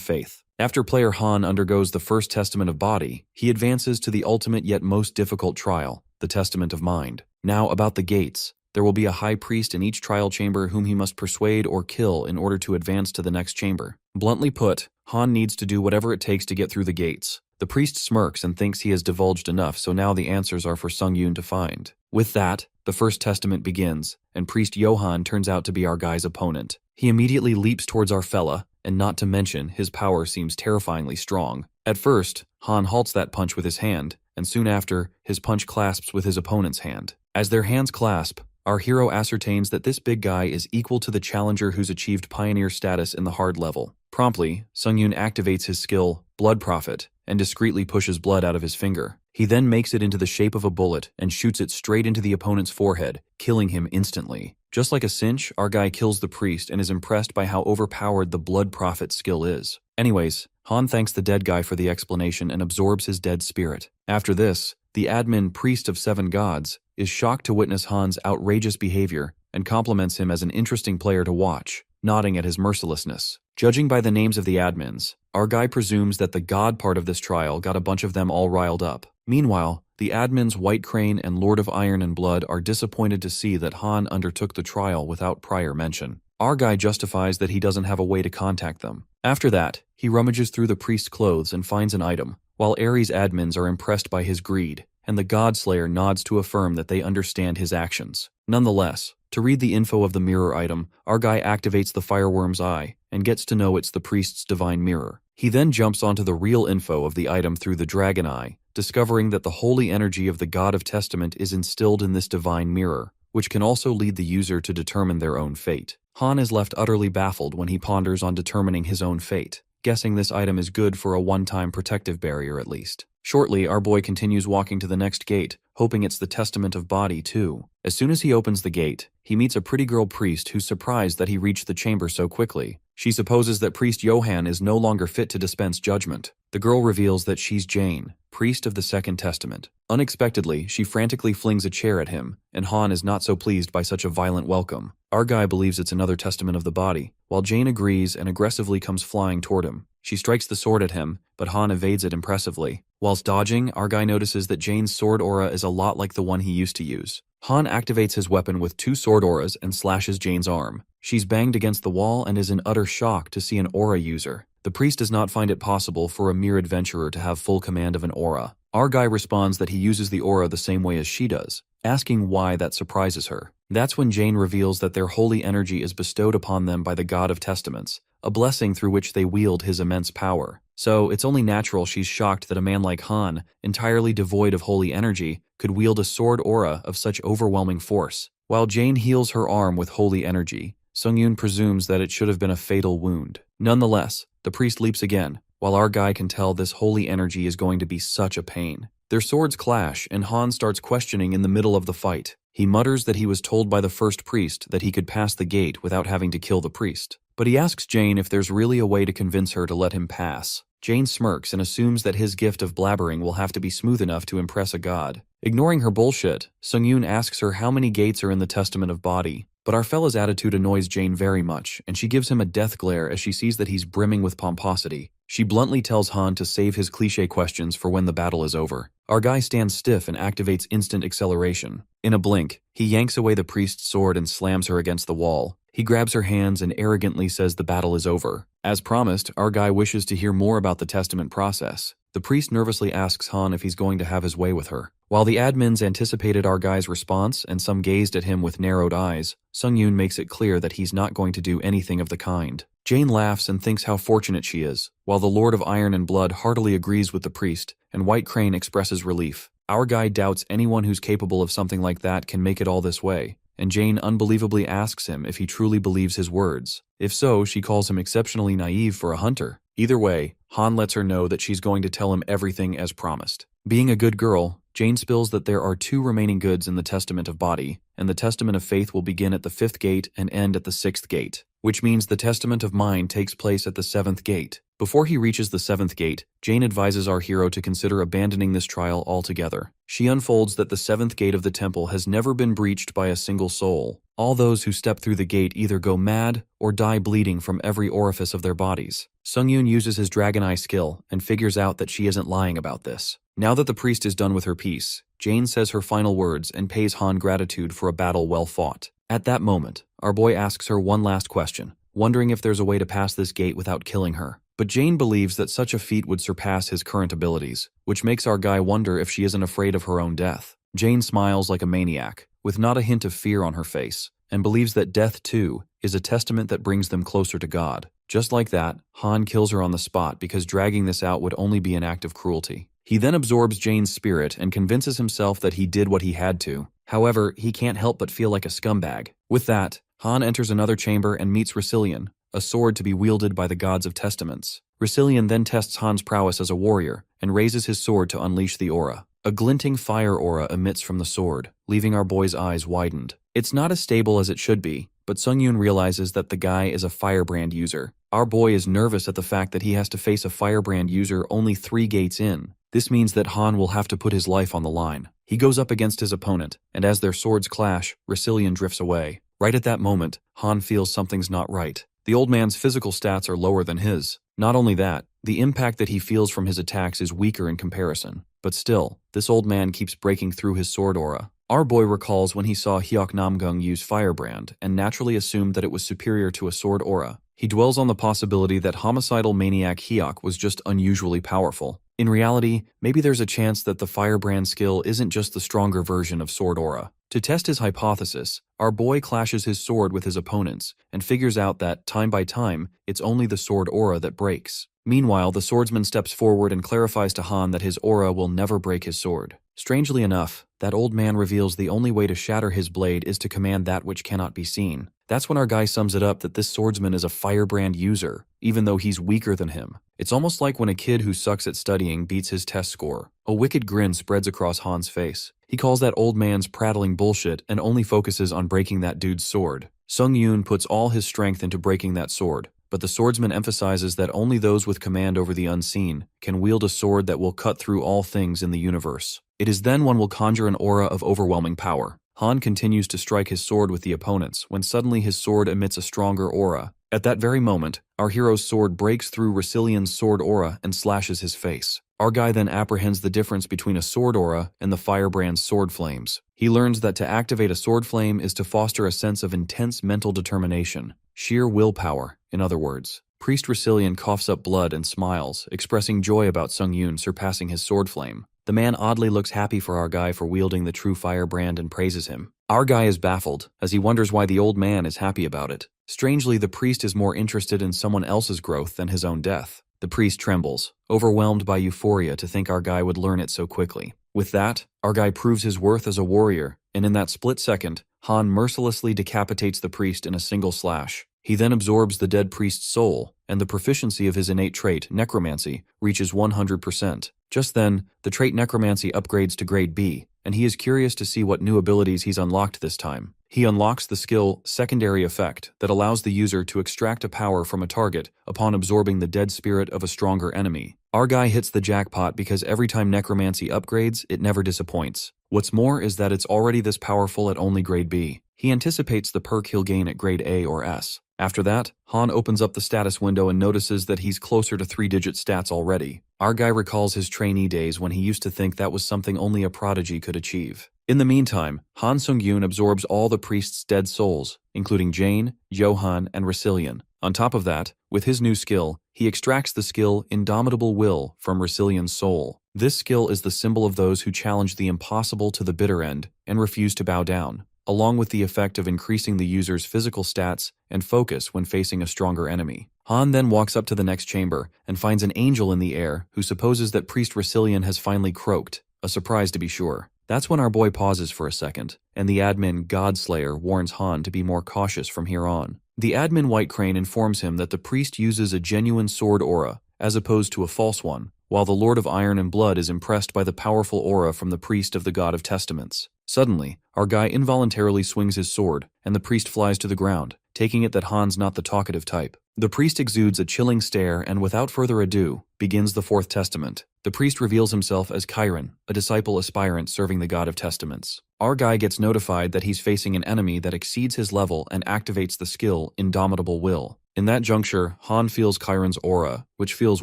faith. After player Han undergoes the first testament of body, he advances to the ultimate yet most difficult trial, the testament of mind. Now about the gates. There will be a high priest in each trial chamber whom he must persuade or kill in order to advance to the next chamber. Bluntly put, Han needs to do whatever it takes to get through the gates. The priest smirks and thinks he has divulged enough, so now the answers are for Sung-yoon to find. With that, the first testament begins, and Priest Johan turns out to be our guy's opponent. He immediately leaps towards our fella, and not to mention, his power seems terrifyingly strong. At first, Han halts that punch with his hand, and soon after, his punch clasps with his opponent's hand. As their hands clasp, our hero ascertains that this big guy is equal to the challenger who's achieved pioneer status in the hard level. Promptly, Sung-yoon activates his skill, Blood Prophet, and discreetly pushes blood out of his finger. He then makes it into the shape of a bullet and shoots it straight into the opponent's forehead, killing him instantly. Just like a cinch, our guy kills the priest and is impressed by how overpowered the Blood Prophet skill is. Anyways, Han thanks the dead guy for the explanation and absorbs his dead spirit. After this, The admin priest of 7 gods is shocked to witness Han's outrageous behavior and compliments him as an interesting player to watch, nodding at his mercilessness. Judging by the names of the admins, our guy presumes that the god part of this trial got a bunch of them all riled up. Meanwhile, the admins White Crane and Lord of Iron and Blood are disappointed to see that Han undertook the trial without prior mention. Our guy justifies that he doesn't have a way to contact them. After that, he rummages through the priest's clothes and finds an item, while Ares' admins are impressed by his greed, and the Godslayer nods to affirm that they understand his actions. Nonetheless, to read the info of the mirror item, our guy activates the fireworm's eye and gets to know it's the priest's divine mirror. He then jumps onto the real info of the item through the dragon eye, discovering that the holy energy of the God of Testament is instilled in this divine mirror, which can also lead the user to determine their own fate. Han is left utterly baffled when he ponders on determining his own fate, guessing this item is good for a one-time protective barrier at least. Shortly, our boy continues walking to the next gate, hoping it's the Testament of Body too. As soon as he opens the gate, he meets a pretty girl priest who's surprised that he reached the chamber so quickly. She supposes that Priest Johann is no longer fit to dispense judgment. The girl reveals that she's Jane, priest of the Second Testament. Unexpectedly, she frantically flings a chair at him, and Han is not so pleased by such a violent welcome. Our guy believes it's another Testament of the Body, while Jane agrees and aggressively comes flying toward him. She strikes the sword at him, but Han evades it impressively. Whilst dodging, our guy notices that Jane's sword aura is a lot like the one he used to use. Han activates his weapon with 2 sword auras and slashes Jane's arm. She's banged against the wall and is in utter shock to see an aura user. The priest does not find it possible for a mere adventurer to have full command of an aura. Our guy responds that he uses the aura the same way as she does, asking why that surprises her. That's when Jane reveals that their holy energy is bestowed upon them by the God of Testaments, a blessing through which they wield his immense power. So it's only natural she's shocked that a man like Han, entirely devoid of holy energy, could wield a sword aura of such overwhelming force. While Jane heals her arm with holy energy, Sungyun presumes that it should have been a fatal wound. Nonetheless, the priest leaps again, while our guy can tell this holy energy is going to be such a pain. Their swords clash, and Han starts questioning in the middle of the fight. He mutters that he was told by the first priest that he could pass the gate without having to kill the priest. But he asks Jane if there's really a way to convince her to let him pass. Jane smirks and assumes that his gift of blabbering will have to be smooth enough to impress a god. Ignoring her bullshit, Sungyun asks her how many gates are in the Testament of Body. But our fella's attitude annoys Jane very much, and she gives him a death glare as she sees that he's brimming with pomposity. She bluntly tells Han to save his cliché questions for when the battle is over. Our guy stands stiff and activates instant acceleration. In a blink, he yanks away the priest's sword and slams her against the wall. He grabs her hands and arrogantly says the battle is over. As promised, our guy wishes to hear more about the testament process. The priest nervously asks Han if he's going to have his way with her. While the admins anticipated our guy's response and some gazed at him with narrowed eyes, Sungyun makes it clear that he's not going to do anything of the kind. Jane laughs and thinks how fortunate she is, while the Lord of Iron and Blood heartily agrees with the priest, and White Crane expresses relief. Our guy doubts anyone who's capable of something like that can make it all this way, and Jane unbelievably asks him if he truly believes his words. If so, she calls him exceptionally naive for a hunter. Either way, Han lets her know that she's going to tell him everything as promised. Being a good girl, Jane spills that there are 2 remaining goods in the Testament of Body, and the Testament of Faith will begin at the 5th gate and end at the 6th gate, which means the Testament of Mind takes place at the 7th gate. Before he reaches the 7th gate, Jane advises our hero to consider abandoning this trial altogether. She unfolds that the 7th gate of the temple has never been breached by a single soul. All those who step through the gate either go mad or die bleeding from every orifice of their bodies. Sungyun uses his Dragon Eye skill and figures out that she isn't lying about this. Now that the priest is done with her piece, Jane says her final words and pays Han gratitude for a battle well fought. At that moment, our boy asks her one last question, wondering if there's a way to pass this gate without killing her. But Jane believes that such a feat would surpass his current abilities, which makes our guy wonder if she isn't afraid of her own death. Jane smiles like a maniac, with not a hint of fear on her face, and believes that death, too, is a testament that brings them closer to God. Just like that, Han kills her on the spot because dragging this out would only be an act of cruelty. He then absorbs Jane's spirit and convinces himself that he did what he had to. However, he can't help but feel like a scumbag. With that, Han enters another chamber and meets Rusilian, a sword to be wielded by the gods of testaments. Rusilian then tests Han's prowess as a warrior and raises his sword to unleash the aura. A glinting fire aura emits from the sword, leaving our boy's eyes widened. It's not as stable as it should be, but Sungyun realizes that the guy is a firebrand user, Our boy is nervous at the fact that he has to face a firebrand user only 3 gates in. This means that Han will have to put his life on the line. He goes up against his opponent, and as their swords clash, Rassillion drifts away. Right at that moment, Han feels something's not right. The old man's physical stats are lower than his. Not only that, the impact that he feels from his attacks is weaker in comparison. But still, this old man keeps breaking through his sword aura. Our boy recalls when he saw Hyok Namgung use Firebrand and naturally assumed that it was superior to a sword aura. He dwells on the possibility that homicidal maniac Hyok was just unusually powerful. In reality, maybe there's a chance that the Firebrand skill isn't just the stronger version of sword aura. To test his hypothesis, our boy clashes his sword with his opponent's and figures out that, time by time, it's only the sword aura that breaks. Meanwhile, the swordsman steps forward and clarifies to Han that his aura will never break his sword. Strangely enough, that old man reveals the only way to shatter his blade is to command that which cannot be seen. That's when our guy sums it up that this swordsman is a Firebrand user, even though he's weaker than him. It's almost like when a kid who sucks at studying beats his test score. A wicked grin spreads across Han's face. He calls that old man's prattling bullshit and only focuses on breaking that dude's sword. Sung Yoon puts all his strength into breaking that sword, but the swordsman emphasizes that only those with command over the unseen can wield a sword that will cut through all things in the universe. It is then one will conjure an aura of overwhelming power. Han continues to strike his sword with the opponents when suddenly his sword emits a stronger aura. At that very moment, our hero's sword breaks through Rassillion's sword aura and slashes his face. Our guy then apprehends the difference between a sword aura and the Firebrand's sword flames. He learns that to activate a sword flame is to foster a sense of intense mental determination, sheer willpower, in other words. Priest Rassillion coughs up blood and smiles, expressing joy about Sung Yoon surpassing his sword flame. The man oddly looks happy for our guy for wielding the true Firebrand and praises him. Our guy is baffled, as he wonders why the old man is happy about it. Strangely, the priest is more interested in someone else's growth than his own death. The priest trembles, overwhelmed by euphoria to think our guy would learn it so quickly. With that, our guy proves his worth as a warrior, and in that split second, Han mercilessly decapitates the priest in a single slash. He then absorbs the dead priest's soul, and the proficiency of his innate trait, necromancy, reaches 100%. Just then, the trait necromancy upgrades to grade B, and he is curious to see what new abilities he's unlocked this time. He unlocks the skill Secondary Effect that allows the user to extract a power from a target upon absorbing the dead spirit of a stronger enemy. Our guy hits the jackpot because every time necromancy upgrades, it never disappoints. What's more is that it's already this powerful at only grade B. He anticipates the perk he'll gain at grade A or S. After that, Han opens up the status window and notices that he's closer to 3-digit stats already. Our guy recalls his trainee days when he used to think that was something only a prodigy could achieve. In the meantime, Han Sung-yoon absorbs all the priest's dead souls, including Jane, Johan, and Rassillion. On top of that, with his new skill, he extracts the skill Indomitable Will from Rassillion's soul. This skill is the symbol of those who challenge the impossible to the bitter end and refuse to bow down, along with the effect of increasing the user's physical stats and focus when facing a stronger enemy. Han then walks up to the next chamber and finds an angel in the air who supposes that Priest Rassillion has finally croaked, a surprise to be sure. That's when our boy pauses for a second, and the admin Godslayer warns Han to be more cautious from here on. The admin White Crane informs him that the priest uses a genuine sword aura, as opposed to a false one, while the Lord of Iron and Blood is impressed by the powerful aura from the priest of the God of Testaments. Suddenly, our guy involuntarily swings his sword, and the priest flies to the ground, taking it that Han's not the talkative type. The priest exudes a chilling stare and without further ado, begins the Fourth Testament. The priest reveals himself as Chiron, a disciple aspirant serving the God of Testaments. Our guy gets notified that he's facing an enemy that exceeds his level and activates the skill Indomitable Will. In that juncture, Han feels Chiron's aura, which feels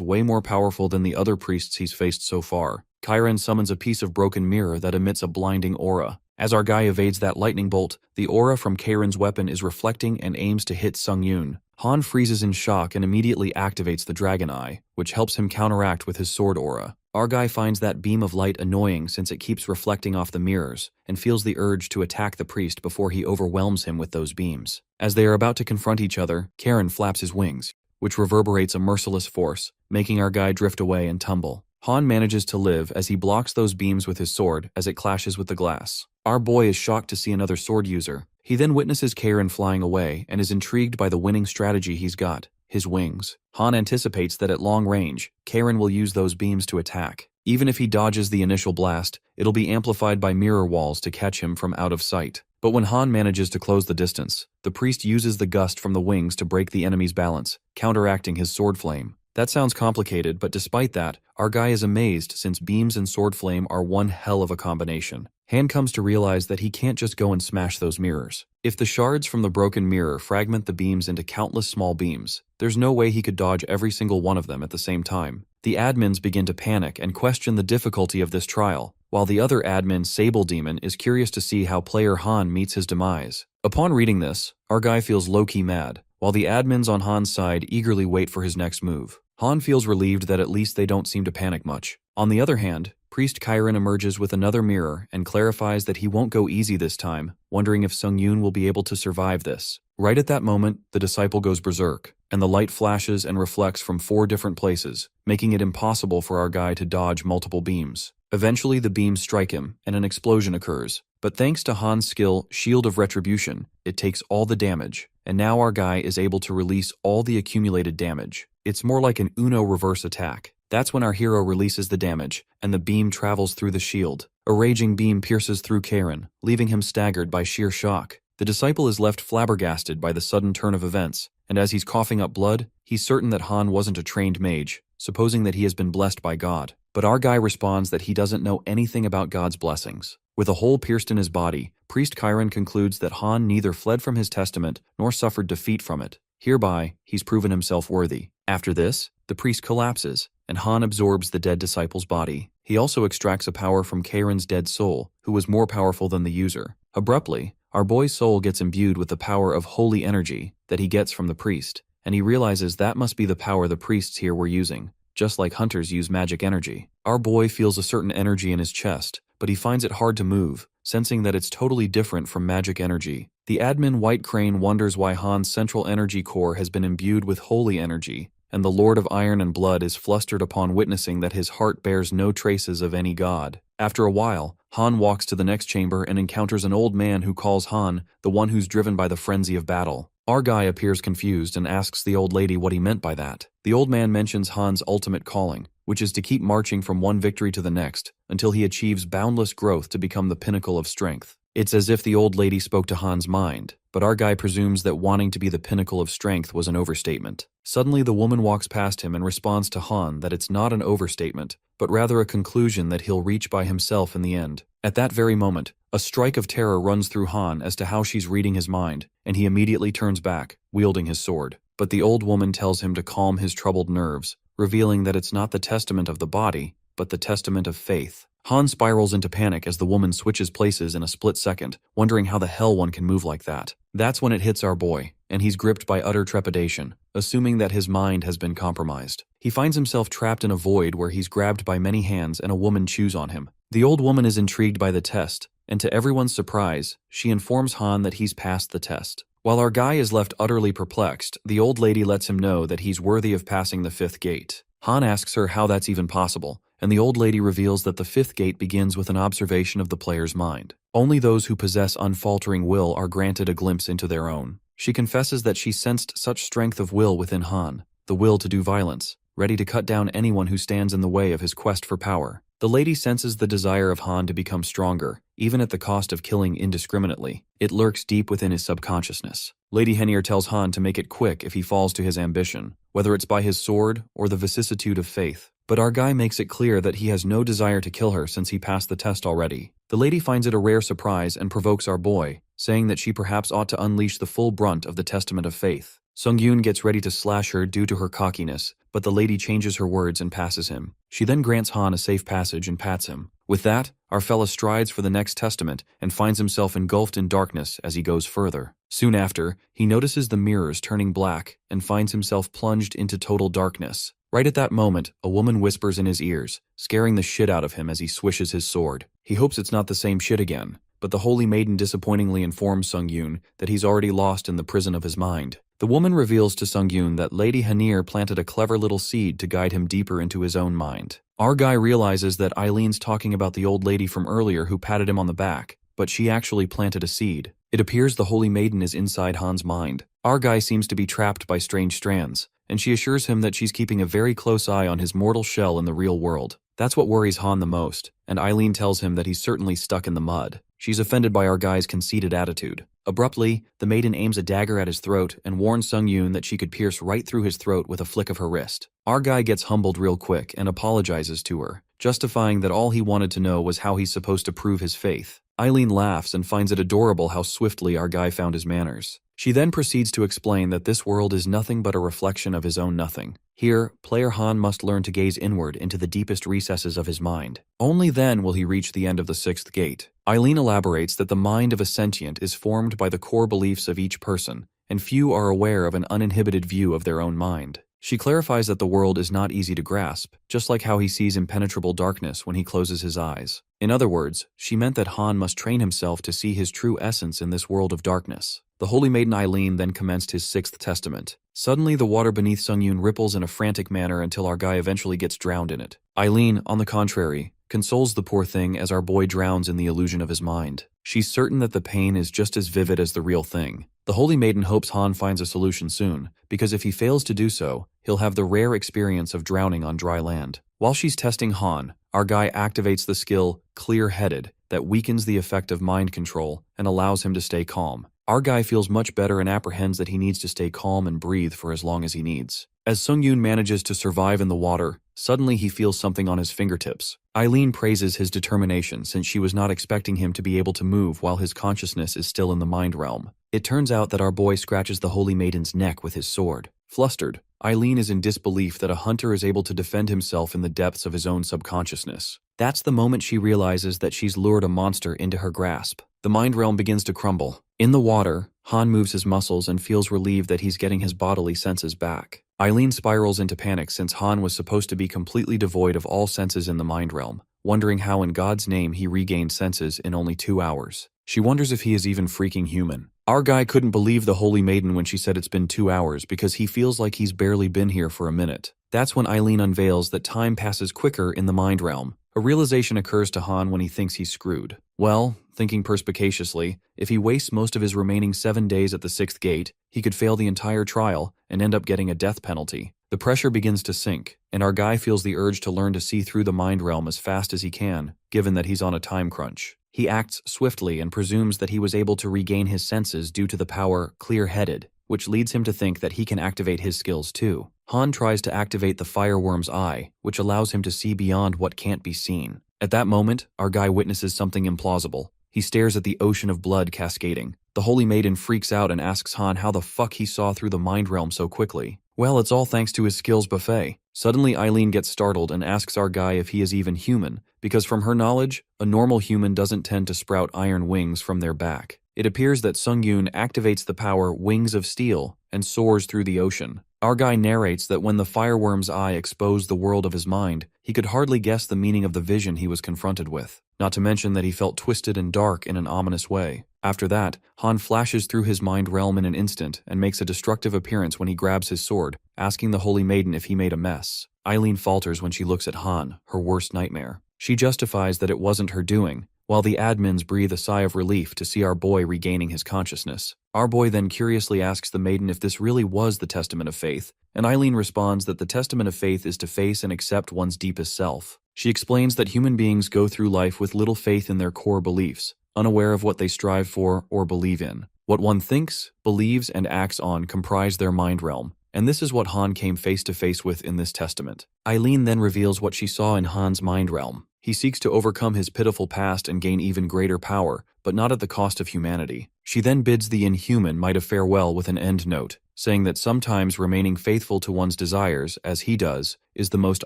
way more powerful than the other priests he's faced so far. Chiron summons a piece of broken mirror that emits a blinding aura. As our guy evades that lightning bolt, the aura from Chiron's weapon is reflecting and aims to hit Sung Yoon. Han freezes in shock and immediately activates the Dragon Eye, which helps him counteract with his sword aura. Our guy finds that beam of light annoying since it keeps reflecting off the mirrors, and feels the urge to attack the priest before he overwhelms him with those beams. As they are about to confront each other, Chiron flaps his wings, which reverberates a merciless force, making our guy drift away and tumble. Han manages to live as he blocks those beams with his sword as it clashes with the glass. Our boy is shocked to see another sword user. He then witnesses Chiron flying away and is intrigued by the winning strategy he's got, his wings. Han anticipates that at long range, Chiron will use those beams to attack. Even if he dodges the initial blast, it'll be amplified by mirror walls to catch him from out of sight. But when Han manages to close the distance, the priest uses the gust from the wings to break the enemy's balance, counteracting his sword flame. That sounds complicated, but despite that, our guy is amazed since beams and sword flame are one hell of a combination. Han comes to realize that he can't just go and smash those mirrors. If the shards from the broken mirror fragment the beams into countless small beams, there's no way he could dodge every single one of them at the same time. The admins begin to panic and question the difficulty of this trial, while the other admin, Sable Demon, is curious to see how player Han meets his demise. Upon reading this, our guy feels low-key mad, while the admins on Han's side eagerly wait for his next move. Han feels relieved that at least they don't seem to panic much. On the other hand, Priest Chiron emerges with another mirror and clarifies that he won't go easy this time, wondering if Sung-Yoon will be able to survive this. Right at that moment, the disciple goes berserk, and the light flashes and reflects from 4 different places, making it impossible for our guy to dodge multiple beams. Eventually, the beams strike him, and an explosion occurs. But thanks to Han's skill, Shield of Retribution, it takes all the damage, and now our guy is able to release all the accumulated damage. It's more like an Uno reverse attack. That's when our hero releases the damage, and the beam travels through the shield. A raging beam pierces through Chiron, leaving him staggered by sheer shock. The disciple is left flabbergasted by the sudden turn of events, and as he's coughing up blood, he's certain that Han wasn't a trained mage, supposing that he has been blessed by God. But our guy responds that he doesn't know anything about God's blessings. With a hole pierced in his body, Priest Chiron concludes that Han neither fled from his testament nor suffered defeat from it. Hereby, he's proven himself worthy. After this, the priest collapses, and Han absorbs the dead disciple's body. He also extracts a power from Chiron's dead soul, who was more powerful than the user. Abruptly, our boy's soul gets imbued with the power of holy energy that he gets from the priest, and he realizes that must be the power the priests here were using, just like hunters use magic energy. Our boy feels a certain energy in his chest, but he finds it hard to move, sensing that it's totally different from magic energy. The admin White Crane wonders why Han's central energy core has been imbued with holy energy, and the Lord of Iron and Blood is flustered upon witnessing that his heart bears no traces of any god. After a while, Han walks to the next chamber and encounters an old man who calls Han the one who's driven by the frenzy of battle. Our guy appears confused and asks the old lady what he meant by that. The old man mentions Han's ultimate calling, which is to keep marching from one victory to the next until he achieves boundless growth to become the pinnacle of strength. It's as if the old lady spoke to Han's mind, but our guy presumes that wanting to be the pinnacle of strength was an overstatement. Suddenly, the woman walks past him and responds to Han that it's not an overstatement, but rather a conclusion that he'll reach by himself in the end. At that very moment, a strike of terror runs through Han as to how she's reading his mind, and he immediately turns back, wielding his sword. But the old woman tells him to calm his troubled nerves, revealing that it's not the testament of the body, but the testament of faith. Han spirals into panic as the woman switches places in a split second, wondering how the hell one can move like that. That's when it hits our boy, and he's gripped by utter trepidation, assuming that his mind has been compromised. He finds himself trapped in a void where he's grabbed by many hands and a woman chews on him. The old woman is intrigued by the test, and to everyone's surprise, she informs Han that he's passed the test. While our guy is left utterly perplexed, the old lady lets him know that he's worthy of passing the 5th gate. Han asks her how that's even possible, and the old lady reveals that the 5th gate begins with an observation of the player's mind. Only those who possess unfaltering will are granted a glimpse into their own. She confesses that she sensed such strength of will within Han, the will to do violence, ready to cut down anyone who stands in the way of his quest for power. The lady senses the desire of Han to become stronger, even at the cost of killing indiscriminately. It lurks deep within his subconsciousness. Lady Henier tells Han to make it quick if he falls to his ambition, whether it's by his sword or the vicissitude of faith. But our guy makes it clear that he has no desire to kill her since he passed the test already. The lady finds it a rare surprise and provokes our boy, saying that she perhaps ought to unleash the full brunt of the testament of faith. Sung-Yoon gets ready to slash her due to her cockiness, but the lady changes her words and passes him. She then grants Han a safe passage and pats him. With that, our fella strides for the next testament and finds himself engulfed in darkness as he goes further. Soon after, he notices the mirrors turning black and finds himself plunged into total darkness. Right at that moment, a woman whispers in his ears, scaring the shit out of him as he swishes his sword. He hopes it's not the same shit again, but the Holy Maiden disappointingly informs Sung-Yoon that he's already lost in the prison of his mind. The woman reveals to Sung-Yoon that Lady Henier planted a clever little seed to guide him deeper into his own mind. Our guy realizes that Eileen's talking about the old lady from earlier who patted him on the back, but she actually planted a seed. It appears the Holy Maiden is inside Han's mind. Our guy seems to be trapped by strange strands, and she assures him that she's keeping a very close eye on his mortal shell in the real world. That's what worries Han the most, and Eileen tells him that he's certainly stuck in the mud. She's offended by our guy's conceited attitude. Abruptly, the maiden aims a dagger at his throat and warns Sung-yoon that she could pierce right through his throat with a flick of her wrist. Our guy gets humbled real quick and apologizes to her, justifying that all he wanted to know was how he's supposed to prove his faith. Eileen laughs and finds it adorable how swiftly our guy found his manners. She then proceeds to explain that this world is nothing but a reflection of his own nothing. Here, player Han must learn to gaze inward into the deepest recesses of his mind. Only then will he reach the end of the sixth gate. Eileen elaborates that the mind of a sentient is formed by the core beliefs of each person, and few are aware of an uninhibited view of their own mind. She clarifies that the world is not easy to grasp, just like how he sees impenetrable darkness when he closes his eyes. In other words, she meant that Han must train himself to see his true essence in this world of darkness. The holy maiden Eileen then commenced his sixth testament. Suddenly, the water beneath Sung-yoon ripples in a frantic manner until our guy eventually gets drowned in it. Eileen, on the contrary, consoles the poor thing as our boy drowns in the illusion of his mind. She's certain that the pain is just as vivid as the real thing. The holy maiden hopes Han finds a solution soon, because if he fails to do so, he'll have the rare experience of drowning on dry land. While she's testing Han, our guy activates the skill Clear-Headed that weakens the effect of mind control and allows him to stay calm. Our guy feels much better and apprehends that he needs to stay calm and breathe for as long as he needs. As Sung-yoon manages to survive in the water, suddenly he feels something on his fingertips. Eileen praises his determination since she was not expecting him to be able to move while his consciousness is still in the mind realm. It turns out that our boy scratches the holy maiden's neck with his sword. Flustered, Eileen is in disbelief that a hunter is able to defend himself in the depths of his own subconsciousness. That's the moment she realizes that she's lured a monster into her grasp. The mind realm begins to crumble. In the water, Han moves his muscles and feels relieved that he's getting his bodily senses back. Eileen spirals into panic since Han was supposed to be completely devoid of all senses in the mind realm, wondering how in God's name he regained senses in only 2 hours. She wonders if he is even freaking human. Our guy couldn't believe the holy maiden when she said it's been 2 hours because he feels like he's barely been here for a minute. That's when Eileen unveils that time passes quicker in the mind realm. A realization occurs to Han when he thinks he's screwed. Well, thinking perspicaciously, if he wastes most of his remaining 7 days at the sixth gate, he could fail the entire trial and end up getting a death penalty. The pressure begins to sink, and our guy feels the urge to learn to see through the mind realm as fast as he can, given that he's on a time crunch. He acts swiftly and presumes that he was able to regain his senses due to the power Clear-Headed, which leads him to think that he can activate his skills too. Han tries to activate the fireworm's eye, which allows him to see beyond what can't be seen. At that moment, our guy witnesses something implausible. He stares at the ocean of blood cascading. The holy maiden freaks out and asks Han how the fuck he saw through the mind realm so quickly. Well, it's all thanks to his skills buffet. Suddenly, Eileen gets startled and asks our guy if he is even human, because from her knowledge, a normal human doesn't tend to sprout iron wings from their back. It appears that Sung-yoon activates the power Wings of Steel and soars through the ocean. Our guy narrates that when the fireworm's eye exposed the world of his mind, he could hardly guess the meaning of the vision he was confronted with, not to mention that he felt twisted and dark in an ominous way. After that, Han flashes through his mind realm in an instant and makes a destructive appearance when he grabs his sword, asking the holy maiden if he made a mess. Eileen falters when she looks at Han, her worst nightmare. She justifies that it wasn't her doing, while the admins breathe a sigh of relief to see our boy regaining his consciousness. Our boy then curiously asks the maiden if this really was the testament of faith, and Eileen responds that the testament of faith is to face and accept one's deepest self. She explains that human beings go through life with little faith in their core beliefs, unaware of what they strive for or believe in. What one thinks, believes, and acts on comprise their mind realm, and this is what Han came face to face with in this testament. Eileen then reveals what she saw in Han's mind realm. He seeks to overcome his pitiful past and gain even greater power, but not at the cost of humanity. She then bids the inhuman might a farewell with an end note, saying that sometimes remaining faithful to one's desires, as he does, is the most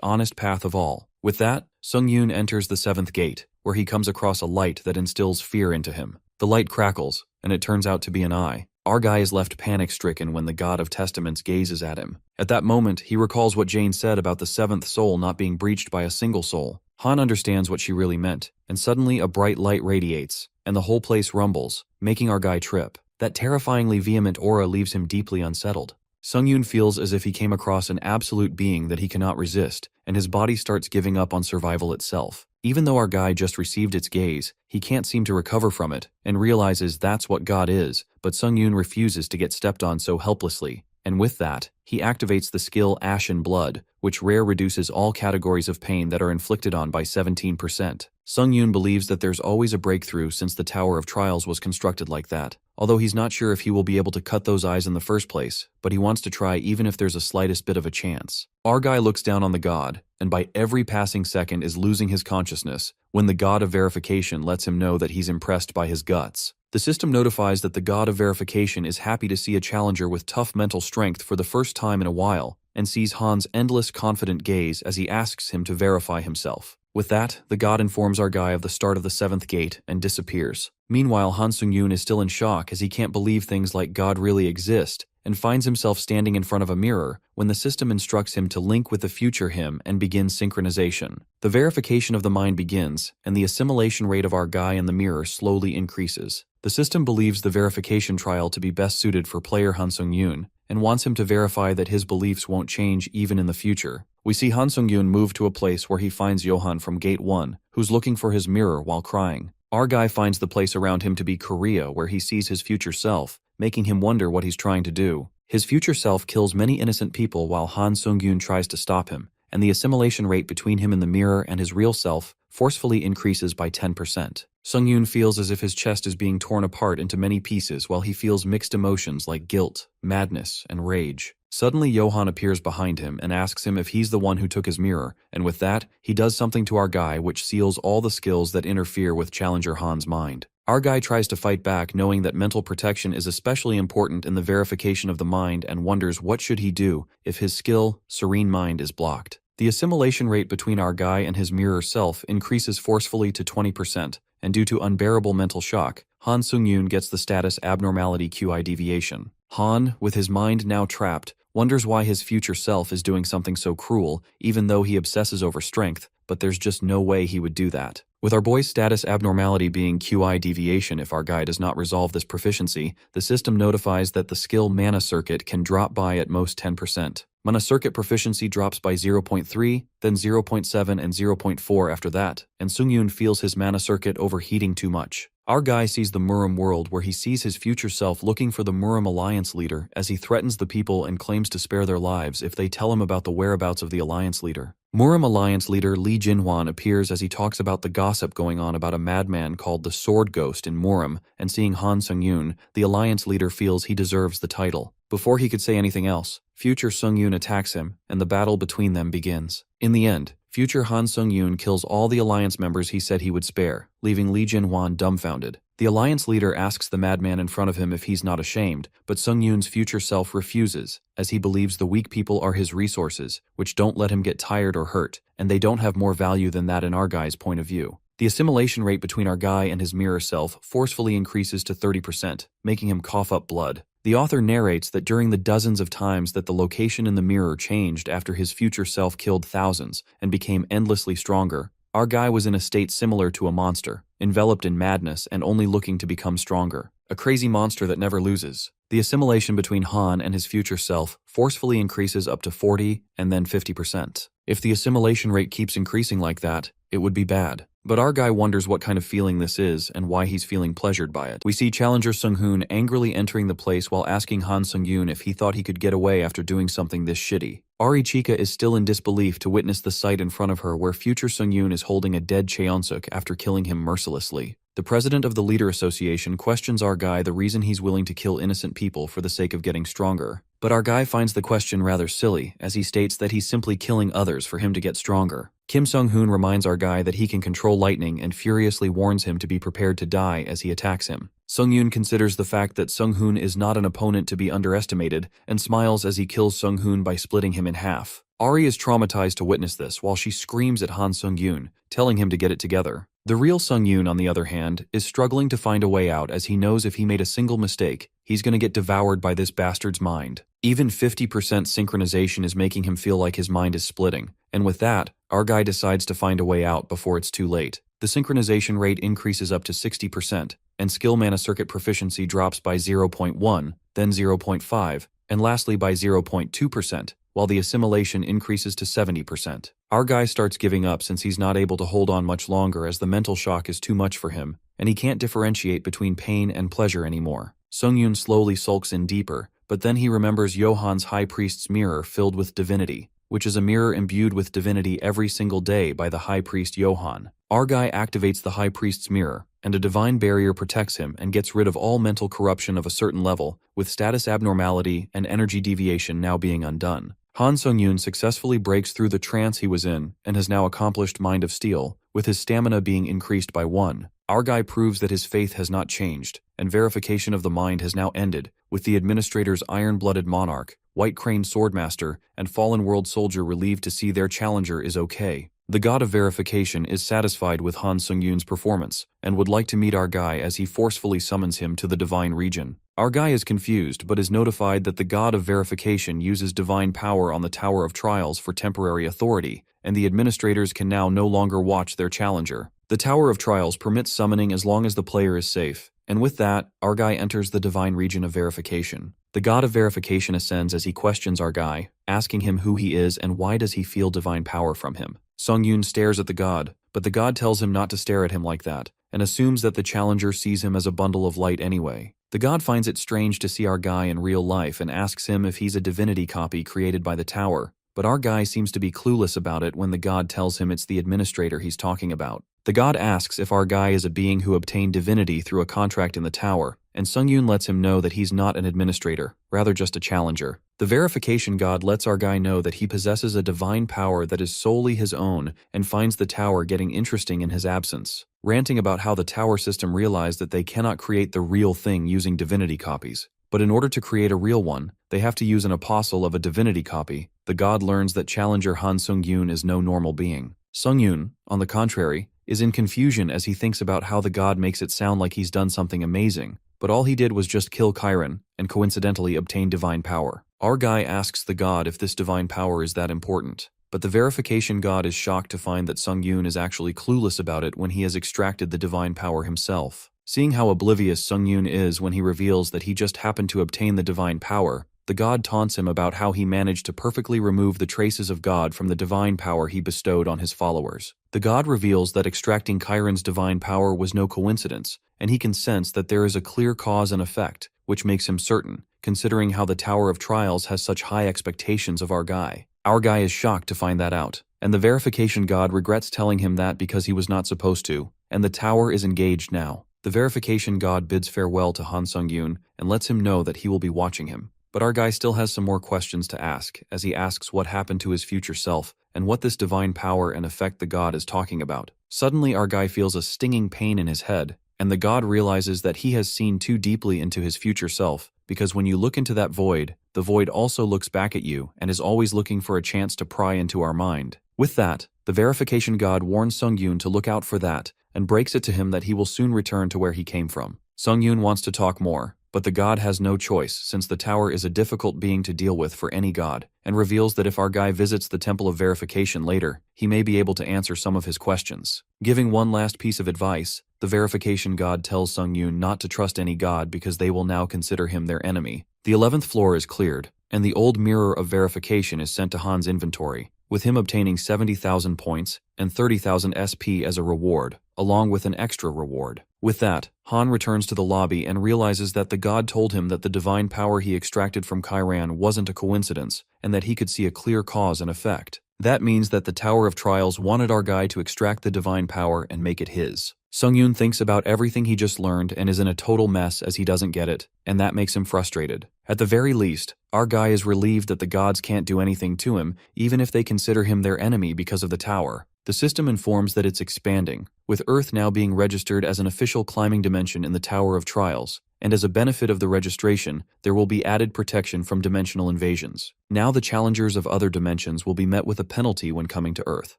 honest path of all. With that, Sung-yoon enters the seventh gate, where he comes across a light that instills fear into him. The light crackles, and it turns out to be an eye. Our guy is left panic-stricken when the God of Testaments gazes at him. At that moment, he recalls what Jane said about the seventh soul not being breached by a single soul. Han understands what she really meant, and suddenly a bright light radiates, and the whole place rumbles, making our guy trip. That terrifyingly vehement aura leaves him deeply unsettled. Sung-yoon feels as if he came across an absolute being that he cannot resist, and his body starts giving up on survival itself. Even though our guy just received its gaze, he can't seem to recover from it, and realizes that's what God is, but Sung-yoon refuses to get stepped on so helplessly. and with that, he activates the skill Ashen Blood, which rare reduces all categories of pain that are inflicted on by 17%. Sung-yoon believes that there's always a breakthrough since the Tower of Trials was constructed like that, although he's not sure if he will be able to cut those eyes in the first place, but he wants to try even if there's a slightest bit of a chance. Our guy looks down on the god, and by every passing second is losing his consciousness, when the god of verification lets him know that he's impressed by his guts. The system notifies that the god of verification is happy to see a challenger with tough mental strength for the first time in a while, and sees Han's endless confident gaze as he asks him to verify himself. With that, the god informs our guy of the start of the 7th gate and disappears. Meanwhile, Han Sung-yoon is still in shock as he can't believe things like God really exist, and finds himself standing in front of a mirror when the system instructs him to link with the future him and begin synchronization. The verification of the mind begins, and the assimilation rate of our guy in the mirror slowly increases. The system believes the verification trial to be best suited for player Han Sung-yoon, and wants him to verify that his beliefs won't change even in the future. We see Han Sung-yoon move to a place where he finds Johan from Gate 1, who's looking for his mirror while crying. Our guy finds the place around him to be Korea, where he sees his future self, making him wonder what he's trying to do. His future self kills many innocent people while Han Sung-yoon tries to stop him, and the assimilation rate between him in the mirror and his real self forcefully increases by 10%. Sung-yoon feels as if his chest is being torn apart into many pieces while he feels mixed emotions like guilt, madness, and rage. Suddenly Johan appears behind him and asks him if he's the one who took his mirror, and with that, he does something to our guy which seals all the skills that interfere with Challenger Han's mind. Our guy tries to fight back, knowing that mental protection is especially important in the verification of the mind, and wonders what should he do if his skill, Serene Mind, is blocked. The assimilation rate between our guy and his mirror self increases forcefully to 20%, and due to unbearable mental shock, Han Sung-yoon gets the status Abnormality QI Deviation. Han, with his mind now trapped, wonders why his future self is doing something so cruel, even though he obsesses over strength, but there's just no way he would do that. With our boy's status abnormality being QI deviation, if our guy does not resolve this proficiency, the system notifies that the skill Mana Circuit can drop by at most 10%. Mana Circuit proficiency drops by 0.3, then 0.7 and 0.4 after that, and Sung-yoon feels his Mana Circuit overheating too much. Our guy sees the Murim world where he sees his future self looking for the Murim Alliance leader as he threatens the people and claims to spare their lives if they tell him about the whereabouts of the Alliance leader. Murim Alliance leader Lee Jin-hwan appears as he talks about the gossip going on about a madman called the Sword Ghost in Murim, and seeing Han Sung-yoon, the Alliance leader feels he deserves the title. Before he could say anything else, future Sung-yoon attacks him, and the battle between them begins. In the end, future Han Sung-yoon kills all the Alliance members he said he would spare, leaving Lee Jin-hwan dumbfounded. The Alliance leader asks the madman in front of him if he's not ashamed, but Sung-yoon's future self refuses, as he believes the weak people are his resources, which don't let him get tired or hurt, and they don't have more value than that in our guy's point of view. The assimilation rate between our guy and his mirror self forcefully increases to 30%, making him cough up blood. The author narrates that during the dozens of times that the location in the mirror changed after his future self killed thousands and became endlessly stronger, our guy was in a state similar to a monster, enveloped in madness and only looking to become stronger. A crazy monster that never loses. The assimilation between Han and his future self forcefully increases up to 40 and then 50%. If the assimilation rate keeps increasing like that, it would be bad. But our guy wonders what kind of feeling this is and why he's feeling pleasured by it. We see Challenger Sung-hoon angrily entering the place while asking Han Sung-yoon if he thought he could get away after doing something this shitty. Ari Chika is still in disbelief to witness the sight in front of her where future Sung-yoon is holding a dead Cheon-suk after killing him mercilessly. The president of the Leader Association questions our guy the reason he's willing to kill innocent people for the sake of getting stronger. But our guy finds the question rather silly, as he states that he's simply killing others for him to get stronger. Kim Sung-hoon reminds our guy that he can control lightning and furiously warns him to be prepared to die as he attacks him. Sung-yoon considers the fact that Sung-hoon is not an opponent to be underestimated and smiles as he kills Sung-hoon by splitting him in half. Ari is traumatized to witness this while she screams at Han Sung-yoon, telling him to get it together. The real Sung-yoon, on the other hand, is struggling to find a way out as he knows if he made a single mistake, he's gonna get devoured by this bastard's mind. Even 50% synchronization is making him feel like his mind is splitting, and with that, our guy decides to find a way out before it's too late. The synchronization rate increases up to 60%, and skill Mana Circuit proficiency drops by 0.1, then 0.5, and lastly by 0.2%, while the assimilation increases to 70%. Our guy starts giving up since he's not able to hold on much longer as the mental shock is too much for him, and he can't differentiate between pain and pleasure anymore. Sung-yoon slowly sulks in deeper, but then he remembers Johan's high priest's mirror filled with divinity, which is a mirror imbued with divinity every single day by the high priest Johan. Argai activates the high priest's mirror, and a divine barrier protects him and gets rid of all mental corruption of a certain level, with status abnormality and energy deviation now being undone. Han Sung-yoon successfully breaks through the trance he was in and has now accomplished Mind of Steel, with his stamina being increased by 1. Argai proves that his faith has not changed, and verification of the mind has now ended, with the administrator's iron-blooded monarch, White Crane Swordmaster, and Fallen World Soldier relieved to see their challenger is okay. The god of verification is satisfied with Han Sung-yoon's performance, and would like to meet Argai as he forcefully summons him to the divine region. Argai is confused but is notified that the god of verification uses divine power on the Tower of Trials for temporary authority, and the administrators can now no longer watch their challenger. The Tower of Trials permits summoning as long as the player is safe, and with that, Argai enters the divine region of verification. The god of verification ascends as he questions Argai, asking him who he is and why does he feel divine power from him. Sung-yoon stares at the god, but the god tells him not to stare at him like that, and assumes that the challenger sees him as a bundle of light anyway. The god finds it strange to see Argai in real life and asks him if he's a divinity copy created by the tower, but Argai seems to be clueless about it when the god tells him it's the administrator he's talking about. The god asks if Argai is a being who obtained divinity through a contract in the tower, and Sung-yoon lets him know that he's not an administrator, rather just a challenger. The verification god lets Argai know that he possesses a divine power that is solely his own and finds the tower getting interesting in his absence, ranting about how the tower system realized that they cannot create the real thing using divinity copies. But in order to create a real one, they have to use an apostle of a divinity copy. The god learns that challenger Han Sung-yoon is no normal being. Sung-yoon, on the contrary, is in confusion as he thinks about how the god makes it sound like he's done something amazing, but all he did was just kill Chiron and coincidentally obtain divine power. Argai asks the god if this divine power is that important, but the verification god is shocked to find that Sung-yoon is actually clueless about it when he has extracted the divine power himself. Seeing how oblivious Sung-yoon is when he reveals that he just happened to obtain the divine power, the god taunts him about how he managed to perfectly remove the traces of God from the divine power he bestowed on his followers. The god reveals that extracting Chiron's divine power was no coincidence, and he can sense that there is a clear cause and effect, which makes him certain, considering how the Tower of Trials has such high expectations of Argai. Argai is shocked to find that out, and the verification god regrets telling him that because he was not supposed to, and the tower is engaged now. The verification god bids farewell to Han Sung-yoon and lets him know that he will be watching him. But Argai still has some more questions to ask, as he asks what happened to his future self and what this divine power and effect the god is talking about. Suddenly Argai feels a stinging pain in his head, and the god realizes that he has seen too deeply into his future self, because when you look into that void, the void also looks back at you and is always looking for a chance to pry into our mind. With that, the verification god warns Sung-yoon to look out for that, and breaks it to him that he will soon return to where he came from. Sung-yoon wants to talk more, but the god has no choice since the tower is a difficult being to deal with for any god, and reveals that if Argai visits the Temple of Verification later, he may be able to answer some of his questions. Giving one last piece of advice, the verification god tells Sung-yoon not to trust any god because they will now consider him their enemy. The 11th floor is cleared, and the old mirror of verification is sent to Han's inventory, with him obtaining 70,000 points and 30,000 SP as a reward, along with an extra reward. With that, Han returns to the lobby and realizes that the god told him that the divine power he extracted from Chiron wasn't a coincidence, and that he could see a clear cause and effect. That means that the Tower of Trials wanted Argai to extract the divine power and make it his. Sung-yoon thinks about everything he just learned and is in a total mess as he doesn't get it, and that makes him frustrated. At the very least, Argai is relieved that the gods can't do anything to him, even if they consider him their enemy because of the tower. The system informs that it's expanding, with Earth now being registered as an official climbing dimension in the Tower of Trials, and as a benefit of the registration, there will be added protection from dimensional invasions. Now the challengers of other dimensions will be met with a penalty when coming to Earth,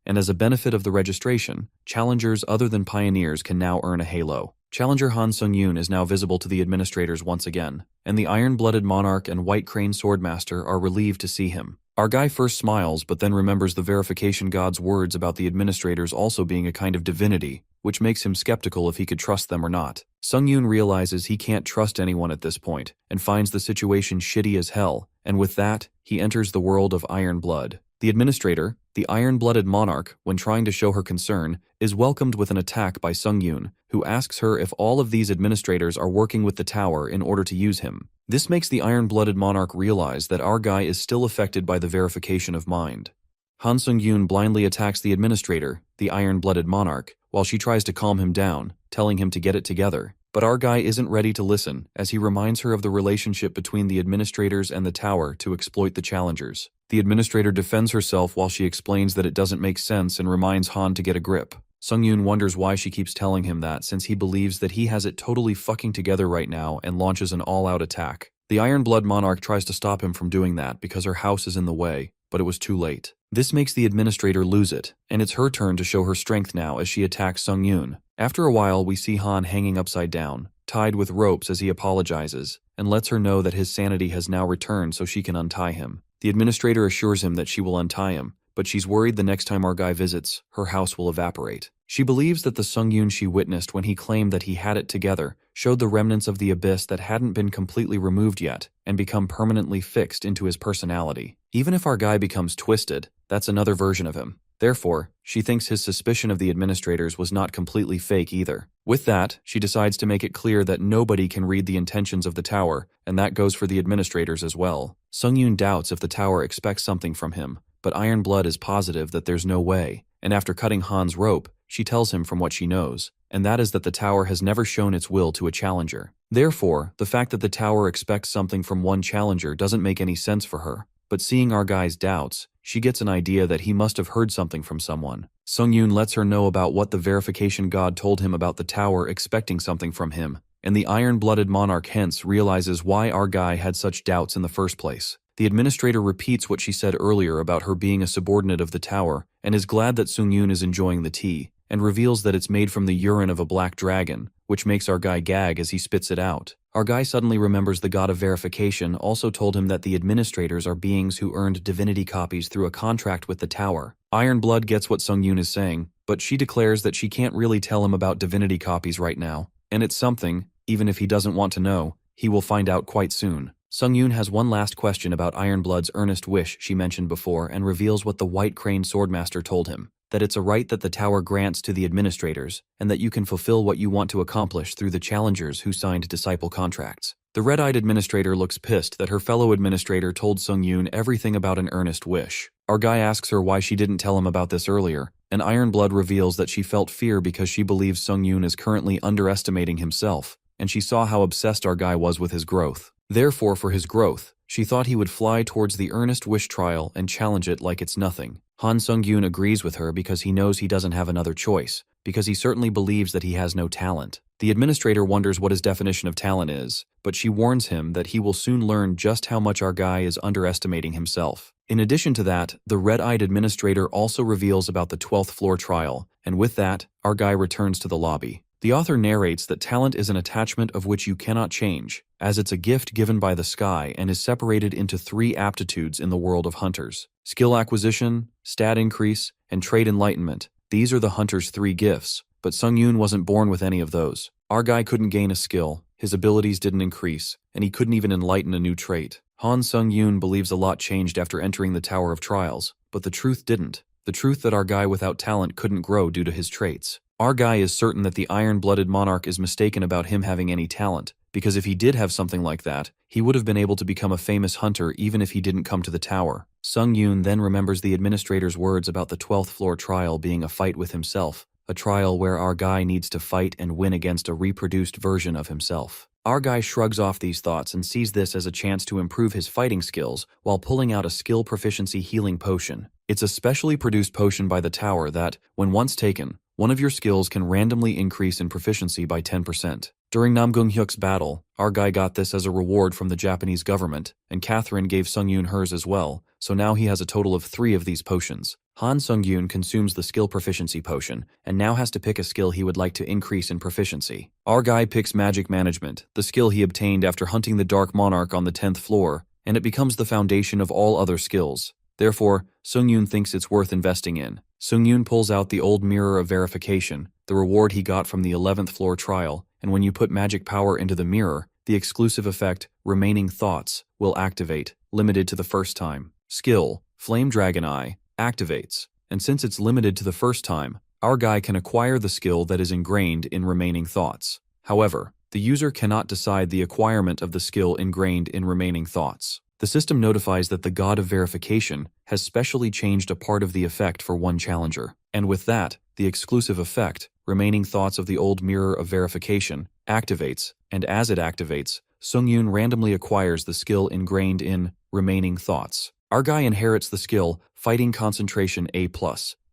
and as a benefit of the registration, challengers other than pioneers can now earn a halo. Challenger Han Sung-yoon is now visible to the administrators once again, and the Iron-Blooded Monarch and White Crane Swordmaster are relieved to see him. Argai first smiles but then remembers the verification god's words about the administrators also being a kind of divinity, which makes him skeptical if he could trust them or not. Sung-yoon realizes he can't trust anyone at this point, and finds the situation shitty as hell, and with that, he enters the world of Iron Blood. The administrator, the Iron-Blooded Monarch, when trying to show her concern, is welcomed with an attack by Sung-yoon, who asks her if all of these administrators are working with the tower in order to use him. This makes the iron-blooded monarch realize that our guy is still affected by the verification of mind. Han Sung-yoon blindly attacks the administrator, the iron-blooded monarch, while she tries to calm him down, telling him to get it together. But our guy isn't ready to listen, as he reminds her of the relationship between the administrators and the tower to exploit the challengers. The administrator defends herself while she explains that it doesn't make sense and reminds Han to get a grip. Sung-yoon wonders why she keeps telling him that, since he believes that he has it totally fucking together right now, and launches an all-out attack. The Iron-Blood Monarch tries to stop him from doing that because her house is in the way, but it was too late. This makes the administrator lose it, and it's her turn to show her strength now as she attacks Sung-yoon. After a while, we see Han hanging upside down, tied with ropes as he apologizes, and lets her know that his sanity has now returned so she can untie him. The administrator assures him that she will untie him, but she's worried the next time our guy visits, her house will evaporate. She believes that the Sung-yoon she witnessed when he claimed that he had it together showed the remnants of the abyss that hadn't been completely removed yet and become permanently fixed into his personality. Even if our guy becomes twisted, that's another version of him. Therefore, she thinks his suspicion of the administrators was not completely fake either. With that, she decides to make it clear that nobody can read the intentions of the tower, and that goes for the administrators as well. Sung-yoon doubts if the tower expects something from him, but Iron Blood is positive that there's no way, and after cutting Han's rope, she tells him from what she knows, and that is that the tower has never shown its will to a challenger. Therefore, the fact that the tower expects something from one challenger doesn't make any sense for her. But seeing our guy's doubts, she gets an idea that he must have heard something from someone. Sung-yoon lets her know about what the verification god told him about the tower expecting something from him, and the iron-blooded monarch hence realizes why our guy had such doubts in the first place. The administrator repeats what she said earlier about her being a subordinate of the tower, and is glad that Sung-yoon is enjoying the tea, and reveals that it's made from the urine of a black dragon, which makes our guy gag as he spits it out. Our guy suddenly remembers the god of verification also told him that the administrators are beings who earned divinity copies through a contract with the tower. Iron Blood gets what Sung-yoon is saying, but she declares that she can't really tell him about divinity copies right now, and it's something, even if he doesn't want to know, he will find out quite soon. Sung-yoon has one last question about Iron Blood's earnest wish she mentioned before and reveals what the White Crane Swordmaster told him, that it's a right that the tower grants to the administrators, and that you can fulfill what you want to accomplish through the challengers who signed disciple contracts. The red-eyed administrator looks pissed that her fellow administrator told Sung-yoon everything about an earnest wish. Our guy asks her why she didn't tell him about this earlier, and Iron Blood reveals that she felt fear because she believes Sung-yoon is currently underestimating himself, and she saw how obsessed our guy was with his growth. Therefore, for his growth, she thought he would fly towards the earnest wish trial and challenge it like it's nothing. Han Sung-yoon agrees with her because he knows he doesn't have another choice, because he certainly believes that he has no talent. The administrator wonders what his definition of talent is, but she warns him that he will soon learn just how much our guy is underestimating himself. In addition to that, the red-eyed administrator also reveals about the 12th floor trial, and with that, our guy returns to the lobby. The author narrates that talent is an attachment of which you cannot change, as it's a gift given by the sky and is separated into 3 aptitudes in the world of hunters: skill acquisition, stat increase, and trait enlightenment. These are the hunter's 3 gifts, but Sung-yoon wasn't born with any of those. Our guy couldn't gain a skill, his abilities didn't increase, and he couldn't even enlighten a new trait. Han Sung-yoon believes a lot changed after entering the Tower of Trials, but the truth didn't. The truth that our guy without talent couldn't grow due to his traits. Our guy is certain that the iron-blooded monarch is mistaken about him having any talent, because if he did have something like that, he would have been able to become a famous hunter even if he didn't come to the tower. Sung-yoon then remembers the administrator's words about the 12th floor trial being a fight with himself, a trial where our guy needs to fight and win against a reproduced version of himself. Our guy shrugs off these thoughts and sees this as a chance to improve his fighting skills while pulling out a skill proficiency healing potion. It's a specially produced potion by the tower that, when once taken, one of your skills can randomly increase in proficiency by 10%. During Namgung-hyuk's battle, our guy got this as a reward from the Japanese government, and Catherine gave Sung-yoon hers as well, so now he has a total of 3 of these potions. Han Sung-yoon consumes the skill proficiency potion, and now has to pick a skill he would like to increase in proficiency. Our guy picks magic management, the skill he obtained after hunting the Dark Monarch on the 10th floor, and it becomes the foundation of all other skills. Therefore, Sung-yoon thinks it's worth investing in. Sung-yoon pulls out the old mirror of verification, the reward he got from the 11th floor trial, and when you put magic power into the mirror, the exclusive effect, Remaining Thoughts, will activate, limited to the first time. Skill, Flame Dragon Eye, activates, and since it's limited to the first time, our guy can acquire the skill that is ingrained in Remaining Thoughts. However, The user cannot decide the acquirement of the skill ingrained in remaining thoughts. The system notifies that the god of verification has specially changed a part of the effect for one challenger. And with that, the exclusive effect, remaining thoughts of the old mirror of verification, activates, and as it activates, Sungyun randomly acquires the skill ingrained in remaining thoughts. Our guy inherits the skill Fighting Concentration A+,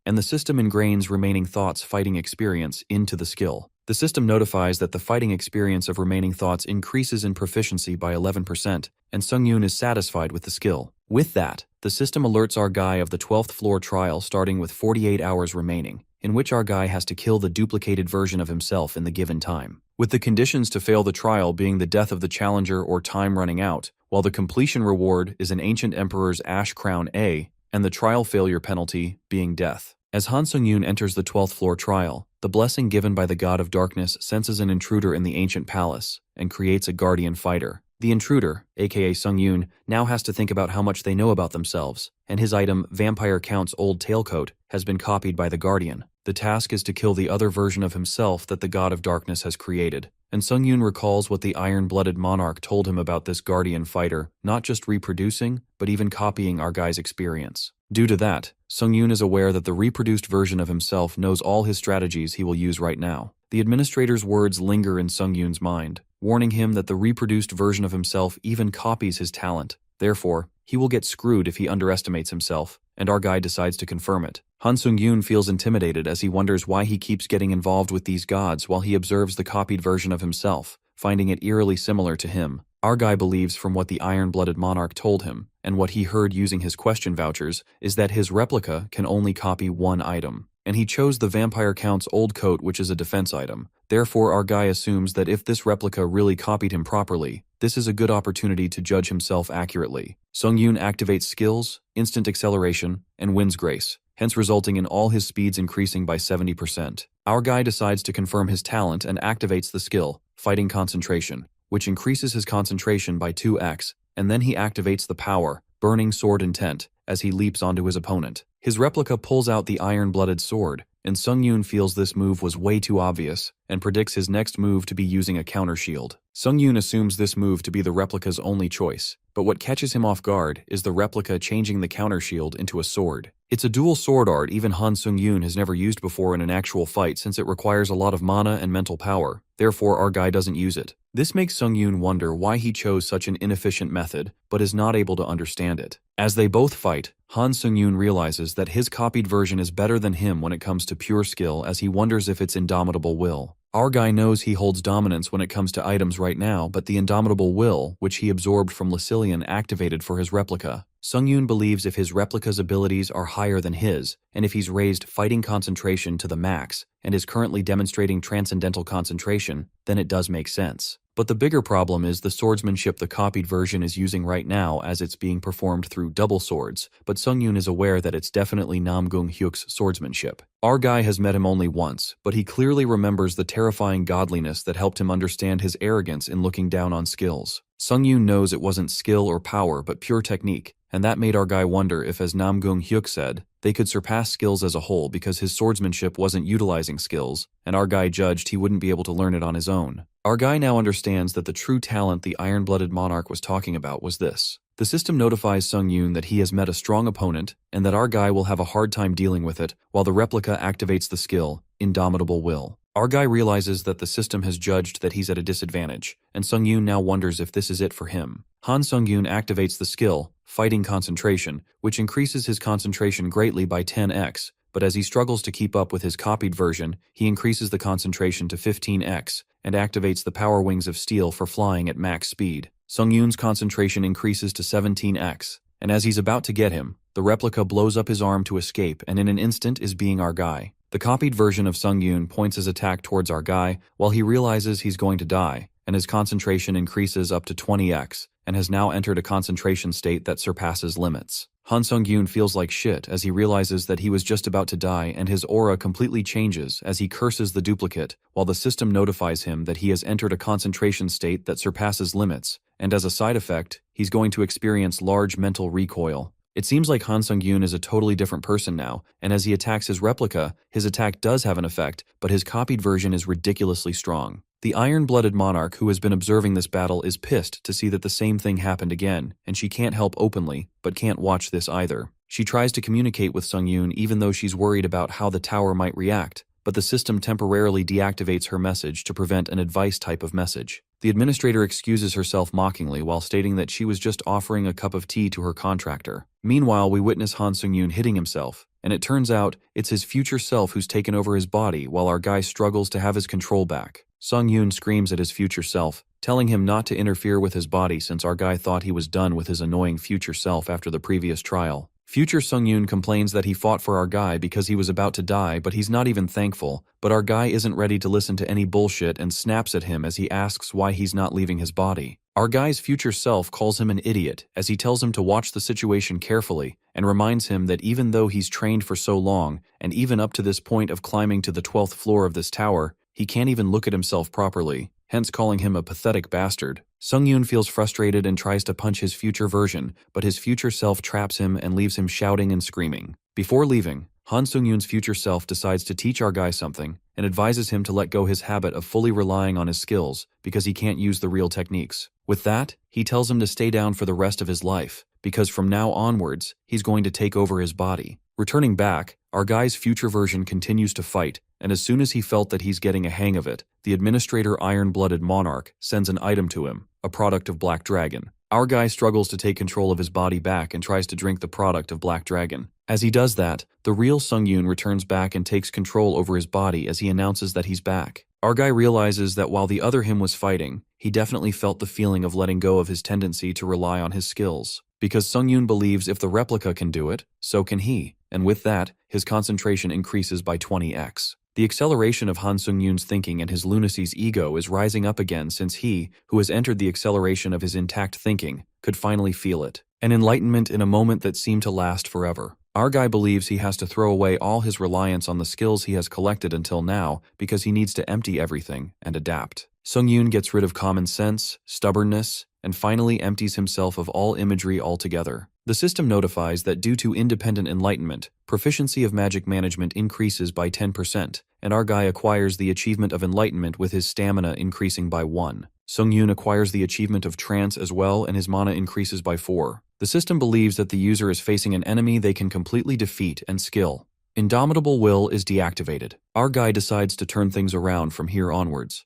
and the system ingrains remaining thoughts fighting experience into the skill. The system notifies that the fighting experience of remaining thoughts increases in proficiency by 11%, and Sungyun is satisfied with the skill. With that, the system alerts our guy of the 12th floor trial starting with 48 hours remaining, in which our guy has to kill the duplicated version of himself in the given time. With the conditions to fail the trial being the death of the challenger or time running out, while the completion reward is an ancient emperor's ash crown A, and the trial failure penalty being death. As Han Sungyun enters the 12th floor trial, the blessing given by the god of darkness senses an intruder in the ancient palace and creates a guardian fighter. The intruder, aka Sungyun, now has to think about how much they know about themselves, and his item, Vampire Count's old tailcoat, has been copied by the guardian. The task is to kill the other version of himself that the god of darkness has created. And Sungyun recalls what the iron-blooded monarch told him about this guardian fighter, not just reproducing, but even copying our guy's experience. Due to that, Sungyun is aware that the reproduced version of himself knows all his strategies he will use right now. The administrator's words linger in Sungyun's mind, warning him that the reproduced version of himself even copies his talent. Therefore, he will get screwed if he underestimates himself, and our guy decides to confirm it. Han Sungyun feels intimidated as he wonders why he keeps getting involved with these gods while he observes the copied version of himself, finding it eerily similar to him. Our guy believes from what the iron-blooded monarch told him, and what he heard using his question vouchers, is that his replica can only copy one item. And he chose the Vampire Count's old coat, which is a defense item. Therefore, our guy assumes that if this replica really copied him properly, this is a good opportunity to judge himself accurately. Sungyun activates skills, instant acceleration, and wins grace, hence resulting in all his speeds increasing by 70%. Our guy decides to confirm his talent and activates the skill, Fighting Concentration, which increases his concentration by 2x, and then he activates the power, Burning Sword Intent, as he leaps onto his opponent. His replica pulls out the iron-blooded sword, and Sungyun feels this move was way too obvious, and predicts his next move to be using a counter shield. Sungyun assumes this move to be the replica's only choice, but what catches him off guard is the replica changing the counter shield into a sword. It's a dual sword art even Han Sungyun has never used before in an actual fight since it requires a lot of mana and mental power, therefore our guy doesn't use it. This makes Sungyun wonder why he chose such an inefficient method, but is not able to understand it. As they both fight, Han Sungyun realizes that his copied version is better than him when it comes to pure skill as he wonders if it's indomitable will. Our guy knows he holds dominance when it comes to items right now, but the indomitable will, which he absorbed from Lucilian, activated for his replica. Sungyun believes if his replica's abilities are higher than his, and if he's raised Fighting Concentration to the max, and is currently demonstrating Transcendental Concentration, then it does make sense. But the bigger problem is the swordsmanship the copied version is using right now as it's being performed through double swords, but Sungyun is aware that it's definitely Namgung Hyuk's swordsmanship. Our guy has met him only once, but he clearly remembers the terrifying godliness that helped him understand his arrogance in looking down on skills. Sungyun knows it wasn't skill or power but pure technique, and that made our guy wonder if, as Namgung Hyuk said, they could surpass skills as a whole because his swordsmanship wasn't utilizing skills, and our guy judged he wouldn't be able to learn it on his own. Our guy now understands that the true talent the iron-blooded monarch was talking about was this. The system notifies Sungyun that he has met a strong opponent, and that our guy will have a hard time dealing with it, while the replica activates the skill, Indomitable Will. Our guy realizes that the system has judged that he's at a disadvantage, and Sungyun now wonders if this is it for him. Han Sungyun activates the skill, Fighting Concentration, which increases his concentration greatly by 10x, but as he struggles to keep up with his copied version, he increases the concentration to 15x, and activates the Power Wings of Steel for flying at max speed. Sungyun's concentration increases to 17x, and as he's about to get him, the replica blows up his arm to escape and in an instant is being our guy. The copied version of Sungyun points his attack towards our guy while he realizes he's going to die, and his concentration increases up to 20x, and has now entered a concentration state that surpasses limits. Han Sungyun feels like shit as he realizes that he was just about to die, and his aura completely changes as he curses the duplicate, while the system notifies him that he has entered a concentration state that surpasses limits, and as a side effect, he's going to experience large mental recoil. It seems like Han Sungyun is a totally different person now, and as he attacks his replica, his attack does have an effect, but his copied version is ridiculously strong. The iron-blooded monarch who has been observing this battle is pissed to see that the same thing happened again, and she can't help openly, but can't watch this either. She tries to communicate with Sung-yoon even though she's worried about how the tower might react, but the system temporarily deactivates her message to prevent an advice type of message. The administrator excuses herself mockingly while stating that she was just offering a cup of tea to her contractor. Meanwhile, we witness Han Sung-yoon hitting himself, and it turns out it's his future self who's taken over his body while our guy struggles to have his control back. Sung-yoon screams at his future self, telling him not to interfere with his body since our guy thought he was done with his annoying future self after the previous trial. Future Sung-yoon complains that he fought for our guy because he was about to die, but he's not even thankful, but our guy isn't ready to listen to any bullshit and snaps at him as he asks why he's not leaving his body. Our guy's future self calls him an idiot as he tells him to watch the situation carefully and reminds him that even though he's trained for so long and even up to this point of climbing to the 12th floor of this tower, he can't even look at himself properly, hence calling him a pathetic bastard. Sung-yoon feels frustrated and tries to punch his future version, but his future self traps him and leaves him shouting and screaming. Before leaving, Han Sung-yoon's future self decides to teach our guy something and advises him to let go his habit of fully relying on his skills because he can't use the real techniques. With that, he tells him to stay down for the rest of his life, because from now onwards, he's going to take over his body. Returning back, our guy's future version continues to fight, and as soon as he felt that he's getting a hang of it, the administrator iron-blooded monarch sends an item to him, a product of Black Dragon. Our guy struggles to take control of his body back and tries to drink the product of Black Dragon. As he does that, the real Sung-yoon returns back and takes control over his body as he announces that he's back. Our guy realizes that while the other him was fighting, he definitely felt the feeling of letting go of his tendency to rely on his skills. Because Sung-yoon believes if the replica can do it, so can he, and with that, his concentration increases by 20x. The acceleration of Han Sung-yoon's thinking and his lunacy's ego is rising up again since he, who has entered the acceleration of his intact thinking, could finally feel it. An enlightenment in a moment that seemed to last forever. Our guy believes he has to throw away all his reliance on the skills he has collected until now because he needs to empty everything and adapt. Sung-yoon gets rid of common sense, stubbornness, and finally empties himself of all imagery altogether. The system notifies that due to independent enlightenment, proficiency of magic management increases by 10%, and our guy acquires the achievement of enlightenment with his stamina increasing by 1. Sung-yoon acquires the achievement of trance as well, and his mana increases by 4. The system believes that the user is facing an enemy they can completely defeat and skill. Indomitable will is deactivated. Our guy decides to turn things around from here onwards.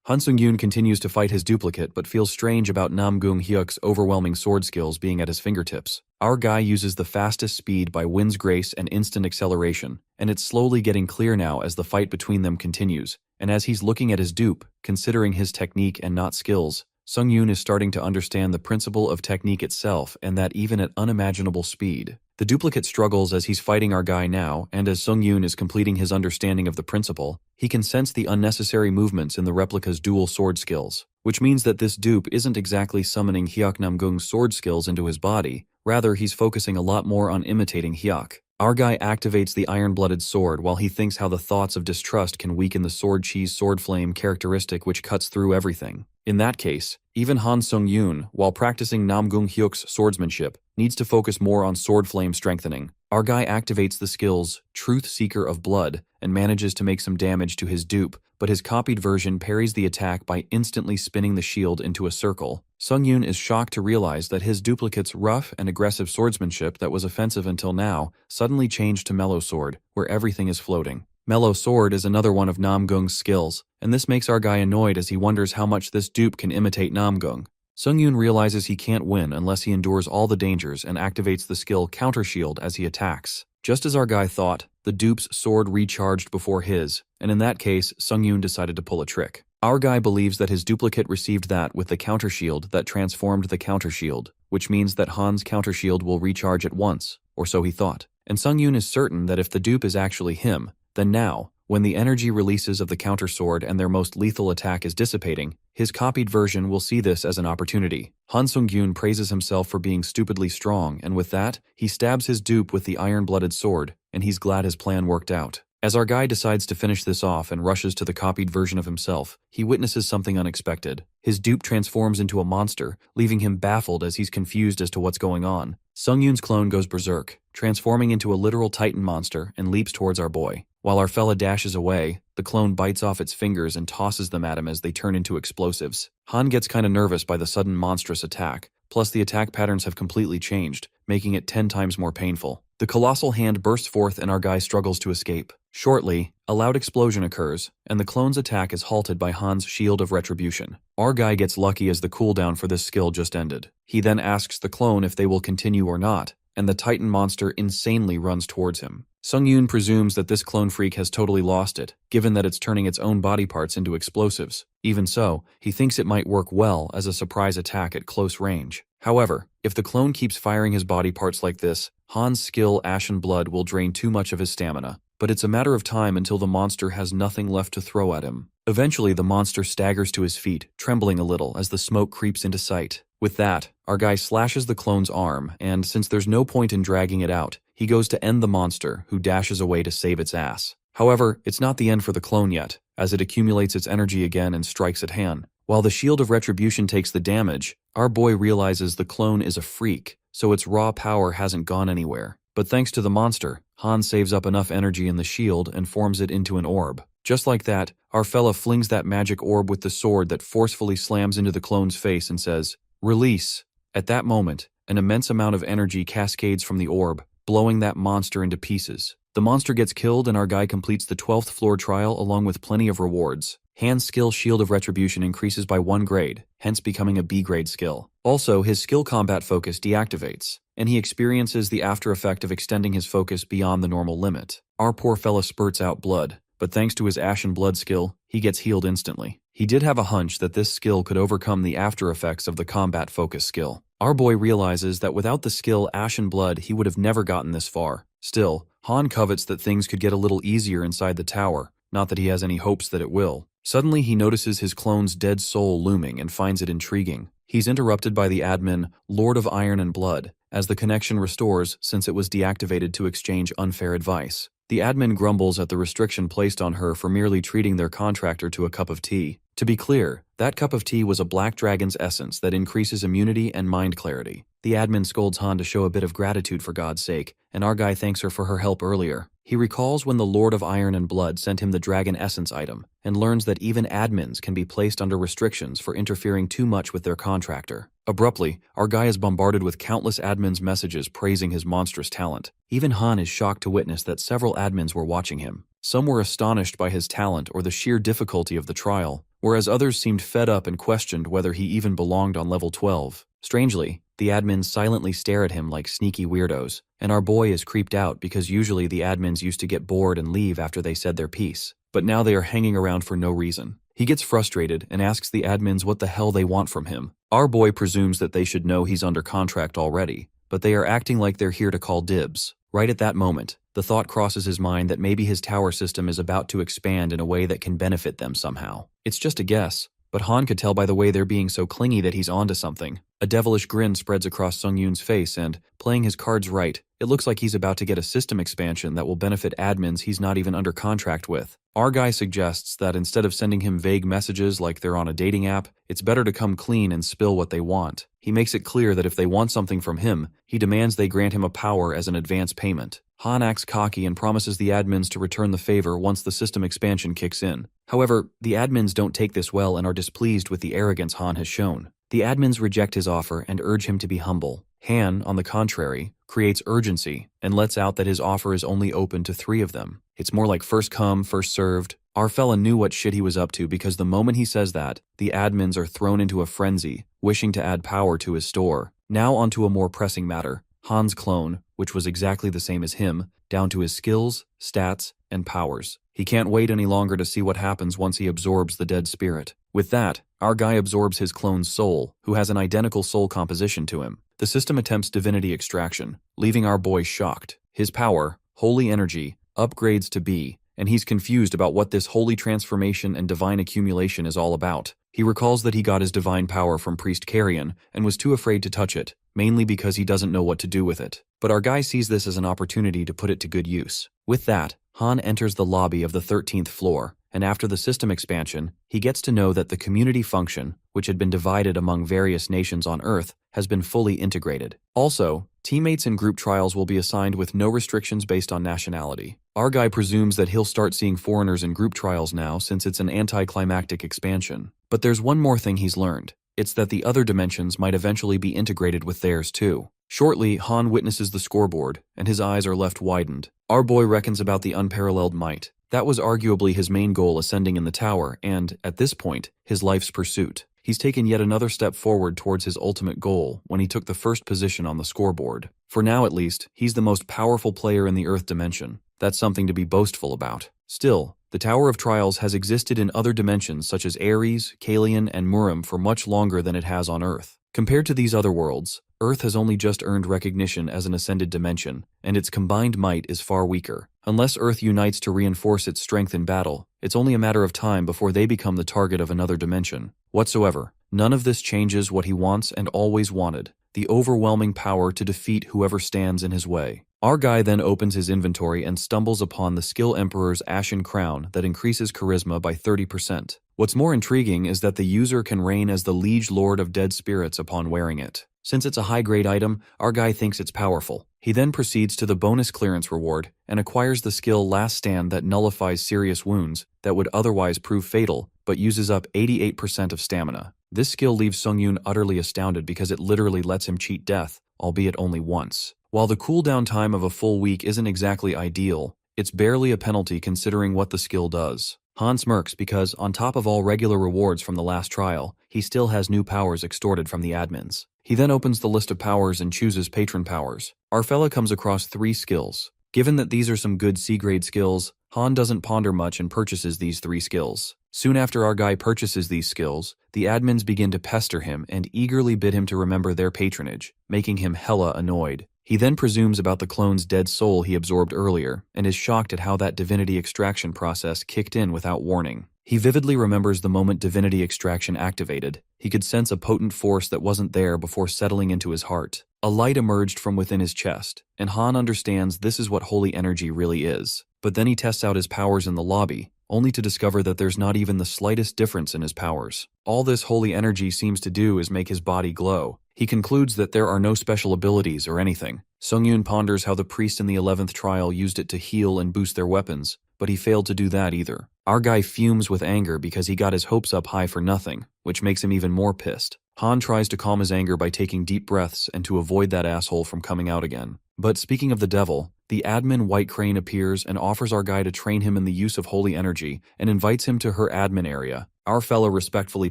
Han Sung-yoon continues to fight his duplicate but feels strange about Nam-gung Hyuk's overwhelming sword skills being at his fingertips. Our guy uses the fastest speed by Wind's Grace and instant acceleration, and it's slowly getting clear now as the fight between them continues, and as he's looking at his dupe, considering his technique and not skills, Sung-yoon is starting to understand the principle of technique itself and that even at unimaginable speed. The duplicate struggles as he's fighting our guy now, and as Sung-yoon is completing his understanding of the principle, he can sense the unnecessary movements in the replica's dual sword skills, which means that this dupe isn't exactly summoning Hyuk Nam-gung's sword skills into his body, rather he's focusing a lot more on imitating Hyuk. Our guy activates the iron-blooded sword while he thinks how the thoughts of distrust can weaken the sword cheese sword flame characteristic which cuts through everything. In that case, even Han Sung-yoon, while practicing Nam-gung Hyuk's swordsmanship, needs to focus more on sword flame strengthening. Our guy activates the skills Truth Seeker of Blood and manages to make some damage to his dupe, but his copied version parries the attack by instantly spinning the shield into a circle. Sung-yoon is shocked to realize that his duplicate's rough and aggressive swordsmanship that was offensive until now suddenly changed to Mellow Sword, where everything is floating. Mellow Sword is another one of Nam-gung's skills, and this makes our guy annoyed as he wonders how much this dupe can imitate Nam-gung. Sung-yoon realizes he can't win unless he endures all the dangers and activates the skill Counter Shield as he attacks. Just as our guy thought, the dupe's sword recharged before his, and in that case, Sung-yoon decided to pull a trick. Our guy believes that his duplicate received that with the Counter Shield that transformed the Counter Shield, which means that Han's Counter Shield will recharge at once, or so he thought. And Sung-yoon is certain that if the dupe is actually him, then now, when the energy releases of the counter sword and their most lethal attack is dissipating, his copied version will see this as an opportunity. Han Sung-yoon praises himself for being stupidly strong, and with that, he stabs his dupe with the iron-blooded sword, and he's glad his plan worked out. As our guy decides to finish this off and rushes to the copied version of himself, he witnesses something unexpected. His dupe transforms into a monster, leaving him baffled as he's confused as to what's going on. Sung-yoon's clone goes berserk, transforming into a literal titan monster and leaps towards our boy. While our fella dashes away, the clone bites off its fingers and tosses them at him as they turn into explosives. Han gets kinda nervous by the sudden monstrous attack, plus the attack patterns have completely changed, making it 10 times more painful. The colossal hand bursts forth and our guy struggles to escape. Shortly, a loud explosion occurs, and the clone's attack is halted by Han's shield of retribution. Our guy gets lucky as the cooldown for this skill just ended. He then asks the clone if they will continue or not, and the Titan monster insanely runs towards him. Sung-Yoon presumes that this clone freak has totally lost it, given that it's turning its own body parts into explosives. Even so, he thinks it might work well as a surprise attack at close range. However, if the clone keeps firing his body parts like this, Han's skill Ashen Blood will drain too much of his stamina, but it's a matter of time until the monster has nothing left to throw at him. Eventually, the monster staggers to his feet, trembling a little as the smoke creeps into sight. With that, our guy slashes the clone's arm, and since there's no point in dragging it out, he goes to end the monster, who dashes away to save its ass. However, it's not the end for the clone yet, as it accumulates its energy again and strikes at Han. While the shield of retribution takes the damage, our boy realizes the clone is a freak, so its raw power hasn't gone anywhere. But thanks to the monster, Han saves up enough energy in the shield and forms it into an orb. Just like that, our fella flings that magic orb with the sword that forcefully slams into the clone's face and says, "Release." At that moment, an immense amount of energy cascades from the orb, blowing that monster into pieces. The monster gets killed and our guy completes the 12th floor trial along with plenty of rewards. Han's skill Shield of Retribution increases by 1 grade, hence becoming a B grade skill. Also, his skill combat focus deactivates, and he experiences the after effect of extending his focus beyond the normal limit. Our poor fella spurts out blood, but thanks to his Ashen Blood skill, he gets healed instantly. He did have a hunch that this skill could overcome the after effects of the combat focus skill. Our boy realizes that without the skill Ashen Blood, he would have never gotten this far. Still, Han covets that things could get a little easier inside the tower, not that he has any hopes that it will. Suddenly he notices his clone's dead soul looming and finds it intriguing. He's interrupted by the admin, Lord of Iron and Blood, as the connection restores since it was deactivated to exchange unfair advice. The admin grumbles at the restriction placed on her for merely treating their contractor to a cup of tea. To be clear, that cup of tea was a black dragon's essence that increases immunity and mind clarity. The admin scolds Han to show a bit of gratitude for God's sake, and our guy thanks her for her help earlier. He recalls when the Lord of Iron and Blood sent him the Dragon Essence item, and learns that even admins can be placed under restrictions for interfering too much with their contractor. Abruptly, our guy is bombarded with countless admins' messages praising his monstrous talent. Even Han is shocked to witness that several admins were watching him. Some were astonished by his talent or the sheer difficulty of the trial, whereas others seemed fed up and questioned whether he even belonged on level 12. Strangely, the admins silently stare at him like sneaky weirdos, and our boy is creeped out because usually the admins used to get bored and leave after they said their piece, but now they are hanging around for no reason. He gets frustrated and asks the admins what the hell they want from him. Our boy presumes that they should know he's under contract already, but they are acting like they're here to call dibs. Right at that moment, the thought crosses his mind that maybe his tower system is about to expand in a way that can benefit them somehow. It's just a guess, but Han could tell by the way they're being so clingy that he's onto something. A devilish grin spreads across Sung-Yoon's face and, playing his cards right, it looks like he's about to get a system expansion that will benefit admins he's not even under contract with. Our guy suggests that instead of sending him vague messages like they're on a dating app, it's better to come clean and spill what they want. He makes it clear that if they want something from him, he demands they grant him a power as an advance payment. Han acts cocky and promises the admins to return the favor once the system expansion kicks in. However, the admins don't take this well and are displeased with the arrogance Han has shown. The admins reject his offer and urge him to be humble. Han, on the contrary, creates urgency and lets out that his offer is only open to 3 of them. It's more like first come, first served. Our fella knew what shit he was up to because the moment he says that, the admins are thrown into a frenzy, wishing to add power to his store. Now onto a more pressing matter. Han's clone, which was exactly the same as him, down to his skills, stats, and powers. He can't wait any longer to see what happens once he absorbs the dead spirit. With that, our guy absorbs his clone's soul, who has an identical soul composition to him. The system attempts divinity extraction, leaving our boy shocked. His power, holy energy, upgrades to B, and he's confused about what this holy transformation and divine accumulation is all about. He recalls that he got his divine power from Priest Carrion and was too afraid to touch it, mainly because he doesn't know what to do with it. But our guy sees this as an opportunity to put it to good use. With that, Han enters the lobby of the 13th floor, and after the system expansion, he gets to know that the community function, which had been divided among various nations on Earth, has been fully integrated. Also, teammates in group trials will be assigned with no restrictions based on nationality. Our guy presumes that he'll start seeing foreigners in group trials now since it's an anticlimactic expansion. But there's one more thing he's learned. It's that the other dimensions might eventually be integrated with theirs too. Shortly, Han witnesses the scoreboard, and his eyes are left widened. Our boy reckons about the unparalleled might. That was arguably his main goal ascending in the tower and, at this point, his life's pursuit. He's taken yet another step forward towards his ultimate goal when he took the first position on the scoreboard. For now at least, he's the most powerful player in the Earth dimension. That's something to be boastful about. Still, the Tower of Trials has existed in other dimensions such as Ares, Kalian, and Murim for much longer than it has on Earth. Compared to these other worlds, Earth has only just earned recognition as an ascended dimension, and its combined might is far weaker. Unless Earth unites to reinforce its strength in battle, it's only a matter of time before they become the target of another dimension. Whatsoever, none of this changes what he wants and always wanted: the overwhelming power to defeat whoever stands in his way. Our guy then opens his inventory and stumbles upon the Skill Emperor's Ashen Crown that increases charisma by 30%. What's more intriguing is that the user can reign as the Liege Lord of Dead Spirits upon wearing it. Since it's a high-grade item, our guy thinks it's powerful. He then proceeds to the bonus clearance reward and acquires the skill Last Stand that nullifies serious wounds that would otherwise prove fatal, but uses up 88% of stamina. This skill leaves Sungyun utterly astounded because it literally lets him cheat death, albeit only once. While the cooldown time of a full week isn't exactly ideal, it's barely a penalty considering what the skill does. Han smirks because, on top of all regular rewards from the last trial, he still has new powers extorted from the admins. He then opens the list of powers and chooses patron powers. Our fella comes across 3 skills. Given that these are some good C-grade skills, Han doesn't ponder much and purchases these 3 skills. Soon after our guy purchases these skills, the admins begin to pester him and eagerly bid him to remember their patronage, making him hella annoyed. He then presumes about the clone's dead soul he absorbed earlier, and is shocked at how that divinity extraction process kicked in without warning. He vividly remembers the moment divinity extraction activated. He could sense a potent force that wasn't there before settling into his heart. A light emerged from within his chest, and Han understands this is what holy energy really is. But then he tests out his powers in the lobby, only to discover that there's not even the slightest difference in his powers. All this holy energy seems to do is make his body glow. He concludes that there are no special abilities or anything. Sungyun ponders how the priest in the 11th trial used it to heal and boost their weapons, but he failed to do that either. Our guy fumes with anger because he got his hopes up high for nothing, which makes him even more pissed. Han tries to calm his anger by taking deep breaths and to avoid that asshole from coming out again. But speaking of the devil, the admin White Crane appears and offers our guy to train him in the use of holy energy and invites him to her admin area. Our fella respectfully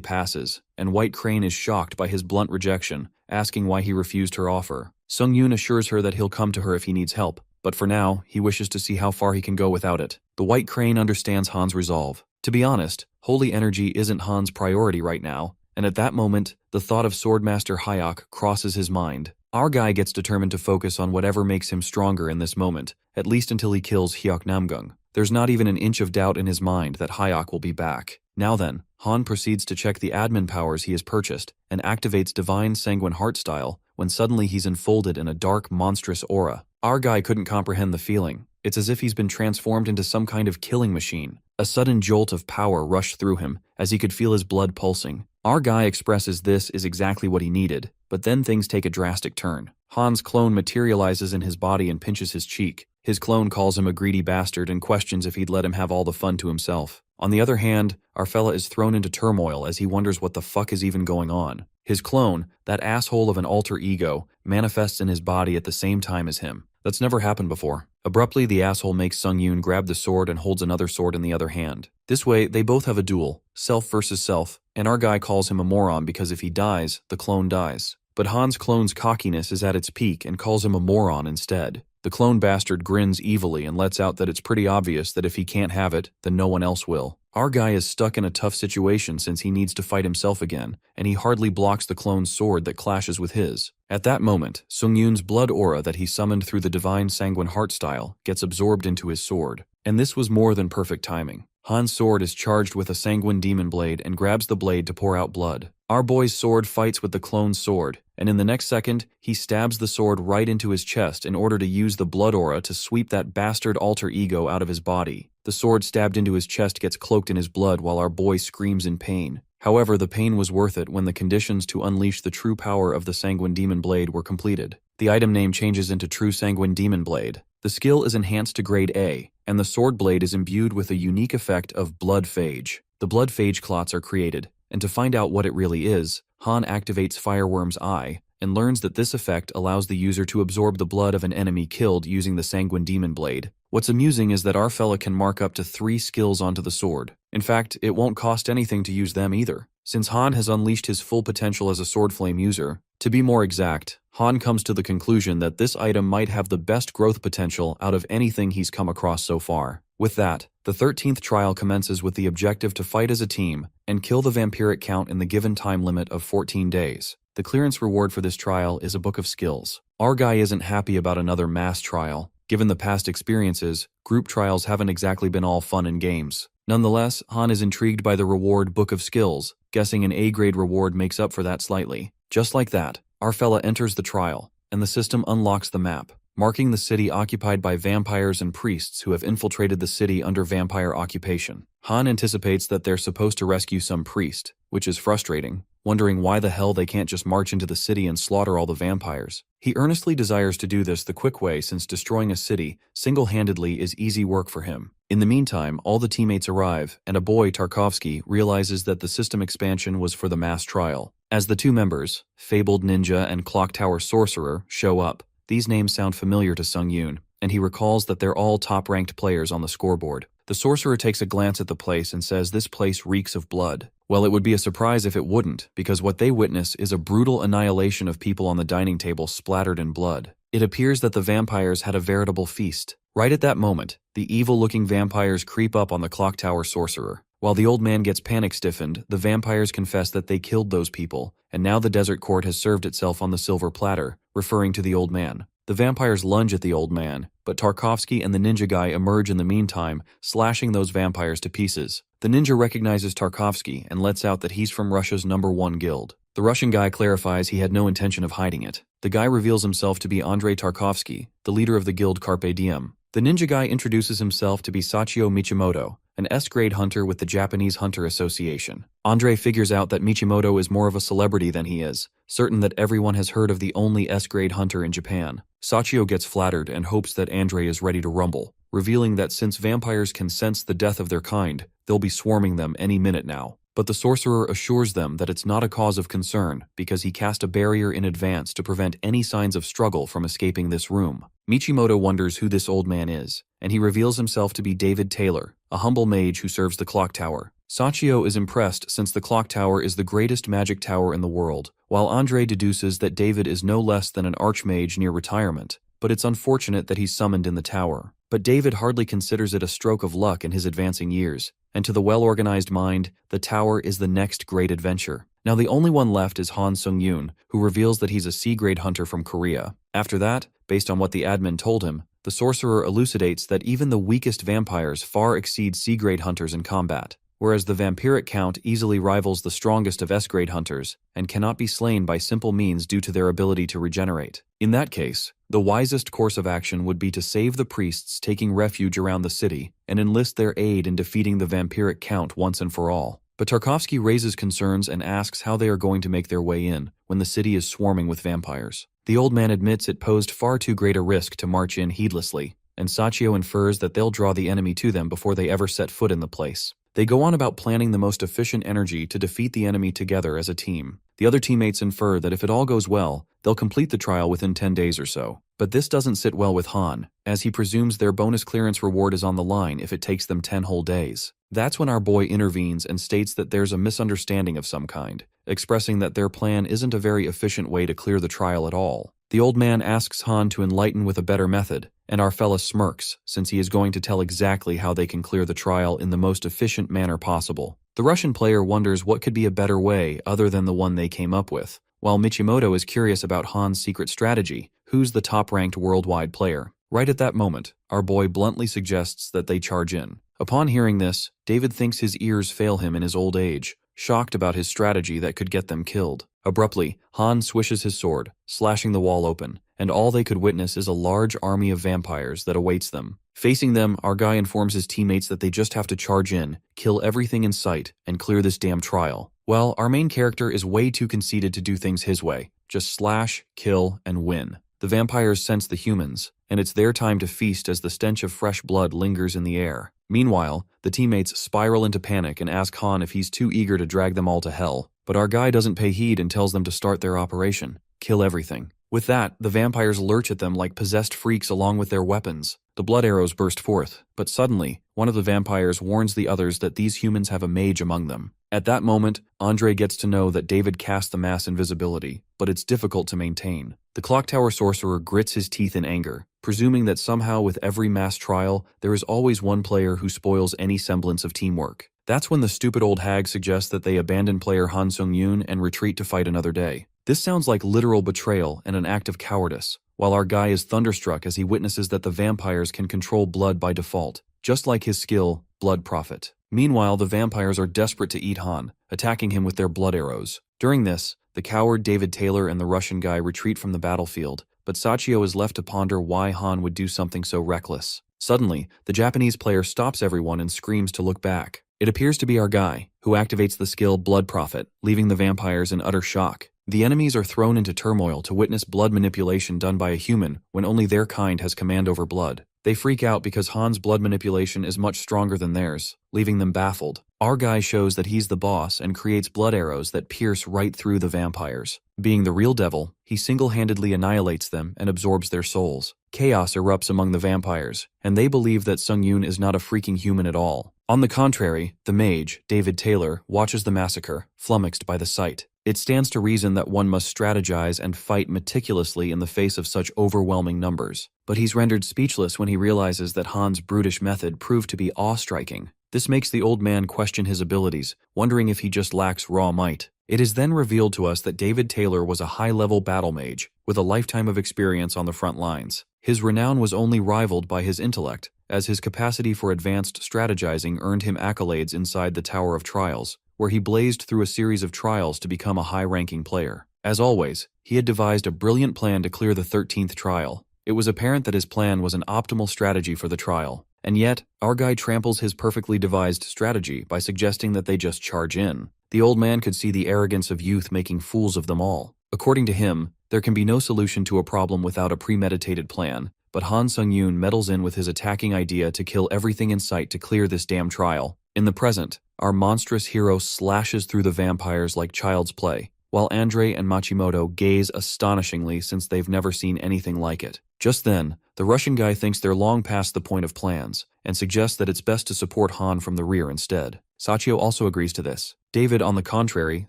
passes, and White Crane is shocked by his blunt rejection, asking why he refused her offer. Sungyun assures her that he'll come to her if he needs help, but for now, he wishes to see how far he can go without it. The White Crane understands Han's resolve. To be honest, holy energy isn't Han's priority right now, and at that moment, the thought of Swordmaster Hayek crosses his mind. Our guy gets determined to focus on whatever makes him stronger in this moment, at least until he kills Hyuk Namgung. There's not even an inch of doubt in his mind that Hayek will be back. Now then, Han proceeds to check the admin powers he has purchased and activates Divine Sanguine Heart style when suddenly he's enfolded in a dark, monstrous aura. Our guy couldn't comprehend the feeling. It's as if he's been transformed into some kind of killing machine. A sudden jolt of power rushed through him as he could feel his blood pulsing. Our guy expresses this is exactly what he needed, but then things take a drastic turn. Han's clone materializes in his body and pinches his cheek. His clone calls him a greedy bastard and questions if he'd let him have all the fun to himself. On the other hand, our fella is thrown into turmoil as he wonders what the fuck is even going on. His clone, that asshole of an alter ego, manifests in his body at the same time as him. That's never happened before. Abruptly, the asshole makes Sungyun grab the sword and holds another sword in the other hand. This way, they both have a duel, self versus self, and our guy calls him a moron because if he dies, the clone dies. But Han's clone's cockiness is at its peak and calls him a moron instead. The clone bastard grins evilly and lets out that it's pretty obvious that if he can't have it, then no one else will. Our guy is stuck in a tough situation since he needs to fight himself again, and he hardly blocks the clone's sword that clashes with his. At that moment, Sungyun's blood aura that he summoned through the Divine Sanguine Heart style gets absorbed into his sword. And this was more than perfect timing. Han's sword is charged with a sanguine demon blade and grabs the blade to pour out blood. Our boy's sword fights with the clone's sword, and in the next second, he stabs the sword right into his chest in order to use the blood aura to sweep that bastard alter ego out of his body. The sword stabbed into his chest gets cloaked in his blood while our boy screams in pain. However, the pain was worth it when the conditions to unleash the true power of the Sanguine Demon Blade were completed. The item name changes into True Sanguine Demon Blade. The skill is enhanced to grade A, and the sword blade is imbued with a unique effect of blood phage. The blood phage clots are created, and to find out what it really is, Han activates Fireworm's Eye, and learns that this effect allows the user to absorb the blood of an enemy killed using the Sanguine Demon Blade. What's amusing is that our fella can mark up to 3 skills onto the sword. In fact, it won't cost anything to use them either, since Han has unleashed his full potential as a sword flame user. To be more exact, Han comes to the conclusion that this item might have the best growth potential out of anything he's come across so far. With that, the 13th trial commences with the objective to fight as a team and kill the vampiric count in the given time limit of 14 days. The clearance reward for this trial is a book of skills. Our guy isn't happy about another mass trial. Given the past experiences, group trials haven't exactly been all fun and games. Nonetheless, Han is intrigued by the reward Book of Skills, guessing an A-grade reward makes up for that slightly. Just like that, our fella enters the trial, and the system unlocks the map, marking the city occupied by vampires and priests who have infiltrated the city under vampire occupation. Han anticipates that they're supposed to rescue some priest, which is frustrating, wondering why the hell they can't just march into the city and slaughter all the vampires. He earnestly desires to do this the quick way since destroying a city single-handedly is easy work for him. In the meantime, all the teammates arrive, and a boy, Tarkovsky, realizes that the system expansion was for the mass trial. As the 2 members, Fabled Ninja and Clock Tower Sorcerer, show up, these names sound familiar to Sung-yoon, and he recalls that they're all top-ranked players on the scoreboard. The sorcerer takes a glance at the place and says this place reeks of blood. Well, it would be a surprise if it wouldn't, because what they witness is a brutal annihilation of people on the dining table splattered in blood. It appears that the vampires had a veritable feast. Right at that moment, the evil-looking vampires creep up on the Clock Tower Sorcerer. While the old man gets panic-stiffened, the vampires confess that they killed those people, and now the desert court has served itself on the silver platter, referring to the old man. The vampires lunge at the old man, but Tarkovsky and the ninja guy emerge in the meantime, slashing those vampires to pieces. The ninja recognizes Tarkovsky and lets out that he's from Russia's #1 guild. The Russian guy clarifies he had no intention of hiding it. The guy reveals himself to be Andrei Tarkovsky, the leader of the guild Carpe Diem. The ninja guy introduces himself to be Sachio Michimoto, an S-grade hunter with the Japanese Hunter Association. Andrei figures out that Michimoto is more of a celebrity than he is, certain that everyone has heard of the only S-grade hunter in Japan. Sachio gets flattered and hopes that Andrei is ready to rumble, revealing that since vampires can sense the death of their kind, they'll be swarming them any minute now. But the sorcerer assures them that it's not a cause of concern because he cast a barrier in advance to prevent any signs of struggle from escaping this room. Michimoto wonders who this old man is, and he reveals himself to be David Taylor, a humble mage who serves the clock tower. Sachio is impressed since the clock tower is the greatest magic tower in the world, while Andrei deduces that David is no less than an archmage near retirement, but it's unfortunate that he's summoned in the tower. But David hardly considers it a stroke of luck in his advancing years, and to the well-organized mind, the tower is the next great adventure. Now the only one left is Han Sung-yoon, who reveals that he's a C-grade hunter from Korea. After that, based on what the admin told him, the sorcerer elucidates that even the weakest vampires far exceed C-grade hunters in combat, whereas the vampiric count easily rivals the strongest of S-grade hunters and cannot be slain by simple means due to their ability to regenerate. In that case, the wisest course of action would be to save the priests taking refuge around the city and enlist their aid in defeating the vampiric count once and for all. But Tarkovsky raises concerns and asks how they are going to make their way in when the city is swarming with vampires. The old man admits it posed far too great a risk to march in heedlessly, and Sachio infers that they'll draw the enemy to them before they ever set foot in the place. They go on about planning the most efficient energy to defeat the enemy together as a team. The other teammates infer that if it all goes well, they'll complete the trial within 10 days or so. But this doesn't sit well with Han, as he presumes their bonus clearance reward is on the line if it takes them 10 whole days. That's when our boy intervenes and states that there's a misunderstanding of some kind, expressing that their plan isn't a very efficient way to clear the trial at all. The old man asks Han to enlighten with a better method, and our fella smirks, since he is going to tell exactly how they can clear the trial in the most efficient manner possible. The Russian player wonders what could be a better way other than the one they came up with, while Michimoto is curious about Han's secret strategy, who's the top-ranked worldwide player. Right at that moment, our boy bluntly suggests that they charge in. Upon hearing this, David thinks his ears fail him in his old age, shocked about his strategy that could get them killed. Abruptly, Han swishes his sword, slashing the wall open, and all they could witness is a large army of vampires that awaits them. Facing them, our guy informs his teammates that they just have to charge in, kill everything in sight, and clear this damn trial. Well, our main character is way too conceited to do things his way. Just slash, kill, and win. The vampires sense the humans, and it's their time to feast as the stench of fresh blood lingers in the air. Meanwhile, the teammates spiral into panic and ask Han if he's too eager to drag them all to hell, but our guy doesn't pay heed and tells them to start their operation. Kill everything. With that, the vampires lurch at them like possessed freaks along with their weapons. The blood arrows burst forth, but suddenly, one of the vampires warns the others that these humans have a mage among them. At that moment, Andre gets to know that David cast the mass invisibility, but it's difficult to maintain. The clock tower sorcerer grits his teeth in anger, presuming that somehow with every mass trial, there is always one player who spoils any semblance of teamwork. That's when the stupid old hag suggests that they abandon player Han Sung-yoon and retreat to fight another day. This sounds like literal betrayal and an act of cowardice, while our guy is thunderstruck as he witnesses that the vampires can control blood by default, just like his skill, Blood Prophet. Meanwhile, the vampires are desperate to eat Han, attacking him with their blood arrows. During this, the coward David Taylor and the Russian guy retreat from the battlefield, but Sachio is left to ponder why Han would do something so reckless. Suddenly, the Japanese player stops everyone and screams to look back. It appears to be our guy, who activates the skill Blood Prophet, leaving the vampires in utter shock. The enemies are thrown into turmoil to witness blood manipulation done by a human when only their kind has command over blood. They freak out because Han's blood manipulation is much stronger than theirs, leaving them baffled. Our guy shows that he's the boss and creates blood arrows that pierce right through the vampires. Being the real devil, he single-handedly annihilates them and absorbs their souls. Chaos erupts among the vampires, and they believe that Sung-yoon is not a freaking human at all. On the contrary, the mage, David Taylor, watches the massacre, flummoxed by the sight. It stands to reason that one must strategize and fight meticulously in the face of such overwhelming numbers. But he's rendered speechless when he realizes that Han's brutish method proved to be awe-striking. This makes the old man question his abilities, wondering if he just lacks raw might. It is then revealed to us that David Taylor was a high-level battle mage, with a lifetime of experience on the front lines. His renown was only rivaled by his intellect, as his capacity for advanced strategizing earned him accolades inside the Tower of Trials, where he blazed through a series of trials to become a high-ranking player. As always, he had devised a brilliant plan to clear the 13th trial. It was apparent that his plan was an optimal strategy for the trial, and yet, our guy tramples his perfectly devised strategy by suggesting that they just charge in. The old man could see the arrogance of youth making fools of them all. According to him, there can be no solution to a problem without a premeditated plan, but Han Sung-yoon meddles in with his attacking idea to kill everything in sight to clear this damn trial. In the present, our monstrous hero slashes through the vampires like child's play, while Andre and Machimoto gaze astonishingly since they've never seen anything like it. Just then, the Russian guy thinks they're long past the point of plans, and suggests that it's best to support Han from the rear instead. Sachio also agrees to this. David, on the contrary,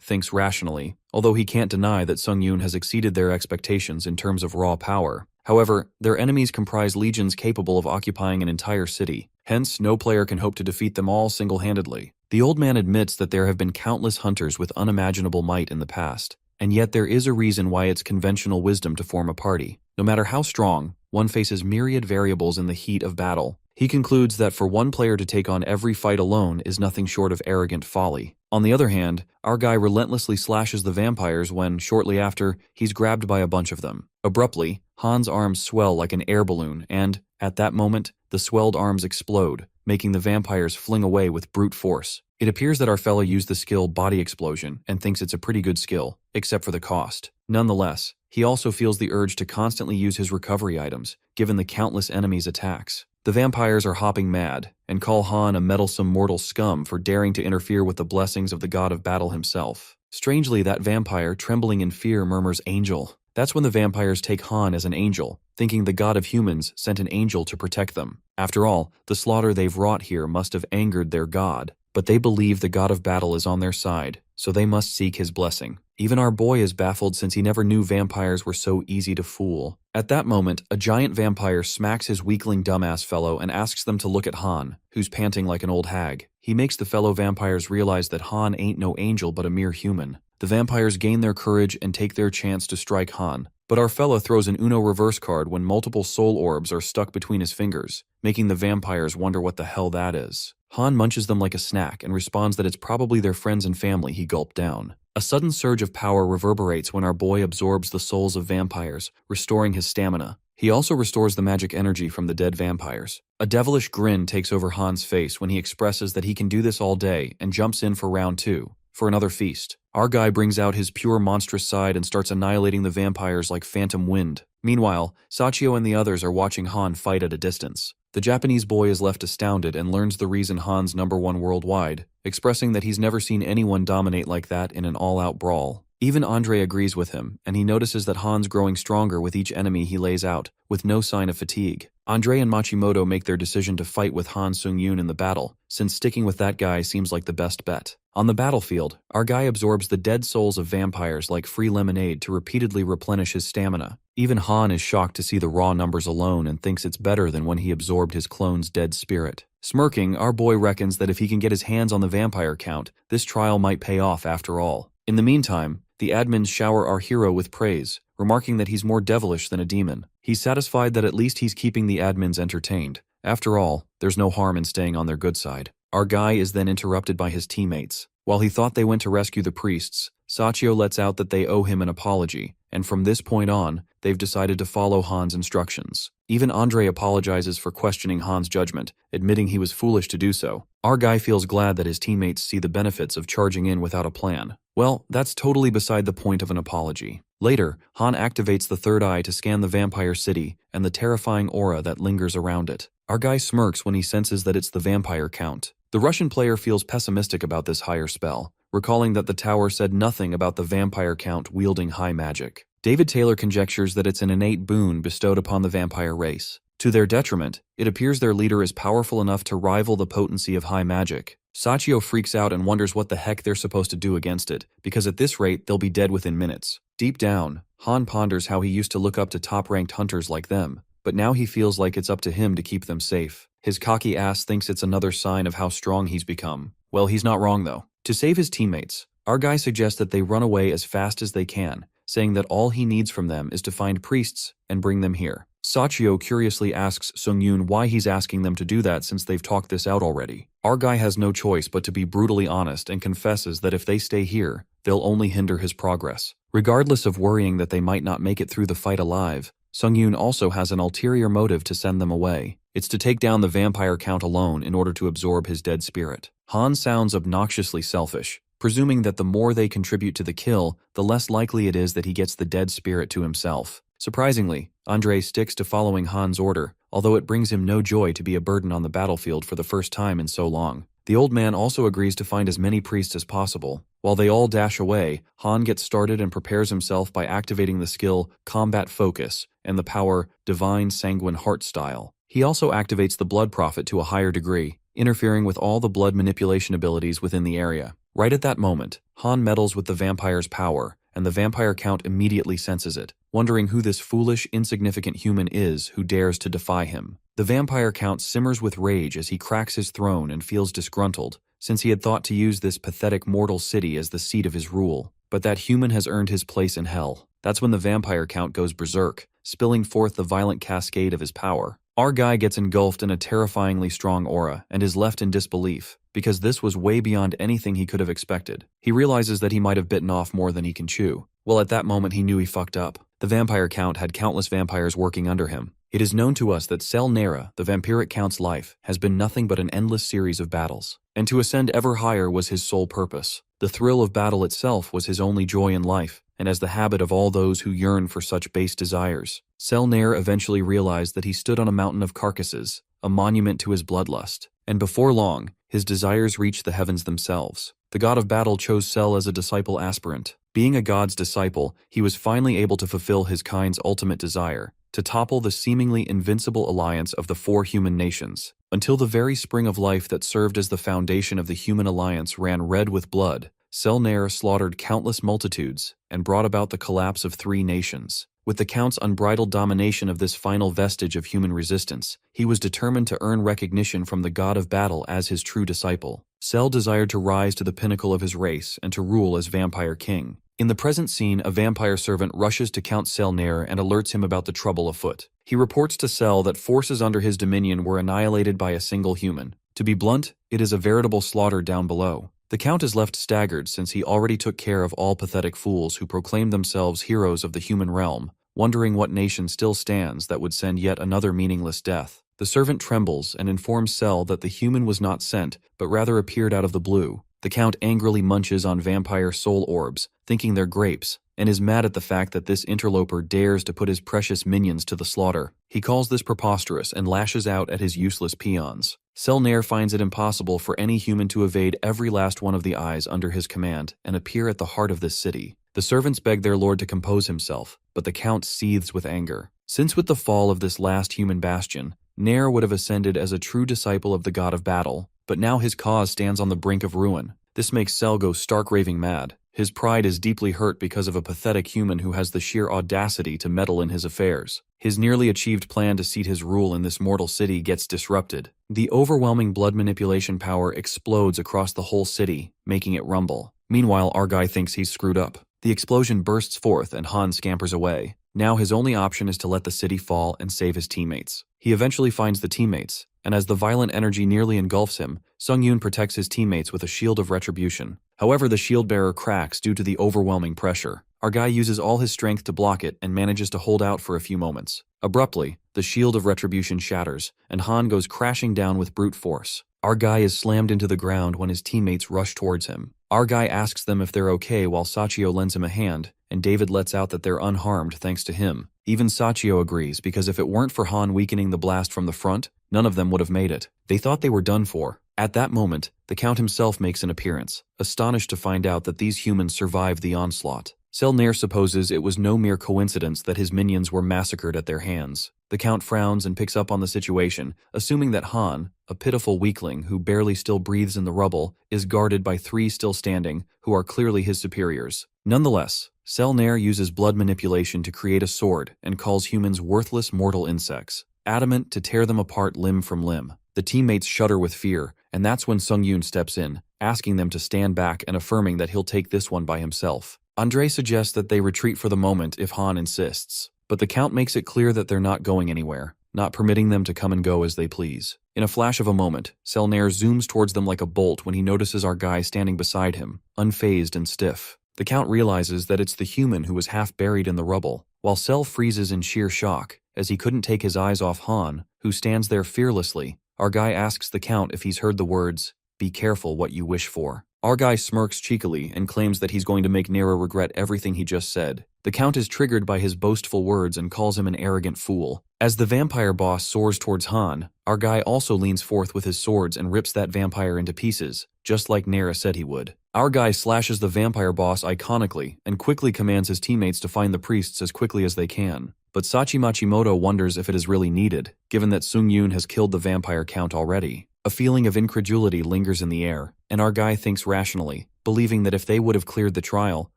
thinks rationally, although he can't deny that Sung-yoon has exceeded their expectations in terms of raw power. However, their enemies comprise legions capable of occupying an entire city. Hence, no player can hope to defeat them all single-handedly. The old man admits that there have been countless hunters with unimaginable might in the past, and yet there is a reason why it's conventional wisdom to form a party. No matter how strong, one faces myriad variables in the heat of battle. He concludes that for one player to take on every fight alone is nothing short of arrogant folly. On the other hand, our guy relentlessly slashes the vampires when, shortly after, he's grabbed by a bunch of them. Abruptly, Han's arms swell like an air balloon and, at that moment, the swelled arms explode, making the vampires fling away with brute force. It appears that our fellow used the skill Body Explosion and thinks it's a pretty good skill, except for the cost. Nonetheless, he also feels the urge to constantly use his recovery items, given the countless enemies' attacks. The vampires are hopping mad, and call Han a meddlesome mortal scum for daring to interfere with the blessings of the god of battle himself. Strangely, that vampire, trembling in fear, murmurs "angel." That's when the vampires take Han as an angel, thinking the god of humans sent an angel to protect them. After all, the slaughter they've wrought here must have angered their god, but they believe the god of battle is on their side, so they must seek his blessing. Even our boy is baffled since he never knew vampires were so easy to fool. At that moment, a giant vampire smacks his weakling dumbass fellow and asks them to look at Han, who's panting like an old hag. He makes the fellow vampires realize that Han ain't no angel but a mere human. The vampires gain their courage and take their chance to strike Han, But our fella throws an Uno reverse card when multiple soul orbs are stuck between his fingers, making the vampires wonder what the hell that is. Han munches them like a snack and responds that it's probably their friends and family he gulped down. A sudden surge of power reverberates when our boy absorbs the souls of vampires, restoring his stamina. He also restores the magic energy from the dead vampires. A devilish grin takes over Han's face when he expresses that he can do this all day and jumps in for round 2, for another feast. Our guy brings out his pure monstrous side and starts annihilating the vampires like phantom wind. Meanwhile, Sachio and the others are watching Han fight at a distance. The Japanese boy is left astounded and learns the reason Han's #1 worldwide, expressing that he's never seen anyone dominate like that in an all-out brawl. Even Andre agrees with him, and he notices that Han's growing stronger with each enemy he lays out, with no sign of fatigue. Andre and Machimoto make their decision to fight with Han Sung-yoon in the battle, since sticking with that guy seems like the best bet. On the battlefield, our guy absorbs the dead souls of vampires like free lemonade to repeatedly replenish his stamina. Even Han is shocked to see the raw numbers alone and thinks it's better than when he absorbed his clone's dead spirit. Smirking, our boy reckons that if he can get his hands on the vampire count, this trial might pay off after all. In the meantime, the admins shower our hero with praise, remarking that he's more devilish than a demon. He's satisfied that at least he's keeping the admins entertained. After all, there's no harm in staying on their good side. Our guy is then interrupted by his teammates. While he thought they went to rescue the priests, Sachio lets out that they owe him an apology, and from this point on, they've decided to follow Han's instructions. Even Andre apologizes for questioning Han's judgment, admitting he was foolish to do so. Our guy feels glad that his teammates see the benefits of charging in without a plan. Well, that's totally beside the point of an apology. Later, Han activates the third eye to scan the vampire city and the terrifying aura that lingers around it. Our guy smirks when he senses that it's the vampire count. The Russian player feels pessimistic about this higher spell, recalling that the tower said nothing about the vampire count wielding high magic. David Taylor conjectures that it's an innate boon bestowed upon the vampire race. To their detriment, it appears their leader is powerful enough to rival the potency of high magic. Sachio freaks out and wonders what the heck they're supposed to do against it, because at this rate they'll be dead within minutes. Deep down, Han ponders how he used to look up to top-ranked hunters like them, but now he feels like it's up to him to keep them safe. His cocky ass thinks it's another sign of how strong he's become. Well, he's not wrong though. To save his teammates, our guy suggests that they run away as fast as they can, saying that all he needs from them is to find priests and bring them here. Sachio curiously asks Sung-yoon why he's asking them to do that since they've talked this out already. Our guy has no choice but to be brutally honest and confesses that if they stay here, they'll only hinder his progress. Regardless of worrying that they might not make it through the fight alive, Sung-yoon also has an ulterior motive to send them away. It's to take down the vampire count alone in order to absorb his dead spirit. Han sounds obnoxiously selfish, presuming that the more they contribute to the kill, the less likely it is that he gets the dead spirit to himself. Surprisingly, Andre sticks to following Han's order, although it brings him no joy to be a burden on the battlefield for the first time in so long. The old man also agrees to find as many priests as possible. While they all dash away, Han gets started and prepares himself by activating the skill Combat Focus and the power Divine Sanguine Heart Style. He also activates the Blood Prophet to a higher degree, interfering with all the blood manipulation abilities within the area. Right at that moment, Han meddles with the vampire's power, and the vampire count immediately senses it, wondering who this foolish, insignificant human is who dares to defy him. The vampire count simmers with rage as he cracks his throne and feels disgruntled, since he had thought to use this pathetic mortal city as the seat of his rule. But that human has earned his place in hell. That's when the vampire count goes berserk, spilling forth the violent cascade of his power. Our guy gets engulfed in a terrifyingly strong aura and is left in disbelief, because this was way beyond anything he could have expected. He realizes that he might have bitten off more than he can chew. Well, at that moment he knew he fucked up. The vampire count had countless vampires working under him. It is known to us that Cell Nera, the vampiric count's life, has been nothing but an endless series of battles, and to ascend ever higher was his sole purpose. The thrill of battle itself was his only joy in life, and as the habit of all those who yearn for such base desires. Cell Nera eventually realized that he stood on a mountain of carcasses, a monument to his bloodlust, and before long, his desires reached the heavens themselves. The god of battle chose Cell as a disciple aspirant. Being a god's disciple, he was finally able to fulfill his kind's ultimate desire, to topple the seemingly invincible alliance of the 4 human nations. Until the very spring of life that served as the foundation of the human alliance ran red with blood, Cell Nera slaughtered countless multitudes and brought about the collapse of 3 nations. With the Count's unbridled domination of this final vestige of human resistance, he was determined to earn recognition from the god of battle as his true disciple. Cell desired to rise to the pinnacle of his race and to rule as Vampire King. In the present scene, a vampire servant rushes to Count Cell Nair and alerts him about the trouble afoot. He reports to Cell that forces under his dominion were annihilated by a single human. To be blunt, it is a veritable slaughter down below. The Count is left staggered since he already took care of all pathetic fools who proclaim themselves heroes of the human realm, wondering what nation still stands that would send yet another meaningless death. The servant trembles and informs Cell that the human was not sent, but rather appeared out of the blue. The Count angrily munches on vampire soul orbs, thinking they're grapes, and is mad at the fact that this interloper dares to put his precious minions to the slaughter. He calls this preposterous and lashes out at his useless peons. Cell Nair finds it impossible for any human to evade every last one of the eyes under his command and appear at the heart of this city. The servants beg their lord to compose himself, but the Count seethes with anger. Since with the fall of this last human bastion, Nair would have ascended as a true disciple of the god of battle, but now his cause stands on the brink of ruin. This makes Cell go stark raving mad. His pride is deeply hurt because of a pathetic human who has the sheer audacity to meddle in his affairs. His nearly achieved plan to seat his rule in this mortal city gets disrupted. The overwhelming blood manipulation power explodes across the whole city, making it rumble. Meanwhile, our guy thinks he's screwed up. The explosion bursts forth and Han scampers away. Now his only option is to let the city fall and save his teammates. He eventually finds the teammates, and as the violent energy nearly engulfs him, Sung-Yoon protects his teammates with a shield of retribution. However, the shield bearer cracks due to the overwhelming pressure. Our guy uses all his strength to block it and manages to hold out for a few moments. Abruptly, the shield of retribution shatters, and Han goes crashing down with brute force. Our guy is slammed into the ground when his teammates rush towards him. Our guy asks them if they're okay while Sachio lends him a hand, and David lets out that they're unharmed thanks to him. Even Sachio agrees, because if it weren't for Han weakening the blast from the front, none of them would have made it. They thought they were done for. At that moment, the Count himself makes an appearance, astonished to find out that these humans survived the onslaught. Cell Nair supposes it was no mere coincidence that his minions were massacred at their hands. The Count frowns and picks up on the situation, assuming that Han, a pitiful weakling who barely still breathes in the rubble, is guarded by three still standing, who are clearly his superiors. Nonetheless, Cell Nair uses blood manipulation to create a sword and calls humans worthless mortal insects, adamant to tear them apart limb from limb. The teammates shudder with fear, and that's when Sung-Yoon steps in, asking them to stand back and affirming that he'll take this one by himself. Andre suggests that they retreat for the moment if Han insists, but the Count makes it clear that they're not going anywhere, not permitting them to come and go as they please. In a flash of a moment, Cell Nair zooms towards them like a bolt when he notices our guy standing beside him, unfazed and stiff. The Count realizes that it's the human who was half buried in the rubble, while Cell freezes in sheer shock, as he couldn't take his eyes off Han, who stands there fearlessly. Our guy asks the Count if he's heard the words, "Be careful what you wish for." Our guy smirks cheekily and claims that he's going to make Nero regret everything he just said. The Count is triggered by his boastful words and calls him an arrogant fool. As the vampire boss soars towards Han, our guy also leans forth with his swords and rips that vampire into pieces, just like Nera said he would. Our guy slashes the vampire boss iconically and quickly commands his teammates to find the priests as quickly as they can. But Sachi Machimoto wonders if it is really needed, given that Sung-Yoon has killed the vampire Count already. A feeling of incredulity lingers in the air, and our guy thinks rationally, believing that if they would have cleared the trial,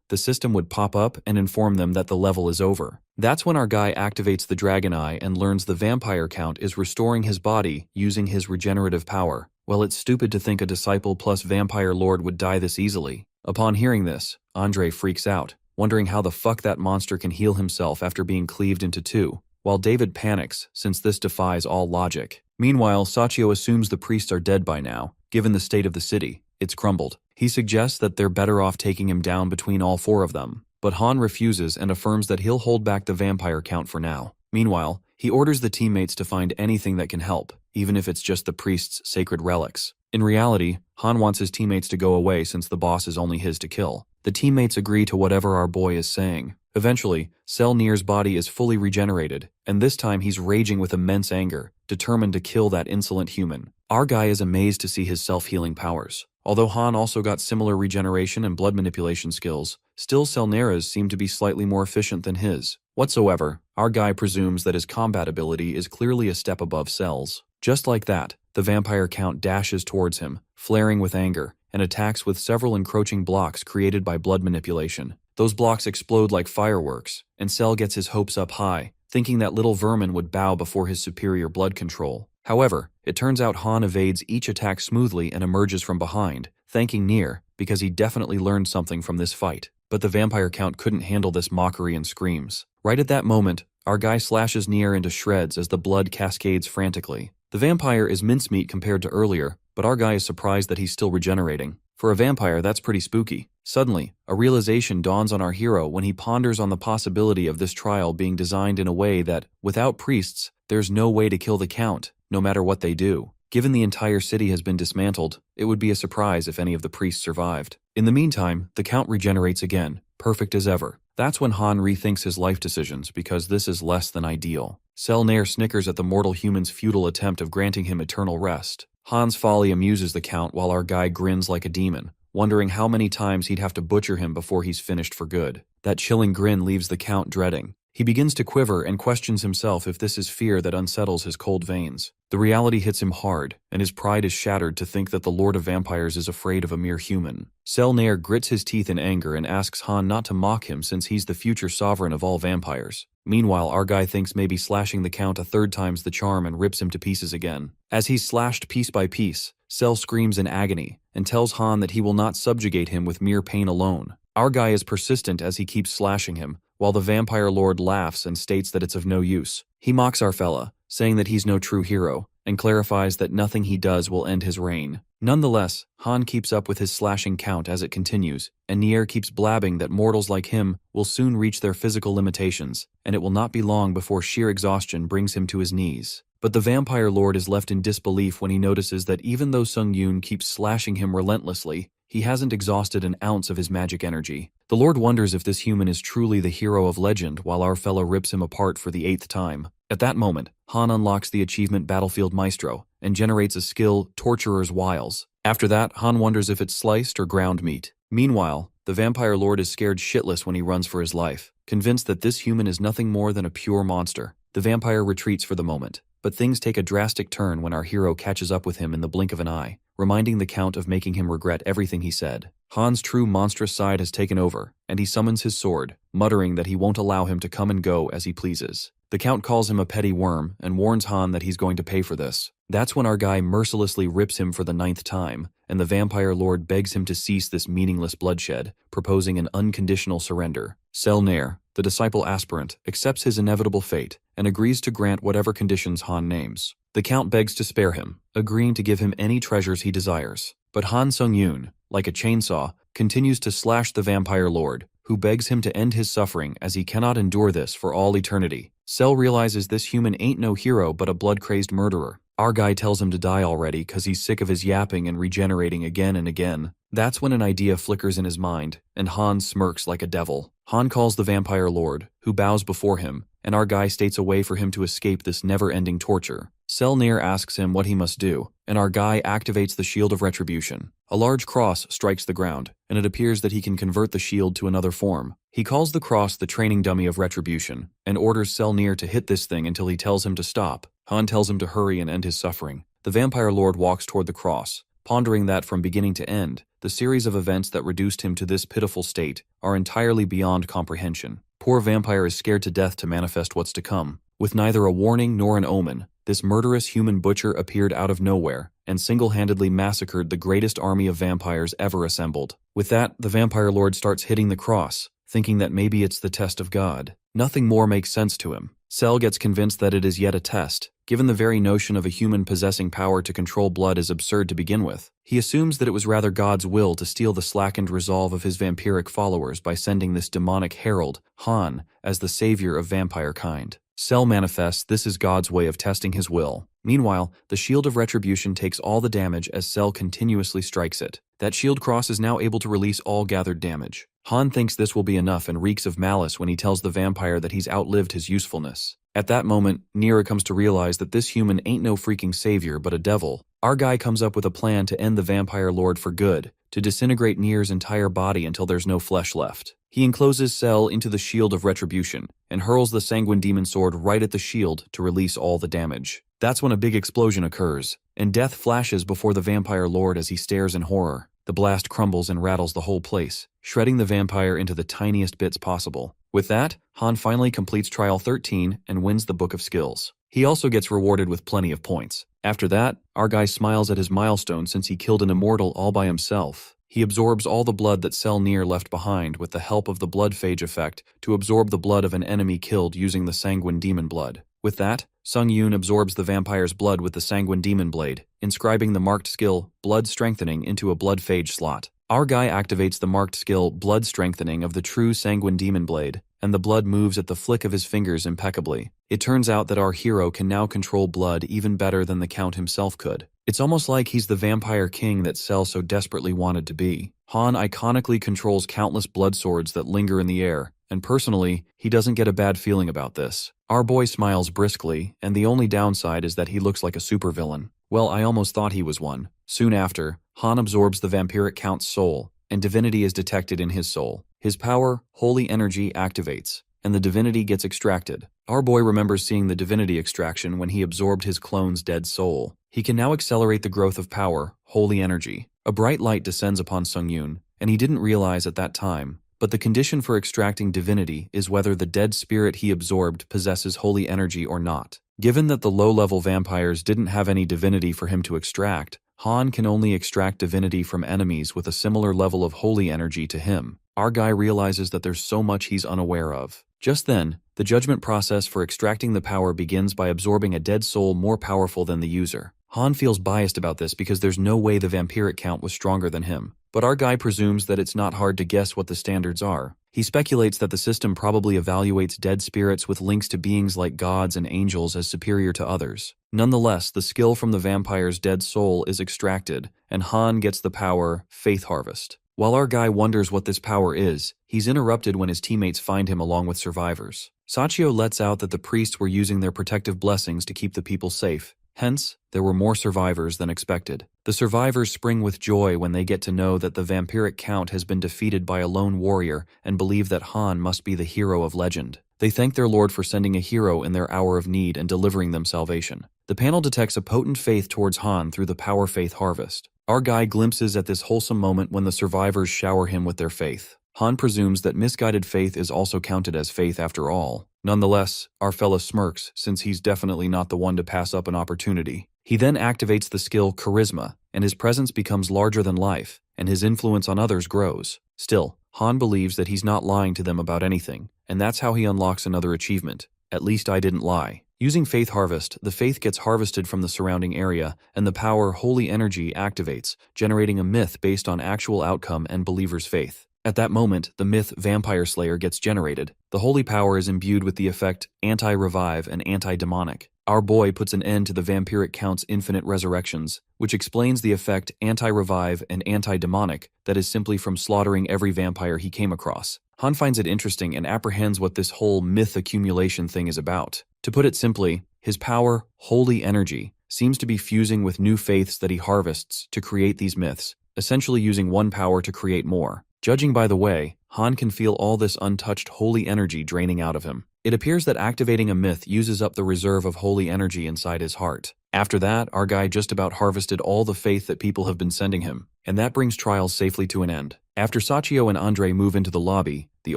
the system would pop up and inform them that the level is over. That's when our guy activates the Dragon Eye and learns the vampire Count is restoring his body using his regenerative power. Well, it's stupid to think a disciple plus vampire lord would die this easily. Upon hearing this, Andre freaks out, wondering how the fuck that monster can heal himself after being cleaved into two, while David panics, since this defies all logic. Meanwhile, Sachio assumes the priests are dead by now, given the state of the city. It's crumbled. He suggests that they're better off taking him down between all four of them, but Han refuses and affirms that he'll hold back the vampire Count for now. Meanwhile, he orders the teammates to find anything that can help, even if it's just the priest's sacred relics. In reality, Han wants his teammates to go away since the boss is only his to kill. The teammates agree to whatever our boy is saying. Eventually, Cell Nair's body is fully regenerated, and this time he's raging with immense anger, determined to kill that insolent human. Our guy is amazed to see his self-healing powers. Although Han also got similar regeneration and blood manipulation skills, still Cell Nair's seem to be slightly more efficient than his. Whatsoever, our guy presumes that his combat ability is clearly a step above Cell's. Just like that, the vampire Count dashes towards him, flaring with anger, and attacks with several encroaching blocks created by blood manipulation. Those blocks explode like fireworks, and Cell gets his hopes up high, thinking that little vermin would bow before his superior blood control. However, it turns out Han evades each attack smoothly and emerges from behind, thanking Nier, because he definitely learned something from this fight. but the vampire count couldn't handle this mockery and screams. Right at that moment, our guy slashes Nier into shreds as the blood cascades frantically. The vampire is mincemeat compared to earlier, but our guy is surprised that he's still regenerating. For a vampire, that's pretty spooky. Suddenly, a realization dawns on our hero when he ponders on the possibility of this trial being designed in a way that, without priests, there's no way to kill the count, no matter what they do. Given the entire city has been dismantled, it would be a surprise if any of the priests survived. In the meantime, the count regenerates again, perfect as ever. That's when Han rethinks his life decisions because this is less than ideal. Selnair snickers at the mortal human's futile attempt of granting him eternal rest. Han's folly amuses the count while our guy grins like a demon, wondering how many times he'd have to butcher him before he's finished for good. That chilling grin leaves the count dreading. He begins to quiver and questions himself if this is fear that unsettles his cold veins. The reality hits him hard, and his pride is shattered to think that the Lord of Vampires is afraid of a mere human. Selnair grits his teeth in anger and asks Han not to mock him since he's the future sovereign of all vampires. Meanwhile, our guy thinks maybe slashing the count a third time's the charm and rips him to pieces again. As he's slashed piece by piece, Sel screams in agony and tells Han that he will not subjugate him with mere pain alone. Our guy is persistent as he keeps slashing him, while the vampire lord laughs and states that it's of no use. He mocks our fella, saying that he's no true hero, and clarifies that nothing he does will end his reign. Nonetheless, Han keeps up with his slashing count as it continues, and Nier keeps blabbing that mortals like him will soon reach their physical limitations, and it will not be long before sheer exhaustion brings him to his knees. But the vampire lord is left in disbelief when he notices that even though Sung Yun keeps slashing him relentlessly, he hasn't exhausted an ounce of his magic energy. The Lord wonders if this human is truly the hero of legend while our fellow rips him apart for the 8th time. At that moment, Han unlocks the achievement Battlefield Maestro and generates a skill, Torturer's Wiles. After that, Han wonders if it's sliced or ground meat. Meanwhile, the vampire lord is scared shitless when he runs for his life, convinced that this human is nothing more than a pure monster. The vampire retreats for the moment, but things take a drastic turn when our hero catches up with him in the blink of an eye, reminding the count of making him regret everything he said. Han's true monstrous side has taken over, and he summons his sword, muttering that he won't allow him to come and go as he pleases. The count calls him a petty worm and warns Han that he's going to pay for this. That's when our guy mercilessly rips him for the 9th time, and the vampire lord begs him to cease this meaningless bloodshed, proposing an unconditional surrender. Selnair, the disciple aspirant, accepts his inevitable fate and agrees to grant whatever conditions Han names. The count begs to spare him, agreeing to give him any treasures he desires. But Han Sung-yoon, like a chainsaw, continues to slash the vampire lord, who begs him to end his suffering as he cannot endure this for all eternity. Sel realizes this human ain't no hero but a blood-crazed murderer. Our guy tells him to die already cause he's sick of his yapping and regenerating again and again. That's when an idea flickers in his mind, and Han smirks like a devil. Han calls the vampire lord, who bows before him, and our guy states a way for him to escape this never-ending torture. Selnair asks him what he must do, and our guy activates the Shield of Retribution. A large cross strikes the ground, and it appears that he can convert the shield to another form. He calls the cross the training dummy of Retribution, and orders Selnair to hit this thing until he tells him to stop. Han tells him to hurry and end his suffering. The vampire lord walks toward the cross, pondering that from beginning to end, the series of events that reduced him to this pitiful state are entirely beyond comprehension. Poor vampire is scared to death to manifest what's to come. With neither a warning nor an omen, this murderous human butcher appeared out of nowhere and single-handedly massacred the greatest army of vampires ever assembled. With that, the vampire lord starts hitting the cross, thinking that maybe it's the test of God. Nothing more makes sense to him. Sel gets convinced that it is yet a test, given the very notion of a human possessing power to control blood is absurd to begin with. He assumes that it was rather God's will to steel the slackened resolve of his vampiric followers by sending this demonic herald, Han, as the savior of vampire kind. Sel manifests this is God's way of testing his will. Meanwhile, the Shield of Retribution takes all the damage as Sel continuously strikes it. That shield cross is now able to release all gathered damage. Han thinks this will be enough and reeks of malice when he tells the vampire that he's outlived his usefulness. At that moment, Nier comes to realize that this human ain't no freaking savior but a devil. Our guy comes up with a plan to end the vampire lord for good, to disintegrate Nier's entire body until there's no flesh left. He encloses Sel into the Shield of Retribution and hurls the Sanguine Demon Sword right at the shield to release all the damage. That's when a big explosion occurs, and death flashes before the vampire lord as he stares in horror. The blast crumbles and rattles the whole place, shredding the vampire into the tiniest bits possible. With that, Han finally completes Trial 13 and wins the Book of Skills. He also gets rewarded with plenty of points. After that, our guy smiles at his milestone since he killed an immortal all by himself. He absorbs all the blood that Cell Near left behind with the help of the blood phage effect to absorb the blood of an enemy killed using the sanguine demon blood. With that, Sung Yoon absorbs the vampire's blood with the sanguine demon blade, inscribing the marked skill Blood Strengthening into a blood phage slot. Our guy activates the marked skill Blood Strengthening of the true sanguine demon blade, and the blood moves at the flick of his fingers impeccably. It turns out that our hero can now control blood even better than the Count himself could. It's almost like he's the vampire king that Cell so desperately wanted to be. Han iconically controls countless blood swords that linger in the air, and personally, he doesn't get a bad feeling about this. Our boy smiles briskly, and the only downside is that he looks like a supervillain. Well, I almost thought he was one. Soon after, Han absorbs the vampiric Count's soul, and divinity is detected in his soul. His power, holy energy, activates, and the divinity gets extracted. Our boy remembers seeing the divinity extraction when he absorbed his clone's dead soul. He can now accelerate the growth of power, holy energy. A bright light descends upon Sung Yoon, and he didn't realize at that time, but the condition for extracting divinity is whether the dead spirit he absorbed possesses holy energy or not. Given that the low-level vampires didn't have any divinity for him to extract, Han can only extract divinity from enemies with a similar level of holy energy to him. Our guy realizes that there's so much he's unaware of. Just then, the judgment process for extracting the power begins by absorbing a dead soul more powerful than the user. Han feels biased about this because there's no way the vampiric Count was stronger than him. But our guy presumes that it's not hard to guess what the standards are. He speculates that the system probably evaluates dead spirits with links to beings like gods and angels as superior to others. Nonetheless, the skill from the vampire's dead soul is extracted, and Han gets the power Faith Harvest. While our guy wonders what this power is, he's interrupted when his teammates find him along with survivors. Sachio lets out that the priests were using their protective blessings to keep the people safe. Hence, there were more survivors than expected. The survivors spring with joy when they get to know that the vampiric Count has been defeated by a lone warrior and believe that Han must be the hero of legend. They thank their lord for sending a hero in their hour of need and delivering them salvation. The panel detects a potent faith towards Han through the Power Faith Harvest. Our guy glimpses at this wholesome moment when the survivors shower him with their faith. Han presumes that misguided faith is also counted as faith after all. Nonetheless, our fella smirks since he's definitely not the one to pass up an opportunity. He then activates the skill Charisma, and his presence becomes larger than life, and his influence on others grows. Still, Han believes that he's not lying to them about anything, and that's how he unlocks another achievement. At least I didn't lie. Using Faith Harvest, the faith gets harvested from the surrounding area, and the power Holy Energy activates, generating a myth based on actual outcome and believers' faith. At that moment, the myth Vampire Slayer gets generated. The holy power is imbued with the effect Anti-Revive and Anti-Demonic. Our boy puts an end to the vampiric Count's infinite resurrections, which explains the effect Anti-Revive and Anti-Demonic that is simply from slaughtering every vampire he came across. Han finds it interesting and apprehends what this whole myth accumulation thing is about. To put it simply, his power, holy energy, seems to be fusing with new faiths that he harvests to create these myths, essentially using one power to create more. Judging by the way, Han can feel all this untouched holy energy draining out of him. It appears that activating a myth uses up the reserve of holy energy inside his heart. After that, our guy just about harvested all the faith that people have been sending him, and that brings trials safely to an end. After Sachio and Andre move into the lobby, the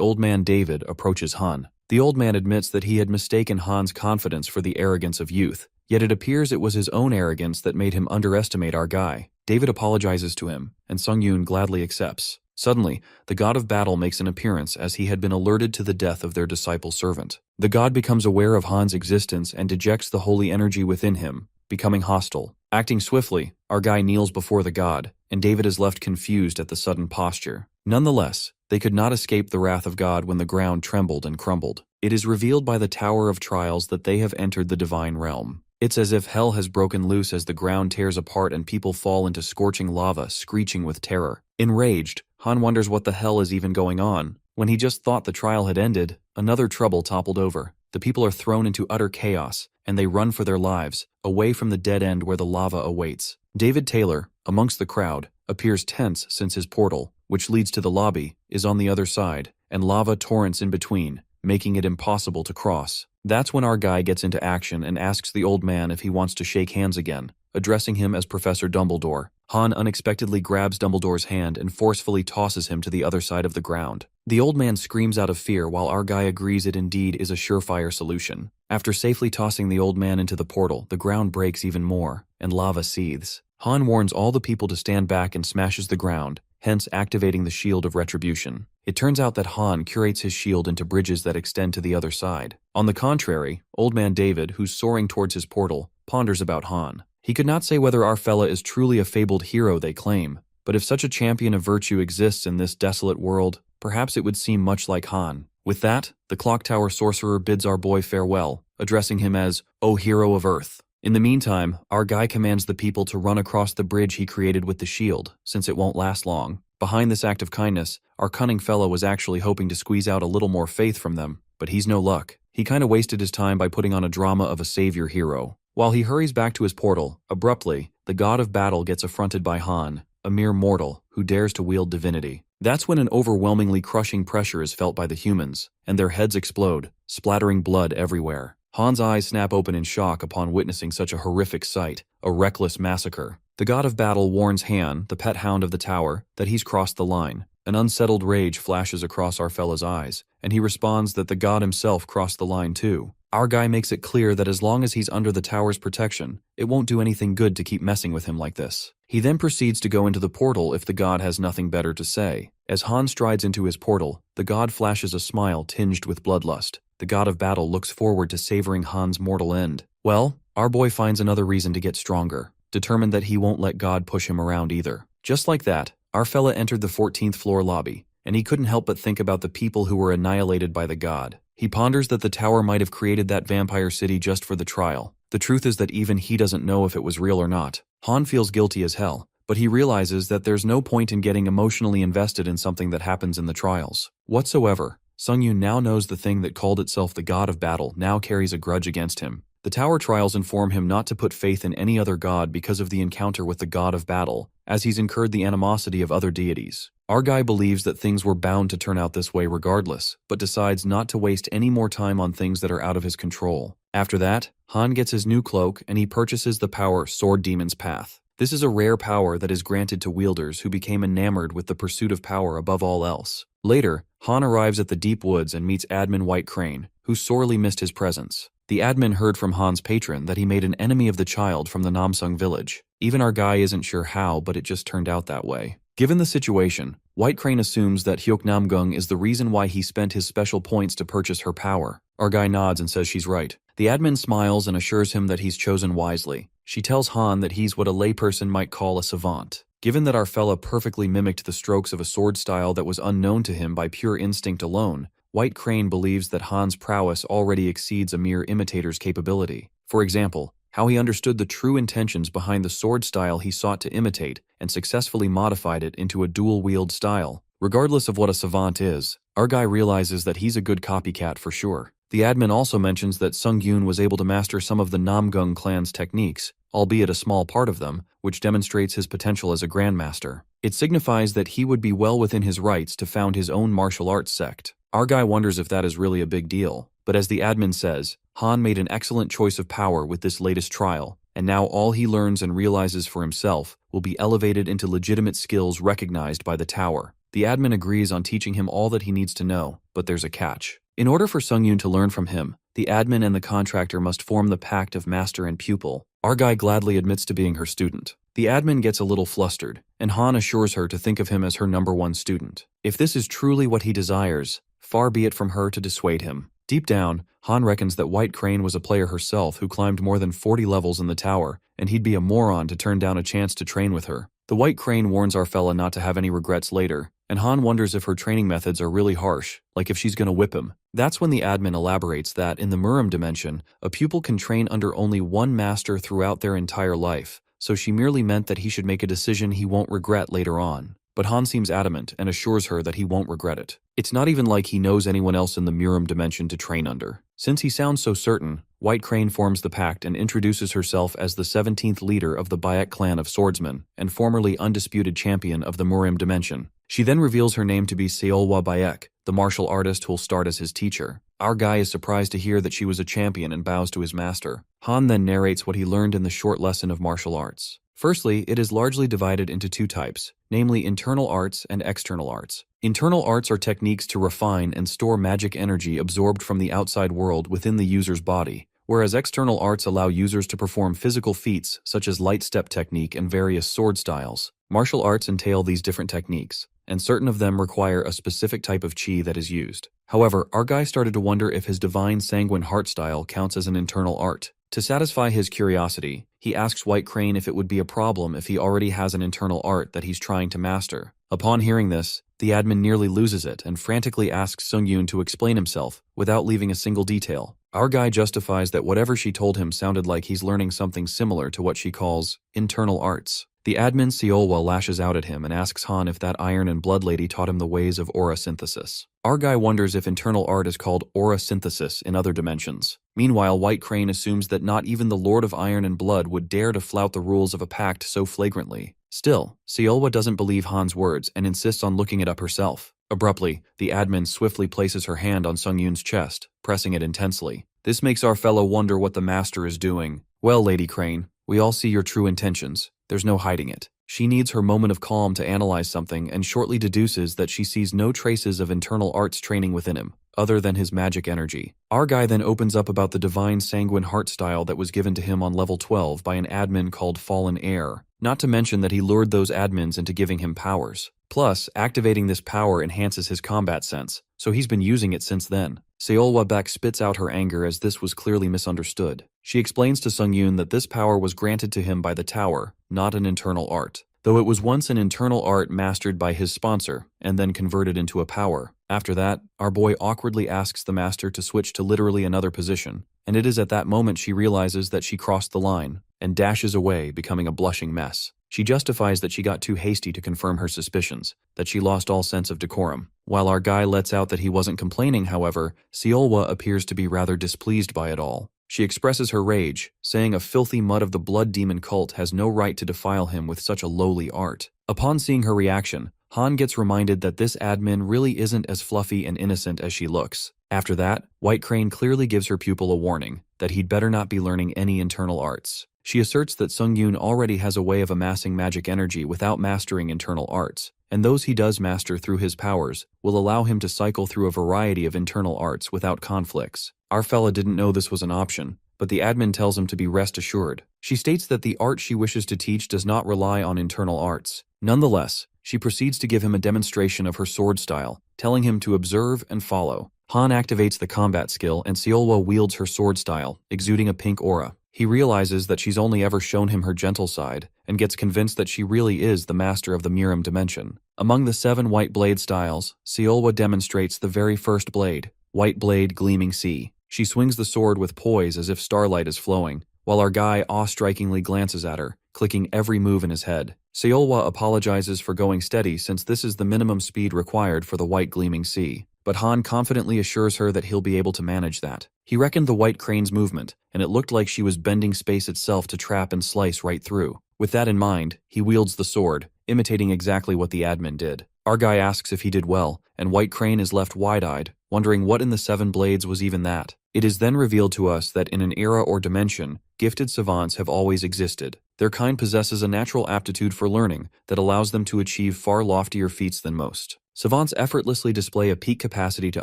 old man David approaches Han. The old man admits that he had mistaken Han's confidence for the arrogance of youth, yet it appears it was his own arrogance that made him underestimate our guy. David apologizes to him, and Sung Yoon gladly accepts. Suddenly, the god of battle makes an appearance as he had been alerted to the death of their disciple servant. The god becomes aware of Han's existence and dejects the holy energy within him, becoming hostile. Acting swiftly, our guy kneels before the god, and David is left confused at the sudden posture. Nonetheless, they could not escape the wrath of God when the ground trembled and crumbled. It is revealed by the Tower of Trials that they have entered the divine realm. It's as if hell has broken loose as the ground tears apart and people fall into scorching lava, screeching with terror. Enraged, Han wonders what the hell is even going on. When he just thought the trial had ended, another trouble toppled over. The people are thrown into utter chaos, and they run for their lives, away from the dead end where the lava awaits. David Taylor, amongst the crowd, appears tense since his portal, which leads to the lobby, is on the other side, and lava torrents in between, making it impossible to cross. That's when our guy gets into action and asks the old man if he wants to shake hands again, addressing him as Professor Dumbledore. Han unexpectedly grabs Dumbledore's hand and forcefully tosses him to the other side of the ground. The old man screams out of fear while our guy agrees it indeed is a surefire solution. After safely tossing the old man into the portal, the ground breaks even more, and lava seethes. Han warns all the people to stand back and smashes the ground, hence activating the shield of retribution. It turns out that Han curates his shield into bridges that extend to the other side. On the contrary, Old Man David, who's soaring towards his portal, ponders about Han. He could not say whether our fella is truly a fabled hero they claim, but if such a champion of virtue exists in this desolate world, perhaps it would seem much like Han. With that, the Clock Tower sorcerer bids our boy farewell, addressing him as, "O hero of Earth." In the meantime, our guy commands the people to run across the bridge he created with the shield, since it won't last long. Behind this act of kindness, our cunning fellow was actually hoping to squeeze out a little more faith from them, but he's no luck. He kinda wasted his time by putting on a drama of a savior hero. While he hurries back to his portal, abruptly, the god of battle gets affronted by Han, a mere mortal who dares to wield divinity. That's when an overwhelmingly crushing pressure is felt by the humans, and their heads explode, splattering blood everywhere. Han's eyes snap open in shock upon witnessing such a horrific sight, a reckless massacre. The god of battle warns Han, the pet hound of the tower, that he's crossed the line. An unsettled rage flashes across our fella's eyes, and he responds that the god himself crossed the line too. Our guy makes it clear that as long as he's under the tower's protection, it won't do anything good to keep messing with him like this. He then proceeds to go into the portal if the god has nothing better to say. As Han strides into his portal, the god flashes a smile tinged with bloodlust. The god of battle looks forward to savoring Han's mortal end. Well, our boy finds another reason to get stronger, determined that he won't let God push him around either. Just like that, our fella entered the 14th floor lobby, and he couldn't help but think about the people who were annihilated by the god. He ponders that the tower might have created that vampire city just for the trial. The truth is that even he doesn't know if it was real or not. Han feels guilty as hell, but he realizes that there's no point in getting emotionally invested in something that happens in the trials whatsoever. Sungyun now knows the thing that called itself the god of battle now carries a grudge against him. The tower trials inform him not to put faith in any other god because of the encounter with the god of battle, as he's incurred the animosity of other deities. Our guy believes that things were bound to turn out this way regardless, but decides not to waste any more time on things that are out of his control. After that, Han gets his new cloak and he purchases the power Sword Demon's Path. This is a rare power that is granted to wielders who became enamored with the pursuit of power above all else. Later, Han arrives at the deep woods and meets Admin White Crane, who sorely missed his presence. The admin heard from Han's patron that he made an enemy of the child from the Namsung village. Even our guy isn't sure how, but it just turned out that way. Given the situation, White Crane assumes that Hyuk Namgung is the reason why he spent his special points to purchase her power. Our guy nods and says she's right. The admin smiles and assures him that he's chosen wisely. She tells Han that he's what a layperson might call a savant. Given that our fella perfectly mimicked the strokes of a sword style that was unknown to him by pure instinct alone, White Crane believes that Han's prowess already exceeds a mere imitator's capability. For example, how he understood the true intentions behind the sword style he sought to imitate and successfully modified it into a dual-wield style. Regardless of what a savant is, our guy realizes that he's a good copycat for sure. The admin also mentions that Sungyun was able to master some of the Namgung clan's techniques, albeit a small part of them, which demonstrates his potential as a grandmaster. It signifies that he would be well within his rights to found his own martial arts sect. Our guy wonders if that is really a big deal, but as the admin says, Han made an excellent choice of power with this latest trial, and now all he learns and realizes for himself will be elevated into legitimate skills recognized by the tower. The admin agrees on teaching him all that he needs to know, but there's a catch. In order for Sungyun to learn from him, the admin and the contractor must form the pact of master and pupil. Our guy gladly admits to being her student. The admin gets a little flustered, and Han assures her to think of him as her #1 student. If this is truly what he desires, far be it from her to dissuade him. Deep down, Han reckons that White Crane was a player herself who climbed more than 40 levels in the tower, and he'd be a moron to turn down a chance to train with her. The White Crane warns our fella not to have any regrets later, and Han wonders if her training methods are really harsh, like if she's gonna whip him. That's when the admin elaborates that, in the Murim dimension, a pupil can train under only one master throughout their entire life, so she merely meant that he should make a decision he won't regret later on. But Han seems adamant and assures her that he won't regret it. It's not even like he knows anyone else in the Murim dimension to train under. Since he sounds so certain, White Crane forms the pact and introduces herself as the 17th leader of the Bayek clan of swordsmen and formerly undisputed champion of the Murim dimension. She then reveals her name to be Seolwa Bayek, the martial artist who'll start as his teacher. Our guy is surprised to hear that she was a champion and bows to his master. Han then narrates what he learned in the short lesson of martial arts. Firstly, it is largely divided into two types, namely internal arts and external arts. Internal arts are techniques to refine and store magic energy absorbed from the outside world within the user's body, whereas external arts allow users to perform physical feats such as light step technique and various sword styles. Martial arts entail these different techniques, and certain of them require a specific type of chi that is used. However, our guy started to wonder if his divine sanguine heart style counts as an internal art. To satisfy his curiosity, he asks White Crane if it would be a problem if he already has an internal art that he's trying to master. Upon hearing this, the admin nearly loses it and frantically asks Sung-yoon to explain himself without leaving a single detail. Our guy justifies that whatever she told him sounded like he's learning something similar to what she calls internal arts. The admin Seolwa lashes out at him and asks Han if that iron and blood lady taught him the ways of aura synthesis. Our guy wonders if internal art is called aura synthesis in other dimensions. Meanwhile, White Crane assumes that not even the Lord of Iron and Blood would dare to flout the rules of a pact so flagrantly. Still, Seolwa doesn't believe Han's words and insists on looking it up herself. Abruptly, the admin swiftly places her hand on Sung-yoon's chest, pressing it intensely. This makes our fellow wonder what the master is doing. Well, Lady Crane, we all see your true intentions. There's no hiding it. She needs her moment of calm to analyze something and shortly deduces that she sees no traces of internal arts training within him, other than his magic energy. Our guy then opens up about the divine sanguine heart style that was given to him on level 12 by an admin called Fallen Air, not to mention that he lured those admins into giving him powers. Plus, activating this power enhances his combat sense, so he's been using it since then. Seolwa Baek spits out her anger as this was clearly misunderstood. She explains to Sung-yoon that this power was granted to him by the tower, not an internal art, though it was once an internal art mastered by his sponsor and then converted into a power. After that, our boy awkwardly asks the master to switch to literally another position, and it is at that moment she realizes that she crossed the line and dashes away, becoming a blushing mess. She justifies that she got too hasty to confirm her suspicions, that she lost all sense of decorum. While our guy lets out that he wasn't complaining, however, Seolwa appears to be rather displeased by it all. She expresses her rage, saying a filthy mud of the blood demon cult has no right to defile him with such a lowly art. Upon seeing her reaction, Han gets reminded that this admin really isn't as fluffy and innocent as she looks. After that, White Crane clearly gives her pupil a warning that he'd better not be learning any internal arts. She asserts that Sung-yoon already has a way of amassing magic energy without mastering internal arts, and those he does master through his powers will allow him to cycle through a variety of internal arts without conflicts. Our fella didn't know this was an option, but the admin tells him to be rest assured. She states that the art she wishes to teach does not rely on internal arts. Nonetheless, she proceeds to give him a demonstration of her sword style, telling him to observe and follow. Han activates the combat skill and Seolwa wields her sword style, exuding a pink aura. He realizes that she's only ever shown him her gentle side, and gets convinced that she really is the master of the Miram dimension. Among the 7 white blade styles, Seolwa demonstrates the very first blade, White Blade Gleaming Sea. She swings the sword with poise as if starlight is flowing, while our guy awe-strikingly glances at her, clicking every move in his head. Seolwa apologizes for going steady since this is the minimum speed required for the White Gleaming Sea, but Han confidently assures her that he'll be able to manage that. He reckoned the White Crane's movement, and it looked like she was bending space itself to trap and slice right through. With that in mind, he wields the sword, imitating exactly what the admin did. Our guy asks if he did well, and White Crane is left wide-eyed, wondering what in the 7 blades was even that. It is then revealed to us that in an era or dimension, gifted savants have always existed. Their kind possesses a natural aptitude for learning that allows them to achieve far loftier feats than most. Savants effortlessly display a peak capacity to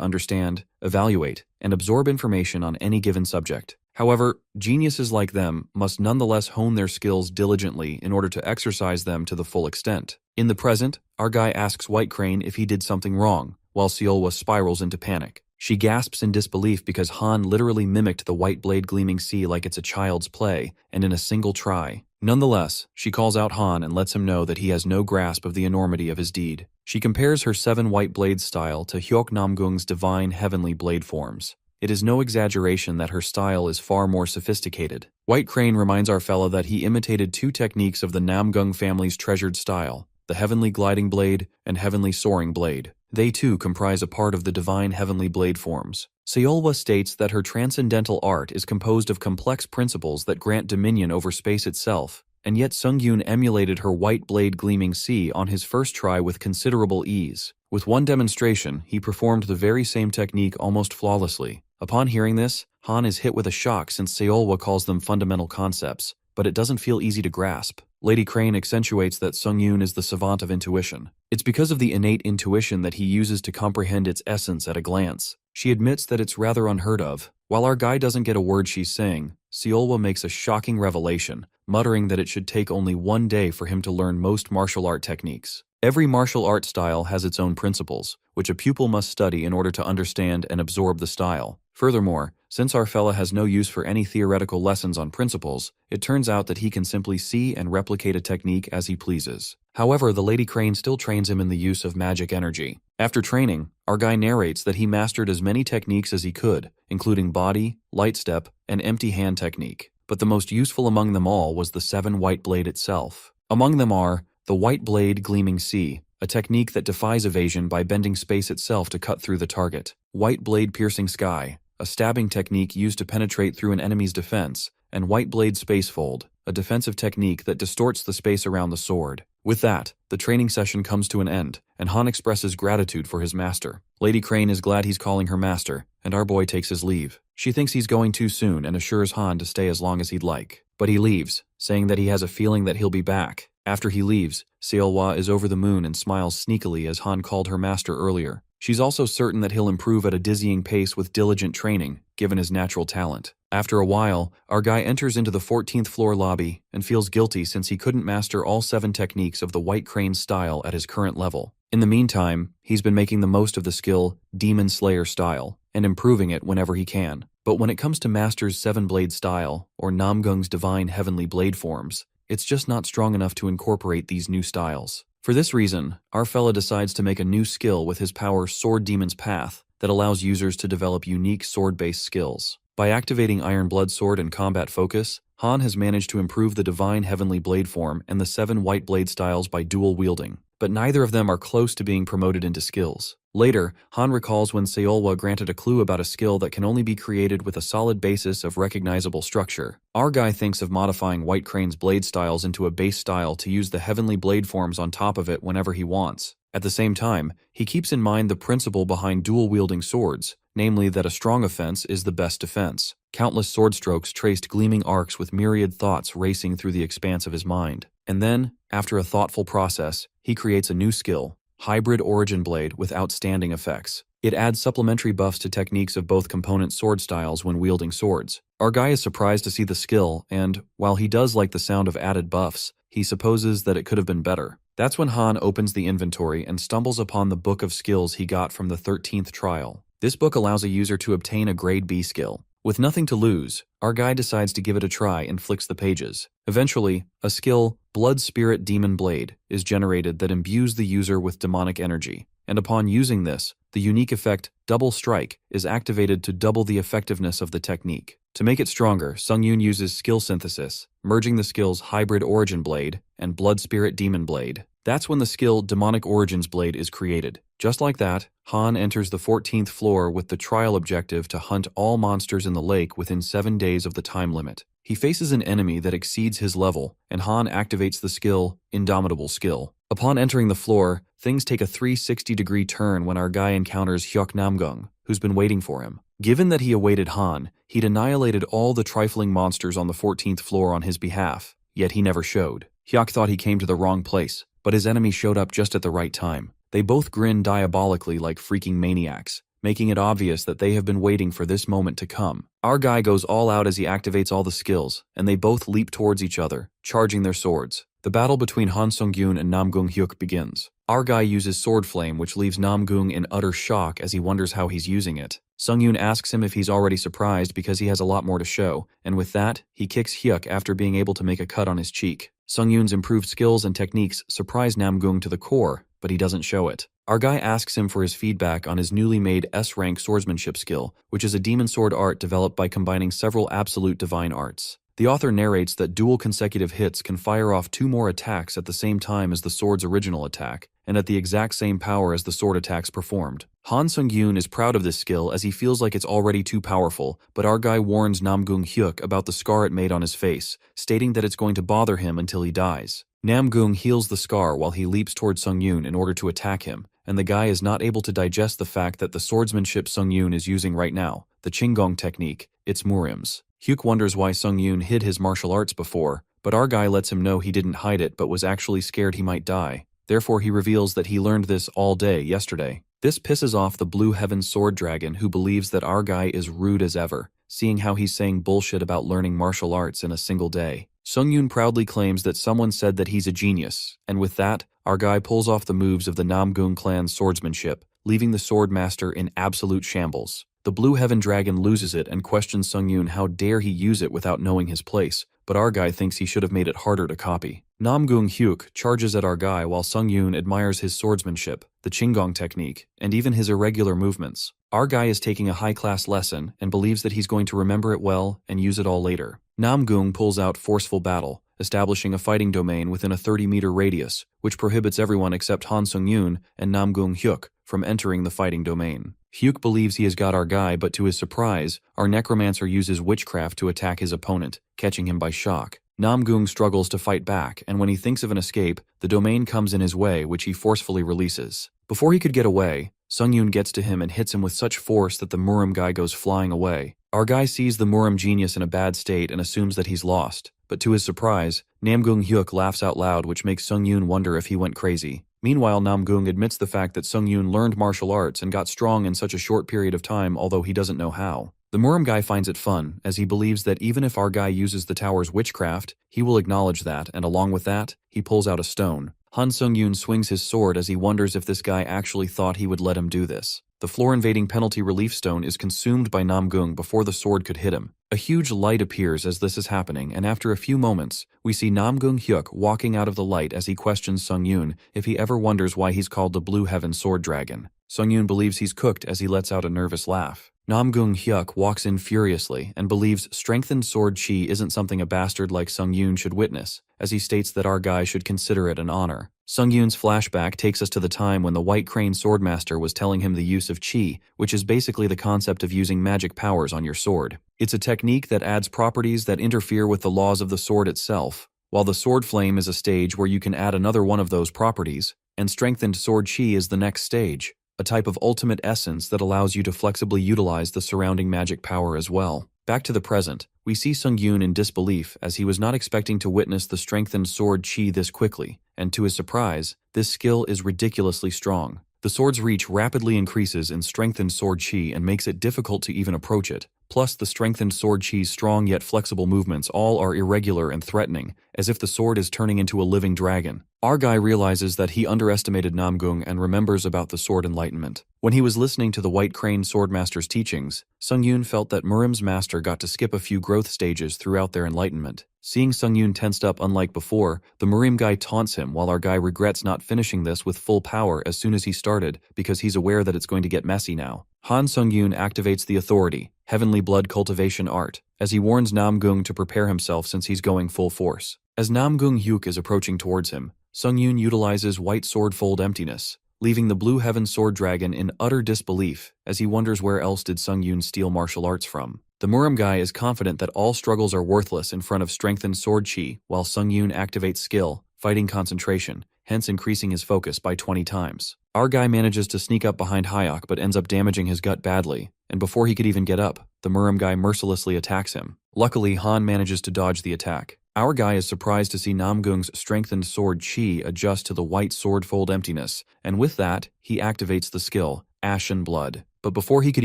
understand, evaluate, and absorb information on any given subject. However, geniuses like them must nonetheless hone their skills diligently in order to exercise them to the full extent. In the present, our guy asks White Crane if he did something wrong, while Seolwa spirals into panic. She gasps in disbelief because Han literally mimicked the White Blade Gleaming Sea like it's a child's play, and in a single try. Nonetheless, she calls out Han and lets him know that he has no grasp of the enormity of his deed. She compares her 7 white blade style to Hyok Namgung's divine heavenly blade forms. It is no exaggeration that her style is far more sophisticated. White Crane reminds our fella that he imitated 2 techniques of the Namgung family's treasured style, the heavenly gliding blade and heavenly soaring blade. They too comprise a part of the divine heavenly blade forms. Seolwa states that her transcendental art is composed of complex principles that grant dominion over space itself, and yet Sung-yoon emulated her White Blade Gleaming Sea on his first try with considerable ease. With one demonstration, he performed the very same technique almost flawlessly. Upon hearing this, Han is hit with a shock since Seolwa calls them fundamental concepts, but it doesn't feel easy to grasp. Lady Crane accentuates that Sung-yoon is the savant of intuition. It's because of the innate intuition that he uses to comprehend its essence at a glance. She admits that it's rather unheard of, While our guy doesn't get a word she's saying, Seolwa makes a shocking revelation, muttering that it should take only 1 day for him to learn most martial art techniques. Every martial art style has its own principles, which a pupil must study in order to understand and absorb the style. Furthermore, since our fella has no use for any theoretical lessons on principles, it turns out that he can simply see and replicate a technique as he pleases. However, the Lady Crane still trains him in the use of magic energy. After training, our guy narrates that he mastered as many techniques as he could, including body, light step, and empty hand technique. But the most useful among them all was the 7 white blade itself. Among them are the white blade gleaming sea, a technique that defies evasion by bending space itself to cut through the target. White blade piercing sky, a stabbing technique used to penetrate through an enemy's defense, and white blade space fold, a defensive technique that distorts the space around the sword. With that, the training session comes to an end, and Han expresses gratitude for his master. Lady Crane is glad he's calling her master, and our boy takes his leave. She thinks he's going too soon and assures Han to stay as long as he'd like. But he leaves, saying that he has a feeling that he'll be back. After he leaves, Seolwa is over the moon and smiles sneakily as Han called her master earlier. She's also certain that he'll improve at a dizzying pace with diligent training, given his natural talent. After a while, our guy enters into the 14th floor lobby and feels guilty since he couldn't master all 7 techniques of the White Crane style at his current level. In the meantime, he's been making the most of the skill Demon Slayer style and improving it whenever he can. But when it comes to Master's 7-blade style, or Namgung's divine heavenly blade forms, it's just not strong enough to incorporate these new styles. For this reason, our fella decides to make a new skill with his power Sword Demon's Path that allows users to develop unique sword-based skills. By activating Iron Blood Sword and Combat Focus, Han has managed to improve the divine heavenly blade form and the 7 white blade styles by dual wielding, but neither of them are close to being promoted into skills. Later, Han recalls when Seolwa granted a clue about a skill that can only be created with a solid basis of recognizable structure. Our guy thinks of modifying White Crane's blade styles into a base style to use the heavenly blade forms on top of it whenever he wants. At the same time, he keeps in mind the principle behind dual-wielding swords, namely that a strong offense is the best defense. Countless sword strokes traced gleaming arcs with myriad thoughts racing through the expanse of his mind. And then, after a thoughtful process, he creates a new skill, Hybrid Origin Blade with outstanding effects. It adds supplementary buffs to techniques of both component sword styles when wielding swords. Our guy is surprised to see the skill, and, while he does like the sound of added buffs, he supposes that it could have been better. That's when Han opens the inventory and stumbles upon the book of skills he got from the 13th trial. This book allows a user to obtain a grade B skill. With nothing to lose, our guy decides to give it a try and flicks the pages. Eventually, a skill, Blood Spirit Demon Blade, is generated that imbues the user with demonic energy. And upon using this, the unique effect, Double Strike, is activated to double the effectiveness of the technique. To make it stronger, Sung-Yoon uses skill synthesis, merging the skills Hybrid Origin Blade and Blood Spirit Demon Blade. That's when the skill Demonic Origins Blade is created. Just like that, Han enters the 14th floor with the trial objective to hunt all monsters in the lake within 7 days of the time limit. He faces an enemy that exceeds his level, and Han activates the skill Indomitable Skill. Upon entering the floor, things take a 360-degree turn when our guy encounters Hyuk Namgung, who's been waiting for him. Given that he awaited Han, he'd annihilated all the trifling monsters on the 14th floor on his behalf, yet he never showed. Hyuk thought he came to the wrong place, but his enemy showed up just at the right time. They both grin diabolically like freaking maniacs, making it obvious that they have been waiting for this moment to come. Our guy goes all out as he activates all the skills, and they both leap towards each other, charging their swords. The battle between Han Sung-Yoon and Namgung Hyuk begins. Our guy uses Sword Flame, which leaves Namgung in utter shock as he wonders how he's using it. Sung-Yoon asks him if he's already surprised because he has a lot more to show, and with that, he kicks Hyuk after being able to make a cut on his cheek. Sung-Yoon's improved skills and techniques surprise Namgung to the core, but he doesn't show it. Our guy asks him for his feedback on his newly made S-rank swordsmanship skill, which is a demon sword art developed by combining several absolute divine arts. The author narrates that dual consecutive hits can fire off 2 more attacks at the same time as the sword's original attack, and at the exact same power as the sword attacks performed. Han Sung-Yoon is proud of this skill as he feels like it's already too powerful, but our guy warns Namgung Hyuk about the scar it made on his face, stating that it's going to bother him until he dies. Namgung heals the scar while he leaps toward Sung-Yoon in order to attack him, and the guy is not able to digest the fact that the swordsmanship Sung-Yoon is using right now, the Qinggong technique, it's Murims. Hyuk wonders why Sung-Yoon hid his martial arts before, but our guy lets him know he didn't hide it but was actually scared he might die. Therefore he reveals that he learned this all day yesterday. This pisses off the Blue Heaven Sword Dragon, who believes that our guy is rude as ever, seeing how he's saying bullshit about learning martial arts in a single day. Sungyun proudly claims that someone said that he's a genius, and with that, our guy pulls off the moves of the Namgung clan's swordsmanship, leaving the sword master in absolute shambles. The Blue Heaven Dragon loses it and questions Sungyun how dare he use it without knowing his place, but our guy thinks he should have made it harder to copy. Namgung Hyuk charges at our guy while Sungyun admires his swordsmanship, the Qinggong technique, and even his irregular movements. Our guy is taking a high-class lesson and believes that he's going to remember it well and use it all later. Namgung pulls out Forceful Battle, establishing a fighting domain within a 30-meter radius, which prohibits everyone except Han Sungyun and Namgung Hyuk from entering the fighting domain. Hyuk believes he has got our guy, but to his surprise, our necromancer uses witchcraft to attack his opponent, catching him by shock. Namgung struggles to fight back, and when he thinks of an escape, the domain comes in his way, which he forcefully releases. Before he could get away, Sungyun gets to him and hits him with such force that the Murim guy goes flying away. Our guy sees the Murim genius in a bad state and assumes that he's lost, but to his surprise, Namgung Hyuk laughs out loud, which makes Sungyun wonder if he went crazy. Meanwhile, Namgung admits the fact that Sungyun learned martial arts and got strong in such a short period of time, although he doesn't know how. The Murim guy finds it fun, as he believes that even if our guy uses the tower's witchcraft, he will acknowledge that, and along with that, he pulls out a stone. Han Sungyun swings his sword as he wonders if this guy actually thought he would let him do this. The floor-invading penalty relief stone is consumed by Namgung before the sword could hit him. A huge light appears as this is happening, and after a few moments, we see Namgung Hyuk walking out of the light as he questions Sungyun if he ever wonders why he's called the Blue Heaven Sword Dragon. Sungyun believes he's cooked as he lets out a nervous laugh. Namgung Hyuk walks in furiously and believes strengthened sword chi isn't something a bastard like Sungyun should witness, as he states that our guy should consider it an honor. Sungyun's flashback takes us to the time when the White Crane Swordmaster was telling him the use of chi, which is basically the concept of using magic powers on your sword. It's a technique that adds properties that interfere with the laws of the sword itself, while the sword flame is a stage where you can add another one of those properties, and strengthened sword chi is the next stage, a type of ultimate essence that allows you to flexibly utilize the surrounding magic power as well. Back to the present, we see Sungyun in disbelief as he was not expecting to witness the strengthened sword chi this quickly, and to his surprise, this skill is ridiculously strong. The sword's reach rapidly increases in strengthened sword chi and makes it difficult to even approach it. Plus, the strengthened sword chi's strong yet flexible movements all are irregular and threatening, as if the sword is turning into a living dragon. Our guy realizes that he underestimated Namgung and remembers about the sword enlightenment. When he was listening to the White Crane Swordmaster's teachings, Sungyun felt that Murim's master got to skip a few growth stages throughout their enlightenment. Seeing Sungyun tensed up unlike before, the Murim guy taunts him while our guy regrets not finishing this with full power as soon as he started because he's aware that it's going to get messy now. Han Sungyun activates the authority, Heavenly Blood Cultivation Art, as he warns Namgung to prepare himself since he's going full force. As Namgung Hyuk is approaching towards him, Sungyun utilizes White Sword Fold Emptiness, leaving the Blue Heaven Sword Dragon in utter disbelief as he wonders where else did Sungyun steal martial arts from. The Murim guy is confident that all struggles are worthless in front of strengthened sword chi, while Sungyun activates skill, fighting concentration, hence increasing his focus by 20 times. Our guy manages to sneak up behind Hyuk but ends up damaging his gut badly, and before he could even get up, the Murim guy mercilessly attacks him. Luckily, Han manages to dodge the attack. Our guy is surprised to see Namgung's strengthened sword chi adjust to the White Sword Fold Emptiness, and with that, he activates the skill, Ashen Blood. But before he could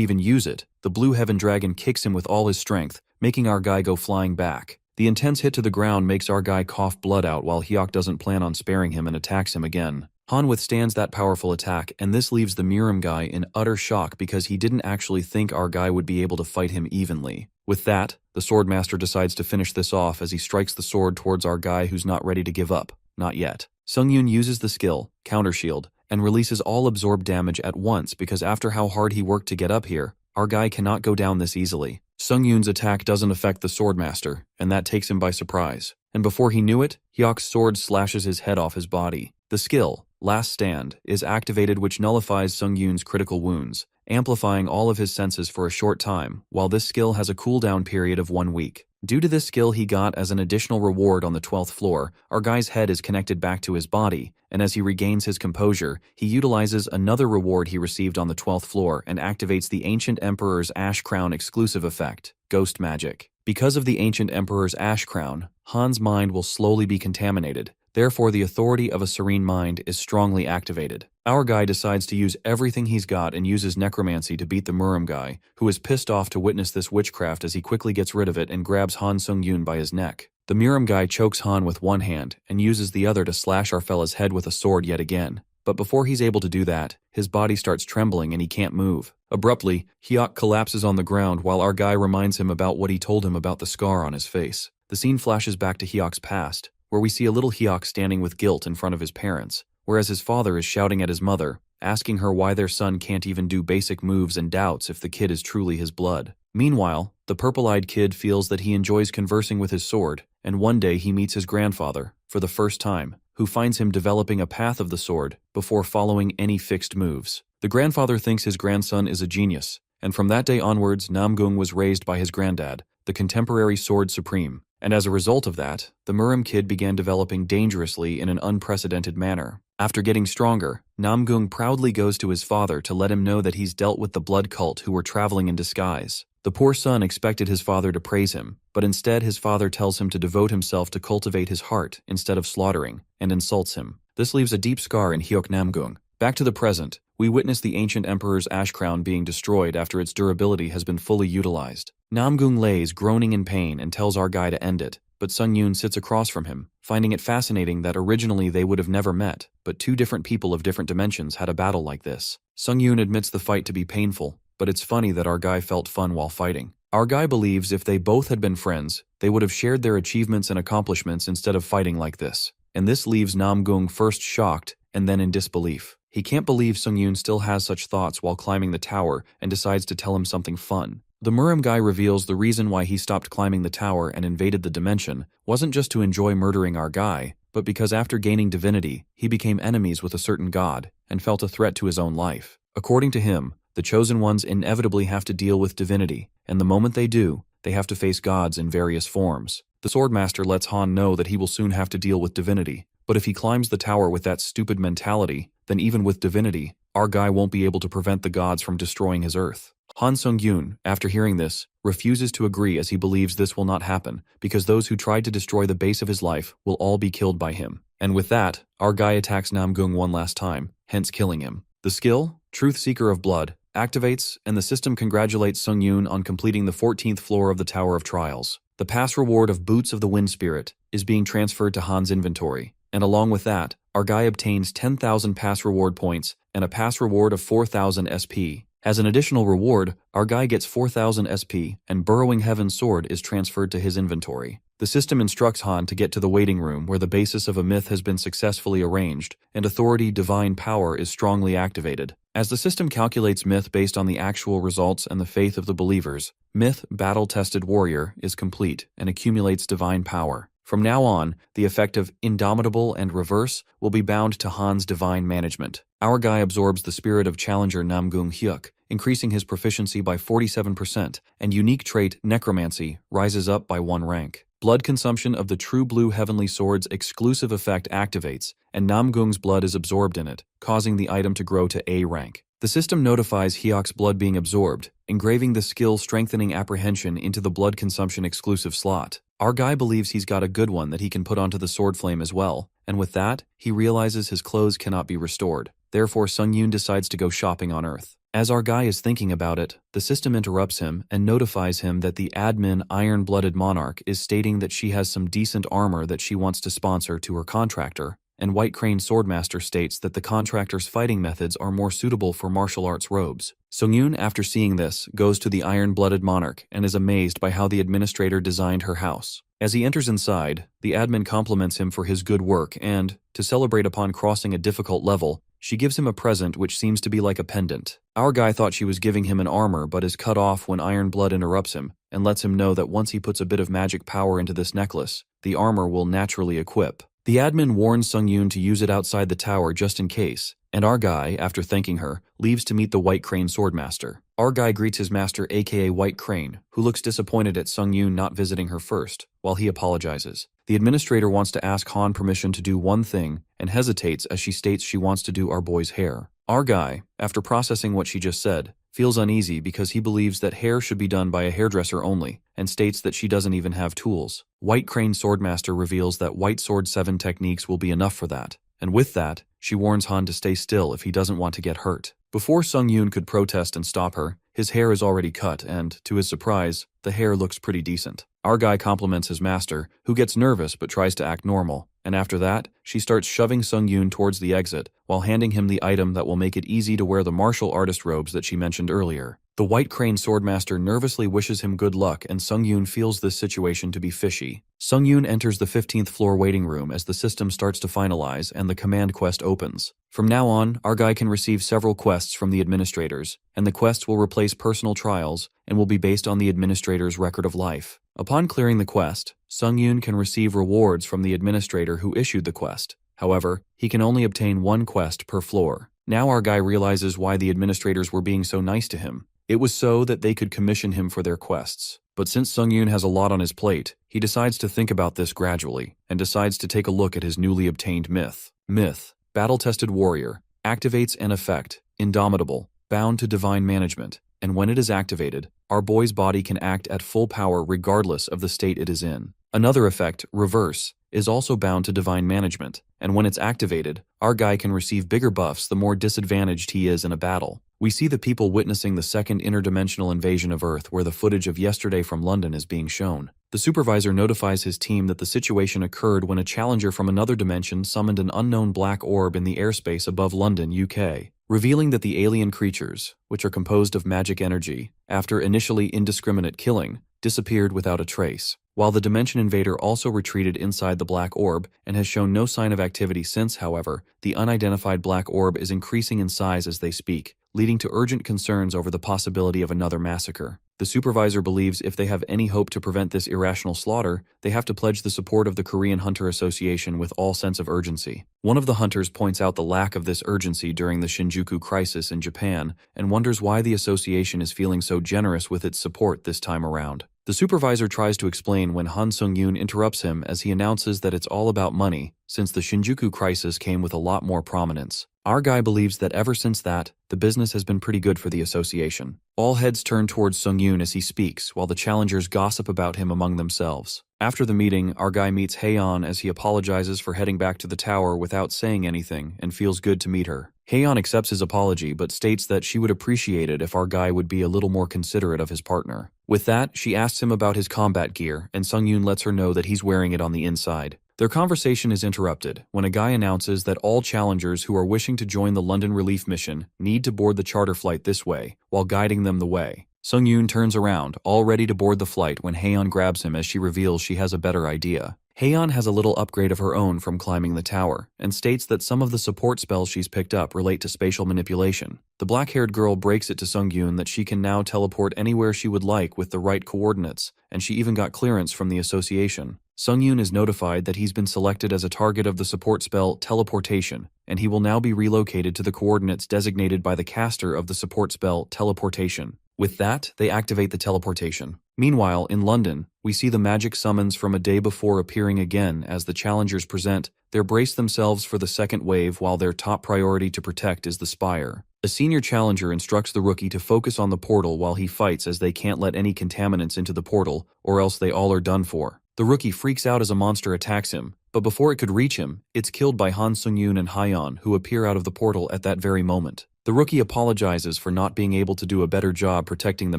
even use it, the Blue Heaven Dragon kicks him with all his strength, making our guy go flying back. The intense hit to the ground makes our guy cough blood out while Hyuk doesn't plan on sparing him and attacks him again. Han withstands that powerful attack, and this leaves the Murim guy in utter shock because he didn't actually think our guy would be able to fight him evenly. With that, the Swordmaster decides to finish this off as he strikes the sword towards our guy who's not ready to give up. Not yet. Sungyun uses the skill, Counter Shield, and releases all absorbed damage at once because after how hard he worked to get up here, our guy cannot go down this easily. Sungyun's attack doesn't affect the Swordmaster, and that takes him by surprise. And before he knew it, Hyuk's sword slashes his head off his body. The skill, Last Stand, is activated, which nullifies Sungyun's critical wounds, amplifying all of his senses for a short time, while this skill has a cooldown period of 1 week. Due to this skill he got as an additional reward on the 12th floor, our guy's head is connected back to his body, and as he regains his composure, he utilizes another reward he received on the 12th floor and activates the Ancient Emperor's Ash Crown exclusive effect, Ghost Magic. Because of the Ancient Emperor's Ash Crown, Han's mind will slowly be contaminated. Therefore, the authority of a serene mind is strongly activated. Our guy decides to use everything he's got and uses necromancy to beat the Murim guy, who is pissed off to witness this witchcraft as he quickly gets rid of it and grabs Han Sung-yoon by his neck. The Murim guy chokes Han with one hand and uses the other to slash our fella's head with a sword yet again. But before he's able to do that, his body starts trembling and he can't move. Abruptly, Hyuk collapses on the ground while our guy reminds him about what he told him about the scar on his face. The scene flashes back to Hyuk's past, where we see a little Hyuk standing with guilt in front of his parents, whereas his father is shouting at his mother, asking her why their son can't even do basic moves and doubts if the kid is truly his blood. Meanwhile, the purple-eyed kid feels that he enjoys conversing with his sword, and one day he meets his grandfather, for the first time, who finds him developing a path of the sword before following any fixed moves. The grandfather thinks his grandson is a genius, and from that day onwards Namgung was raised by his granddad, the contemporary sword supreme, and as a result of that, the Murim kid began developing dangerously in an unprecedented manner. After getting stronger, Namgung proudly goes to his father to let him know that he's dealt with the blood cult who were traveling in disguise. The poor son expected his father to praise him, but instead his father tells him to devote himself to cultivate his heart instead of slaughtering, and insults him. This leaves a deep scar in Hyuk Namgung. Back to the present, we witness the ancient emperor's ash crown being destroyed after its durability has been fully utilized. Namgung lays groaning in pain and tells our guy to end it, but Sung-yoon sits across from him, finding it fascinating that originally they would have never met, but two different people of different dimensions had a battle like this. Sung-yoon admits the fight to be painful, but it's funny that our guy felt fun while fighting. Our guy believes if they both had been friends, they would have shared their achievements and accomplishments instead of fighting like this. And this leaves Namgung first shocked and then in disbelief. He can't believe Sung-yoon still has such thoughts while climbing the tower and decides to tell him something fun. The Murim guy reveals the reason why he stopped climbing the tower and invaded the dimension wasn't just to enjoy murdering our guy, but because after gaining divinity, he became enemies with a certain god and felt a threat to his own life. According to him, the chosen ones inevitably have to deal with divinity, and the moment they do, they have to face gods in various forms. The Swordmaster lets Han know that he will soon have to deal with divinity, but if he climbs the tower with that stupid mentality, then even with divinity, our guy won't be able to prevent the gods from destroying his Earth. Han Sung-yoon, after hearing this, refuses to agree as he believes this will not happen, because those who tried to destroy the base of his life will all be killed by him. And with that, our guy attacks Namgung one last time, hence killing him. The skill, Truth Seeker of Blood, activates, and the system congratulates Sung-yoon on completing the 14th floor of the Tower of Trials. The pass reward of Boots of the Wind Spirit is being transferred to Han's inventory, and along with that, our guy obtains 10,000 pass reward points and a pass reward of 4,000 SP. As an additional reward, our guy gets 4,000 SP, and Burrowing Heaven's sword is transferred to his inventory. The system instructs Han to get to the waiting room where the basis of a myth has been successfully arranged, and Authority Divine Power is strongly activated. As the system calculates myth based on the actual results and the faith of the believers, Myth Battle-Tested Warrior is complete and accumulates divine power. From now on, the effect of Indomitable and Reverse will be bound to Han's divine management. Our guy absorbs the spirit of Challenger Namgung Hyuk, increasing his proficiency by 47%, and unique trait Necromancy rises up by 1 rank. Blood consumption of the True Blue Heavenly Sword's exclusive effect activates, and Namgung's blood is absorbed in it, causing the item to grow to A rank. The system notifies Hyuk's blood being absorbed, engraving the skill Strengthening Apprehension into the blood consumption exclusive slot. Our guy believes he's got a good one that he can put onto the sword flame as well, and with that, he realizes his clothes cannot be restored. Therefore, Sung-yoon decides to go shopping on Earth. As our guy is thinking about it, the system interrupts him and notifies him that the admin Iron-Blooded Monarch is stating that she has some decent armor that she wants to sponsor to her contractor, and White Crane Swordmaster states that the contractor's fighting methods are more suitable for martial arts robes. Sung-yoon, after seeing this, goes to the Iron-Blooded Monarch and is amazed by how the administrator designed her house. As he enters inside, the admin compliments him for his good work and, to celebrate upon crossing a difficult level, she gives him a present which seems to be like a pendant. Our guy thought she was giving him an armor but is cut off when Iron Blood interrupts him and lets him know that once he puts a bit of magic power into this necklace, the armor will naturally equip. The admin warns Sung-yoon to use it outside the tower just in case, and our guy, after thanking her, leaves to meet the White Crane Swordmaster. Our guy greets his master aka White Crane, who looks disappointed at Sung-yoon not visiting her first, while he apologizes. The administrator wants to ask Han permission to do one thing, and hesitates as she states she wants to do our boy's hair. Our guy, after processing what she just said, feels uneasy because he believes that hair should be done by a hairdresser only, and states that she doesn't even have tools. White Crane Swordmaster reveals that White Sword 7 techniques will be enough for that, and with that, she warns Han to stay still if he doesn't want to get hurt. Before Sung-yoon could protest and stop her, his hair is already cut and, to his surprise, the hair looks pretty decent. Our guy compliments his master, who gets nervous but tries to act normal, and after that, she starts shoving Sung-yoon towards the exit while handing him the item that will make it easy to wear the martial artist robes that she mentioned earlier. The White Crane Swordmaster nervously wishes him good luck, and Sung-yoon feels this situation to be fishy. Sung-yoon enters the 15th floor waiting room as the system starts to finalize and the command quest opens. From now on, our guy can receive several quests from the administrators, and the quests will replace personal trials and will be based on the administrator's record of life. Upon clearing the quest, Sung-yoon can receive rewards from the administrator who issued the quest. However, he can only obtain one quest per floor. Now our guy realizes why the administrators were being so nice to him. It was so that they could commission him for their quests. But since Sung-yoon has a lot on his plate, he decides to think about this gradually, and decides to take a look at his newly obtained myth. Myth: battle-tested warrior, activates an effect, indomitable, bound to divine management, and when it is activated, our boy's body can act at full power regardless of the state it is in. Another effect, reverse, is also bound to divine management, and when it's activated, our guy can receive bigger buffs the more disadvantaged he is in a battle. We see the people witnessing the second interdimensional invasion of Earth where the footage of yesterday from London is being shown. The supervisor notifies his team that the situation occurred when a challenger from another dimension summoned an unknown black orb in the airspace above London, UK, revealing that the alien creatures, which are composed of magic energy, after initially indiscriminate killing, disappeared without a trace. While the Dimension Invader also retreated inside the black orb and has shown no sign of activity since, however, the unidentified black orb is increasing in size as they speak, leading to urgent concerns over the possibility of another massacre. The supervisor believes if they have any hope to prevent this irrational slaughter, they have to pledge the support of the Korean Hunter Association with all sense of urgency. One of the hunters points out the lack of this urgency during the Shinjuku crisis in Japan and wonders why the association is feeling so generous with its support this time around. The supervisor tries to explain when Han Sung-yoon interrupts him as he announces that it's all about money, since the Shinjuku crisis came with a lot more prominence. Our guy believes that ever since that, the business has been pretty good for the association. All heads turn towards Sung-yoon as he speaks, while the challengers gossip about him among themselves. After the meeting, our guy meets Haeyeon as he apologizes for heading back to the tower without saying anything and feels good to meet her. Haeyeon accepts his apology but states that she would appreciate it if our guy would be a little more considerate of his partner. With that, she asks him about his combat gear, and Sung-yoon lets her know that he's wearing it on the inside. Their conversation is interrupted when a guy announces that all challengers who are wishing to join the London relief mission need to board the charter flight this way, while guiding them the way. Sung-yoon turns around, all ready to board the flight when Haeyeon grabs him as she reveals she has a better idea. Haeyeon has a little upgrade of her own from climbing the tower, and states that some of the support spells she's picked up relate to spatial manipulation. The black-haired girl breaks it to Sung-yoon that she can now teleport anywhere she would like with the right coordinates, and she even got clearance from the association. Sung-yoon is notified that he's been selected as a target of the support spell Teleportation, and he will now be relocated to the coordinates designated by the caster of the support spell Teleportation. With that, they activate the teleportation. Meanwhile, in London, we see the magic summons from a day before appearing again as the challengers present. They brace themselves for the second wave while their top priority to protect is the spire. A senior challenger instructs the rookie to focus on the portal while he fights as they can't let any contaminants into the portal or else they all are done for. The rookie freaks out as a monster attacks him, but before it could reach him, it's killed by Han Sung-yoon and Haeyeon, who appear out of the portal at that very moment. The rookie apologizes for not being able to do a better job protecting the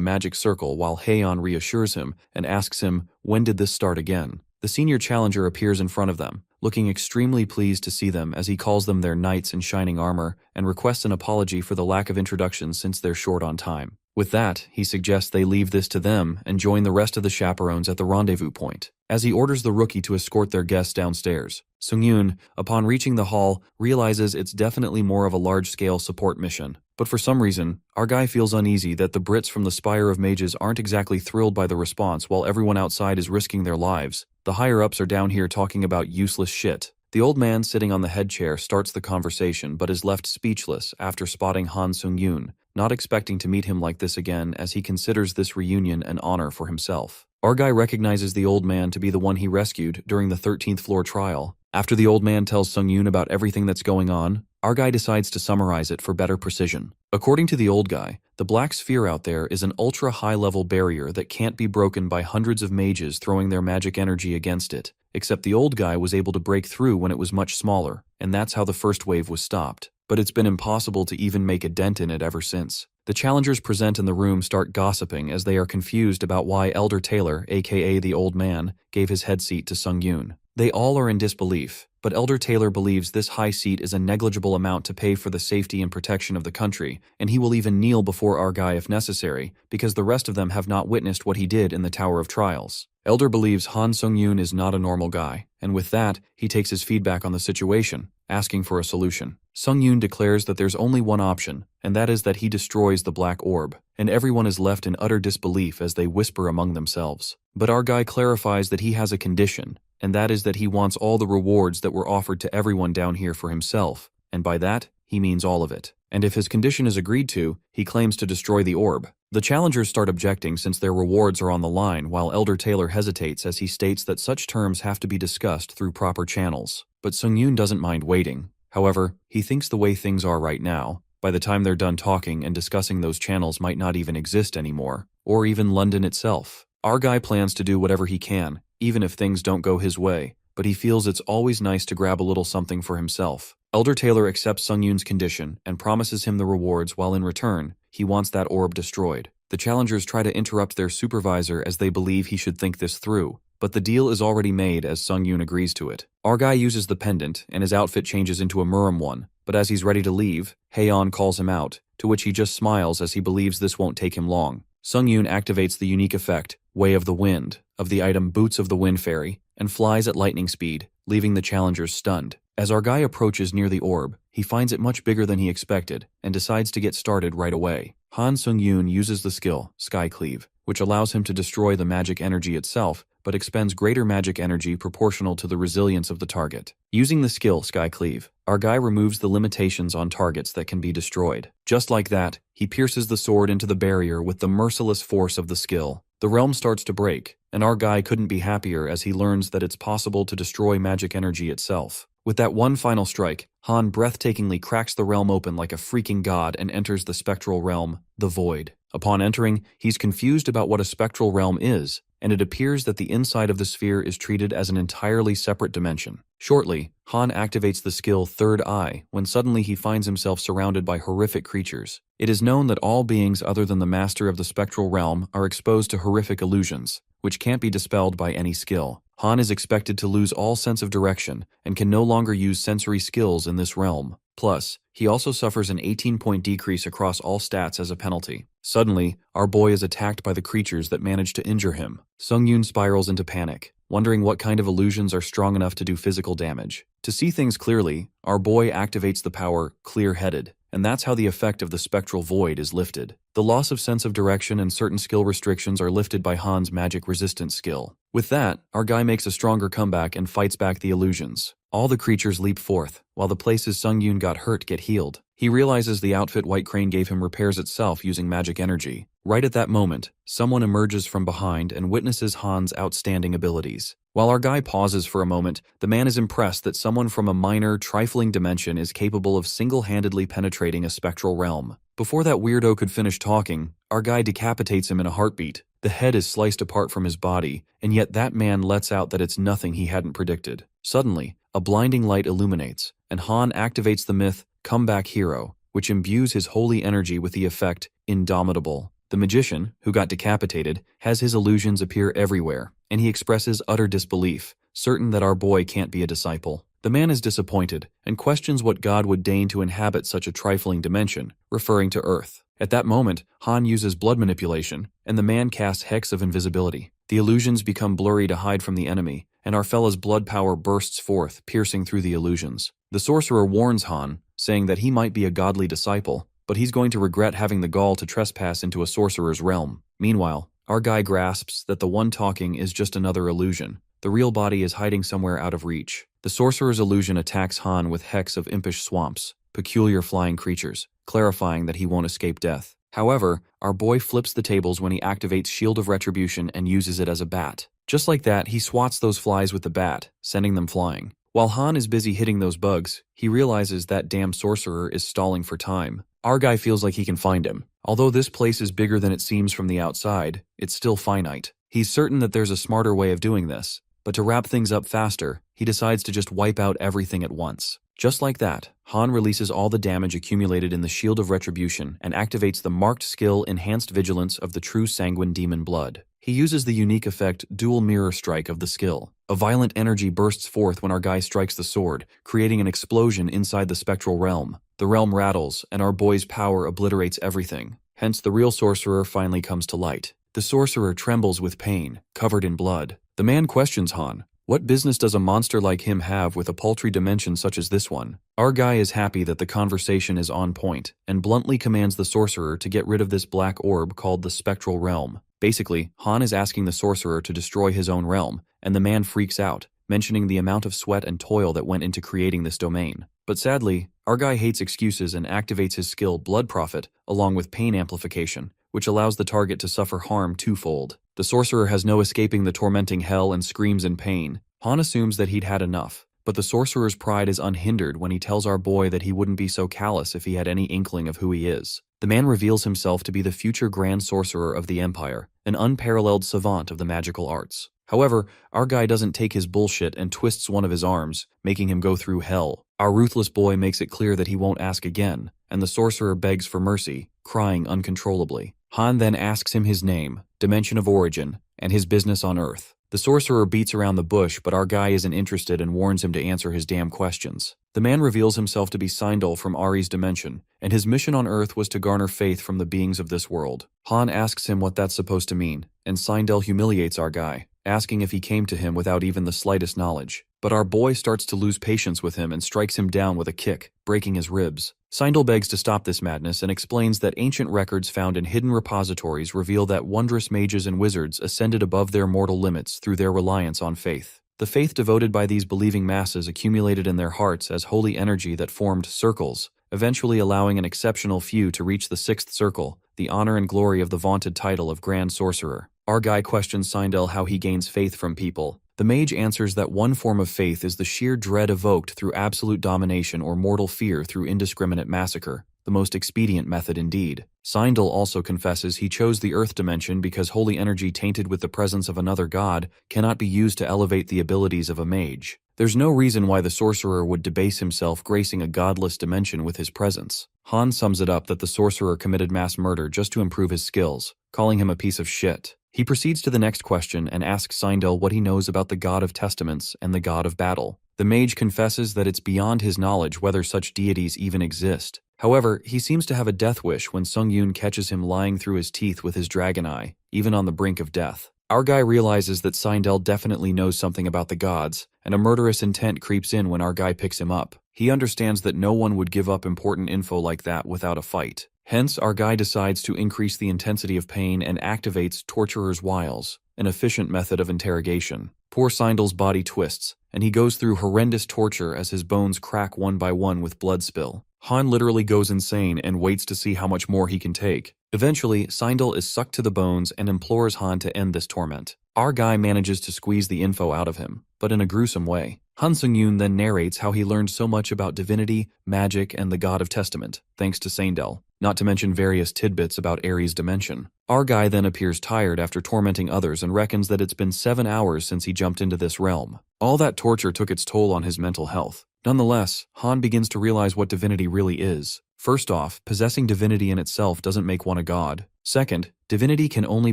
magic circle while Haeyeon reassures him and asks him, when did this start again? The senior challenger appears in front of them, looking extremely pleased to see them as he calls them their knights in shining armor and requests an apology for the lack of introductions since they're short on time. With that, he suggests they leave this to them and join the rest of the chaperones at the rendezvous point, as he orders the rookie to escort their guests downstairs. Sung-yoon, upon reaching the hall, realizes it's definitely more of a large-scale support mission. But for some reason, our guy feels uneasy that the Brits from the Spire of Mages aren't exactly thrilled by the response while everyone outside is risking their lives. The higher-ups are down here talking about useless shit. The old man sitting on the head chair starts the conversation but is left speechless after spotting Han Sung-yoon, not expecting to meet him like this again as he considers this reunion an honor for himself. Our guy recognizes the old man to be the one he rescued during the 13th floor trial. After the old man tells Sung-yoon about everything that's going on, Our guy decides to summarize it for better precision. According to the old guy, the black sphere out there is an ultra-high-level barrier that can't be broken by hundreds of mages throwing their magic energy against it, except the old guy was able to break through when it was much smaller, and that's how the first wave was stopped. But it's been impossible to even make a dent in it ever since. The challengers present in the room start gossiping as they are confused about why Elder Taylor, aka the old man, gave his head seat to Sung-yoon. They all are in disbelief, but Elder Taylor believes this high seat is a negligible amount to pay for the safety and protection of the country, and he will even kneel before our guy if necessary, because the rest of them have not witnessed what he did in the Tower of Trials. Elder believes Han Sung-yoon is not a normal guy, and with that, he takes his feedback on the situation, asking for a solution. Sung-yoon declares that there's only one option, and that is that he destroys the black orb, and everyone is left in utter disbelief as they whisper among themselves. But our guy clarifies that he has a condition, and that is that he wants all the rewards that were offered to everyone down here for himself, and by that, he means all of it. And if his condition is agreed to, he claims to destroy the orb. The challengers start objecting since their rewards are on the line, while Elder Taylor hesitates as he states that such terms have to be discussed through proper channels. But Sung-yoon doesn't mind waiting. However, he thinks the way things are right now, by the time they're done talking and discussing, those channels might not even exist anymore, or even London itself. Our guy plans to do whatever he can, even if things don't go his way, but he feels it's always nice to grab a little something for himself. Elder Taylor accepts Sung-yoon's condition and promises him the rewards, while in return, he wants that orb destroyed. The challengers try to interrupt their supervisor as they believe he should think this through, but the deal is already made as Sung-yoon agrees to it. Our guy uses the pendant, and his outfit changes into a Murim one, but as he's ready to leave, Haeon calls him out, to which he just smiles as he believes this won't take him long. Sung-yoon activates the unique effect, Way of the Wind, of the item Boots of the Wind Fairy, and flies at lightning speed, leaving the challengers stunned. As our guy approaches near the orb, he finds it much bigger than he expected, and decides to get started right away. Han Sung-yoon uses the skill, Sky Cleave, which allows him to destroy the magic energy itself, but expends greater magic energy proportional to the resilience of the target. Using the skill, Sky Cleave, our guy removes the limitations on targets that can be destroyed. Just like that, he pierces the sword into the barrier with the merciless force of the skill. The realm starts to break, and our guy couldn't be happier as he learns that it's possible to destroy magic energy itself. With that one final strike, Han breathtakingly cracks the realm open like a freaking god and enters the spectral realm, the Void. Upon entering, he's confused about what a spectral realm is, and it appears that the inside of the sphere is treated as an entirely separate dimension. Shortly, Han activates the skill Third Eye when suddenly he finds himself surrounded by horrific creatures. It is known that all beings other than the master of the spectral realm are exposed to horrific illusions, which can't be dispelled by any skill. Han is expected to lose all sense of direction and can no longer use sensory skills in this realm. Plus, he also suffers an 18-point decrease across all stats as a penalty. Suddenly, our boy is attacked by the creatures that manage to injure him. Sung-yoon spirals into panic, wondering what kind of illusions are strong enough to do physical damage. To see things clearly, our boy activates the power Clear-Headed, and that's how the effect of the spectral void is lifted. The loss of sense of direction and certain skill restrictions are lifted by Han's magic resistance skill. With that, our guy makes a stronger comeback and fights back the illusions. All the creatures leap forth, while the places Sung-yoon got hurt get healed. He realizes the outfit White Crane gave him repairs itself using magic energy. Right at that moment, someone emerges from behind and witnesses Han's outstanding abilities. While our guy pauses for a moment, the man is impressed that someone from a minor, trifling dimension is capable of single-handedly penetrating a spectral realm. Before that weirdo could finish talking, our guy decapitates him in a heartbeat. The head is sliced apart from his body, and yet that man lets out that it's nothing he hadn't predicted. Suddenly, a blinding light illuminates, and Han activates the myth Comeback Hero, which imbues his holy energy with the effect Indomitable. The magician, who got decapitated, has his illusions appear everywhere, and he expresses utter disbelief, certain that our boy can't be a disciple. The man is disappointed, and questions what god would deign to inhabit such a trifling dimension, referring to Earth. At that moment, Han uses blood manipulation, and the man casts Hex of Invisibility. The illusions become blurry to hide from the enemy, and our fella's blood power bursts forth, piercing through the illusions. The sorcerer warns Han, saying that he might be a godly disciple, but he's going to regret having the gall to trespass into a sorcerer's realm. Meanwhile, our guy grasps that the one talking is just another illusion. The real body is hiding somewhere out of reach. The sorcerer's illusion attacks Han with Hex of Impish Swamps, peculiar flying creatures, clarifying that he won't escape death. However, our boy flips the tables when he activates Shield of Retribution and uses it as a bat. Just like that, he swats those flies with the bat, sending them flying. While Han is busy hitting those bugs, he realizes that damn sorcerer is stalling for time. Our guy feels like he can find him. Although this place is bigger than it seems from the outside, it's still finite. He's certain that there's a smarter way of doing this, but to wrap things up faster, he decides to just wipe out everything at once. Just like that, Han releases all the damage accumulated in the Shield of Retribution and activates the marked skill Enhanced Vigilance of the True Sanguine Demon Blood. He uses the unique effect Dual Mirror Strike of the skill. A violent energy bursts forth when our guy strikes the sword, creating an explosion inside the spectral realm. The realm rattles, and our boy's power obliterates everything. Hence, the real sorcerer finally comes to light. The sorcerer trembles with pain, covered in blood. The man questions Han. What business does a monster like him have with a paltry dimension such as this one? Our guy is happy that the conversation is on point, and bluntly commands the sorcerer to get rid of this black orb called the Spectral Realm. Basically, Han is asking the sorcerer to destroy his own realm, and the man freaks out, mentioning the amount of sweat and toil that went into creating this domain. But sadly, our guy hates excuses and activates his skill Blood Prophet, along with Pain Amplification, which allows the target to suffer harm twofold. The sorcerer has no escaping the tormenting hell and screams in pain. Han assumes that he'd had enough, but the sorcerer's pride is unhindered when he tells our boy that he wouldn't be so callous if he had any inkling of who he is. The man reveals himself to be the future Grand Sorcerer of the Empire, an unparalleled savant of the magical arts. However, our guy doesn't take his bullshit and twists one of his arms, making him go through hell. Our ruthless boy makes it clear that he won't ask again, and the sorcerer begs for mercy, crying uncontrollably. Han then asks him his name, dimension of origin, and his business on Earth. The sorcerer beats around the bush, but our guy isn't interested and warns him to answer his damn questions. The man reveals himself to be Sindel from Ari's dimension, and his mission on Earth was to garner faith from the beings of this world. Han asks him what that's supposed to mean, and Sindel humiliates our guy, asking if he came to him without even the slightest knowledge. But our boy starts to lose patience with him and strikes him down with a kick, breaking his ribs. Sindel begs to stop this madness and explains that ancient records found in hidden repositories reveal that wondrous mages and wizards ascended above their mortal limits through their reliance on faith. The faith devoted by these believing masses accumulated in their hearts as holy energy that formed circles, eventually allowing an exceptional few to reach the sixth circle, the honor and glory of the vaunted title of Grand Sorcerer. Our guy questions Sindel how he gains faith from people. The mage answers that one form of faith is the sheer dread evoked through absolute domination or mortal fear through indiscriminate massacre, the most expedient method indeed. Sindel also confesses he chose the Earth dimension because holy energy tainted with the presence of another god cannot be used to elevate the abilities of a mage. There's no reason why the sorcerer would debase himself gracing a godless dimension with his presence. Han sums it up that the sorcerer committed mass murder just to improve his skills, calling him a piece of shit. He proceeds to the next question and asks Sindel what he knows about the God of Testaments and the God of Battle. The mage confesses that it's beyond his knowledge whether such deities even exist. However, he seems to have a death wish when Sung-Yoon catches him lying through his teeth with his dragon eye, even on the brink of death. Our guy realizes that Sindel definitely knows something about the gods, and a murderous intent creeps in when our guy picks him up. He understands that no one would give up important info like that without a fight. Hence, our guy decides to increase the intensity of pain and activates Torturer's Wiles, an efficient method of interrogation. Poor Sindel's body twists, and he goes through horrendous torture as his bones crack one by one with blood spill. Han literally goes insane and waits to see how much more he can take. Eventually, Sindel is sucked to the bones and implores Han to end this torment. Our guy manages to squeeze the info out of him, but in a gruesome way. Han Sung-Yoon then narrates how he learned so much about divinity, magic, and the God of Testament, thanks to Sindel, not to mention various tidbits about Ares' dimension. Our guy then appears tired after tormenting others and reckons that it's been 7 hours since he jumped into this realm. All that torture took its toll on his mental health. Nonetheless, Han begins to realize what divinity really is. First off, possessing divinity in itself doesn't make one a god. Second, divinity can only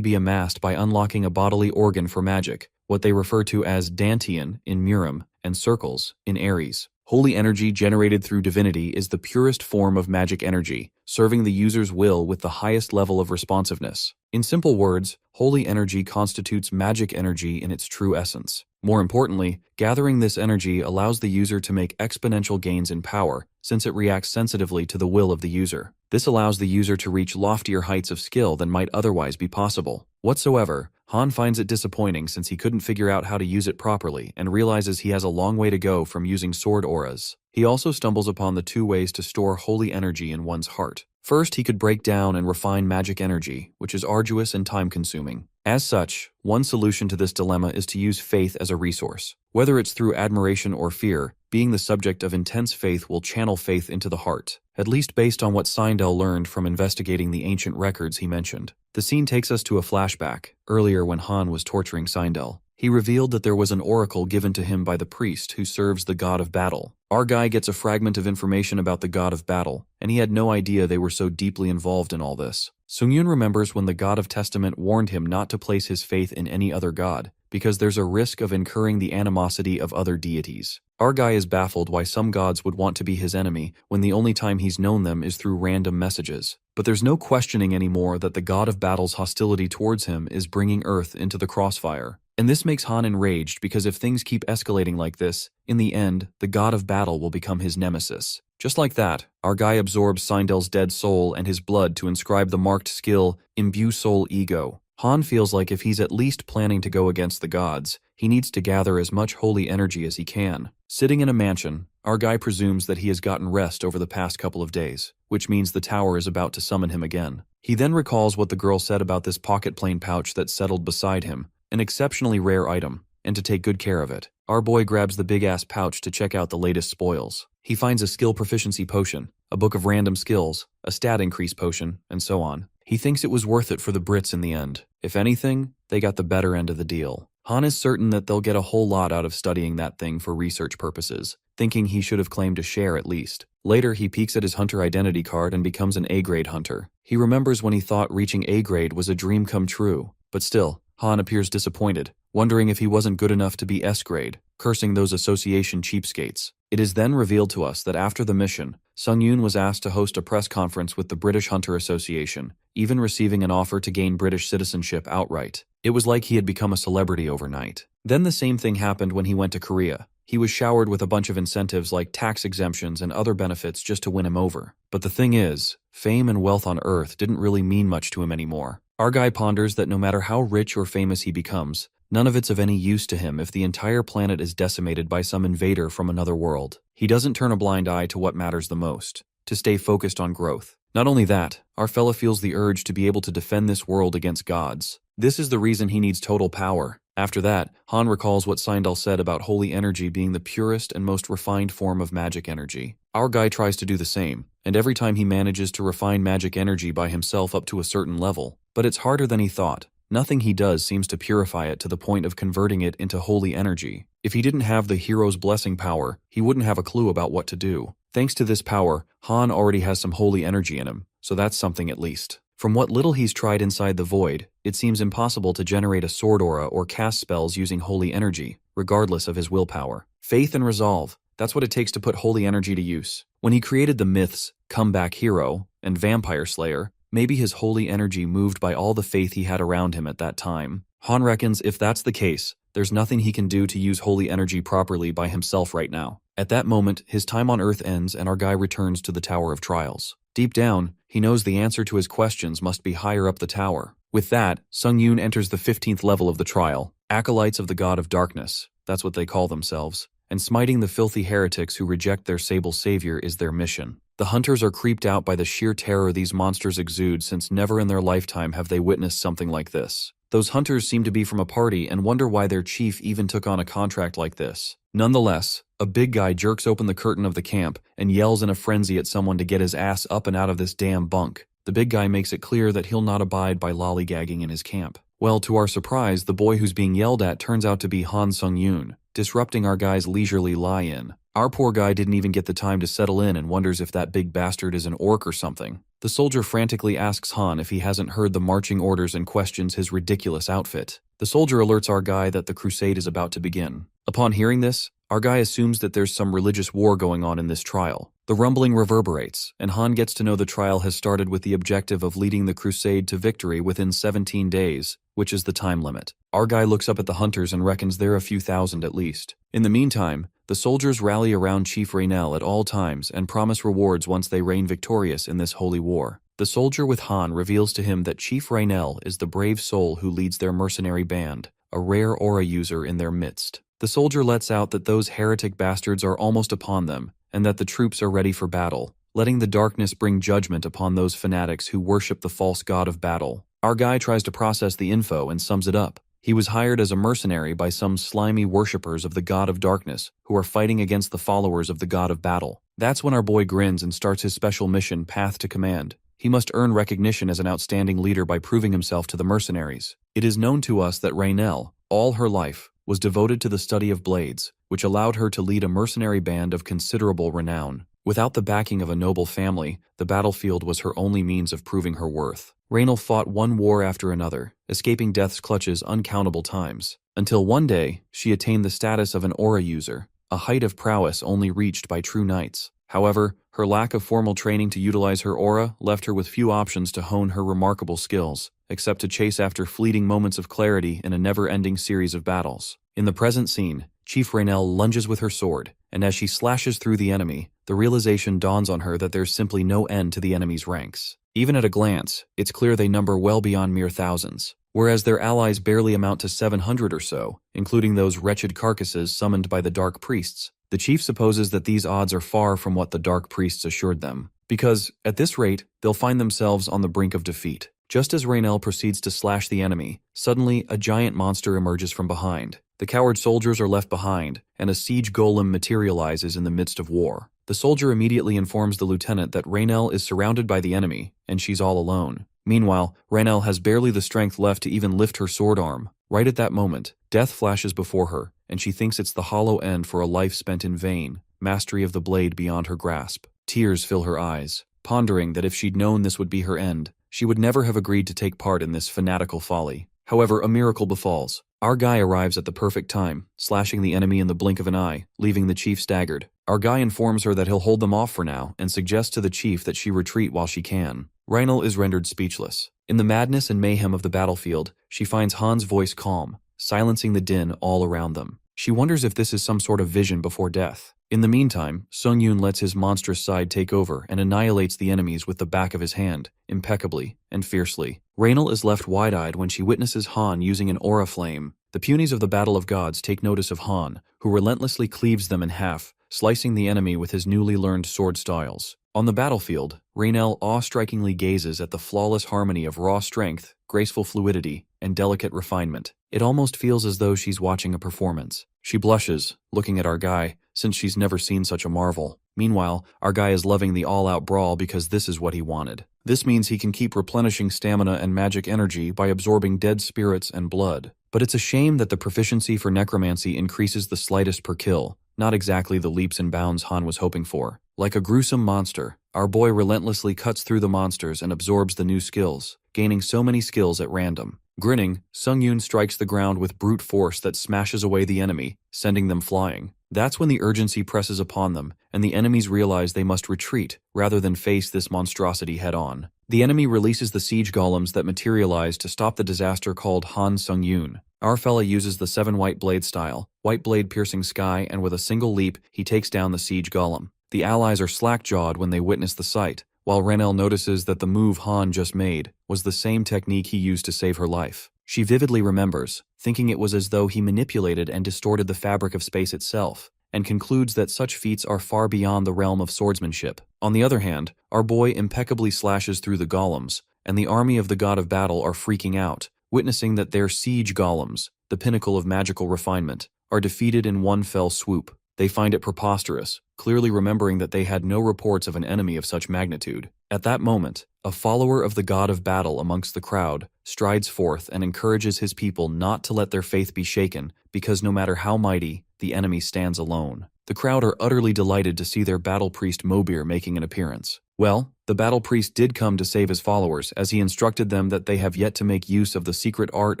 be amassed by unlocking a bodily organ for magic, what they refer to as Dantian in Murim and circles in Ares. Holy energy generated through divinity is the purest form of magic energy, serving the user's will with the highest level of responsiveness. In simple words, holy energy constitutes magic energy in its true essence. More importantly, gathering this energy allows the user to make exponential gains in power, since it reacts sensitively to the will of the user. This allows the user to reach loftier heights of skill than might otherwise be possible. Whatsoever, Han finds it disappointing since he couldn't figure out how to use it properly and realizes he has a long way to go from using sword auras. He also stumbles upon the 2 ways to store holy energy in one's heart. First, he could break down and refine magic energy, which is arduous and time-consuming. As such, one solution to this dilemma is to use faith as a resource. Whether it's through admiration or fear, being the subject of intense faith will channel faith into the heart, at least based on what Seindel learned from investigating the ancient records he mentioned. The scene takes us to a flashback, earlier when Han was torturing Seindel. He revealed that there was an oracle given to him by the priest who serves the god of battle. Our guy gets a fragment of information about the god of battle, and he had no idea they were so deeply involved in all this. Sungyun remembers when the God of Testament warned him not to place his faith in any other god, because there's a risk of incurring the animosity of other deities. Our guy is baffled why some gods would want to be his enemy when the only time he's known them is through random messages. But there's no questioning anymore that the god of battle's hostility towards him is bringing Earth into the crossfire. And this makes Han enraged because if things keep escalating like this, in the end, the god of battle will become his nemesis. Just like that, our guy absorbs Seindel's dead soul and his blood to inscribe the marked skill, Imbue Soul Ego. Han feels like if he's at least planning to go against the gods, he needs to gather as much holy energy as he can. Sitting in a mansion, our guy presumes that he has gotten rest over the past couple of days, which means the tower is about to summon him again. He then recalls what the girl said about this pocket plane pouch that settled beside him, an exceptionally rare item, and to take good care of it. Our boy grabs the big-ass pouch to check out the latest spoils. He finds a skill proficiency potion, a book of random skills, a stat increase potion, and so on. He thinks it was worth it for the Brits in the end. If anything, they got the better end of the deal. Han is certain that they'll get a whole lot out of studying that thing for research purposes, thinking he should have claimed a share at least. Later, he peeks at his hunter identity card and becomes an A-grade hunter. He remembers when he thought reaching A-grade was a dream come true, but still, Han appears disappointed, wondering if he wasn't good enough to be S-grade, cursing those association cheapskates. It is then revealed to us that after the mission, Sungyun was asked to host a press conference with the British Hunter Association, even receiving an offer to gain British citizenship outright. It was like he had become a celebrity overnight. Then the same thing happened when he went to Korea. He was showered with a bunch of incentives like tax exemptions and other benefits just to win him over. But the thing is, fame and wealth on Earth didn't really mean much to him anymore. Our guy ponders that no matter how rich or famous he becomes, none of it's of any use to him if the entire planet is decimated by some invader from another world. He doesn't turn a blind eye to what matters the most, to stay focused on growth. Not only that, our fella feels the urge to be able to defend this world against gods. This is the reason he needs total power. After that, Han recalls what Seindel said about holy energy being the purest and most refined form of magic energy. Our guy tries to do the same, and every time he manages to refine magic energy by himself up to a certain level, but it's harder than he thought. Nothing he does seems to purify it to the point of converting it into holy energy. If he didn't have the hero's blessing power, he wouldn't have a clue about what to do. Thanks to this power, Han already has some holy energy in him, so that's something at least. From what little he's tried inside the void, it seems impossible to generate a sword aura or cast spells using holy energy, regardless of his willpower. Faith and resolve, that's what it takes to put holy energy to use. When he created the myths, Comeback Hero, and Vampire Slayer, maybe his holy energy moved by all the faith he had around him at that time. Han reckons if that's the case, there's nothing he can do to use holy energy properly by himself right now. At that moment, his time on Earth ends and our guy returns to the Tower of Trials. Deep down, he knows the answer to his questions must be higher up the tower. With that, Sungyun enters the 15th level of the trial, Acolytes of the God of Darkness, that's what they call themselves, and smiting the filthy heretics who reject their sable savior is their mission. The hunters are creeped out by the sheer terror these monsters exude since never in their lifetime have they witnessed something like this. Those hunters seem to be from a party and wonder why their chief even took on a contract like this. Nonetheless, a big guy jerks open the curtain of the camp and yells in a frenzy at someone to get his ass up and out of this damn bunk. The big guy makes it clear that he'll not abide by lollygagging in his camp. Well, to our surprise, the boy who's being yelled at turns out to be Han Sungyun, disrupting our guy's leisurely lie-in. Our poor guy didn't even get the time to settle in and wonders if that big bastard is an orc or something. The soldier frantically asks Han if he hasn't heard the marching orders and questions his ridiculous outfit. The soldier alerts our guy that the crusade is about to begin. Upon hearing this, our guy assumes that there's some religious war going on in this trial. The rumbling reverberates, and Han gets to know the trial has started with the objective of leading the crusade to victory within 17 days, which is the time limit. Our guy looks up at the hunters and reckons they're a few thousand at least. In the meantime, the soldiers rally around Chief Raynell at all times and promise rewards once they reign victorious in this holy war. The soldier with Han reveals to him that Chief Raynell is the brave soul who leads their mercenary band, a rare aura user in their midst. The soldier lets out that those heretic bastards are almost upon them, and that the troops are ready for battle, letting the darkness bring judgment upon those fanatics who worship the false god of battle. Our guy tries to process the info and sums it up. He was hired as a mercenary by some slimy worshippers of the god of darkness who are fighting against the followers of the god of battle. That's when our boy grins and starts his special mission, Path to Command. He must earn recognition as an outstanding leader by proving himself to the mercenaries. It is known to us that Raynell, all her life, was devoted to the study of blades, which allowed her to lead a mercenary band of considerable renown. Without the backing of a noble family, the battlefield was her only means of proving her worth. Raynell fought one war after another, escaping death's clutches uncountable times, until one day she attained the status of an aura user, a height of prowess only reached by true knights. However, her lack of formal training to utilize her aura left her with few options to hone her remarkable skills, except to chase after fleeting moments of clarity in a never-ending series of battles. In the present scene, Chief Raynell lunges with her sword, and as she slashes through the enemy, the realization dawns on her that there's simply no end to the enemy's ranks. Even at a glance, it's clear they number well beyond mere thousands, whereas their allies barely amount to 700 or so, including those wretched carcasses summoned by the Dark Priests. The chief supposes that these odds are far from what the Dark Priests assured them, because, at this rate, they'll find themselves on the brink of defeat. Just as Raynell proceeds to slash the enemy, suddenly a giant monster emerges from behind. The coward soldiers are left behind, and a siege golem materializes in the midst of war. The soldier immediately informs the lieutenant that Raynell is surrounded by the enemy, and she's all alone. Meanwhile, Raynell has barely the strength left to even lift her sword arm. Right at that moment, death flashes before her, and she thinks it's the hollow end for a life spent in vain, mastery of the blade beyond her grasp. Tears fill her eyes, pondering that if she'd known this would be her end, she would never have agreed to take part in this fanatical folly. However, a miracle befalls. Our guy arrives at the perfect time, slashing the enemy in the blink of an eye, leaving the chief staggered. Our guy informs her that he'll hold them off for now, and suggests to the chief that she retreat while she can. Raynell is rendered speechless. In the madness and mayhem of the battlefield, she finds Han's voice calm, silencing the din all around them. She wonders if this is some sort of vision before death. In the meantime, Sung-Yoon lets his monstrous side take over and annihilates the enemies with the back of his hand, impeccably and fiercely. Raynell is left wide-eyed when she witnesses Han using an aura flame. The punies of the Battle of Gods take notice of Han, who relentlessly cleaves them in half, slicing the enemy with his newly learned sword styles. On the battlefield, Raynell awe-strikingly gazes at the flawless harmony of raw strength, graceful fluidity, and delicate refinement. It almost feels as though she's watching a performance. She blushes, looking at our guy, since she's never seen such a marvel. Meanwhile, our guy is loving the all-out brawl because this is what he wanted. This means he can keep replenishing stamina and magic energy by absorbing dead spirits and blood. But it's a shame that the proficiency for necromancy increases the slightest per kill, not exactly the leaps and bounds Han was hoping for. Like a gruesome monster, our boy relentlessly cuts through the monsters and absorbs the new skills, gaining so many skills at random. Grinning, Sung-Yoon strikes the ground with brute force that smashes away the enemy, sending them flying. That's when the urgency presses upon them, and the enemies realize they must retreat, rather than face this monstrosity head-on. The enemy releases the siege golems that materialize to stop the disaster called Han Sung-Yoon. Our fella uses the 7 white blade style, white blade piercing sky, and with a single leap, he takes down the siege golem. The allies are slack-jawed when they witness the sight, while Raynell notices that the move Han just made was the same technique he used to save her life. She vividly remembers, thinking it was as though he manipulated and distorted the fabric of space itself, and concludes that such feats are far beyond the realm of swordsmanship. On the other hand, our boy impeccably slashes through the golems, and the army of the god of battle are freaking out, witnessing that their siege golems, the pinnacle of magical refinement, are defeated in one fell swoop. They find it preposterous, clearly remembering that they had no reports of an enemy of such magnitude. At that moment, a follower of the god of battle amongst the crowd strides forth and encourages his people not to let their faith be shaken, because no matter how mighty, the enemy stands alone. The crowd are utterly delighted to see their battle priest Mobir making an appearance. Well, the battle priest did come to save his followers, as he instructed them that they have yet to make use of the secret art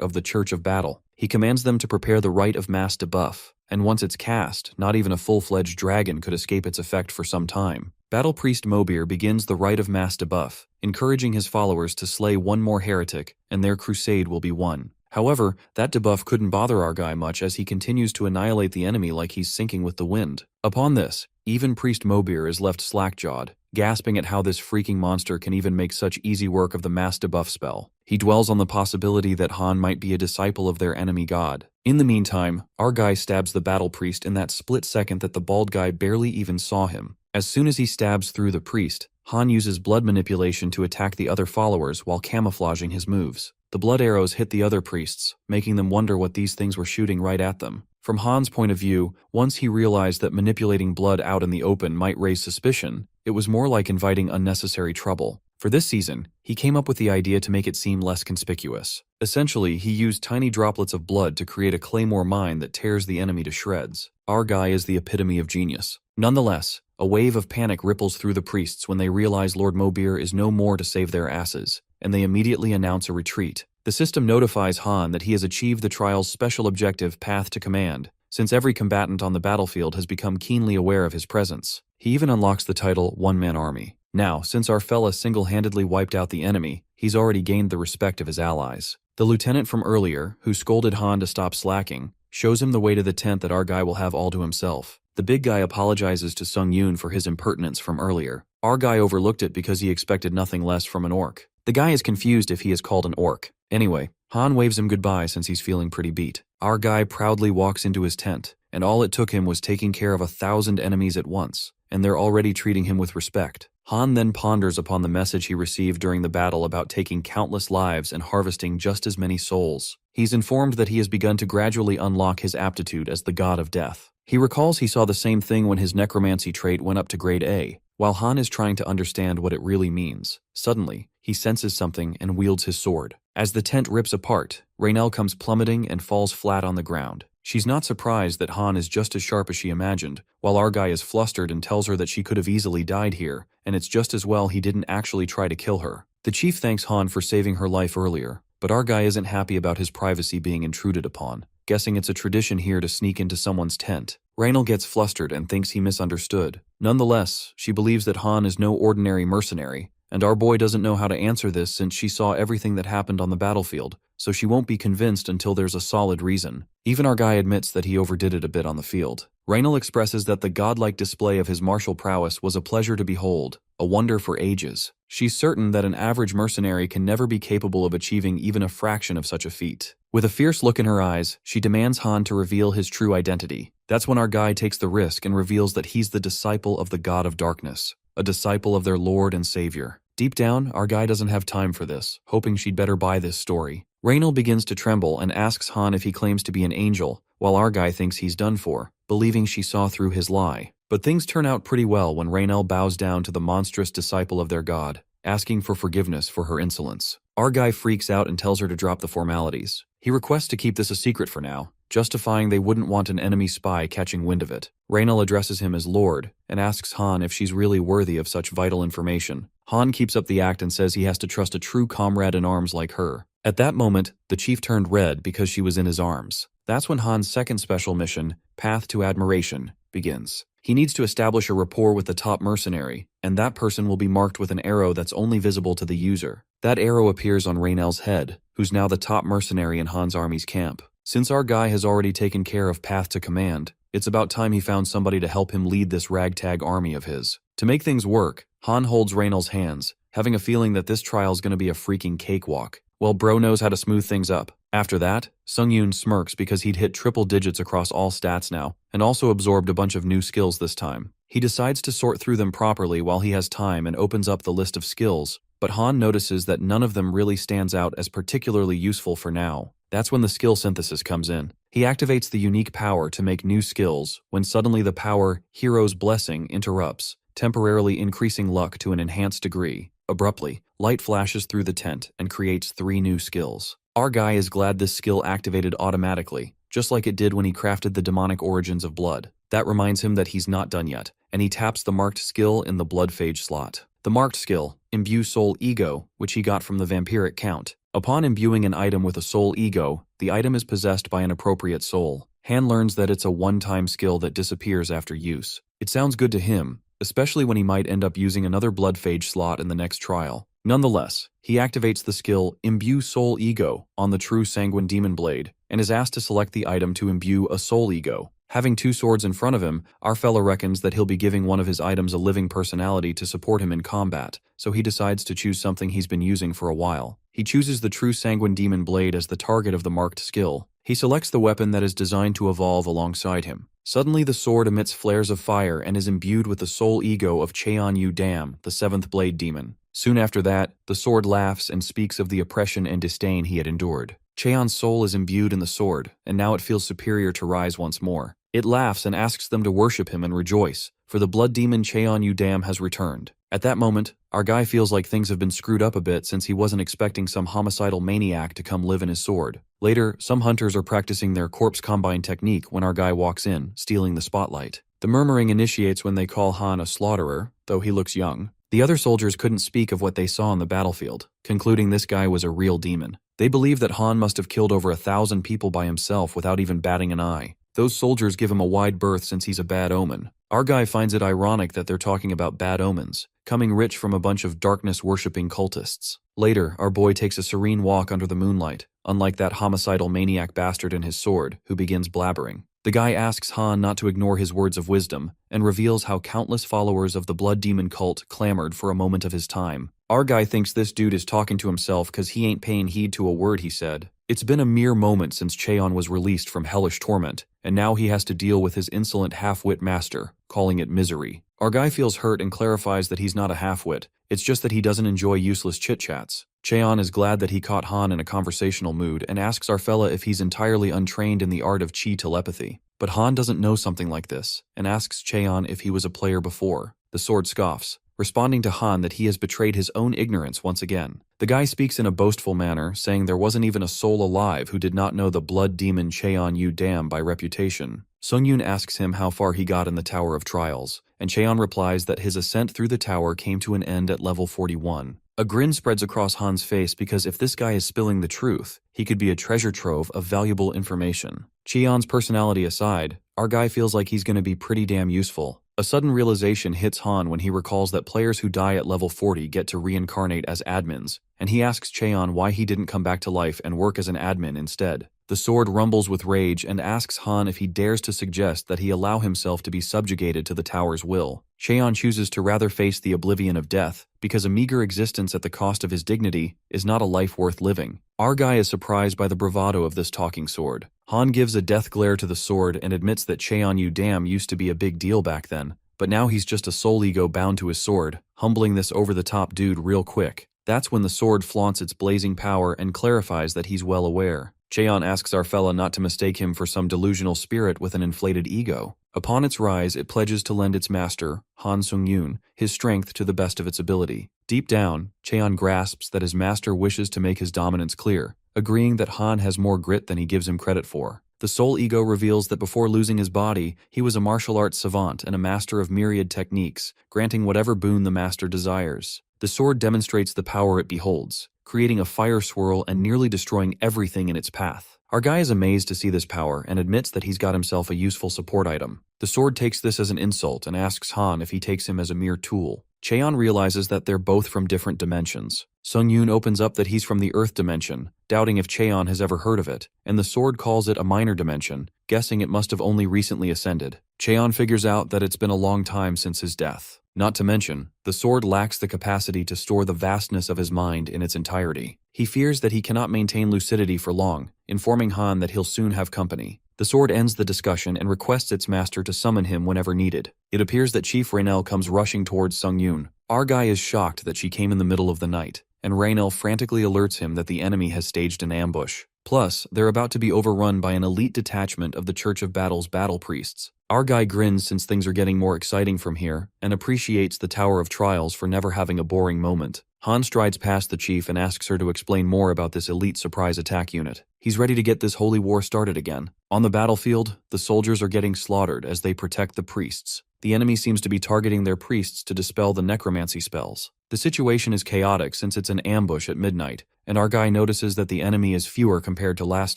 of the Church of Battle. He commands them to prepare the rite of mass debuff, and once it's cast, not even a full-fledged dragon could escape its effect for some time. Battle priest Mobir begins the rite of mass debuff, encouraging his followers to slay one more heretic, and their crusade will be won. However, that debuff couldn't bother our guy much as he continues to annihilate the enemy like he's sinking with the wind. Upon this, even Priest Mobir is left slack-jawed, gasping at how this freaking monster can even make such easy work of the mass debuff spell. He dwells on the possibility that Han might be a disciple of their enemy god. In the meantime, our guy stabs the battle priest in that split second that the bald guy barely even saw him. As soon as he stabs through the priest, Han uses blood manipulation to attack the other followers while camouflaging his moves. The blood arrows hit the other priests, making them wonder what these things were shooting right at them. From Han's point of view, once he realized that manipulating blood out in the open might raise suspicion, it was more like inviting unnecessary trouble. For this season, he came up with the idea to make it seem less conspicuous. Essentially, he used tiny droplets of blood to create a claymore mine that tears the enemy to shreds. Our guy is the epitome of genius. Nonetheless, a wave of panic ripples through the priests when they realize Lord Mobir is no more to save their asses, and they immediately announce a retreat. The system notifies Han that he has achieved the trial's special objective, Path to Command, since every combatant on the battlefield has become keenly aware of his presence. He even unlocks the title One-Man Army. Now, since our fella single-handedly wiped out the enemy, he's already gained the respect of his allies. The lieutenant from earlier, who scolded Han to stop slacking, shows him the way to the tent that our guy will have all to himself. The big guy apologizes to Sung Yun for his impertinence from earlier. Our guy overlooked it because he expected nothing less from an orc. The guy is confused if he is called an orc. Anyway, Han waves him goodbye since he's feeling pretty beat. Our guy proudly walks into his tent, and all it took him was taking care of 1,000 enemies at once, and they're already treating him with respect. Han then ponders upon the message he received during the battle about taking countless lives and harvesting just as many souls. He's informed that he has begun to gradually unlock his aptitude as the god of death. He recalls he saw the same thing when his necromancy trait went up to grade A. While Han is trying to understand what it really means, suddenly, he senses something and wields his sword. As the tent rips apart, Raynell comes plummeting and falls flat on the ground. She's not surprised that Han is just as sharp as she imagined, while our guy is flustered and tells her that she could have easily died here, and it's just as well he didn't actually try to kill her. The chief thanks Han for saving her life earlier, but our guy isn't happy about his privacy being intruded upon, guessing it's a tradition here to sneak into someone's tent. Raynell gets flustered and thinks he misunderstood. Nonetheless, she believes that Han is no ordinary mercenary, and our boy doesn't know how to answer this since she saw everything that happened on the battlefield, so she won't be convinced until there's a solid reason. Even our guy admits that he overdid it a bit on the field. Raynell expresses that the godlike display of his martial prowess was a pleasure to behold, a wonder for ages. She's certain that an average mercenary can never be capable of achieving even a fraction of such a feat. With a fierce look in her eyes, she demands Han to reveal his true identity. That's when our guy takes the risk and reveals that he's the disciple of the God of Darkness, a disciple of their Lord and Savior. Deep down, our guy doesn't have time for this, hoping she'd better buy this story. Raynell begins to tremble and asks Han if he claims to be an angel, while our guy thinks he's done for, believing she saw through his lie. But things turn out pretty well when Raynell bows down to the monstrous disciple of their god, asking for forgiveness for her insolence. Our guy freaks out and tells her to drop the formalities. He requests to keep this a secret for now, justifying they wouldn't want an enemy spy catching wind of it. Raynell addresses him as Lord, and asks Han if she's really worthy of such vital information. Han keeps up the act and says he has to trust a true comrade in arms like her. At that moment, the chief turned red because she was in his arms. That's when Han's second special mission, Path to Admiration, begins. He needs to establish a rapport with the top mercenary, and that person will be marked with an arrow that's only visible to the user. That arrow appears on Raynell's head, who's now the top mercenary in Han's army's camp. Since our guy has already taken care of Path to Command, it's about time he found somebody to help him lead this ragtag army of his. To make things work, Han holds Raynell's hands, having a feeling that this trial's gonna be a freaking cakewalk. Well, bro knows how to smooth things up. After that, Sung Yun smirks because he'd hit triple digits across all stats now, and also absorbed a bunch of new skills this time. He decides to sort through them properly while he has time and opens up the list of skills, but Han notices that none of them really stands out as particularly useful for now. That's when the skill synthesis comes in. He activates the unique power to make new skills, when suddenly the power, Hero's Blessing, interrupts, temporarily increasing luck to an enhanced degree. Abruptly, light flashes through the tent and creates 3 new skills. Our guy is glad this skill activated automatically, just like it did when he crafted the demonic origins of blood. That reminds him that he's not done yet, and he taps the marked skill in the blood phage slot. The marked skill, Imbue Soul Ego, which he got from the vampiric count. Upon imbuing an item with a soul ego, the item is possessed by an appropriate soul. Han learns that it's a one-time skill that disappears after use. It sounds good to him, especially when he might end up using another blood phage slot in the next trial. Nonetheless, he activates the skill Imbue Soul Ego on the true Sanguine Demon Blade, and is asked to select the item to imbue a soul ego. Having 2 swords in front of him, our fella reckons that he'll be giving one of his items a living personality to support him in combat, so he decides to choose something he's been using for a while. He chooses the true Sanguine Demon Blade as the target of the marked skill. He selects the weapon that is designed to evolve alongside him. Suddenly the sword emits flares of fire and is imbued with the soul ego of Cheon-yu Dam, the seventh blade demon. Soon after that, the sword laughs and speaks of the oppression and disdain he had endured. Cheon's soul is imbued in the sword, and now it feels superior to rise once more. It laughs and asks them to worship him and rejoice, for the blood demon Cheon-yu Dam has returned. At that moment, our guy feels like things have been screwed up a bit since he wasn't expecting some homicidal maniac to come live in his sword. Later, some hunters are practicing their corpse combine technique when our guy walks in, stealing the spotlight. The murmuring initiates when they call Han a slaughterer, though he looks young. The other soldiers couldn't speak of what they saw on the battlefield, concluding this guy was a real demon. They believe that Han must have killed over 1,000 people by himself without even batting an eye. Those soldiers give him a wide berth since he's a bad omen. Our guy finds it ironic that they're talking about bad omens, coming rich from a bunch of darkness-worshipping cultists. Later, our boy takes a serene walk under the moonlight, unlike that homicidal maniac bastard in his sword, who begins blabbering. The guy asks Han not to ignore his words of wisdom, and reveals how countless followers of the blood demon cult clamored for a moment of his time. Our guy thinks this dude is talking to himself cause he ain't paying heed to a word he said. It's been a mere moment since Cheon was released from hellish torment, and now he has to deal with his insolent half-wit master, calling it misery. Our guy feels hurt and clarifies that he's not a half-wit, it's just that he doesn't enjoy useless chit-chats. Cheon is glad that he caught Han in a conversational mood and asks our fella if he's entirely untrained in the art of chi telepathy. But Han doesn't know something like this, and asks Cheon if he was a player before. The sword scoffs, responding to Han that he has betrayed his own ignorance once again. The guy speaks in a boastful manner, saying there wasn't even a soul alive who did not know the blood demon Cheon-yu Dam by reputation. Sung-yoon asks him how far he got in the Tower of Trials, and Cheon replies that his ascent through the tower came to an end at level 41. A grin spreads across Han's face because if this guy is spilling the truth, he could be a treasure trove of valuable information. Cheon's personality aside, our guy feels like he's going to be pretty damn useful. A sudden realization hits Han when he recalls that players who die at level 40 get to reincarnate as admins, and he asks Cheon why he didn't come back to life and work as an admin instead. The sword rumbles with rage and asks Han if he dares to suggest that he allow himself to be subjugated to the tower's will. Cheon chooses to rather face the oblivion of death, because a meager existence at the cost of his dignity is not a life worth living. Our guy is surprised by the bravado of this talking sword. Han gives a death glare to the sword and admits that Cheon-yu Dam used to be a big deal back then, but now he's just a soul ego bound to his sword, humbling this over-the-top dude real quick. That's when the sword flaunts its blazing power and clarifies that he's well aware. Cheon asks our fella not to mistake him for some delusional spirit with an inflated ego. Upon its rise, it pledges to lend its master, Han Sung-yoon, his strength to the best of its ability. Deep down, Cheon grasps that his master wishes to make his dominance clear, agreeing that Han has more grit than he gives him credit for. The soul ego reveals that before losing his body, he was a martial arts savant and a master of myriad techniques, granting whatever boon the master desires. The sword demonstrates the power it beholds, creating a fire swirl and nearly destroying everything in its path. Our guy is amazed to see this power and admits that he's got himself a useful support item. The sword takes this as an insult and asks Han if he takes him as a mere tool. Cheon realizes that they're both from different dimensions. Sung-yoon opens up that he's from the Earth dimension, doubting if Cheon has ever heard of it, and the sword calls it a minor dimension, guessing it must have only recently ascended. Cheon figures out that it's been a long time since his death. Not to mention, the sword lacks the capacity to store the vastness of his mind in its entirety. He fears that he cannot maintain lucidity for long, informing Han that he'll soon have company. The sword ends the discussion and requests its master to summon him whenever needed. It appears that Chief Raynell comes rushing towards Sung-yoon. Our guy is shocked that she came in the middle of the night, and Raynell frantically alerts him that the enemy has staged an ambush. Plus, they're about to be overrun by an elite detachment of the Church of Battle's battle priests. Our guy grins since things are getting more exciting from here, and appreciates the Tower of Trials for never having a boring moment. Han strides past the chief and asks her to explain more about this elite surprise attack unit. He's ready to get this holy war started again. On the battlefield, the soldiers are getting slaughtered as they protect the priests. The enemy seems to be targeting their priests to dispel the necromancy spells. The situation is chaotic since it's an ambush at midnight, and our guy notices that the enemy is fewer compared to last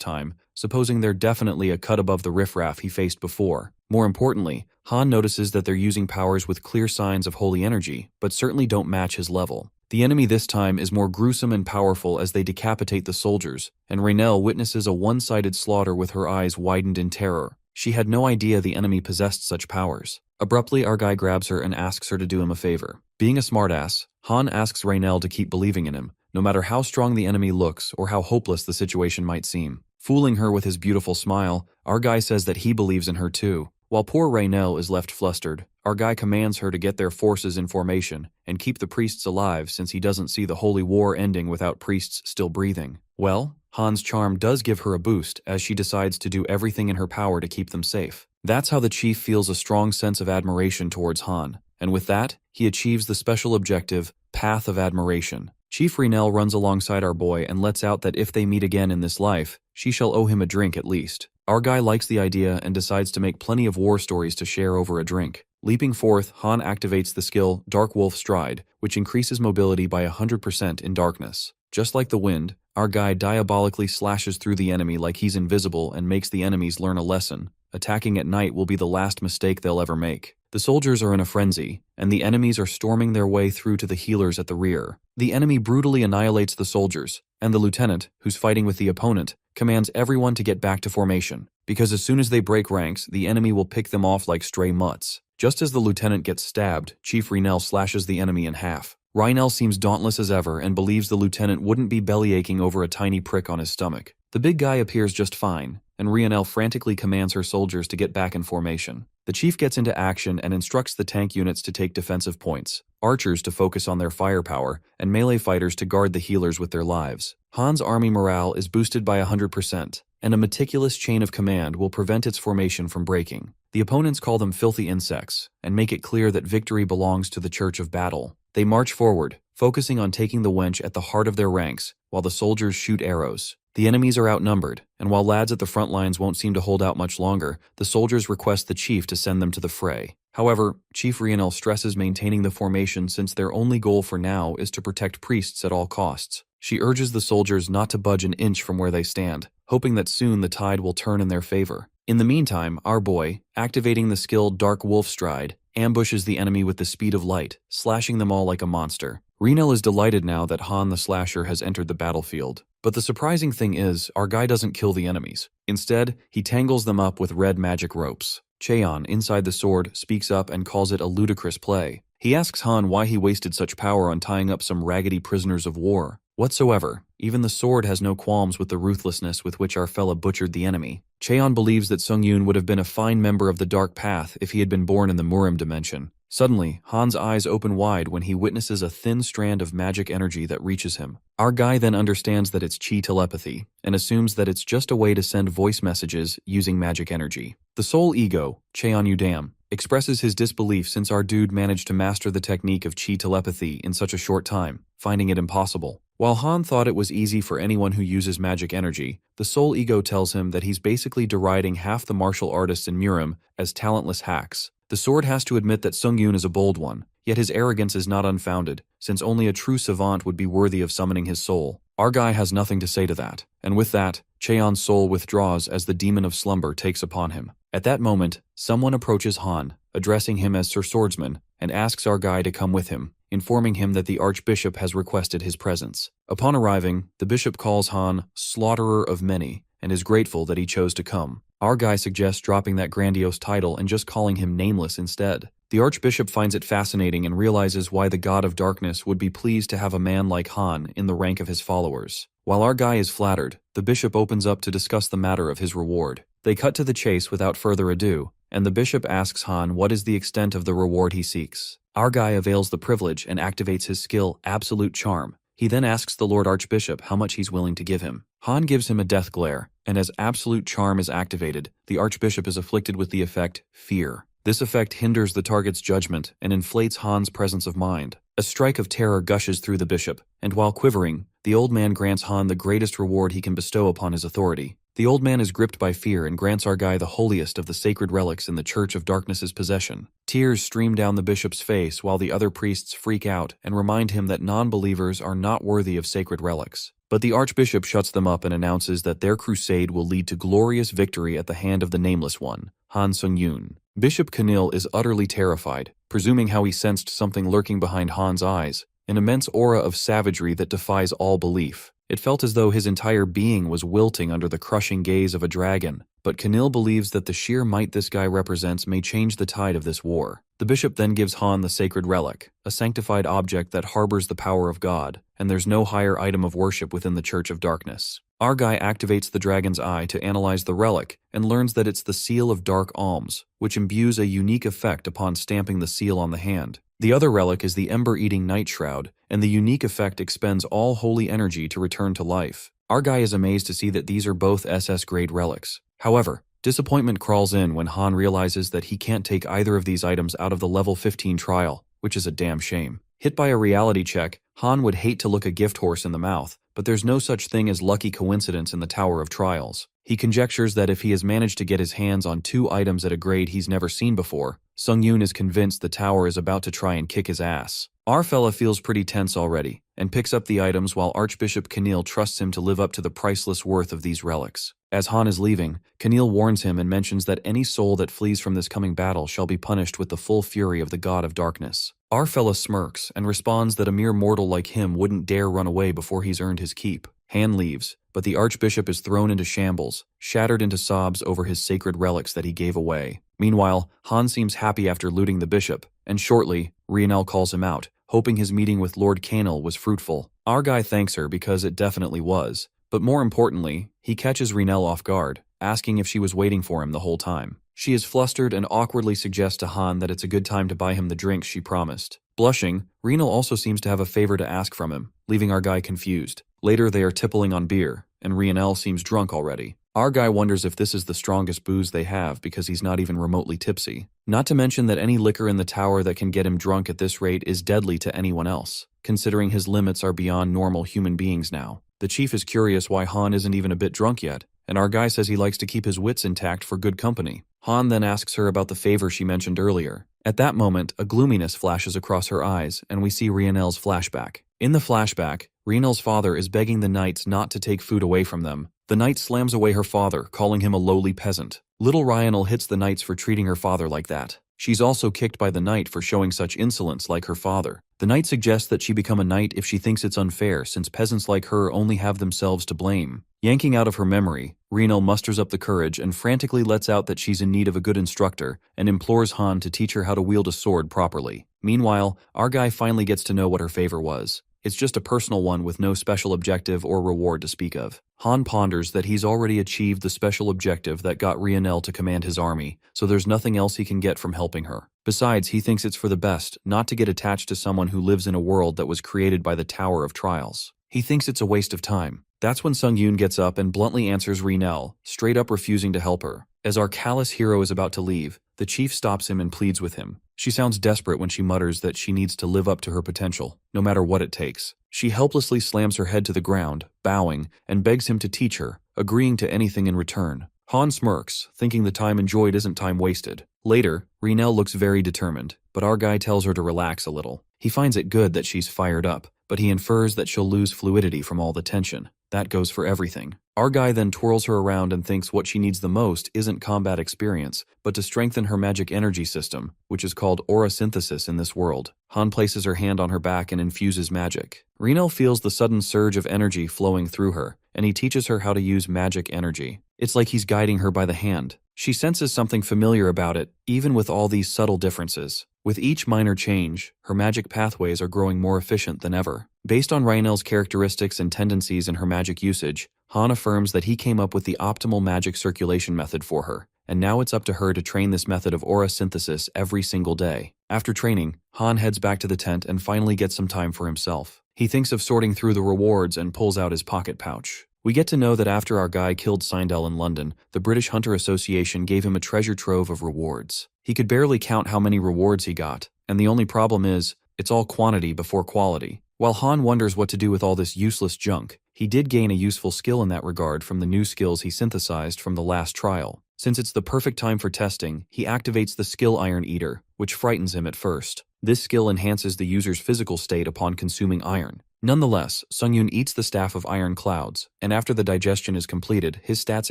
time, supposing they're definitely a cut above the riffraff he faced before. More importantly, Han notices that they're using powers with clear signs of holy energy, but certainly don't match his level. The enemy this time is more gruesome and powerful as they decapitate the soldiers, and Raynell witnesses a one-sided slaughter with her eyes widened in terror. She had no idea the enemy possessed such powers. Abruptly, our guy grabs her and asks her to do him a favor. Being a smartass, Han asks Raynell to keep believing in him, no matter how strong the enemy looks or how hopeless the situation might seem. Fooling her with his beautiful smile, our guy says that he believes in her too. While poor Raynell is left flustered, our guy commands her to get their forces in formation and keep the priests alive since he doesn't see the holy war ending without priests still breathing. Well, Han's charm does give her a boost as she decides to do everything in her power to keep them safe. That's how the chief feels a strong sense of admiration towards Han, and with that, he achieves the special objective, Path of Admiration. Chief Raynell runs alongside our boy and lets out that if they meet again in this life, she shall owe him a drink at least. Our guy likes the idea and decides to make plenty of war stories to share over a drink. Leaping forth, Han activates the skill Dark Wolf Stride, which increases mobility by 100% in darkness. Just like the wind, our guy diabolically slashes through the enemy like he's invisible and makes the enemies learn a lesson. Attacking at night will be the last mistake they'll ever make. The soldiers are in a frenzy, and the enemies are storming their way through to the healers at the rear. The enemy brutally annihilates the soldiers, and the lieutenant, who's fighting with the opponent, commands everyone to get back to formation, because as soon as they break ranks, the enemy will pick them off like stray mutts. Just as the lieutenant gets stabbed, Chief Raynell slashes the enemy in half. Raynell seems dauntless as ever and believes the lieutenant wouldn't be bellyaching over a tiny prick on his stomach. The big guy appears just fine, and Raynell frantically commands her soldiers to get back in formation. The chief gets into action and instructs the tank units to take defensive points, archers to focus on their firepower, and melee fighters to guard the healers with their lives. Han's army morale is boosted by 100%, and a meticulous chain of command will prevent its formation from breaking. The opponents call them filthy insects, and make it clear that victory belongs to the Church of Battle. They march forward, focusing on taking the wench at the heart of their ranks, while the soldiers shoot arrows. The enemies are outnumbered, and while lads at the front lines won't seem to hold out much longer, the soldiers request the chief to send them to the fray. However, Chief Raynell stresses maintaining the formation since their only goal for now is to protect priests at all costs. She urges the soldiers not to budge an inch from where they stand, hoping that soon the tide will turn in their favor. In the meantime, our boy, activating the skill Dark Wolf Stride, ambushes the enemy with the speed of light, slashing them all like a monster. Raynell is delighted now that Han the Slasher has entered the battlefield. But the surprising thing is, our guy doesn't kill the enemies. Instead, he tangles them up with red magic ropes. Cheon, inside the sword, speaks up and calls it a ludicrous play. He asks Han why he wasted such power on tying up some raggedy prisoners of war. Whatsoever, even the sword has no qualms with the ruthlessness with which our fella butchered the enemy. Cheon believes that Sung-Yoon would have been a fine member of the Dark Path if he had been born in the Murim dimension. Suddenly, Han's eyes open wide when he witnesses a thin strand of magic energy that reaches him. Our guy then understands that it's chi telepathy, and assumes that it's just a way to send voice messages using magic energy. The soul ego, Cheon Udam, expresses his disbelief since our dude managed to master the technique of chi telepathy in such a short time, finding it impossible. While Han thought it was easy for anyone who uses magic energy, the soul ego tells him that he's basically deriding half the martial artists in Murim as talentless hacks. The sword has to admit that Sung-Yoon is a bold one, yet his arrogance is not unfounded, since only a true savant would be worthy of summoning his soul. Our guy has nothing to say to that, and with that, Cheon's soul withdraws as the demon of slumber takes upon him. At that moment, someone approaches Han, addressing him as Sir Swordsman, and asks our guy to come with him, informing him that the Archbishop has requested his presence. Upon arriving, the bishop calls Han Slaughterer of Many, and is grateful that he chose to come. Our guy suggests dropping that grandiose title and just calling him Nameless instead. The Archbishop finds it fascinating and realizes why the God of Darkness would be pleased to have a man like Han in the rank of his followers. While our guy is flattered, the bishop opens up to discuss the matter of his reward. They cut to the chase without further ado, and the bishop asks Han what is the extent of the reward he seeks. Our guy avails the privilege and activates his skill Absolute Charm. He then asks the Lord Archbishop how much he's willing to give him. Han gives him a death glare, and as Absolute Charm is activated, the Archbishop is afflicted with the effect Fear. This effect hinders the target's judgment and inflates Han's presence of mind. A strike of terror gushes through the bishop, and while quivering, the old man grants Han the greatest reward he can bestow upon his authority. The old man is gripped by fear and grants our guy the holiest of the sacred relics in the Church of Darkness's possession. Tears stream down the bishop's face while the other priests freak out and remind him that non-believers are not worthy of sacred relics. But the Archbishop shuts them up and announces that their crusade will lead to glorious victory at the hand of the Nameless One, Han Sung-Yoon. Bishop Kanil is utterly terrified, presuming how he sensed something lurking behind Han's eyes, an immense aura of savagery that defies all belief. It felt as though his entire being was wilting under the crushing gaze of a dragon, but Kanil believes that the sheer might this guy represents may change the tide of this war. The bishop then gives Han the sacred relic, a sanctified object that harbors the power of God, and there's no higher item of worship within the Church of Darkness. Our guy activates the dragon's eye to analyze the relic and learns that it's the seal of dark alms, which imbues a unique effect upon stamping the seal on the hand. The other relic is the ember-eating night shroud, and the unique effect expends all holy energy to return to life. Our guy is amazed to see that these are both SS-grade relics. However, disappointment crawls in when Han realizes that he can't take either of these items out of the level 15 trial, which is a damn shame. Hit by a reality check, Han would hate to look a gift horse in the mouth, but there's no such thing as lucky coincidence in the Tower of Trials. He conjectures that if he has managed to get his hands on 2 items at a grade he's never seen before, Sung-Yoon is convinced the tower is about to try and kick his ass. Our fella feels pretty tense already, and picks up the items while Archbishop Keneal trusts him to live up to the priceless worth of these relics. As Han is leaving, Keneal warns him and mentions that any soul that flees from this coming battle shall be punished with the full fury of the God of Darkness. Our fella smirks and responds that a mere mortal like him wouldn't dare run away before he's earned his keep. Han leaves, but the Archbishop is thrown into shambles, shattered into sobs over his sacred relics that he gave away. Meanwhile, Han seems happy after looting the bishop, and shortly, Rionel calls him out, hoping his meeting with Lord Canel was fruitful. Our guy thanks her because it definitely was, but more importantly, he catches Rionel off guard, asking if she was waiting for him the whole time. She is flustered and awkwardly suggests to Han that it's a good time to buy him the drinks she promised. Blushing, Rionel also seems to have a favor to ask from him, leaving our guy confused. Later they are tippling on beer, and Rionel seems drunk already. Our guy wonders if this is the strongest booze they have because he's not even remotely tipsy. Not to mention that any liquor in the tower that can get him drunk at this rate is deadly to anyone else, considering his limits are beyond normal human beings now. The chief is curious why Han isn't even a bit drunk yet, and our guy says he likes to keep his wits intact for good company. Han then asks her about the favor she mentioned earlier. At that moment, a gloominess flashes across her eyes, and we see Rionel's flashback. In the flashback, Rionel's father is begging the knights not to take food away from them. The knight slams away her father, calling him a lowly peasant. Little Rionel hits the knights for treating her father like that. She's also kicked by the knight for showing such insolence like her father. The knight suggests that she become a knight if she thinks it's unfair since peasants like her only have themselves to blame. Yanking out of her memory, Rionel musters up the courage and frantically lets out that she's in need of a good instructor and implores Han to teach her how to wield a sword properly. Meanwhile, our guy finally gets to know what her favor was. It's just a personal one with no special objective or reward to speak of. Han ponders that he's already achieved the special objective that got Rionel to command his army, so there's nothing else he can get from helping her. Besides, he thinks it's for the best not to get attached to someone who lives in a world that was created by the Tower of Trials. He thinks it's a waste of time. That's when Sung-Yoon gets up and bluntly answers Rionel, straight up refusing to help her. As our callous hero is about to leave, the chief stops him and pleads with him. She sounds desperate when she mutters that she needs to live up to her potential, no matter what it takes. She helplessly slams her head to the ground, bowing, and begs him to teach her, agreeing to anything in return. Han smirks, thinking the time enjoyed isn't time wasted. Later, Rionel looks very determined, but our guy tells her to relax a little. He finds it good that she's fired up, but he infers that she'll lose fluidity from all the tension. That goes for everything. Our guy then twirls her around and thinks what she needs the most isn't combat experience, but to strengthen her magic energy system, which is called aura synthesis in this world. Han places her hand on her back and infuses magic. Rionel feels the sudden surge of energy flowing through her, and he teaches her how to use magic energy. It's like he's guiding her by the hand. She senses something familiar about it, even with all these subtle differences. With each minor change, her magic pathways are growing more efficient than ever. Based on Rionel's characteristics and tendencies in her magic usage, Han affirms that he came up with the optimal magic circulation method for her, and now it's up to her to train this method of aura synthesis every single day. After training, Han heads back to the tent and finally gets some time for himself. He thinks of sorting through the rewards and pulls out his pocket pouch. We get to know that after our guy killed Seindel in London, the British Hunter Association gave him a treasure trove of rewards. He could barely count how many rewards he got, and the only problem is, it's all quantity before quality. While Han wonders what to do with all this useless junk, he did gain a useful skill in that regard from the new skills he synthesized from the last trial. Since it's the perfect time for testing, he activates the skill Iron Eater, which frightens him at first. This skill enhances the user's physical state upon consuming iron. Nonetheless, Sung-Yoon eats the Staff of Iron Clouds, and after the digestion is completed, his stats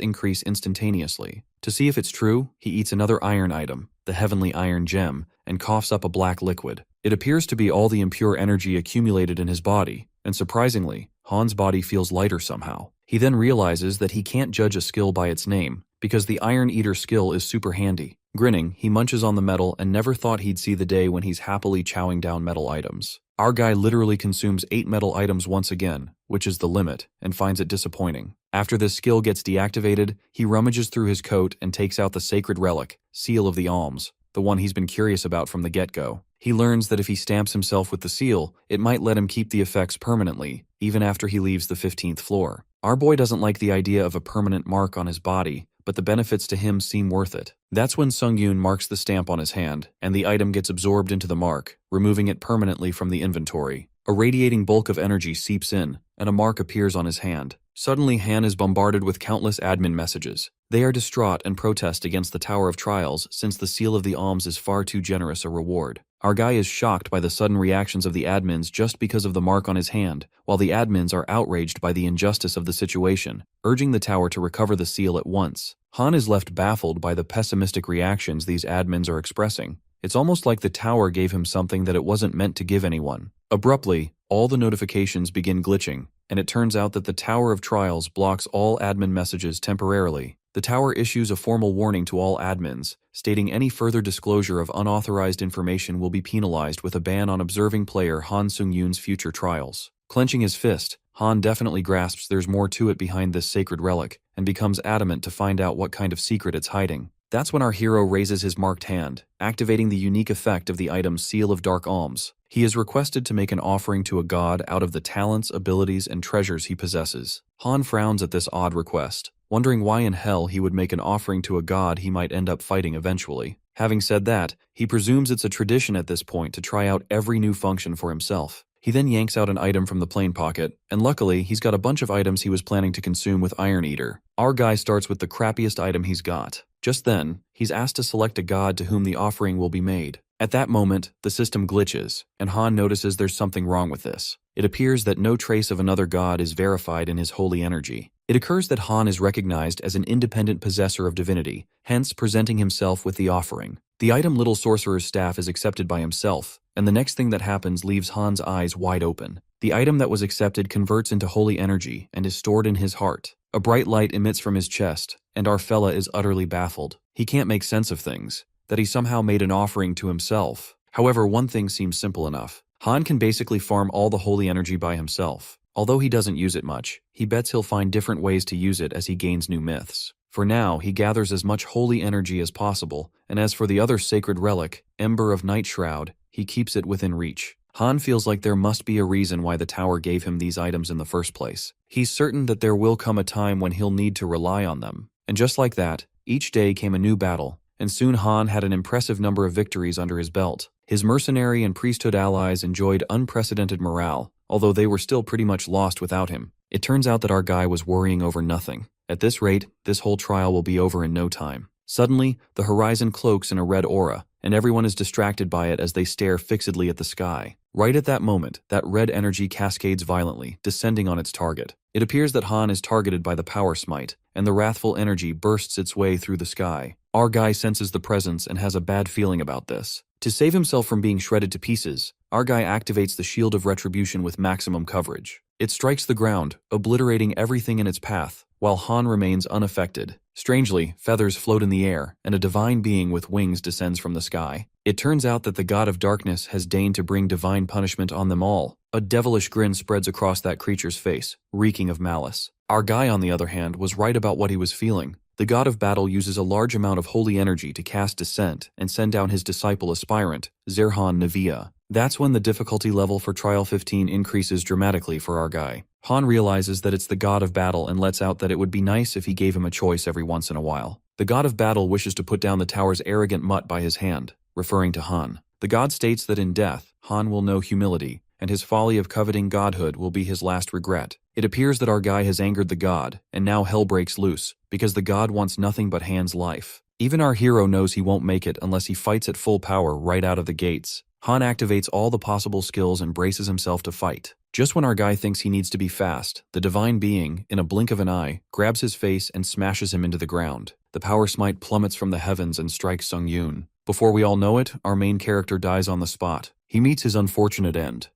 increase instantaneously. To see if it's true, he eats another iron item, the Heavenly Iron Gem, and coughs up a black liquid. It appears to be all the impure energy accumulated in his body, and surprisingly, Han's body feels lighter somehow. He then realizes that he can't judge a skill by its name, because the Iron Eater skill is super handy. Grinning, he munches on the metal and never thought he'd see the day when he's happily chowing down metal items. Our guy literally consumes 8 metal items once again, which is the limit, and finds it disappointing. After this skill gets deactivated, he rummages through his coat and takes out the sacred relic, Seal of the Alms, the one he's been curious about from the get-go. He learns that if he stamps himself with the seal, it might let him keep the effects permanently, even after he leaves the 15th floor. Our boy doesn't like the idea of a permanent mark on his body, but the benefits to him seem worth it. That's when Sung-yoon marks the stamp on his hand, and the item gets absorbed into the mark, removing it permanently from the inventory. A radiating bulk of energy seeps in, and a mark appears on his hand. Suddenly, Han is bombarded with countless admin messages. They are distraught and protest against the Tower of Trials since the Seal of the Alms is far too generous a reward. Our guy is shocked by the sudden reactions of the admins just because of the mark on his hand, while the admins are outraged by the injustice of the situation, urging the tower to recover the seal at once. Han is left baffled by the pessimistic reactions these admins are expressing. It's almost like the tower gave him something that it wasn't meant to give anyone. Abruptly, all the notifications begin glitching, and it turns out that the Tower of Trials blocks all admin messages temporarily. The tower issues a formal warning to all admins, stating any further disclosure of unauthorized information will be penalized with a ban on observing player Han Sung-yoon's future trials. Clenching his fist, Han definitely grasps there's more to it behind this sacred relic, and becomes adamant to find out what kind of secret it's hiding. That's when our hero raises his marked hand, activating the unique effect of the item's Seal of Dark Alms. He is requested to make an offering to a god out of the talents, abilities, and treasures he possesses. Han frowns at this odd request, wondering why in hell he would make an offering to a god he might end up fighting eventually. Having said that, he presumes it's a tradition at this point to try out every new function for himself. He then yanks out an item from the plane pocket, and luckily he's got a bunch of items he was planning to consume with Iron Eater. Our guy starts with the crappiest item he's got. Just then, he's asked to select a god to whom the offering will be made. At that moment, the system glitches, and Han notices there's something wrong with this. It appears that no trace of another god is verified in his holy energy. It occurs that Han is recognized as an independent possessor of divinity, hence presenting himself with the offering. The item Little Sorcerer's Staff is accepted by himself, and the next thing that happens leaves Han's eyes wide open. The item that was accepted converts into holy energy and is stored in his heart. A bright light emits from his chest, and our fella is utterly baffled. He can't make sense of things, that he somehow made an offering to himself. However, one thing seems simple enough. Han can basically farm all the holy energy by himself. Although he doesn't use it much, he bets he'll find different ways to use it as he gains new myths. For now, he gathers as much holy energy as possible, and as for the other sacred relic, Ember of Night Shroud, he keeps it within reach. Han feels like there must be a reason why the tower gave him these items in the first place. He's certain that there will come a time when he'll need to rely on them. And just like that, each day came a new battle, and soon Han had an impressive number of victories under his belt. His mercenary and priesthood allies enjoyed unprecedented morale, although they were still pretty much lost without him. It turns out that our guy was worrying over nothing. At this rate, this whole trial will be over in no time. Suddenly, the horizon cloaks in a red aura, and everyone is distracted by it as they stare fixedly at the sky. Right at that moment, that red energy cascades violently, descending on its target. It appears that Han is targeted by the power smite, and the wrathful energy bursts its way through the sky. Our guy senses the presence and has a bad feeling about this. To save himself from being shredded to pieces, our guy activates the Shield of Retribution with maximum coverage. It strikes the ground, obliterating everything in its path, while Han remains unaffected. Strangely, feathers float in the air, and a divine being with wings descends from the sky. It turns out that the god of darkness has deigned to bring divine punishment on them all. A devilish grin spreads across that creature's face, reeking of malice. Our guy, on the other hand, was right about what he was feeling. The god of battle uses a large amount of holy energy to cast Descent and send down his disciple aspirant, Zerhan Navia. That's when the difficulty level for Trial 15 increases dramatically for our guy. Han realizes that it's the god of battle and lets out that it would be nice if he gave him a choice every once in a while. The god of battle wishes to put down the tower's arrogant mutt by his hand, referring to Han. The god states that in death, Han will know humility, and his folly of coveting godhood will be his last regret. It appears that our guy has angered the god, and now hell breaks loose, because the god wants nothing but Han's life. Even our hero knows he won't make it unless he fights at full power right out of the gates. Han activates all the possible skills and braces himself to fight. Just when our guy thinks he needs to be fast, the divine being, in a blink of an eye, grabs his face and smashes him into the ground. The power smite plummets from the heavens and strikes Sung-yoon. Before we all know it, our main character dies on the spot. He meets his unfortunate end.